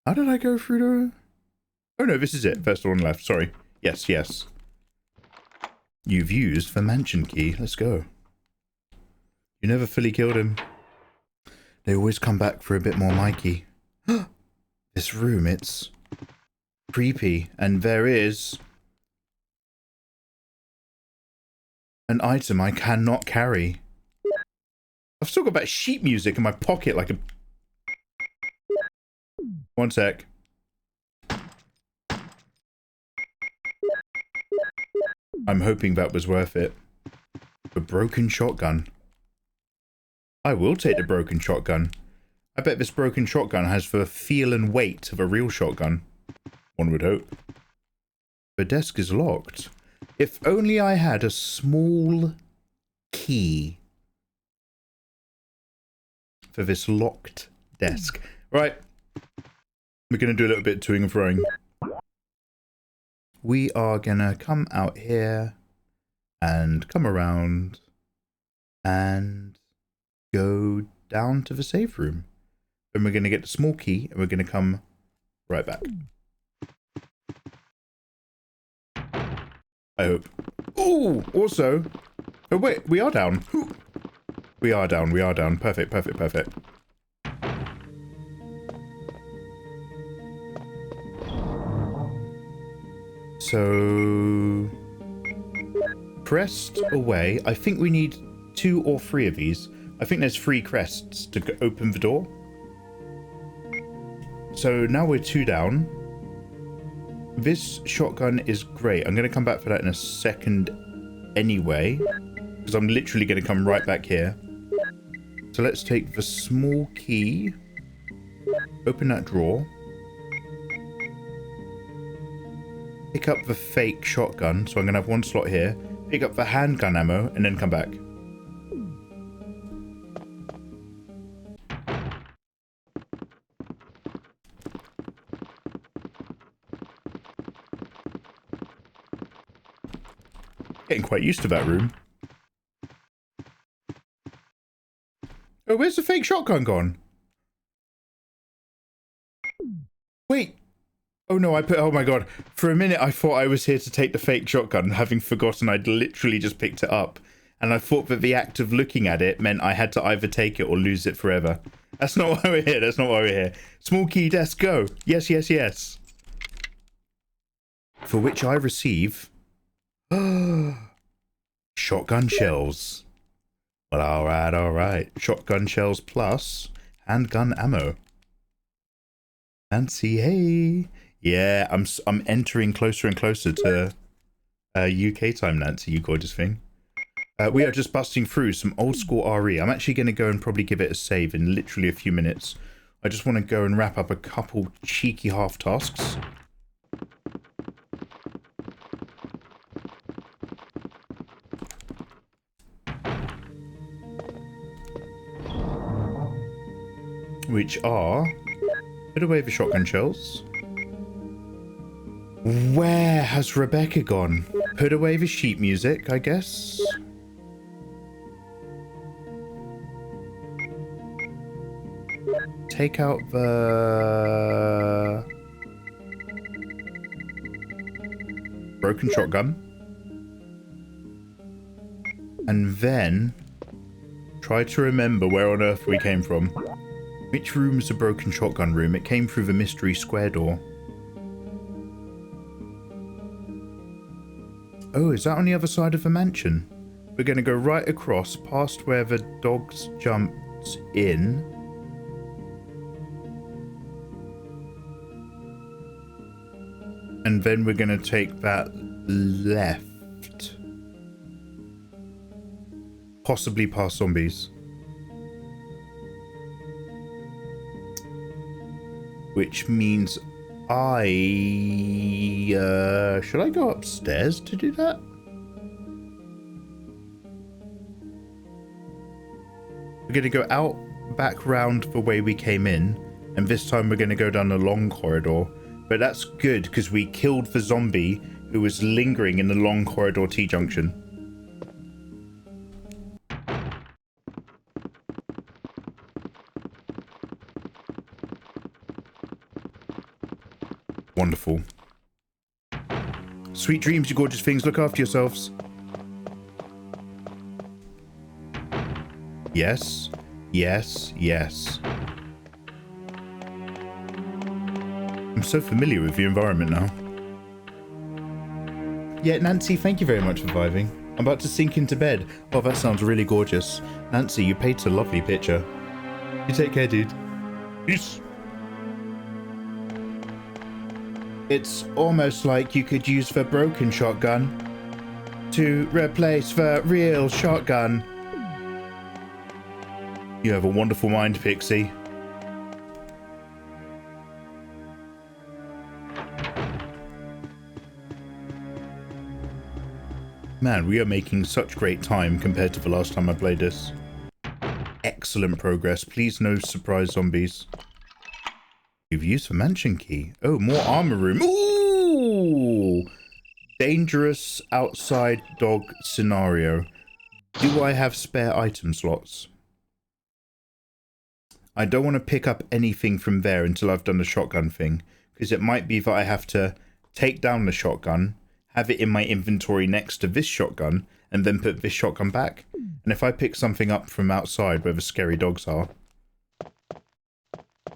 How did I go through the... Oh no, this is it. First door on the left. Sorry. Yes, yes. You've used the mansion key. Let's go. You never fully killed him. They always come back for a bit more Mikey. This room, it's creepy. And there is an item I cannot carry. I've still got that sheet music in my pocket like a... One sec. I'm hoping that was worth it. A broken shotgun. I will take the broken shotgun. I bet this broken shotgun has the feel and weight of a real shotgun. One would hope. The desk is locked. If only I had a small key. for this locked desk. Right. We're going to do a little bit of toing and froing. We are going to come out here and come around and go down to the safe room. Then we're going to get the small key and we're going to come right back. I hope. Oh, also. Oh, wait, we are down. We are down. We are down. Perfect, perfect, perfect. So, crest away. I think we need 2 or 3 of these. I think there's 3 crests to open the door. So now we're 2 down. This shotgun is great. I'm going to come back for that in a second anyway, because I'm literally going to come right back here. So let's take the small key, open that drawer, pick up the fake shotgun, so I'm going to have 1 slot here, pick up the handgun ammo, and then come back. Getting quite used to that room. Oh, where's the fake shotgun gone? Wait. Oh no, oh my god. For a minute I thought I was here to take the fake shotgun, having forgotten I'd literally just picked it up. And I thought that the act of looking at it meant I had to either take it or lose it forever. That's not why we're here, that's not why we're here. Small key desk, go. Yes, yes, yes. For which I receive... shotgun shells. Well, alright. Shotgun shells plus handgun ammo. Fancy, hey. Yeah, I'm entering closer and closer to UK time, Nancy, you gorgeous thing. We are just busting through some old school RE. I'm actually going to go and probably give it a save in literally a few minutes. I just want to go and wrap up a couple cheeky half tasks. Which are... Put away the shotgun shells. Where has Rebecca gone? Put away the sheet music, I guess. Take out the... broken shotgun. And then... try to remember where on earth we came from. Which room is the broken shotgun room? It came through the mystery square door. Oh, is that on the other side of the mansion? We're going to go right across past where the dogs jumped in. And then we're going to take that left. Possibly past zombies. Which means should I go upstairs to do that? We're going to go out back round the way we came in, and this time we're going to go down the long corridor. But that's good because we killed the zombie who was lingering in the long corridor T-junction. Wonderful. Sweet dreams, you gorgeous things. Look after yourselves. Yes. Yes. Yes. I'm so familiar with the environment now. Yeah, Nancy, thank you very much for vibing. I'm about to sink into bed. Oh, that sounds really gorgeous. Nancy, you painted a lovely picture. You take care, dude. Peace. It's almost like you could use the broken shotgun to replace the real shotgun. You have a wonderful mind, Pixie. Man, we are making such great time compared to the last time I played this. excellent progress. Please no surprise zombies. You've used the mansion key. Oh, more armor room. Ooh! Dangerous outside dog scenario. Do I have spare item slots? I don't want to pick up anything from there until I've done the shotgun thing, because it might be that I have to take down the shotgun, have it in my inventory next to this shotgun, and then put this shotgun back. And if I pick something up from outside where the scary dogs are,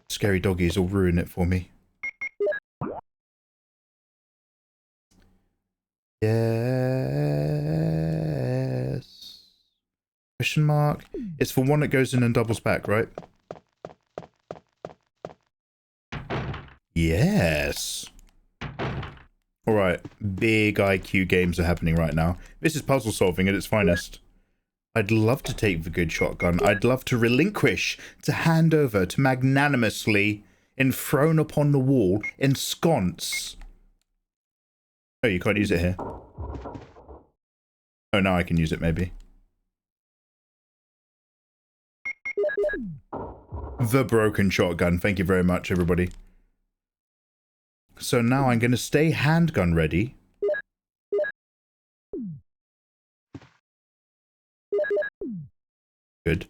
scary doggies will ruin it for me. Yes. Question mark. It's for one that goes in and doubles back, right? Yes. Alright, big IQ games are happening right now. This is puzzle solving at its finest. I'd love to take the good shotgun. I'd love to relinquish, to hand over, to magnanimously enthroned upon the wall, ensconce. Oh, you can't use it here. Oh, now I can use it, maybe. The broken shotgun. Thank you very much, everybody. So now I'm going to stay handgun ready. Good.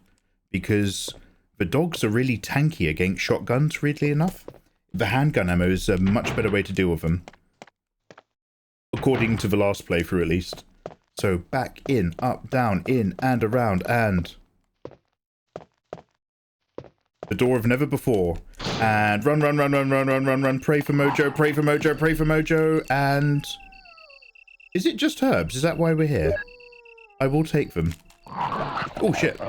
Because the dogs are really tanky against shotguns, weirdly enough. The handgun ammo is a much better way to deal with them. According to the last playthrough, at least. So back, in, up, down, in, and around, and... the door of never before. And run, run, run, run, run, run, run, run. Pray for Mojo, pray for Mojo, pray for Mojo. And... is it just herbs? Is that why we're here? I will take them. Oh, shit.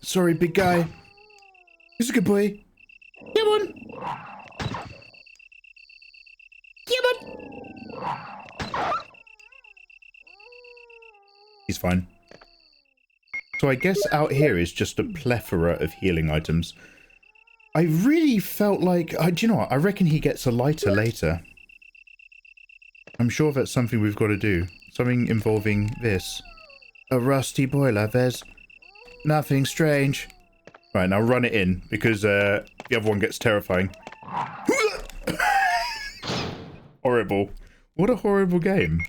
Sorry, big guy. He's a good boy. Come on. Come on. He's fine. So I guess out here is just a plethora of healing items. I really felt like... do you know what? I reckon he gets a lighter later. I'm sure that's something we've got to do. Something involving this. A rusty boiler. There's nothing strange. Right, now run it in, because the other one gets terrifying. Horrible. What a horrible game.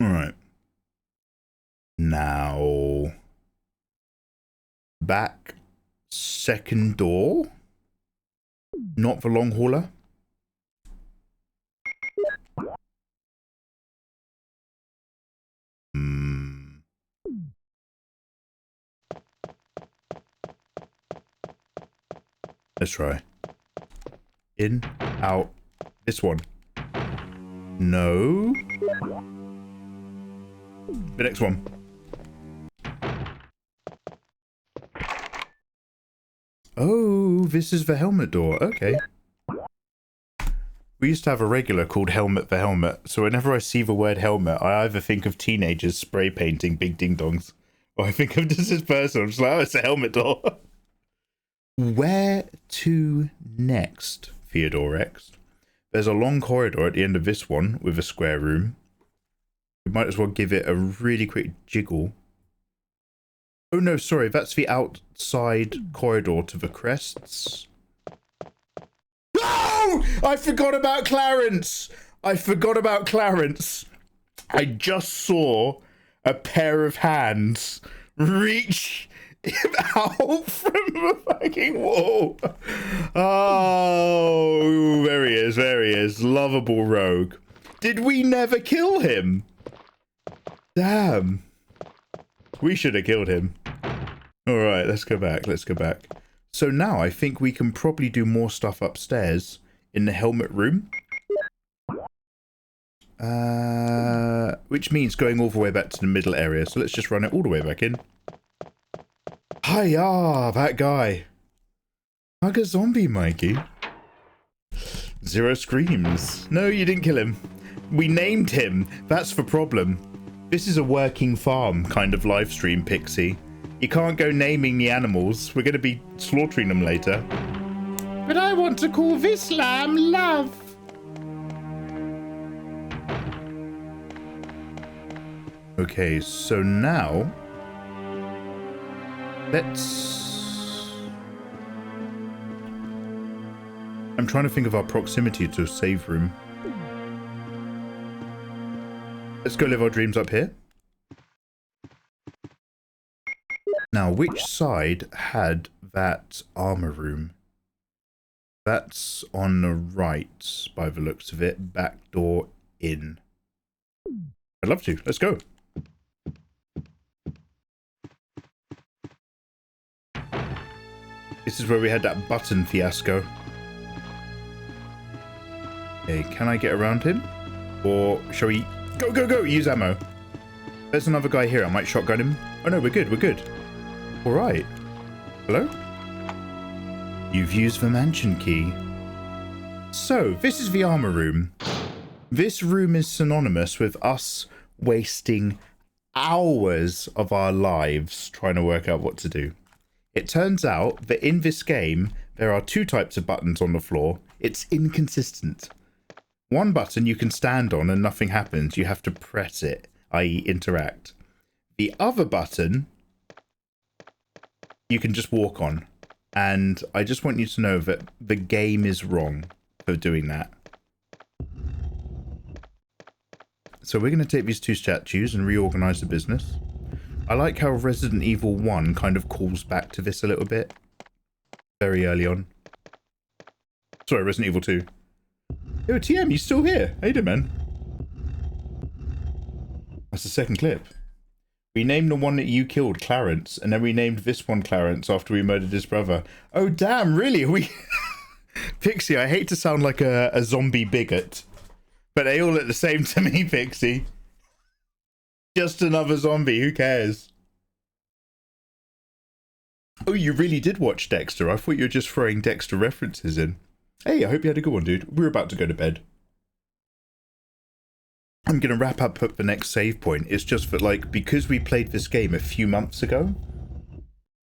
Alright. Now... back. Second door. Not the long hauler. Let's try. In, out. This one. No. The next one. Oh, this is the helmet door. Okay. We used to have a regular called Helmet the Helmet, so whenever I see the word helmet, I either think of teenagers spray painting big ding-dongs, or I think of just this person. I'm just like, oh, it's a helmet door. Where to next, Theodore X? There's a long corridor at the end of this one with a square room. We might as well give it a really quick jiggle. Oh no, sorry, that's the outside corridor to the crests. No! I forgot about Clarence! I forgot about Clarence. I just saw a pair of hands reach out from the fucking wall. Oh, there he is, there he is. Lovable rogue. Did we never kill him? Damn. We should have killed him. Alright, let's go back, let's go back. So now I think we can probably do more stuff upstairs in the helmet room. Which means going all the way back to the middle area. So let's just run it all the way back in. Hiya, that guy. Hug a zombie, Mikey. Zero screams. No, you didn't kill him. We named him. That's the problem. This is a working farm kind of live stream, Pixie. You can't go naming the animals. We're going to be slaughtering them later. But I want to call this lamb Love. Okay, so now let's... I'm trying to think of our proximity to a save room. Let's go live our dreams up here. Now, which side had that armor room? That's on the right, by the looks of it. Back door in. I'd love to. Let's go. This is where we had that button fiasco. Okay, can I get around him? Or shall we... Go, go, go! Use ammo. There's another guy here. I might shotgun him. Oh no, we're good. We're good. Alright. Hello? You've used the mansion key. So, this is the armor room. This room is synonymous with us wasting hours of our lives trying to work out what to do. It turns out that in this game, there are two types of buttons on the floor. It's inconsistent. One button you can stand on and nothing happens. You have to press it, i.e. interact. The other button you can just walk on. And I just want you to know that the game is wrong for doing that. So we're going to take these two statues and reorganize the business. I like how Resident Evil 1 kind of calls back to this a little bit. Very early on. Sorry, Resident Evil 2. Yo, TM, you still here? Hey there, man. That's the second clip. We named the one that you killed Clarence, and then we named this one Clarence after we murdered his brother. Oh, damn, really? We... Pixie, I hate to sound like a zombie bigot, but they all look the same to me, Pixie. Just another zombie, who cares? Oh, you really did watch Dexter. I thought you were just throwing Dexter references in. Hey, I hope you had a good one, dude. We're about to go to bed. I'm going to wrap up at the next save point. It's just that, like, because we played this game a few months ago,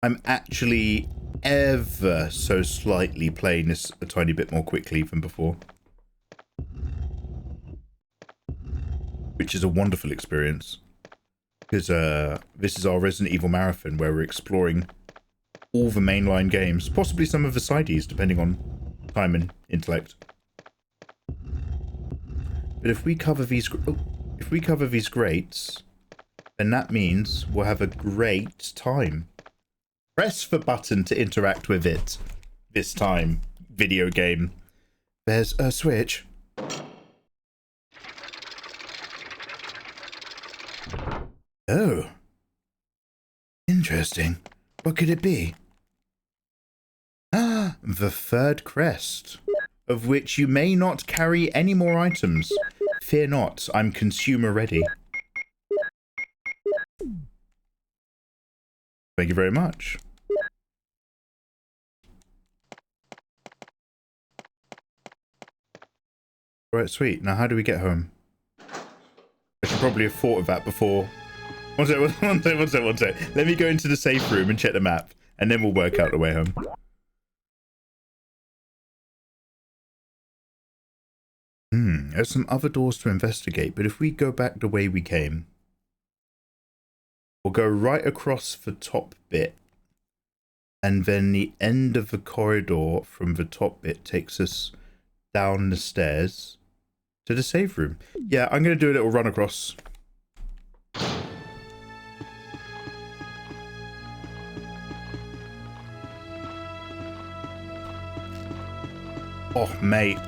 I'm actually ever so slightly playing this a tiny bit more quickly than before. Which is a wonderful experience. Because this is our Resident Evil marathon where we're exploring all the mainline games. Possibly some of the sideys, depending on time and intellect. But if we cover these grates, then that means we'll have a great time. Press the button to interact with it. This time, video game. There's a switch. Oh. Interesting. What could it be? Ah, the third crest, of which you may not carry any more items. Fear not, I'm consumer ready. Thank you very much. Right, sweet. Now how do we get home? I should probably have thought of that before. One sec. Let me go into the safe room and check the map, and then we'll work out the way home. There's some other doors to investigate, but if we go back the way we came, we'll go right across the top bit, and then the end of the corridor from the top bit takes us down the stairs to the save room. Yeah, I'm going to do a little run across. Oh, mate.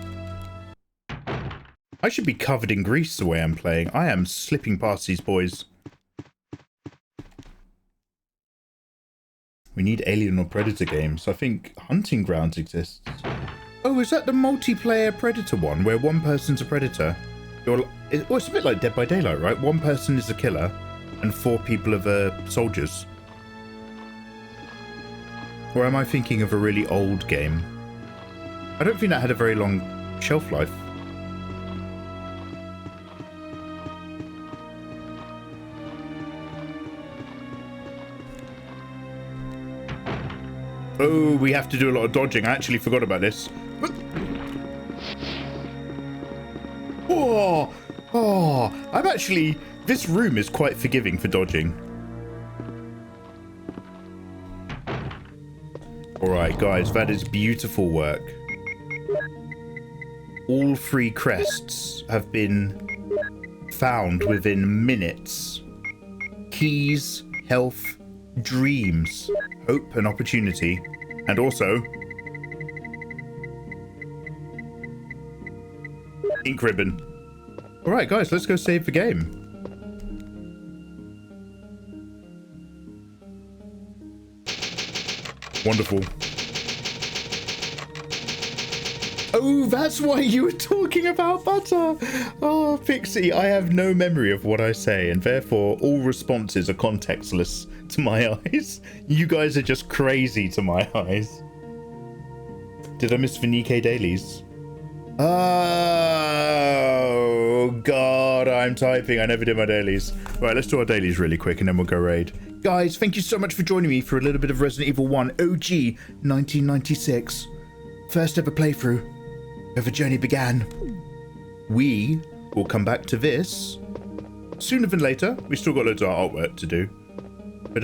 I should be covered in grease the way I'm playing. I am slipping past these boys. We need Alien or Predator games. I think Hunting Grounds exists. Oh, is that the multiplayer Predator one, where one person's a predator? It's a bit like Dead by Daylight, right? One person is a killer, and 4 people are the soldiers. Or am I thinking of a really old game? I don't think that had a very long shelf life. Oh, we have to do a lot of dodging. I actually forgot about this. Oh, I'm actually... This room is quite forgiving for dodging. Alright, guys, that is beautiful work. All 3 crests have been found within minutes. Keys, health, dreams, hope and opportunity, and also ink ribbon. Alright guys, let's go save the game. Wonderful. Oh, that's why you were talking about butter. Oh, Pixie, I have no memory of what I say, and therefore all responses are contextless to my eyes. You guys are just crazy to my eyes. Did I miss the Nikkei dailies? Oh, God, I'm typing. I never did my dailies. Right, let's do our dailies really quick, and then we'll go raid. Guys, thank you so much for joining me for a little bit of Resident Evil 1 OG 1996. First ever playthrough. Where the journey began. We will come back to this sooner than later. We still got loads of artwork to do. But,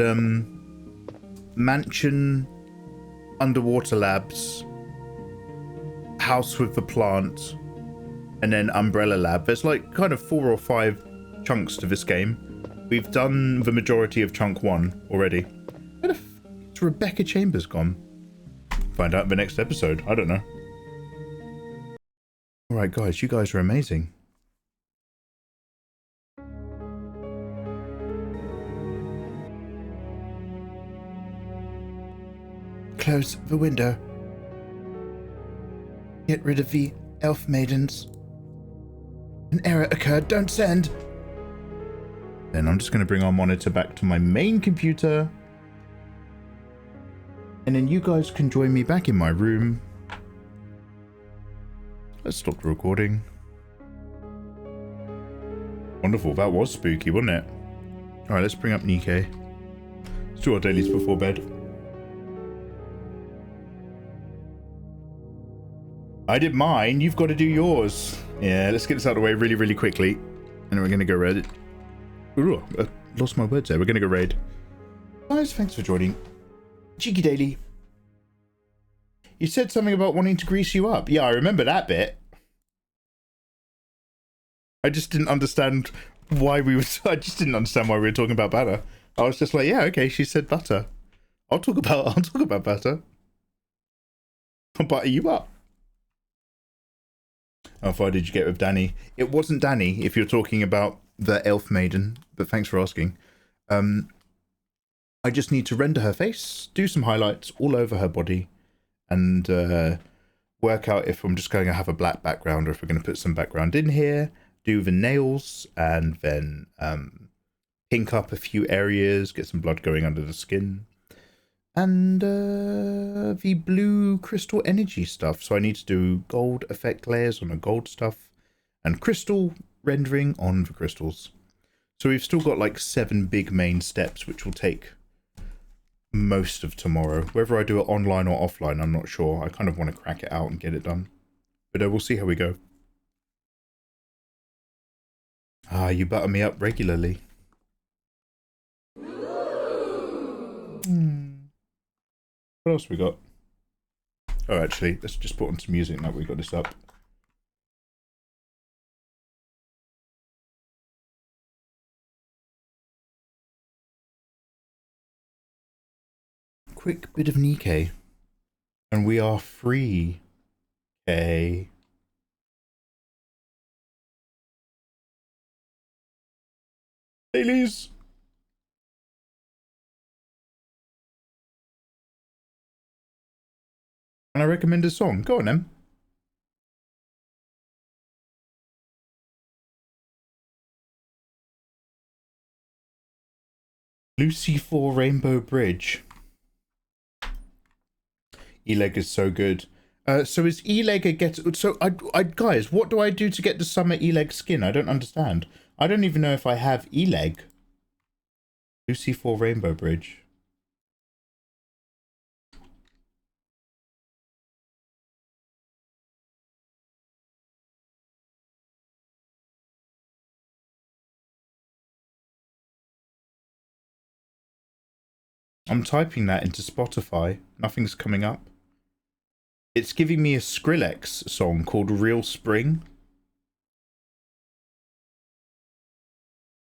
mansion, underwater labs, house with the plant, and then umbrella lab. There's like kind of 4 or 5 chunks to this game. We've done the majority of chunk 1 already. Where the f is Rebecca Chambers gone? Find out in the next episode. I don't know. Alright guys, you guys are amazing. Close the window. Get rid of the elf maidens. An error occurred, don't send. Then I'm just going to bring our monitor back to my main computer. And then you guys can join me back in my room. Let's stop the recording. Wonderful, that was spooky, wasn't it? Alright, let's bring up Nikkei. Let's do our dailies before bed. I did mine, you've got to do yours. Yeah, let's get this out of the way really, really quickly. And then we're going to go raid. Ooh, I lost my words there. We're going to go raid. Guys, thanks for joining. Cheeky Daily. You said something about wanting to grease you up. Yeah, I remember that bit. I just didn't understand why we were... I just didn't understand why we were talking about butter. I was just like, yeah, okay, she said butter. I'll talk about butter. I'll butter you up. How far did you get with Danny? It wasn't Danny, if you're talking about the elf maiden, but thanks for asking. I just need to render her face, do some highlights all over her body, and work out if I'm just going to have a black background or if we're going to put some background in here, do the nails, and then pink up a few areas, get some blood going under the skin, and the blue crystal energy stuff. So I need to do gold effect layers on the gold stuff and crystal rendering on the crystals. So we've still got like 7 big main steps, which will take most of tomorrow. Whether I do it online or offline, I'm not sure. I kind of want to crack it out and get it done, but we'll see how we go. Ah, you butter me up regularly. What else we got? Oh, actually, let's just put on some music now we got this up. Quick bit of Nikkei. And we are free. Okay. Dailies. Can I recommend a song? Go on then. Lucy 4 Rainbow Bridge. E-leg is so good. So is E-leg a get... So, guys, what do I do to get the summer E-leg skin? I don't understand. I don't even know if I have E-leg. Lucy 4 Rainbow Bridge. I'm typing that into Spotify. Nothing's coming up. It's giving me a Skrillex song called Real Spring.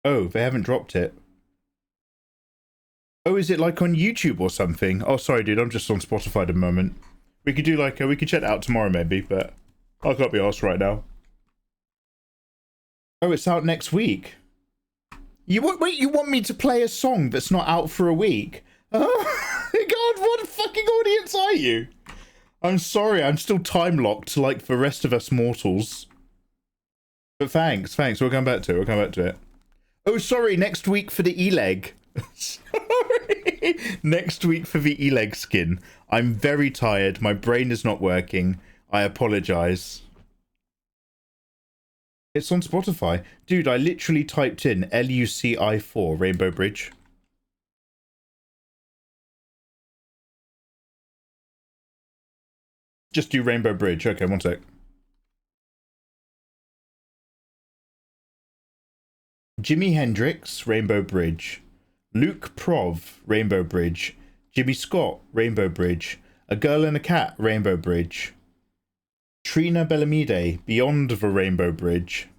Oh, they haven't dropped it. Oh, is it like on YouTube or something? Oh, sorry, dude. I'm just on Spotify at the moment. We could do like we could check it out tomorrow maybe, but I can't be asked right now. Oh, it's out next week. Wait, you want me to play a song that's not out for a week? Oh, God, what a fucking audience are you? I'm sorry, I'm still time locked like the rest of us mortals. But thanks. We'll come back to it. Oh, sorry, next week for the E-leg. Sorry. Next week for the E-leg skin. I'm very tired. My brain is not working. I apologize. It's on Spotify. Dude, I literally typed in LUCI4, Rainbow Bridge. Just do Rainbow Bridge. Okay, one sec. Jimi Hendrix, Rainbow Bridge. Luke Prov, Rainbow Bridge. Jimmy Scott, Rainbow Bridge. A Girl and a Cat, Rainbow Bridge. Trina Bellamide, Beyond the Rainbow Bridge.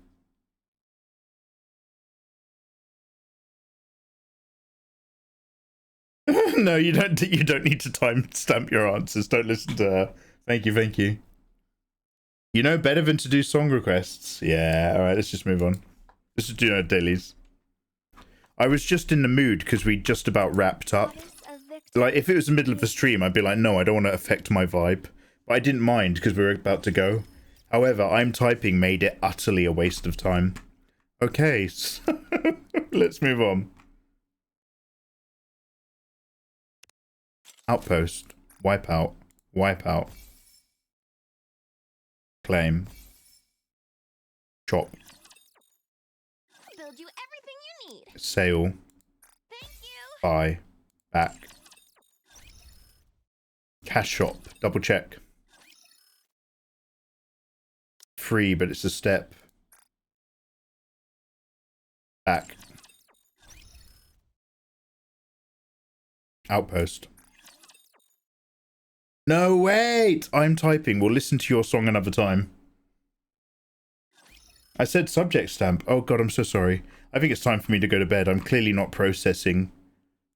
No, you don't need to timestamp your answers. Don't listen to her. Thank you. You know better than to do song requests. Yeah, alright, let's just move on. Let's just do our dailies. I was just in the mood because we just about wrapped up. Like, if it was the middle of the stream, I'd be like, no, I don't want to affect my vibe. But I didn't mind because we were about to go. However, I'm typing made it utterly a waste of time. Okay, so let's move on. Outpost. Wipeout. Wipeout. Claim. Chop. Build you everything you need. Sale. Thank you. Buy. Back. Cash shop. Double check. Free, but it's a step. Back. Outpost. No, wait! I'm typing. We'll listen to your song another time. I said subject stamp. Oh god, I'm so sorry. I think it's time for me to go to bed. I'm clearly not processing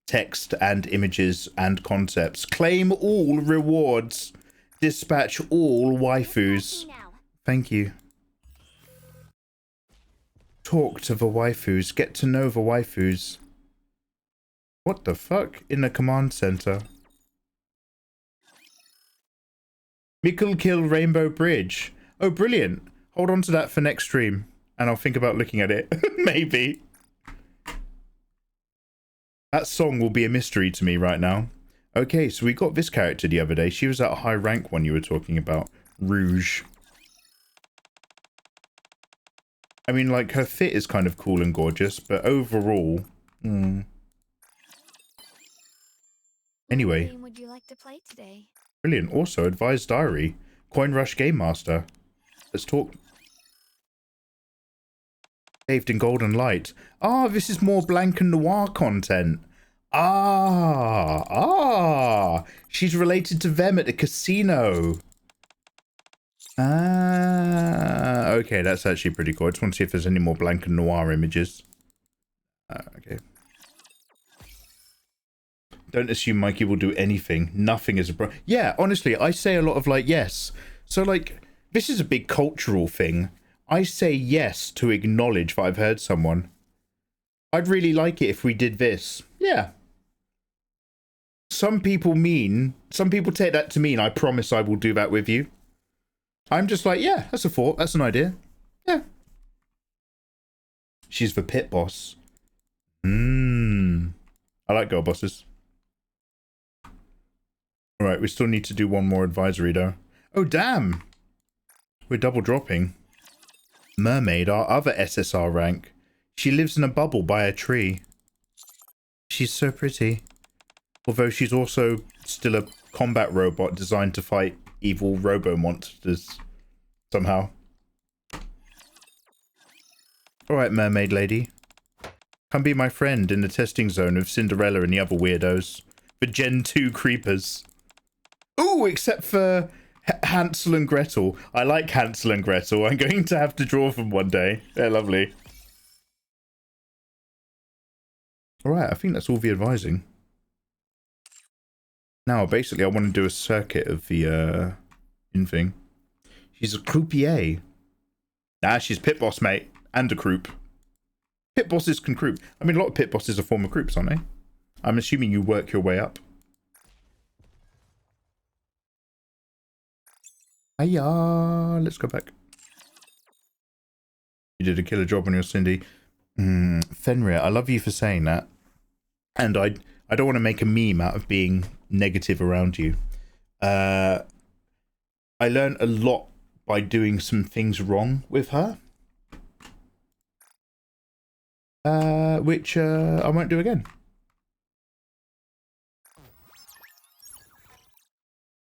text and images and concepts. Claim all rewards. Dispatch all waifus. Thank you. Talk to the waifus. Get to know the waifus. What the fuck? In the command center. Mickle Kill Rainbow Bridge. Oh, brilliant. Hold on to that for next stream. And I'll think about looking at it. Maybe. That song will be a mystery to me right now. Okay, so we got this character the other day. She was that high rank one you were talking about. Rouge. I mean, like, her fit is kind of cool and gorgeous, but overall... Anyway. What game would you like to play today? Brilliant. Also, advised diary. Coin Rush Game Master. Let's talk. Saved in Golden Light. Ah, this is more blank and noir content. She's related to them at the casino. Okay, that's actually pretty cool. I just want to see if there's any more blank and noir images. Okay. Don't assume Mikey will do anything. Nothing is a pro. Yeah, honestly, I say a lot of like, yes. So like, this is a big cultural thing. I say yes to acknowledge that I've heard someone. I'd really like it if we did this. Yeah. Some people take that to mean I promise I will do that with you. I'm just like, yeah, that's a thought. That's an idea. Yeah. She's the pit boss. I like girl bosses. Alright, we still need to do one more advisory though. Oh damn! We're double dropping. Mermaid, our other SSR rank. She lives in a bubble by a tree. She's so pretty. Although she's also still a combat robot designed to fight evil robo-monsters. Somehow. Alright, mermaid lady. Come be my friend in the testing zone of Cinderella and the other weirdos. for Gen 2 creepers. Ooh, except for Hansel and Gretel. I like Hansel and Gretel. I'm going to have to draw them one day. They're lovely. Alright, I think that's all the advising. Now, basically, I want to do a circuit of the, thing. She's a croupier. Nah, she's pit boss, mate. And a croup. Pit bosses can croup. I mean, a lot of pit bosses are former croups, aren't they? I'm assuming you work your way up. Hiya, let's go back. You did a killer job on your Cindy. Fenrir, I love you for saying that. And I don't want to make a meme out of being negative around you. I learned a lot by doing some things wrong with her. Which I won't do again.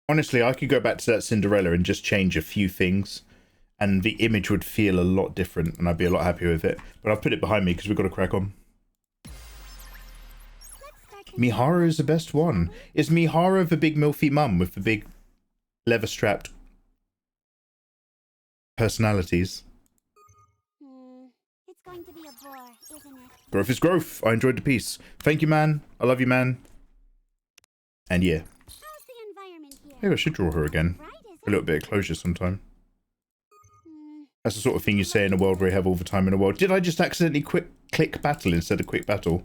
Honestly, I could go back to that Cinderella and just change a few things, and the image would feel a lot different, and I'd be a lot happier with it. But I've put it behind me because we've got to crack on. Mihara is the best one. Is Mihara the big milfy mum with the big leather-strapped personalities? It's going to be a bore, isn't it? Growth is growth. I enjoyed the piece. Thank you, man. I love you, man. And yeah. Maybe I should draw her again. A little bit of closure sometime. That's the sort of thing you say in a world where you have all the time in the world. Did I just accidentally click battle instead of quick battle?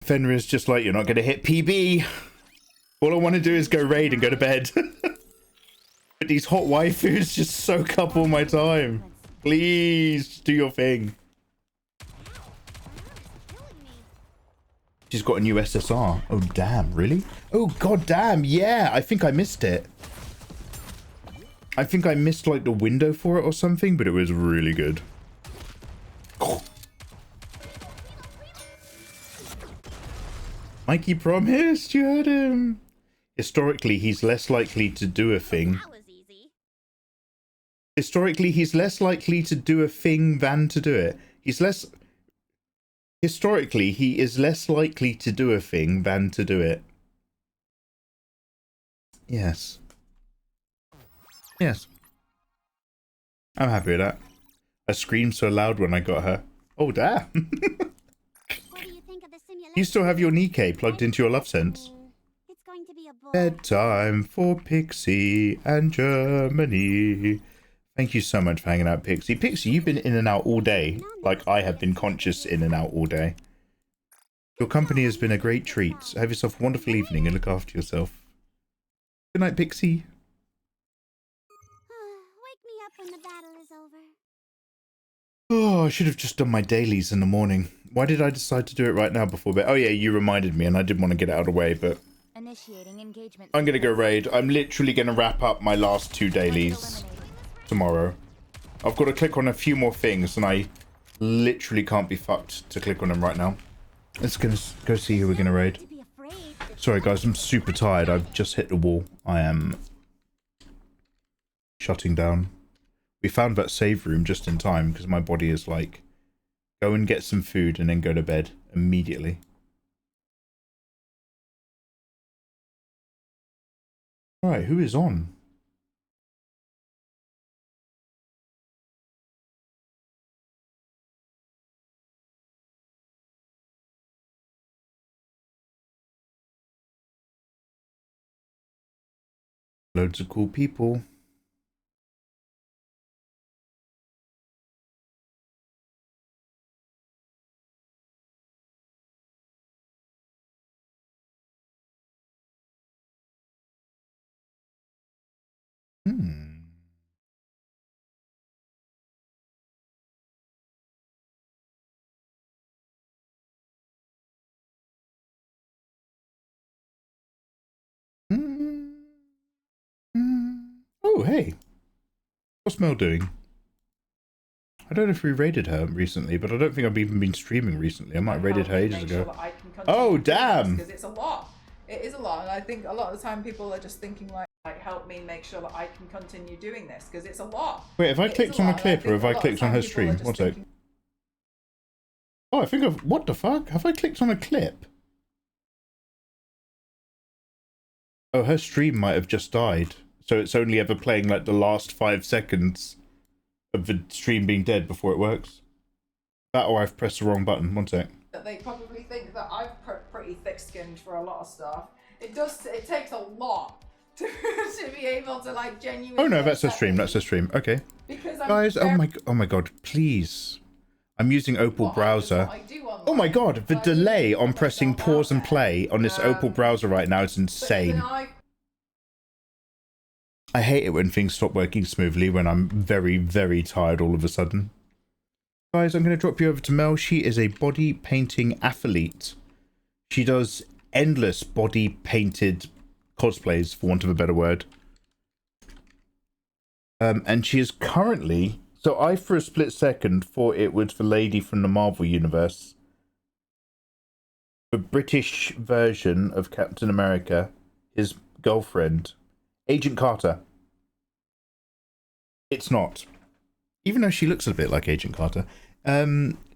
Fenrir's just like, you're not going to hit PB. All I want to do is go raid and go to bed. But these hot waifus just soak up all my time. Please, do your thing. She's got a new SSR. Oh, damn, really? Oh, god damn, yeah, I think I missed it. I think I missed, like, the window for it or something, but it was really good. Oh. Mikey promised, you heard him. Historically, he's less likely to do a thing. Historically, he's less likely to do a thing than to do it. Historically, he is less likely to do a thing than to do it. Yes. Yes. I'm happy with that. I screamed so loud when I got her. Oh, damn. What do you think of the simulation? You still have your Nikkei plugged into your love sense. It's going to be a bore. Bedtime for Pixie and Germany. Thank you so much for hanging out, Pixie. Pixie, you've been in and out all day, like I have been conscious in and out all day. Your company has been a great treat. Have yourself a wonderful evening and look after yourself. Good night, Pixie. Wake me up when the battle is over. Oh, I should have just done my dailies in the morning. Why did I decide to do it right now before bed? Oh yeah, you reminded me and I didn't want to get it out of the way, but... Initiating engagement. I'm going to go raid. I'm literally going to wrap up my last 2 dailies tomorrow. I've got to click on a few more things and I literally can't be fucked to click on them right now. Let's go see who we're going to raid. Sorry guys, I'm super tired. I've just hit the wall. I am shutting down. We found that save room just in time because my body is like, go and get some food and then go to bed immediately. Alright, who is on? Loads of cool people. Oh, hey. What's Mel doing? I don't know if we raided her recently, but I don't think I've even been streaming recently. I might have raided her ages ago. Oh, damn! Because it's a lot. It is a lot, and I think a lot of the time people are just thinking like help me make sure that I can continue doing this, because it's a lot. Wait, have I clicked on a clip or have I clicked on her stream? What's that? Oh, I think I've... What the fuck? Have I clicked on a clip? Oh, her stream might have just died. So it's only ever playing like the last 5 seconds of the stream being dead before it works. That or I've pressed the wrong button. One sec. They probably think that I'm pretty thick-skinned for a lot of stuff. It takes a lot to be able to like genuinely. Oh no, that's a stream. That's a stream. Okay. Because guys, oh my god, please. I'm using Opal browser. Oh my god, the delay on pressing pause and play on this Opal browser right now is insane. I hate it when things stop working smoothly when I'm very, very tired all of a sudden. Guys, I'm going to drop you over to Mel. She is a body painting athlete. She does endless body painted cosplays, for want of a better word. And she is currently... So I, for a split second, thought it was the lady from the Marvel Universe. The British version of Captain America, his girlfriend, Agent Carter. It's not. Even though she looks a bit like Agent Carter.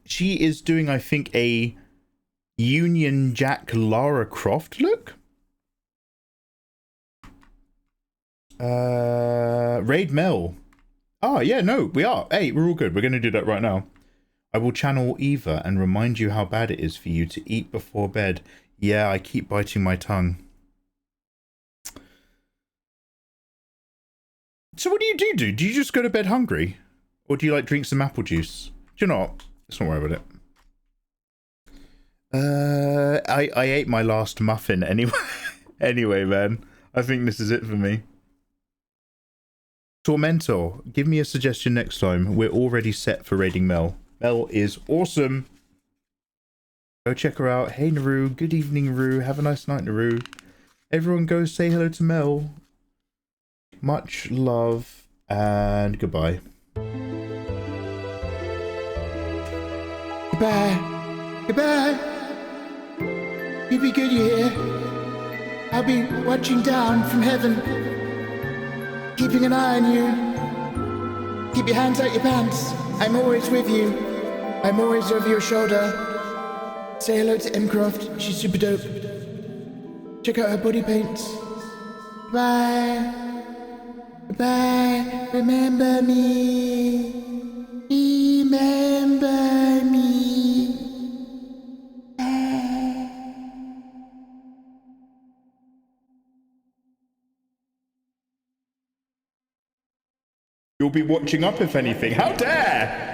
She is doing, I think, a Union Jack Lara Croft look. Raid Mel. Oh, yeah, no, we are. Hey, we're all good. We're going to do that right now. I will channel Eva and remind you how bad it is for you to eat before bed. Yeah, I keep biting my tongue. So what do you do? Do you just go to bed hungry? Or do you, like, drink some apple juice? Do you know what? Let's not worry about it. I ate my last muffin anyway. Anyway, man. I think this is it for me. Tormentor, give me a suggestion next time. We're already set for raiding Mel. Mel is awesome. Go check her out. Hey, Naru. Good evening, Naru. Have a nice night, Naru. Everyone go say hello to Mel. Much love and goodbye. Goodbye. Goodbye. You be good, you hear? I'll be watching down from heaven, keeping an eye on you. Keep your hands out your pants. I'm always with you. I'm always over your shoulder. Say hello to Mcroft. She's super dope. Check out her body paints. Bye. Bye. Remember me. Remember me. You'll be watching up if anything. How dare!